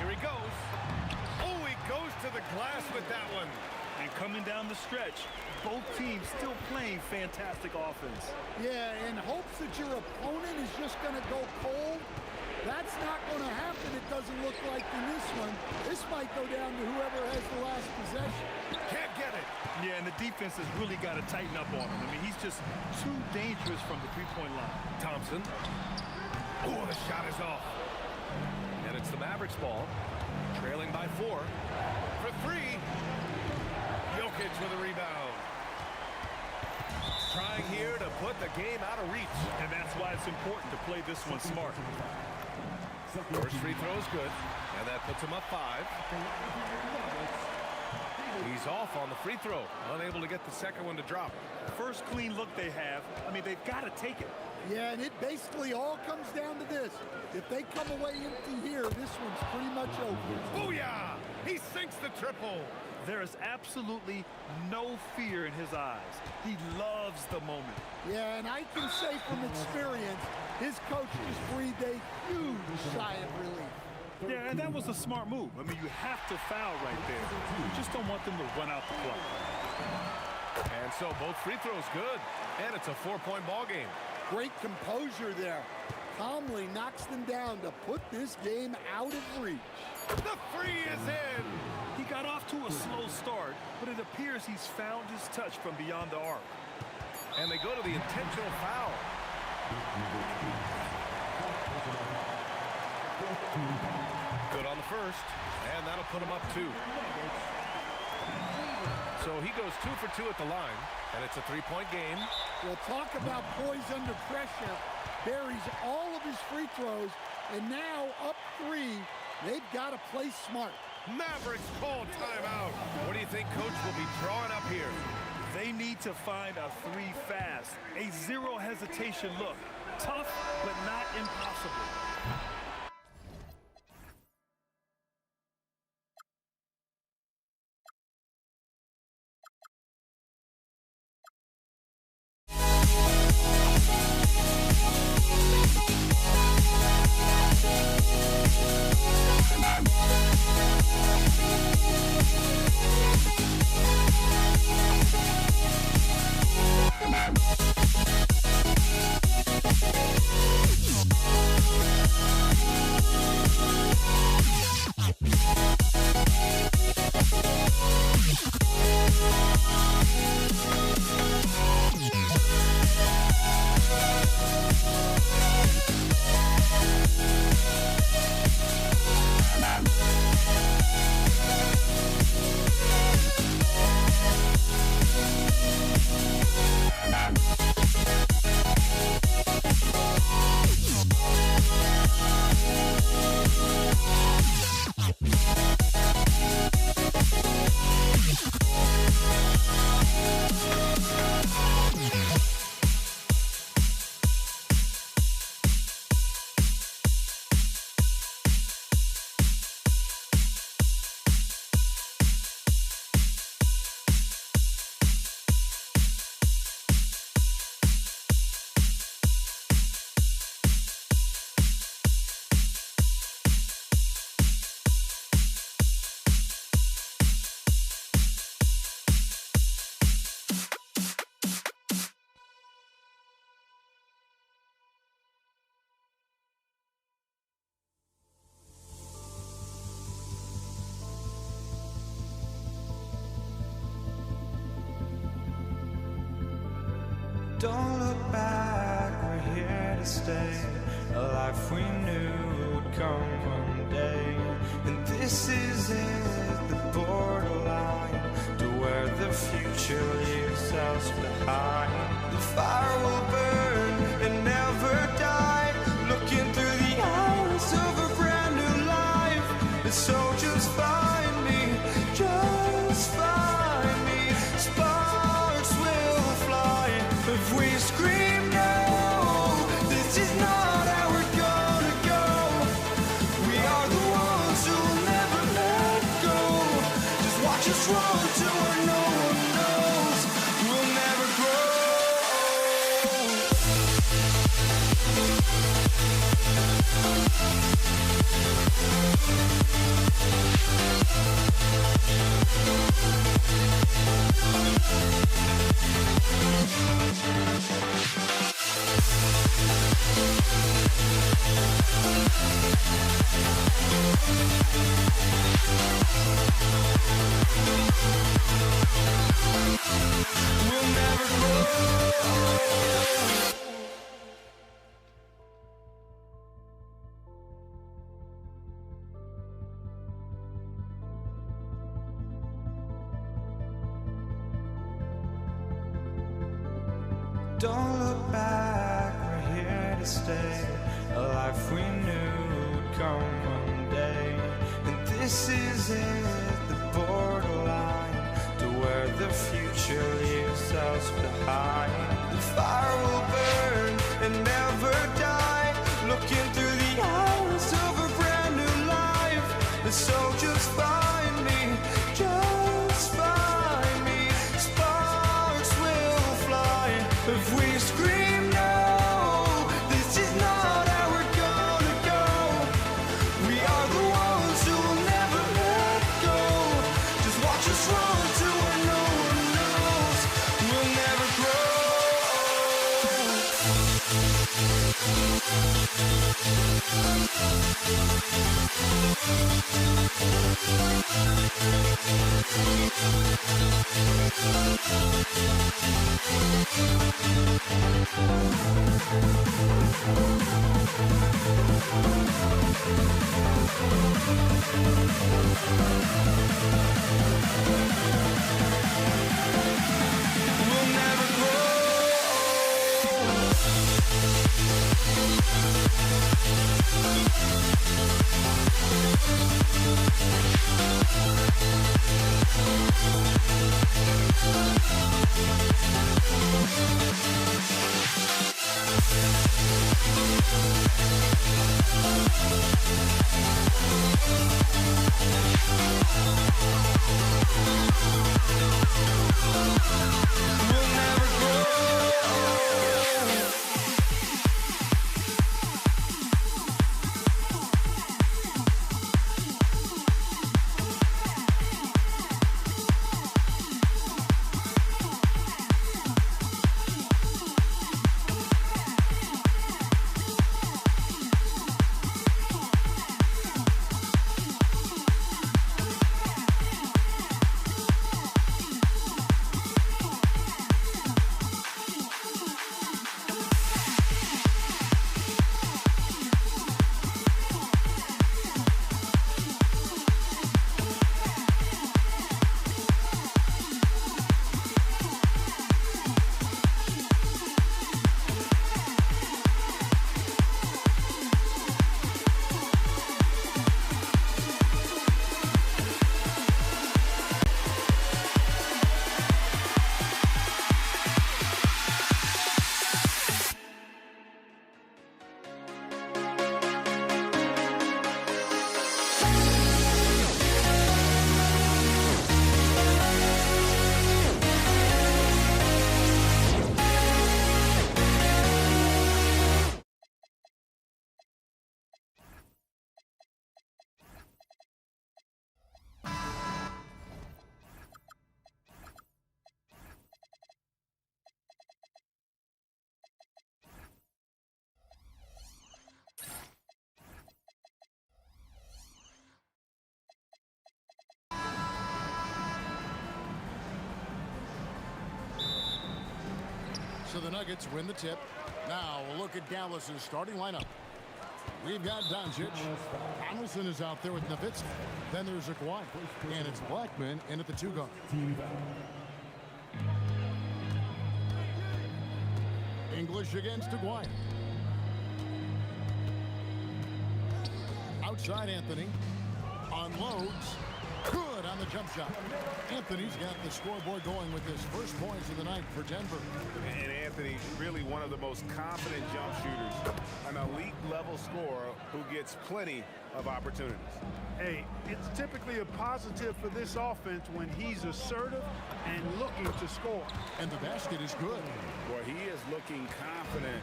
Here he goes. Oh, he goes to the glass with that one. And coming down the stretch, both teams still playing fantastic offense. Yeah, in hopes that your opponent is just going to go cold. That's not going to happen, it doesn't look like in this one. This might go down to whoever has the last possession. Can't get it. Yeah, and the defense has really got to tighten up on him. I mean, he's just too dangerous from the three-point line. Thompson. Oh, the shot is off. And it's the Mavericks ball. Trailing by 4. For 3. Jokic with a rebound. Trying here to put the game out of reach. And that's why it's important to play this one smart. First free throw is good. And that puts him up 5. He's off on the free throw. Unable to get the second one to drop. First clean look they have. I mean, they've got to take it. Yeah, and it basically all comes down to this. If they come away empty here, this one's pretty much over. Booyah! He sinks the triple. There is absolutely no fear in his eyes. He loves the moment. Yeah, and I can say from experience, his coaches breathed a huge sigh of relief. Yeah, and that was a smart move. I mean, you have to foul right there. You just don't want them to run out the clock. And so both free throws good. And it's a 4-point ball game. Great composure there. Calmly knocks them down to put this game out of reach. The three is in. He got off to a slow start, but it appears he's found his touch from beyond the arc. And they go to the intentional foul. Good on the first, and that'll put him up 2. So he goes 2 for 2 at the line, and it's a 3-point game. Well, talk about poise under pressure. Buries all of his free throws, and now up 3. They've got to play smart. Mavericks call timeout. What do you think Coach will be drawing up here? They need to find a 3 fast. A zero hesitation look. Tough, but not impossible. Don't look back, we're here to stay. A life we knew would come one day. And this is it, the borderline to where the future leaves us behind. The fire will burn and never die, looking through the eyes of a brand new life. And so just find me, just find me. Sparks will fly if we scream no. This is not how we're gonna go. We are the ones who will never let go. Just watch us run to where no one knows. We'll never grow. We'll never grow. Don't look back, we're here to stay. A life we knew would come one day. And this is it, the borderline to where the future leaves us behind. The fire will burn and never die, looking through the eyes of a brand new life. And so just find me, just find me. Sparks will fly if we scream no. This is not how we're gonna go. We are the ones who will never let go. Just watch us run to where no one knows. We'll never grow. We'll never grow. We'll never grow. the Nuggets win the tip. Now we'll look at Dallas's starting lineup. We've got Doncic. Donaldson is out there with Nowitzki. Then there's Aguirre. And it's Blackman in at the 2 guard. English against Aguirre. Outside Anthony. Unloads. Good on the jump shot. Anthony's got the scoreboard going with his first points of the night for Denver. And Anthony, really one of the most confident jump shooters. An elite level scorer who gets plenty of opportunities. Hey, it's typically a positive for this offense when he's assertive and looking to score. And the basket is good. Boy, he is looking confident.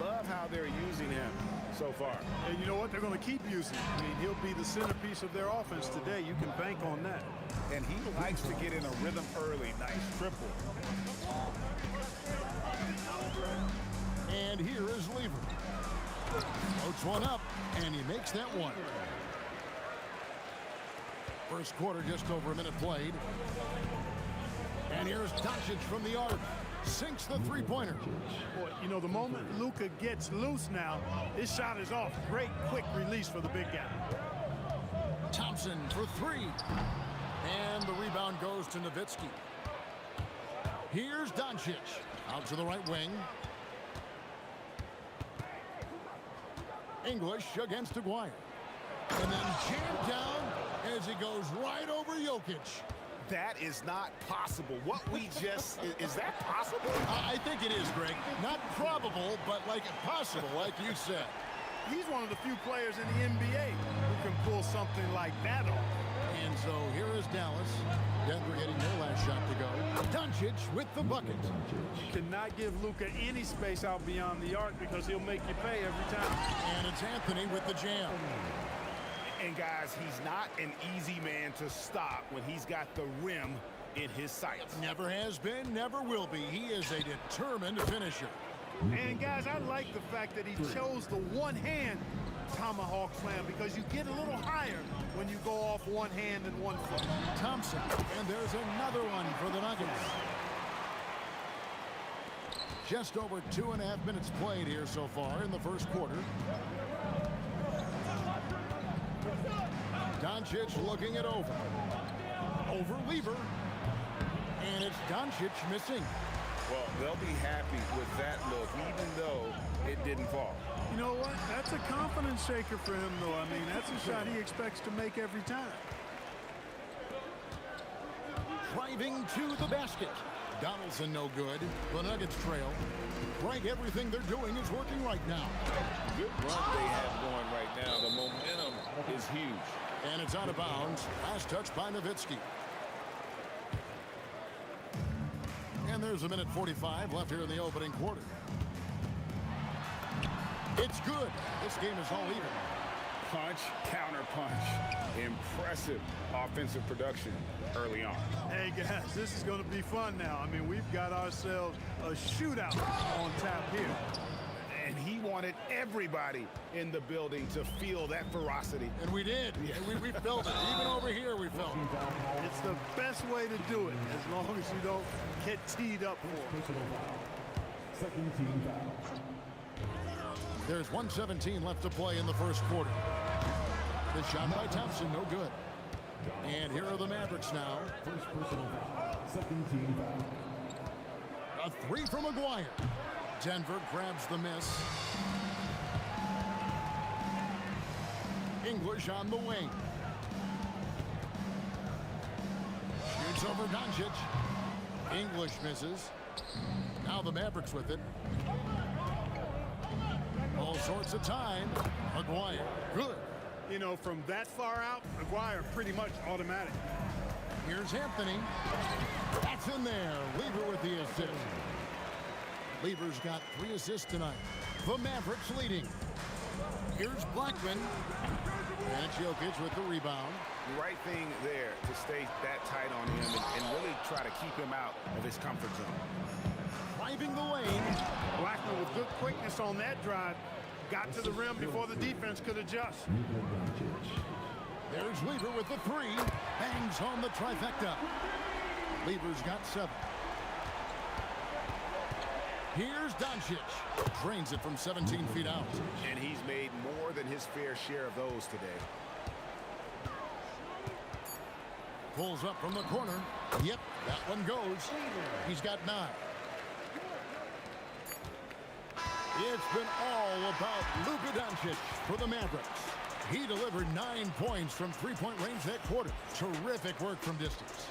Love how they're using him so far. And you know what? They're going to keep using him. I mean, he'll be the centerpiece of their offense today. You can bank on that. And he likes to get in a rhythm early. Nice triple. And here is Lever. Floats one up, and he makes that one. First quarter, just over a minute played. And here's Doncic from the arc. Sinks the three-pointer. Boy, you know, the moment Luka gets loose now, his shot is off. Great quick release for the big guy. Thompson for 3. And the rebound goes to Nowitzki. Here's Doncic. Out to the right wing. English against Aguirre. And then jammed down as he goes right over Jokic. That is not possible. What we just, is that possible? I think it is, Greg. Not probable, but like possible, like you said. He's one of the few players in the NBA who can pull something like that off. And so here is Dallas. Denver getting their last shot to go. Doncic with the bucket. You cannot give Luka any space out beyond the arc because he'll make you pay every time. And it's Anthony with the jam. And guys, he's not an easy man to stop when he's got the rim in his sights. Never has been, never will be. He is a determined finisher. And guys, I like the fact that he chose the one-hand tomahawk slam because you get a little higher when you go off one hand and one foot. Thompson, and there's another one for the Nuggets. Just over 2.5 minutes played here so far in the first quarter. Doncic looking it over. Over Lever. And it's Doncic missing. Well, they'll be happy with that look, even though it didn't fall. You know what? That's a confidence shaker for him, though. I mean, that's a shot he expects to make every time. Driving to the basket. Donaldson no good. The Nuggets trail. Greg, everything they're doing is working right now. Good run they have going right now. The momentum is huge. And it's out of bounds. Last touch by Nowitzki. And there's a minute 45 left here in the opening quarter. It's good. This game is all even. Punch, counter punch. Impressive offensive production early on. Hey, guys, this is going to be fun now. I mean, we've got ourselves a shootout on tap here. And he wanted everybody in the building to feel that ferocity. And we did. Yeah, we felt it. Even over here, we felt it. It's the best way to do it, as long as you don't get teed up for it. Second team foul. There's 1:17 left to play in the first quarter. The shot by Thompson, no good. And here are the Mavericks now. First personal foul. Second team foul. A 3 from Aguirre. Denver grabs the miss. English on the wing. Shoots over Doncic. English misses. Now the Mavericks with it. All sorts of time. Aguirre, good. You know, from that far out, Aguirre pretty much automatic. Here's Anthony. That's in there. Lever with the assist. Lever's got 3 assists tonight. The Mavericks leading. Here's Blackman. And Jokic with the rebound. The right thing there to stay that tight on him and really try to keep him out of his comfort zone. Driving the lane. Blackman with good quickness on that drive. Got to the rim before the defense could adjust. There's Lever with the 3. Bangs home the trifecta. Lever's got 7. Here's Doncic. Drains it from 17 feet out. And he's made more than his fair share of those today. Pulls up from the corner. Yep, that one goes. He's got 9. It's been all about Luka Doncic for the Mavericks. He delivered 9 points from three-point range that quarter. Terrific work from distance.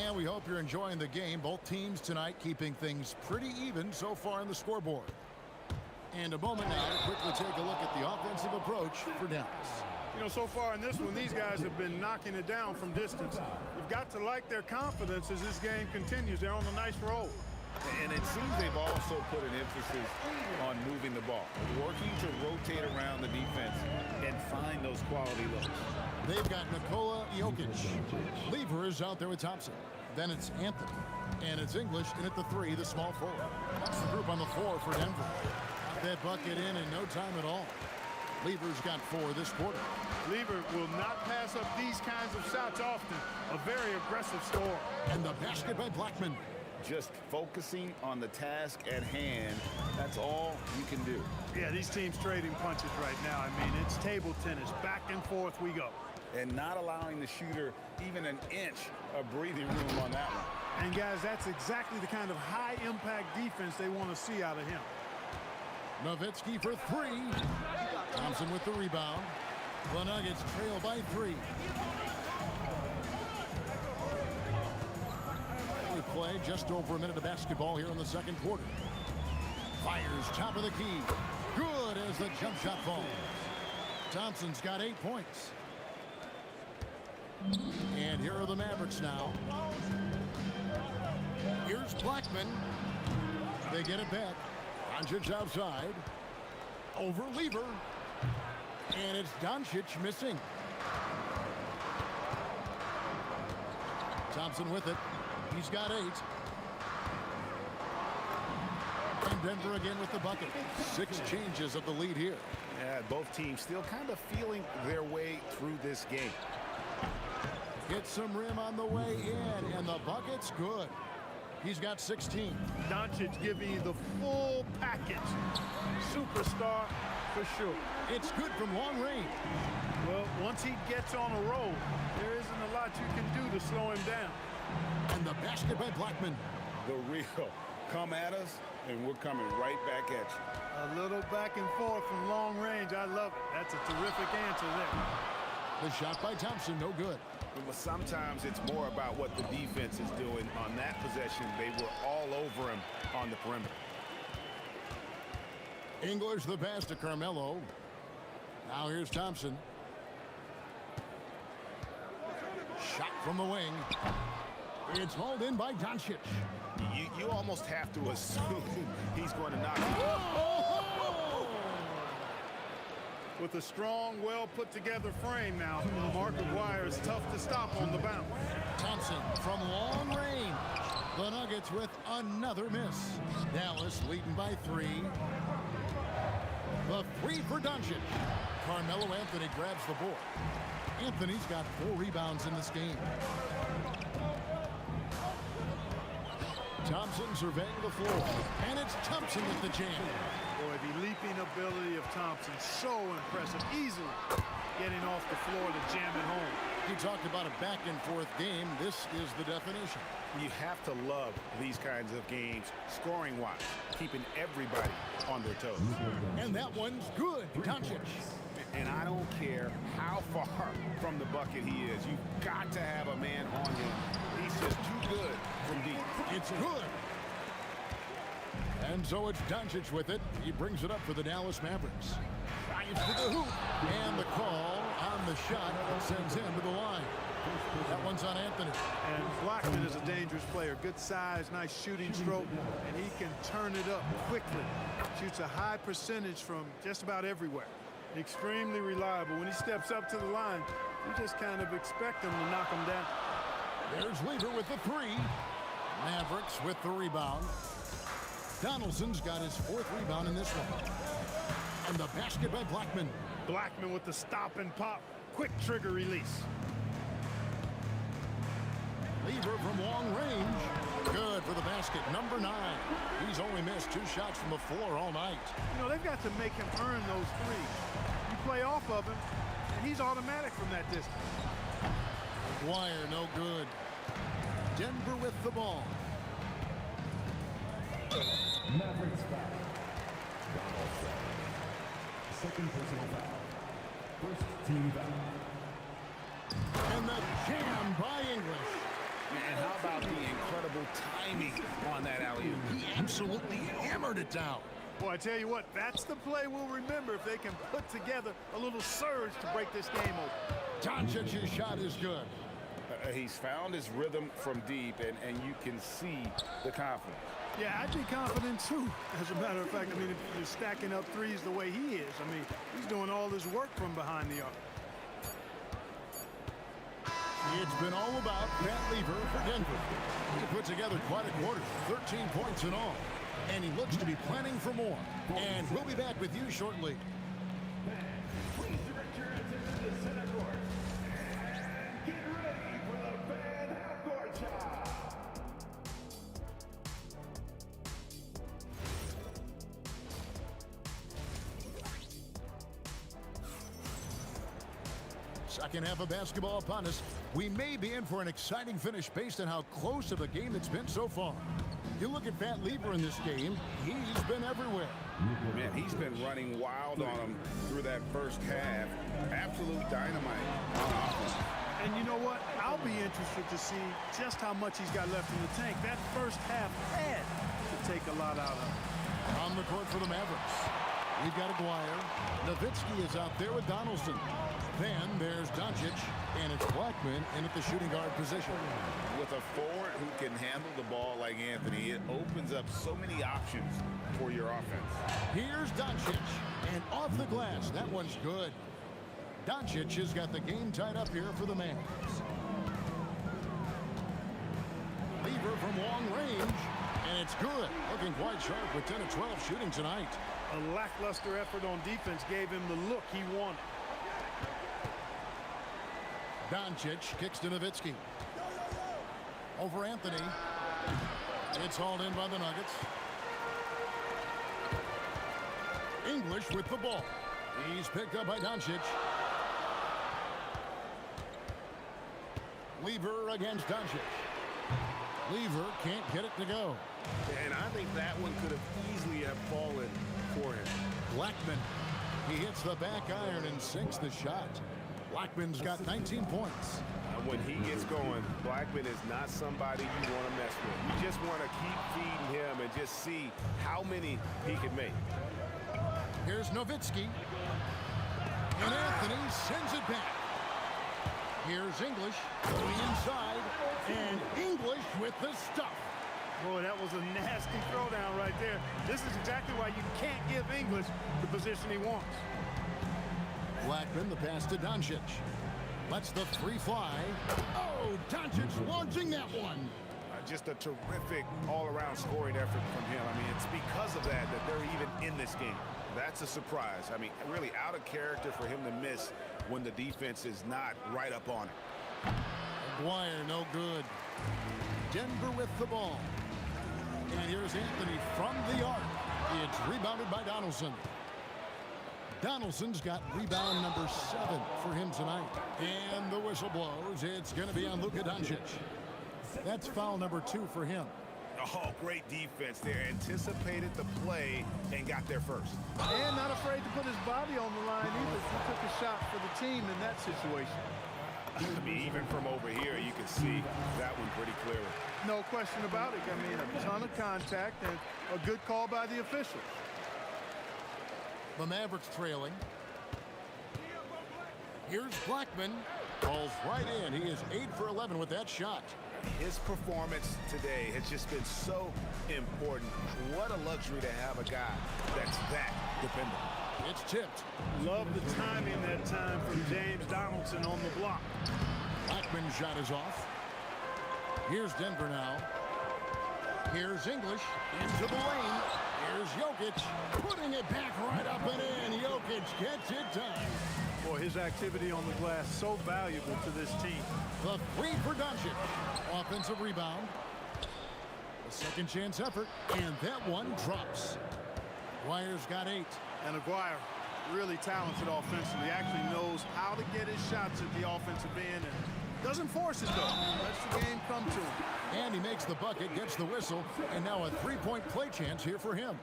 And we hope you're enjoying the game. Both teams tonight keeping things pretty even so far on the scoreboard. And a moment now to quickly take a look at the offensive approach for Dallas. You know, so far in this one, these guys have been knocking it down from distance. You've got to like their confidence as this game continues. They're on a nice roll. And it seems they've also put an emphasis on moving the ball, working to rotate around the defense and find those quality looks. They've got Nikola Jokic. Lever is out there with Thompson. Then it's Anthony. And it's English in at the 3, the small forward. That's the group on the floor for Denver. Got that bucket in no time at all. Lever's got 4 this quarter. Lever will not pass up these kinds of shots often. A very aggressive scorer. And the basket by Blackman. Just focusing on the task at hand, that's all you can do. Yeah, these teams trading punches right now. I mean, it's table tennis. Back and forth we go. And not allowing the shooter even an inch of breathing room on that one. And guys, that's exactly the kind of high-impact defense they want to see out of him. Nowitzki for 3. Thompson with the rebound. The Nuggets trail by 3. We play just over a minute of basketball here in the second quarter. Fires top of the key. Good as the jump shot falls. Thompson's got 8 points. And here are the Mavericks now. Here's Blackman. They get it back. Doncic outside. Over Lever. And it's Doncic missing. Thompson with it. He's got 8. And Denver again with the bucket. 6 changes of the lead here. Yeah, both teams still kind of feeling their way through this game. Gets some rim on the way in, and the bucket's good. He's got 16. Doncic giving you the full package. Superstar for sure. It's good from long range. Well, once he gets on a roll, there isn't a lot you can do to slow him down. And the basket by Blackman. The real come at us, and we're coming right back at you. A little back and forth from long range. I love it. That's a terrific answer there. The shot by Thompson, no good. But sometimes it's more about what the defense is doing. On that possession, they were all over him on the perimeter. English the pass to Carmelo. Now here's Thompson. Shot from the wing. It's hauled in by Doncic. You almost have to assume he's going to knock it off. With a strong, well-put-together frame now, Mark McGuire is tough to stop on the bounce. Thompson from long range. The Nuggets with another miss. Dallas leading by 3. The 3 for Doncic. Carmelo Anthony grabs the board. Anthony's got 4 rebounds in this game. Thompson surveying the floor. And it's Thompson with the jam. Boy, the leaping ability of Thompson, so impressive. Easily getting off the floor to jam it home. You talked about a back-and-forth game. This is the definition. You have to love these kinds of games, scoring-wise, keeping everybody on their toes. And that one's good, Doncic. And I don't care how far from the bucket he is. You've got to have a man on him. He's just too good from deep. It's good. And so it's Doncic with it. He brings it up for the Dallas Mavericks. Drives to the hoop. And the call on the shot sends him to the line. That one's on Anthony. And Blackman is a dangerous player. Good size, nice shooting stroke, and he can turn it up quickly. Shoots a high percentage from just about everywhere. Extremely reliable. When he steps up to the line, you just kind of expect him to knock him down. There's Lever with the 3. Mavericks with the rebound. Donaldson's got his 4th rebound in this one. And the basket by Blackman. Blackman with the stop and pop. Quick trigger release. Lever from long range. Good for the basket, number 9. He's only missed 2 shots from the floor all night. You know, they've got to make him earn those threes. You play off of him, and he's automatic from that distance. Dwyer, no good. Denver with the ball. Mavericks foul. Donaldson. Second personal foul. First team foul. And the jam by English. And how about the incredible timing on that alley-oop? He absolutely hammered it down. Boy, I tell you what, that's the play we'll remember if they can put together a little surge to break this game open. Doncic's shot is good. He's found his rhythm from deep, and you can see the confidence. Yeah, I'd be confident too. As a matter of fact, I mean, if you're stacking up threes the way he is, I mean, he's doing all this work from behind the arc. It's been all about Matt Lever for Denver. He put together quite a quarter, 13 points in all. And he looks to be planning for more. And we'll be back with you shortly. Please direct your attention to center court. And get ready for the fan half-court shot. Second half of basketball upon us. We may be in for an exciting finish based on how close of a game it's been so far. You look at Matt Lever in this game, he's been everywhere. Man, he's been running wild on him through that first half. Absolute dynamite on offense. And you know what? I'll be interested to see just how much he's got left in the tank. That first half had to take a lot out of him. On the court for the Mavericks, we've got Dwyer. Nowitzki is out there with Donaldson. Then there's Doncic, and it's Blackman in at the shooting guard position. With a forward who can handle the ball like Anthony, it opens up so many options for your offense. Here's Doncic, and off the glass, that one's good. Doncic has got the game tied up here for the Mavs. Lever from long range, and it's good. Looking quite sharp with 10 of 12 shooting tonight. A lackluster effort on defense gave him the look he wanted. Doncic kicks to Nowitzki. Over Anthony. It's hauled in by the Nuggets. English with the ball. He's picked up by Doncic. Lever against Doncic. Lever can't get it to go. And I think that one could have easily have fallen for him. Blackman. He hits the back iron and sinks the shot. Blackman's got 19 points. When he gets going, Blackman is not somebody you want to mess with. You just want to keep feeding him and just see how many he can make. Here's Nowitzki. And Anthony sends it back. Here's English going inside. And English with the stuff. Boy, that was a nasty throwdown right there. This is exactly why you can't give English the position he wants. Blackman, the pass to Doncic. Lets the three fly. Oh, Doncic launching that one. Just a terrific all-around scoring effort from him. I mean, it's because of that they're even in this game. That's a surprise. I mean, really out of character for him to miss when the defense is not right up on it. Dwyer, no good. Denver with the ball. And here's Anthony from the arc. It's rebounded by Donaldson. Donaldson's got rebound number 7 for him tonight. And the whistle blows. It's going to be on Luka Doncic. That's foul number 2 for him. Oh, great defense there. Anticipated the play and got there first. And not afraid to put his body on the line either. He took a shot for the team in that situation. I mean, even from over here, you can see that one pretty clearly. No question about it. I mean, a ton of contact and a good call by the officials. The Mavericks trailing. Here's Blackman. Falls right in. He is 8 for 11 with that shot. His performance today has just been so important. What a luxury to have a guy that's that dependable. It's tipped. Love the timing that time from James Donaldson on the block. Blackman's shot is off. Here's Denver now. Here's English into the lane. Here's Jokic putting it back right up and in. Jokic gets it done. Boy, his activity on the glass so valuable to this team. The three for Doncic. Offensive rebound. A second chance effort, and that one drops. Aguirre's got 8. And Aguirre, really talented offensively. Actually knows how to get his shots at the offensive end and doesn't force it, though. Lets the game come to him. And he makes the bucket, gets the whistle, and now a three-point play chance here for him.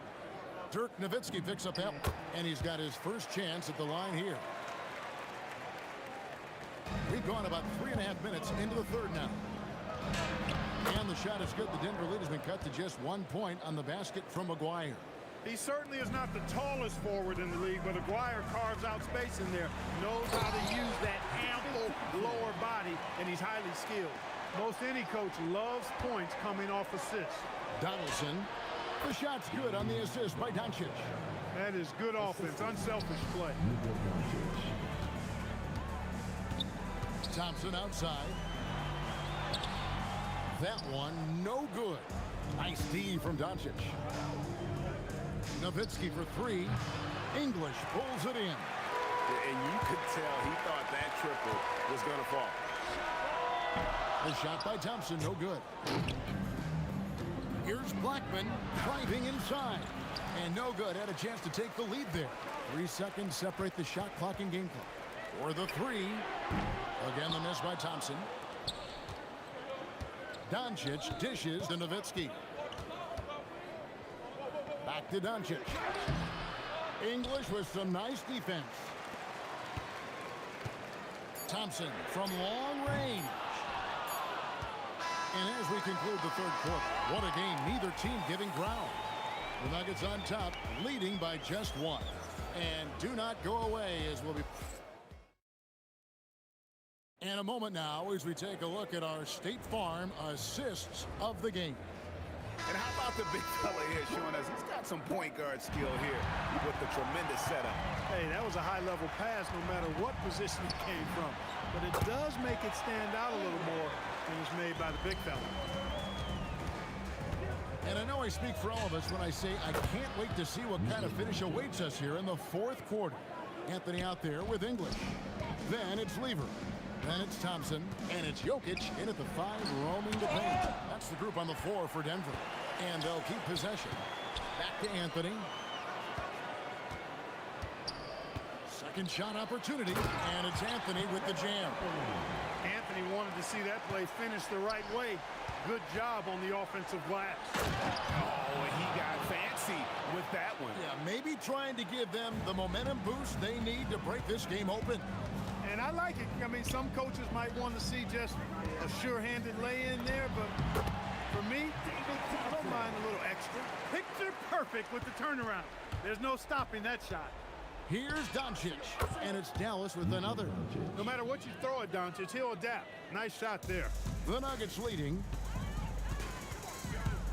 Dirk Nowitzki picks up that, and he's got his first chance at the line here. We've gone about 3.5 minutes into the third now. And the shot is good. The Denver lead has been cut to just 1 point on the basket from Aguirre. He certainly is not the tallest forward in the league, but Aguirre carves out space in there, knows how to use that ample lower body, and he's highly skilled. Most any coach loves points coming off assists. Donaldson. The shot's good on the assist by Doncic. That is good offense, unselfish play. Thompson outside. That one, no good. Nice D from Doncic. Nowitzki for 3. English pulls it in. And you could tell he thought that triple was going to fall. The shot by Thompson, no good. Here's Blackman driving inside. And no good. Had a chance to take the lead there. 3 seconds separate the shot clock and game clock. For the 3. Again, the miss by Thompson. Doncic dishes to Nowitzki. Back to Doncic. English with some nice defense. Thompson from long range. And as we conclude the third quarter, what a game. Neither team giving ground. The Nuggets on top, leading by just 1. And do not go away as we'll be... In a moment now as we take a look at our State Farm assists of the game. And how about the big fella here showing us he's got some point guard skill here with the tremendous setup. Hey, that was a high-level pass no matter what position it came from. But it does make it stand out a little more when it's made by the big fella. And I know I speak for all of us when I say I can't wait to see what kind of finish awaits us here in the fourth quarter. Anthony out there with English. Then it's Lever. Then it's Thompson, and it's Jokic in at the 5, roaming the paint. That's the group on the floor for Denver. And they'll keep possession. Back to Anthony. Second shot opportunity, and it's Anthony with the jam. Anthony wanted to see that play finish the right way. Good job on the offensive glass. Oh, and he got fancy with that one. Yeah, maybe trying to give them the momentum boost they need to break this game open. And I like it. I mean, some coaches might want to see just a sure-handed lay-in there, but for me, I don't mind a little extra. Picture perfect with the turnaround. There's no stopping that shot. Here's Doncic, and it's Dallas with another. No matter what you throw at Doncic, he'll adapt. Nice shot there. The Nuggets leading.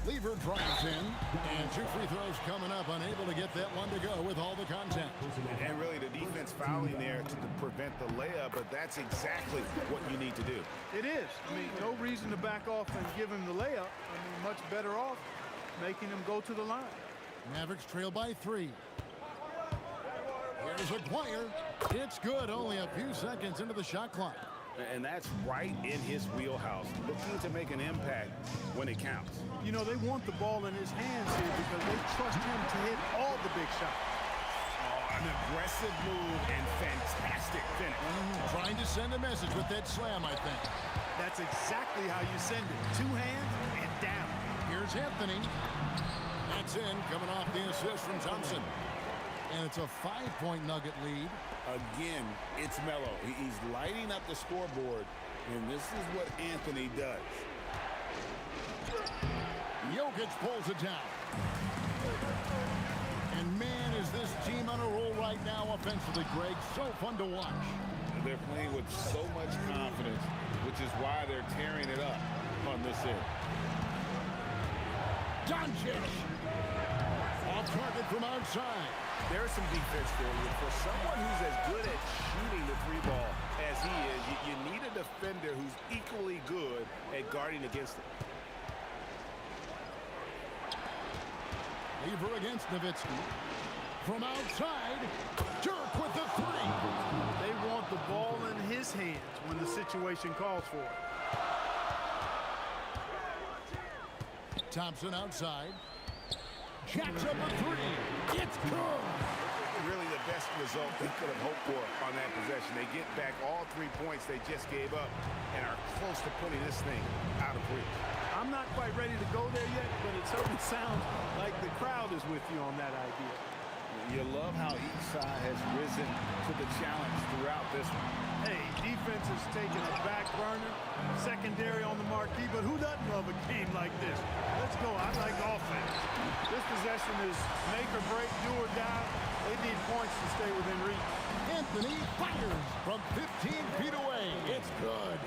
Lever drives in, and 2 free throws coming up, unable to get that one to go with all the contact. And really the defense fouling there to prevent the layup, but that's exactly what you need to do. It is. I mean, no reason to back off and give him the layup. I mean, much better off making him go to the line. Mavericks trail by 3. Here's Aguirre. It's good, only a few seconds into the shot clock. And that's right in his wheelhouse, looking to make an impact when it counts. You know, they want the ball in his hands here because they trust him to hit all the big shots. Oh, an aggressive move and fantastic finish. Trying to send a message with that slam, I think. That's exactly how you send it. 2 hands and down. Here's Anthony. That's in, coming off the assist from Thompson. And it's a 5-point Nugget lead. Again, it's Melo. He's lighting up the scoreboard, and this is what Anthony does. Jokic pulls it down. And man, is this team on a roll right now offensively, Greg. So fun to watch. They're playing with so much confidence, which is why they're tearing it up on this end. Doncic. Off target from outside. There's some defense for you. For someone who's as good at shooting the 3-ball as he is, you need a defender who's equally good at guarding against it. Lever against Nowitzki. From outside, Dirk with the 3. They his hands when the situation calls for it. Thompson outside. Jacks up a three. It's good. Really the best result they could have hoped for on that possession. They get back all 3 points they just gave up and are close to putting this thing out of reach. I'm not quite ready to go there yet, but it certainly sounds like the crowd is with you on that idea. You love how each side has risen to the challenge throughout this one. Hey, defense is taking a back burner, secondary on the marquee, but who doesn't love a game like this? Let's go. I like offense. This possession is make or break, do or die. They need points to stay within reach. Anthony fires from 15 feet away. It's good.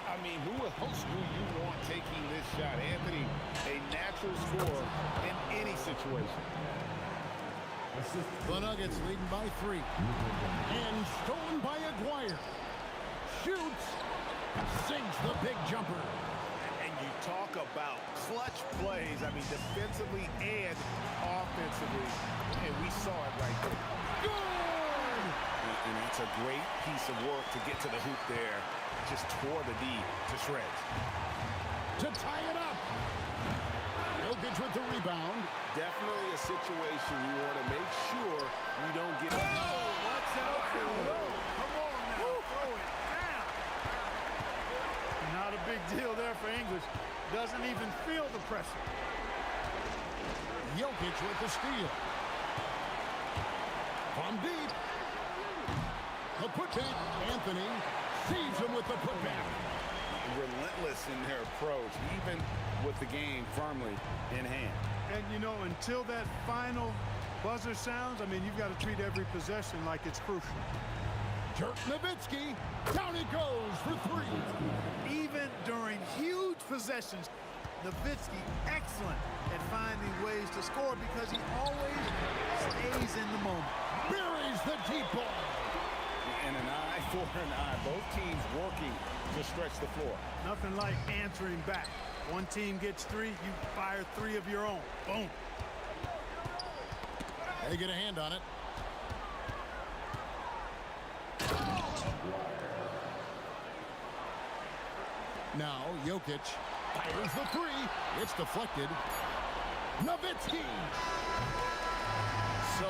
I mean, who else do you want taking this shot? Anthony, a natural scorer in any situation. The Nuggets leading by 3. And stolen by Aguirre. Shoots. Sinks the big jumper. And you talk about clutch plays. I mean, defensively and offensively. And we saw it right there. Good! And that's a great piece of work to get to the hoop there. Just tore the D to shreds. To tie it up. Jokic with the rebound. Definitely a situation you want to make sure you don't get. Oh, what's out there? Come on now, throw it down. Not a big deal there for English. Doesn't even feel the pressure. Jokic with the steal. From deep. The putback. Anthony sees him with the putback. Relentless in their approach, even with the game firmly in hand. And, you know, until that final buzzer sounds, I mean, you've got to treat every possession like it's crucial. Dirk Nowitzki, down he goes for 3. Even during huge possessions, Nowitzki excellent at finding ways to score because he always stays in the moment. Buries the deep ball. And an eye for an eye. Both teams working to stretch the floor. Nothing like answering back. One team gets 3, you fire 3 of your own. Boom. They get a hand on it. Now Jokic fires the 3. It's deflected. Nowitzki. So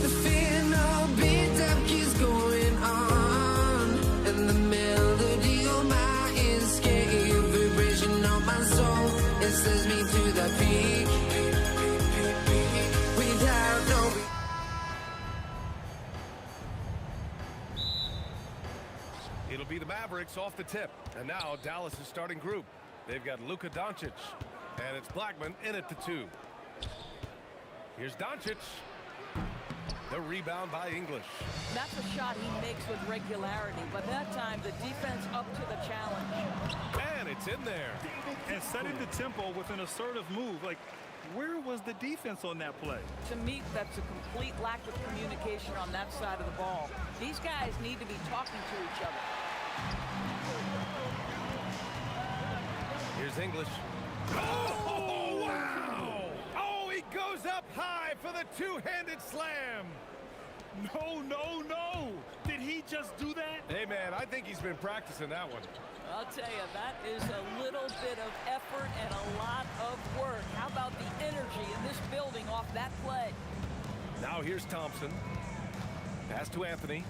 The fear no beat up keeps going on, and the melody on my escape, vibration on my soul, it sends me to the peak. Without no. It'll be the Mavericks off the tip. And now Dallas' starting group. They've got Luka Doncic. And it's Blackman in at the 2. Here's Doncic. The rebound by English. That's a shot he makes with regularity, but that time the defense up to the challenge. And it's in there. And setting the tempo with an assertive move. Like, where was the defense on that play? To me, that's a complete lack of communication on that side of the ball. These guys need to be talking to each other. Here's English. Oh, wow! Oh, he goes up high for the two-handed slam. No, no, no! Did he just do that? Hey, man, I think he's been practicing that one. I'll tell you, that is a little bit of effort and a lot of work. How about the energy in this building off that play? Now here's Thompson. Pass to Anthony.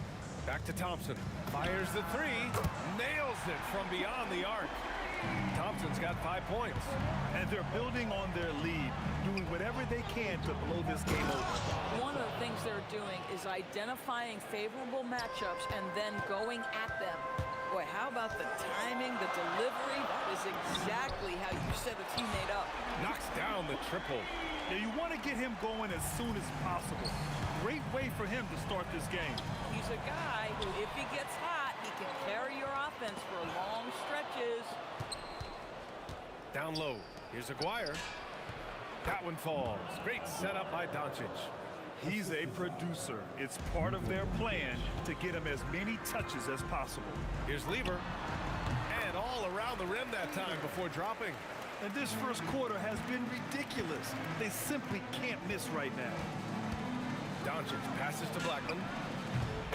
Back to Thompson. Fires the 3. Nails it from beyond the arc. Thompson's got 5 points. And they're building on their lead, doing whatever they can to blow this game over. One of the things they're doing is identifying favorable matchups and then going at them. Boy, how about the timing, the delivery? That is exactly how you set a teammate up. Knocks down the triple. Yeah, you want to get him going as soon as possible. Great way for him to start this game. He's a guy who, if he gets hot, he can carry your offense for long stretches. Down low. Here's Aguirre. That one falls. Great setup by Doncic. He's a producer. It's part of their plan to get him as many touches as possible. Here's Lever. And all around the rim that time before dropping. And this first quarter has been ridiculous. They simply can't miss right now. Doncic passes to Blackman.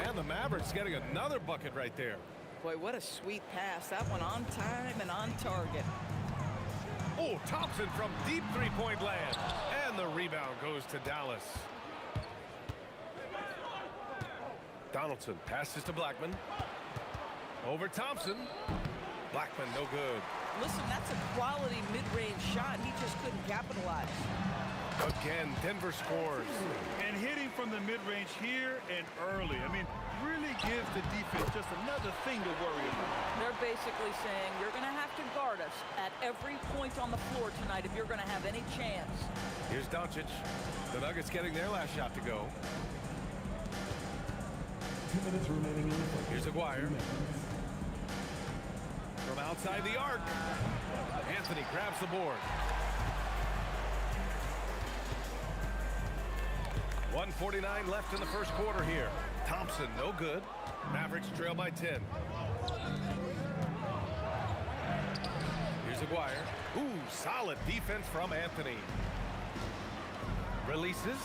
And the Mavericks getting another bucket right there. Boy, what a sweet pass. That one on time and on target. Oh, Thompson from deep three-point land. And the rebound goes to Dallas. Donaldson passes to Blackman. Over Thompson. Blackman no good. Listen, that's a quality mid-range shot. He just couldn't capitalize. Again, Denver scores. And hitting from the mid-range here and early. I mean, really gives the defense just another thing to worry about. They're basically saying you're going to have to guard us at every point on the floor tonight if you're going to have any chance. Here's Doncic. The Nuggets getting their last shot to go. 2 minutes remaining. Here's Aguirre. From outside the arc. Anthony grabs the board. 1:49 left in the first quarter here. Thompson, no good. Mavericks trail by 10. Here's Aguirre. Ooh, solid defense from Anthony. Releases.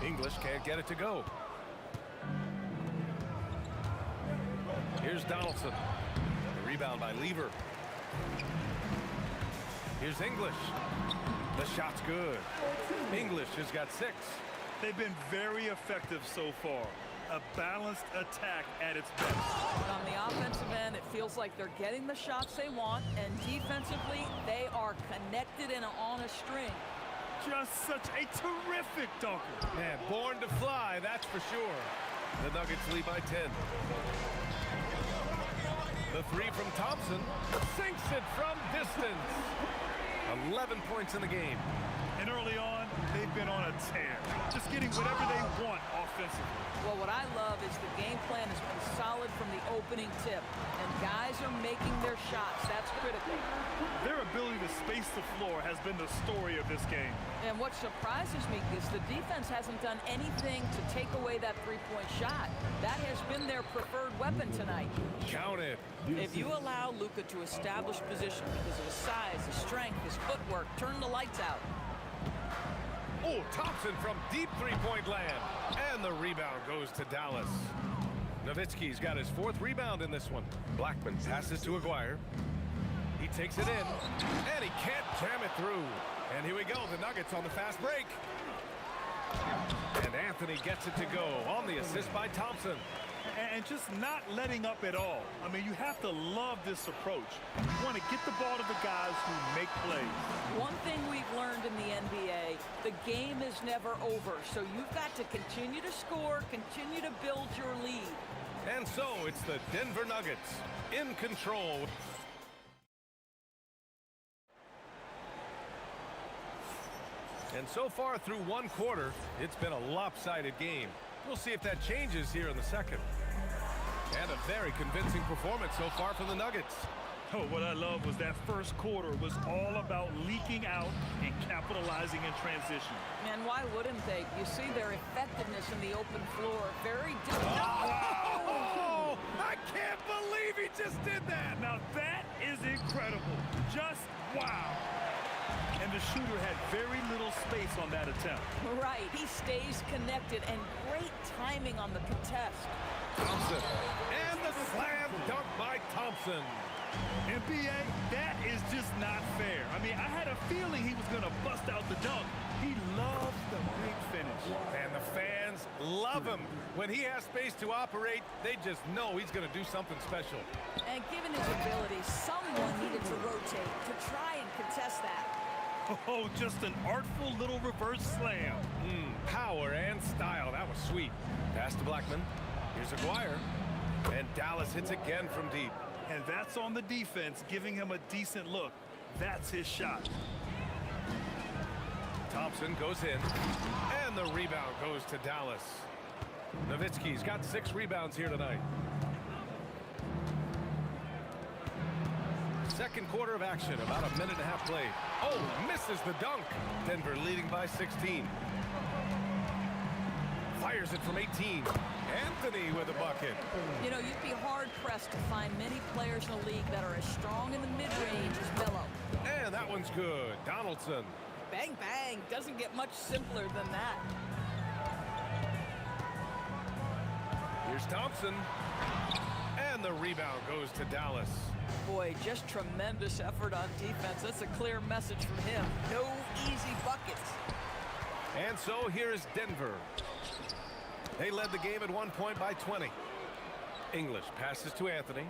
English can't get it to go. Here's Donaldson. The rebound by Lever. Here's English. The shot's good. English has got 6. They've been very effective so far. A balanced attack at its best. But on the offensive end, it feels like they're getting the shots they want, and defensively, they are connected and on a string. Just such a terrific dunker. Man, born to fly, that's for sure. The Nuggets lead by 10. The 3 from Thompson sinks it from distance. 11 points in the game. And early on, they've been on a tear. Just getting whatever they want offensively. Well, what I love is the game plan has been solid from the opening tip, and guys are making their shots. That's critical. Their ability to space the floor has been the story of this game. And what surprises me is the defense hasn't done anything to take away that three-point shot. That has been their preferred weapon tonight. Count it. If you allow Luka to establish position because of his size, his strength, his footwork, turn the lights out. Oh, Thompson from deep three-point land. And the rebound goes to Dallas. Nowitzki's got his 4th rebound in this one. Blackman passes to Aguirre. He takes it in, and he can't jam it through. And here we go, the Nuggets on the fast break. And Anthony gets it to go on the assist by Thompson. And just not letting up at all. I mean, you have to love this approach. You want to get the ball to the guys who make plays. One thing we've learned in the NBA, the game is never over. So you've got to continue to score, continue to build your lead. And so it's the Denver Nuggets in control. And so far through one quarter, it's been a lopsided game. We'll see if that changes here in the second. And a very convincing performance so far from the Nuggets. Oh, what I love was that first quarter was all about leaking out and capitalizing in transition. And why wouldn't they? You see their effectiveness in the open floor. Very different. Oh, I can't believe he just did that. Now that is incredible. Just wow. And the shooter had very little space on that attempt. Right, he stays connected, and great timing on the contest. Thompson, and the slam dunk by Thompson. NBA, that is just not fair. I mean, I had a feeling he was going to bust out the dunk. He loves the big finish. And the fans love him. When he has space to operate, they just know he's going to do something special. And given his ability, someone needed to rotate to try and contest that. Oh, just an artful little reverse slam. Power and style. That was sweet. Pass to Blackman. Here's Aguirre. And Dallas hits again from deep. And that's on the defense, giving him a decent look. That's his shot. Thompson goes in. And the rebound goes to Dallas. Nowitzki's got 6 rebounds here tonight. Second quarter of action, about a minute and a half played. Oh, misses the dunk. Denver leading by 16. Fires it from 18. Anthony with a bucket. You know, you'd be hard-pressed to find many players in the league that are as strong in the mid-range as Melo. And that one's good. Donaldson. Bang, bang. Doesn't get much simpler than that. Here's Thompson. And the rebound goes to Dallas. Boy, just tremendous effort on defense. That's a clear message from him. No easy buckets. And so here's Denver. They led the game at one point by 20. English passes to Anthony.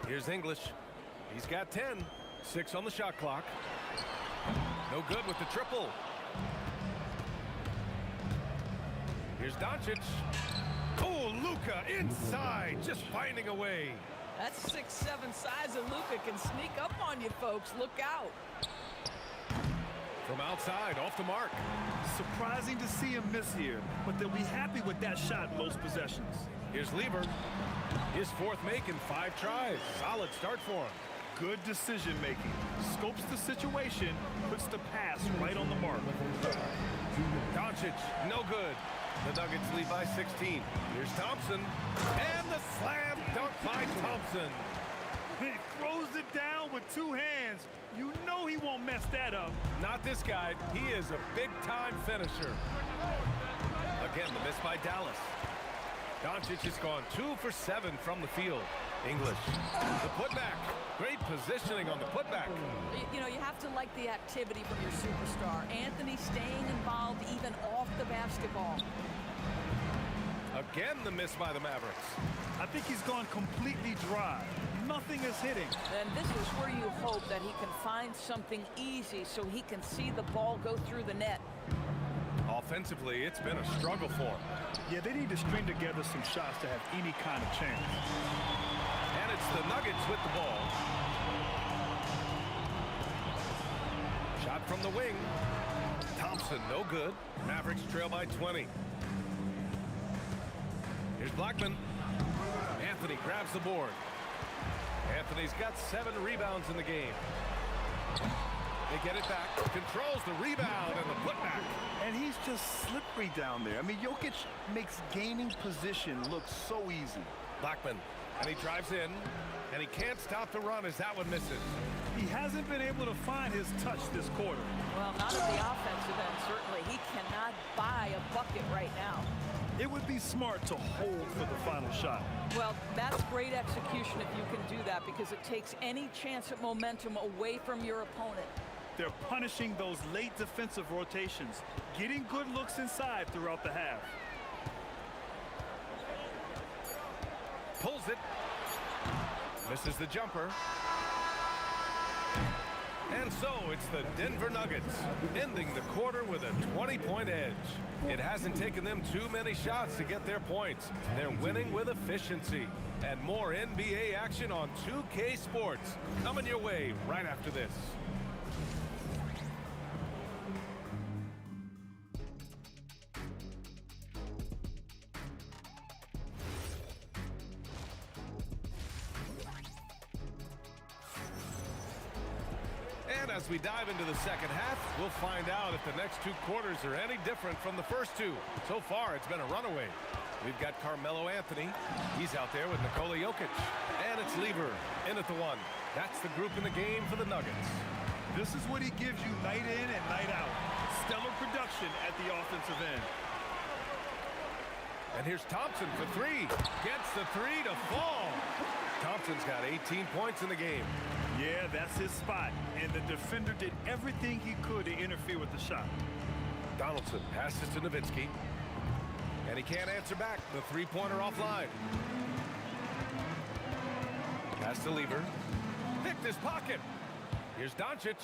Here's English. He's got 10. 6 on the shot clock. No good with the triple. Here's Doncic. Oh, Luka inside, just finding a way. That's 6'7" size, and Luka can sneak up on you, folks. Look out. From outside, off the mark. Surprising to see him miss here, but they'll be happy with that shot most possessions. Here's Lieber. His 4th make in 5 tries. Solid start for him. Good decision making. Scopes the situation, puts the pass right on the mark. Doncic, no good. The Nuggets lead by 16. Here's Thompson. And the slam dunk by Thompson. He throws it down with 2 hands. You know he won't mess that up. Not this guy. He is a big-time finisher. Again, the miss by Dallas. Doncic has gone 2 for 7 from the field. English, the putback. Great positioning on the putback. You know, you have to like the activity from your superstar. Anthony staying involved even off the basketball. Again, the miss by the Mavericks. I think he's gone completely dry. Nothing is hitting. And this is where you hope that he can find something easy so he can see the ball go through the net. Offensively, it's been a struggle for him. Yeah, they need to string together some shots to have any kind of chance. And it's the Nuggets with the ball. Shot from the wing. Thompson, no good. Mavericks trail by 20. Here's Blackman. Anthony grabs the board. Anthony's got 7 rebounds in the game. They get it back. Controls the rebound and the putback. And he's just slippery down there. I mean, Jokic makes gaining position look so easy. Blackman, and he drives in, and he can't stop the run as that one misses. He hasn't been able to find his touch this quarter. Well, not at the offensive end, certainly. He cannot buy a bucket right now. It would be smart to hold for the final shot. Well, that's great execution if you can do that, because it takes any chance at momentum away from your opponent. They're punishing those late defensive rotations, getting good looks inside throughout the half. Pulls it. Misses the jumper. And so it's the Denver Nuggets ending the quarter with a 20-point edge. It hasn't taken them too many shots to get their points. They're winning with efficiency. And more NBA action on 2K Sports coming your way right after this. And as we dive into the second half, we'll find out if the next 2 quarters are any different from the first 2. So far, it's been a runaway. We've got Carmelo Anthony. He's out there with Nikola Jokic. And it's Lever in at the 1. That's the group in the game for the Nuggets. This is what he gives you night in and night out. Stellar production at the offensive end. And here's Thompson for 3. Gets the 3 to fall. Thompson's got 18 points in the game. Yeah, that's his spot. And the defender did everything he could to interfere with the shot. Donaldson passes to Nowitzki. And he can't answer back. The 3-pointer offline. Pass to Lever. Picked his pocket. Here's Doncic.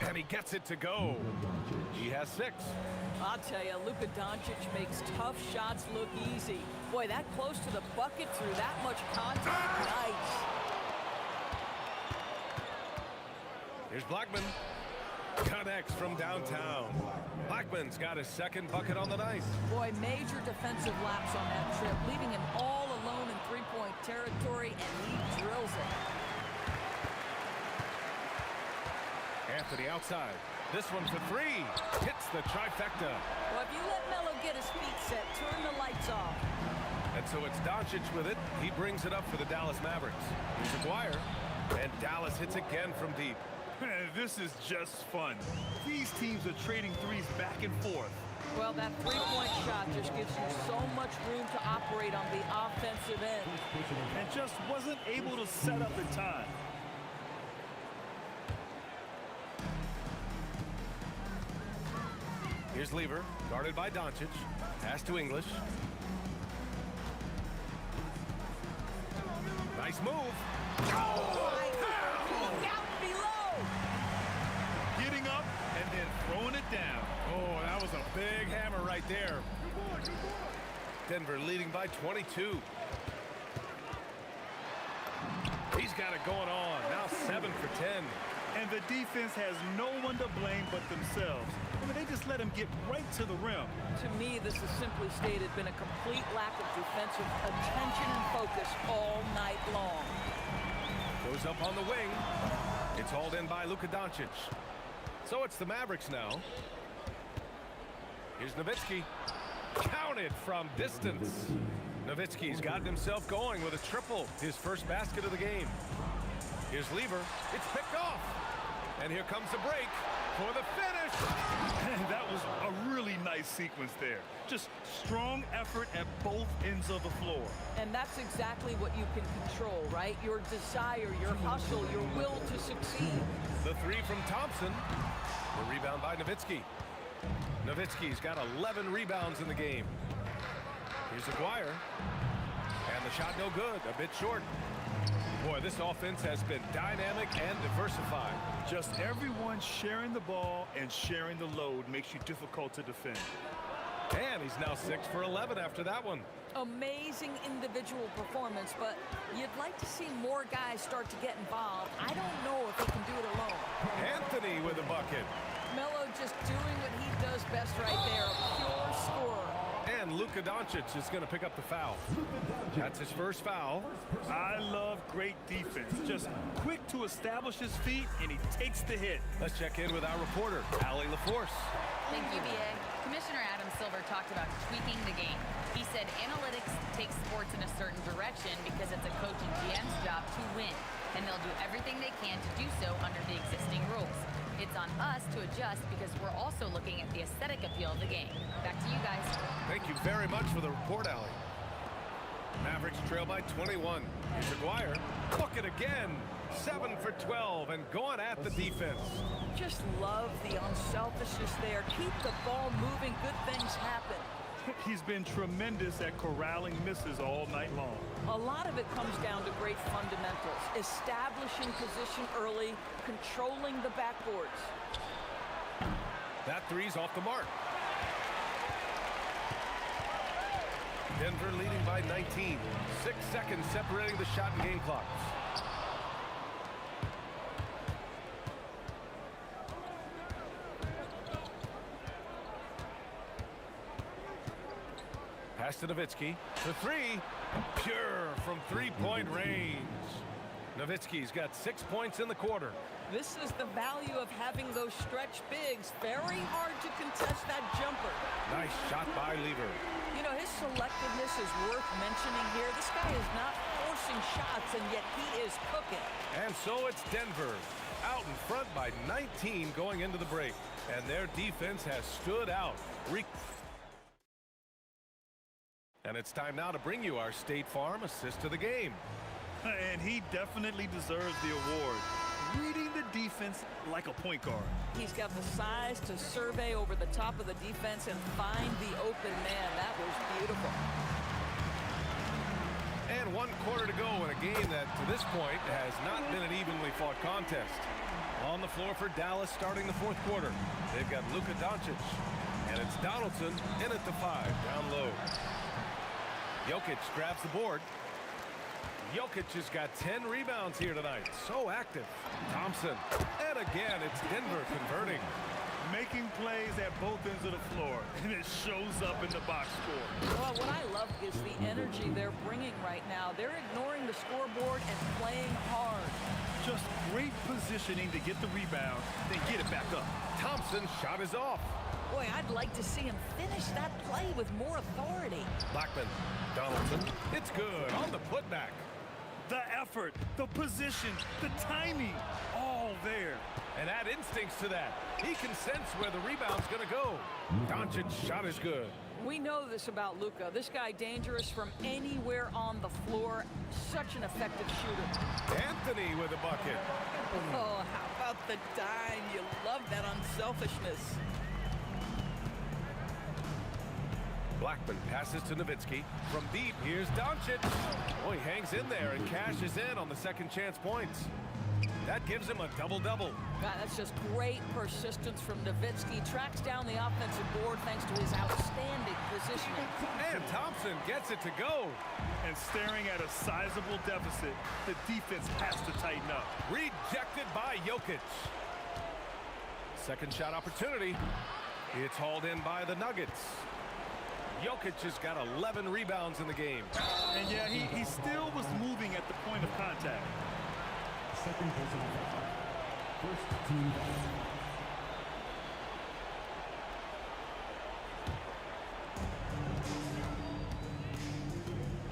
And he gets it to go. He has 6. I'll tell you, Luka Doncic makes tough shots look easy. Boy, that close to the bucket through that much contact. Nice. Here's Blackman. Connects from downtown. Blackman's got his 2nd bucket on the night. Boy, major defensive lapse on that trip, leaving him all alone in 3-point territory, and he drills it. Anthony outside. This one for 3. Hits the trifecta. Well, if you let Melo get his feet set, turn the lights off. And so it's Doncic with it. He brings it up for the Dallas Mavericks. Here's Aguirre. And Dallas hits again from deep. This is just fun. These teams are trading threes back and forth. Well, that 3-point shot just gives you so much room to operate on the offensive end. And just wasn't able to set up in time. Here's Lever, guarded by Doncic. Pass to English. Nice move. Oh, out below. Getting up and then throwing it down. Oh, that was a big hammer right there. Denver leading by 22. He's got it going on. Now 7 for 10. And the defense has no one to blame but themselves. I mean, they just let him get right to the rim. To me, this has simply stated been a complete lack of defensive attention and focus all night long. Goes up on the wing. It's hauled in by Luka Doncic. So it's the Mavericks now. Here's Nowitzki. Counted from distance. Nowitzki's gotten himself going with a triple. His first basket of the game. Here's Lever. It's picked off. And here comes the break for the finish. That was a really nice sequence there. Just strong effort at both ends of the floor. And that's exactly what you can control, right? Your desire, your hustle, your will to succeed. The three from Thompson. The rebound by Nowitzki. Nowitzki's got 11 rebounds in the game. Here's Aguirre. And the shot no good, a bit short. Boy, this offense has been dynamic and diversified. Just everyone sharing the ball and sharing the load makes you difficult to defend. And he's now 6 for 11 after that one. Amazing individual performance, but you'd like to see more guys start to get involved. I don't know if he can do it alone. Anthony with a bucket. Melo just doing what he does best right there, a pure scorer. And Luka Doncic is going to pick up the foul. That's his first foul. I love great defense. Just quick to establish his feet, and he takes the hit. Let's check in with our reporter, Allie LaForce. Thank you, BA. Commissioner Adam Silver talked about tweaking the game. He said analytics takes sports in a certain direction because it's a coach and GM's job to win, and they'll do everything they can to do so under the existing rules. It's on us to adjust because we're also looking at the aesthetic appeal of the game. Back to you guys. Thank you very much for the report, Allie. Mavericks trail by 21. Here's Aguirre. Bucket again. 7 for 12 and going at the defense. Just love the unselfishness there. Keep the ball moving. Good things happen. He's been tremendous at corralling misses all night long. A lot of it comes down to great fundamentals. Establishing position early, controlling the backboards. That three's off the mark. Denver leading by 19. 6 seconds separating the shot and game clocks. Pass to Nowitzki. The three. Pure from three-point range. Nowitzki's got 6 points in the quarter. This is the value of having those stretch bigs. Very hard to contest that jumper. Nice shot by Lever. You know, his selectiveness is worth mentioning here. This guy is not forcing shots, and yet he is cooking. And so it's Denver out in front by 19 going into the break. And their defense has stood out. And it's time now to bring you our State Farm assist to the game. And he definitely deserves the award. Reading the defense like a point guard. He's got the size to survey over the top of the defense and find the open man. That was beautiful. And 1 quarter to go in a game that, to this point, has not been an evenly fought contest. On the floor for Dallas starting the 4th quarter. They've got Luka Doncic. And it's Donaldson in at the 5, down low. Jokic grabs the board. Jokic has got 10 rebounds here tonight. So active. Thompson. And again, it's Denver converting. Making plays at both ends of the floor. And it shows up in the box score. Well, what I love is the energy they're bringing right now. They're ignoring the scoreboard and playing hard. Just great positioning to get the rebound, then get it back up. Thompson's shot is off. Boy, I'd like to see him finish that play with more authority. Blackman. Donaldson. It's good on the putback. The effort, the position, the timing, all there. And add instincts to that. He can sense where the rebound's going to go. Doncic's shot is good. We know this about Luka. This guy dangerous from anywhere on the floor. Such an effective shooter. Anthony with a bucket. Oh, how about the dime? You love that unselfishness. Blackman passes to Nowitzki. From deep, here's Doncic. Oh, he hangs in there and cashes in on the second chance points. That gives him a double-double. God, that's just great persistence from Nowitzki. Tracks down the offensive board thanks to his outstanding positioning. And Thompson gets it to go. And staring at a sizable deficit, the defense has to tighten up. Rejected by Jokic. Second shot opportunity. It's hauled in by the Nuggets. Jokic has got 11 rebounds in the game. And yeah, he still was moving at the point of contact. Second personal foul. First team foul.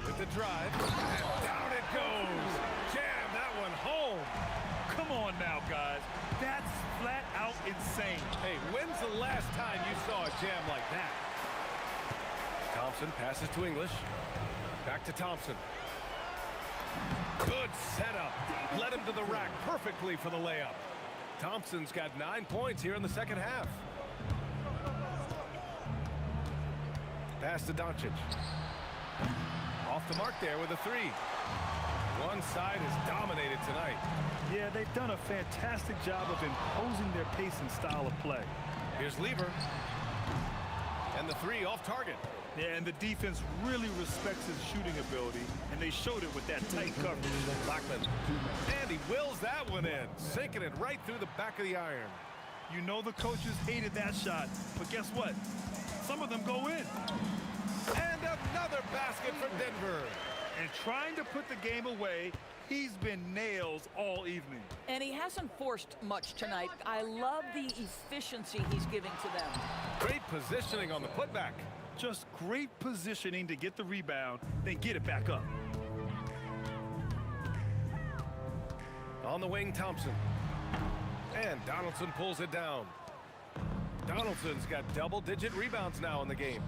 With the drive, and down it goes. Jam that one home. Come on now, guys. That's insane. Hey, when's the last time you saw a jam like that? Thompson passes to English. Back to Thompson. Good setup. Led him to the rack perfectly for the layup. Thompson's got 9 points here in the second half. Pass to Doncic. Off the mark there with a three. One side is dominated tonight. Yeah, they've done a fantastic job of imposing their pace and style of play. Here's Lever. And the three off target. Yeah, and the defense really respects his shooting ability, and they showed it with that tight coverage. Blackman. And he wills that one in, sinking it right through the back of the iron. You know the coaches hated that shot, but guess what? Some of them go in. And another basket for Denver. And trying to put the game away, he's been nails all evening. And he hasn't forced much tonight. I love the efficiency he's giving to them. Great positioning on the putback. Just great positioning to get the rebound, then get it back up. On the wing, Thompson. And Donaldson pulls it down. Donaldson's got double-digit rebounds now in the game.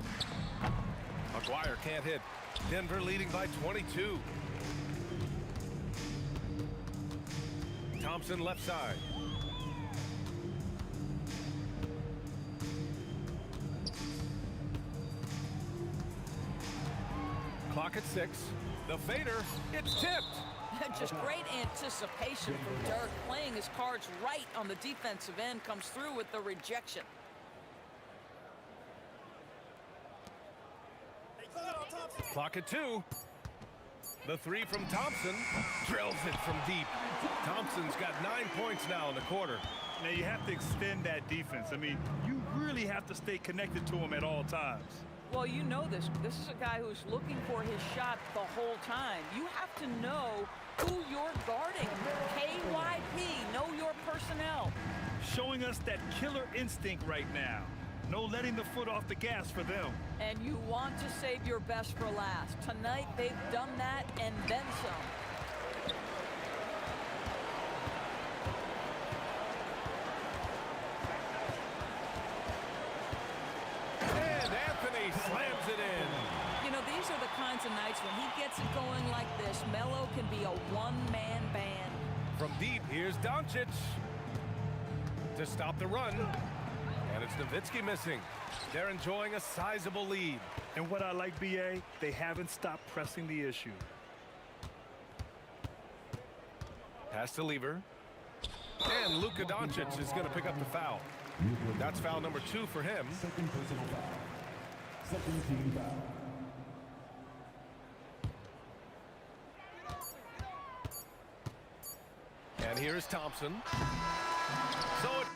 McGuire can't hit. Denver leading by 22. Thompson left side. Clock at 6. The fader, it's tipped. Just great anticipation from Dirk, playing his cards right on the defensive end, comes through with the rejection. Clock at 2. The three from Thompson drills it from deep. Thompson's got 9 points now in the quarter. Now you have to extend that defense. I mean, you really have to stay connected to him at all times. Well, you know this. This is a guy who's looking for his shot the whole time. You have to know who you're guarding. KYP, know your personnel. Showing us that killer instinct right now. No letting the foot off the gas for them. And you want to save your best for last. Tonight, they've done that and then some. And Anthony slams it in. You know, these are the kinds of nights when he gets it going like this, Melo can be a one-man band. From deep, here's Doncic to stop the run. And it's Nowitzki missing. They're enjoying a sizable lead. And what I like, BA, they haven't stopped pressing the issue. Pass to Lever. And Luka Doncic is going to pick up the foul. That's foul number 2 for him. Second personal foul. Second team foul. And here's Thompson. So it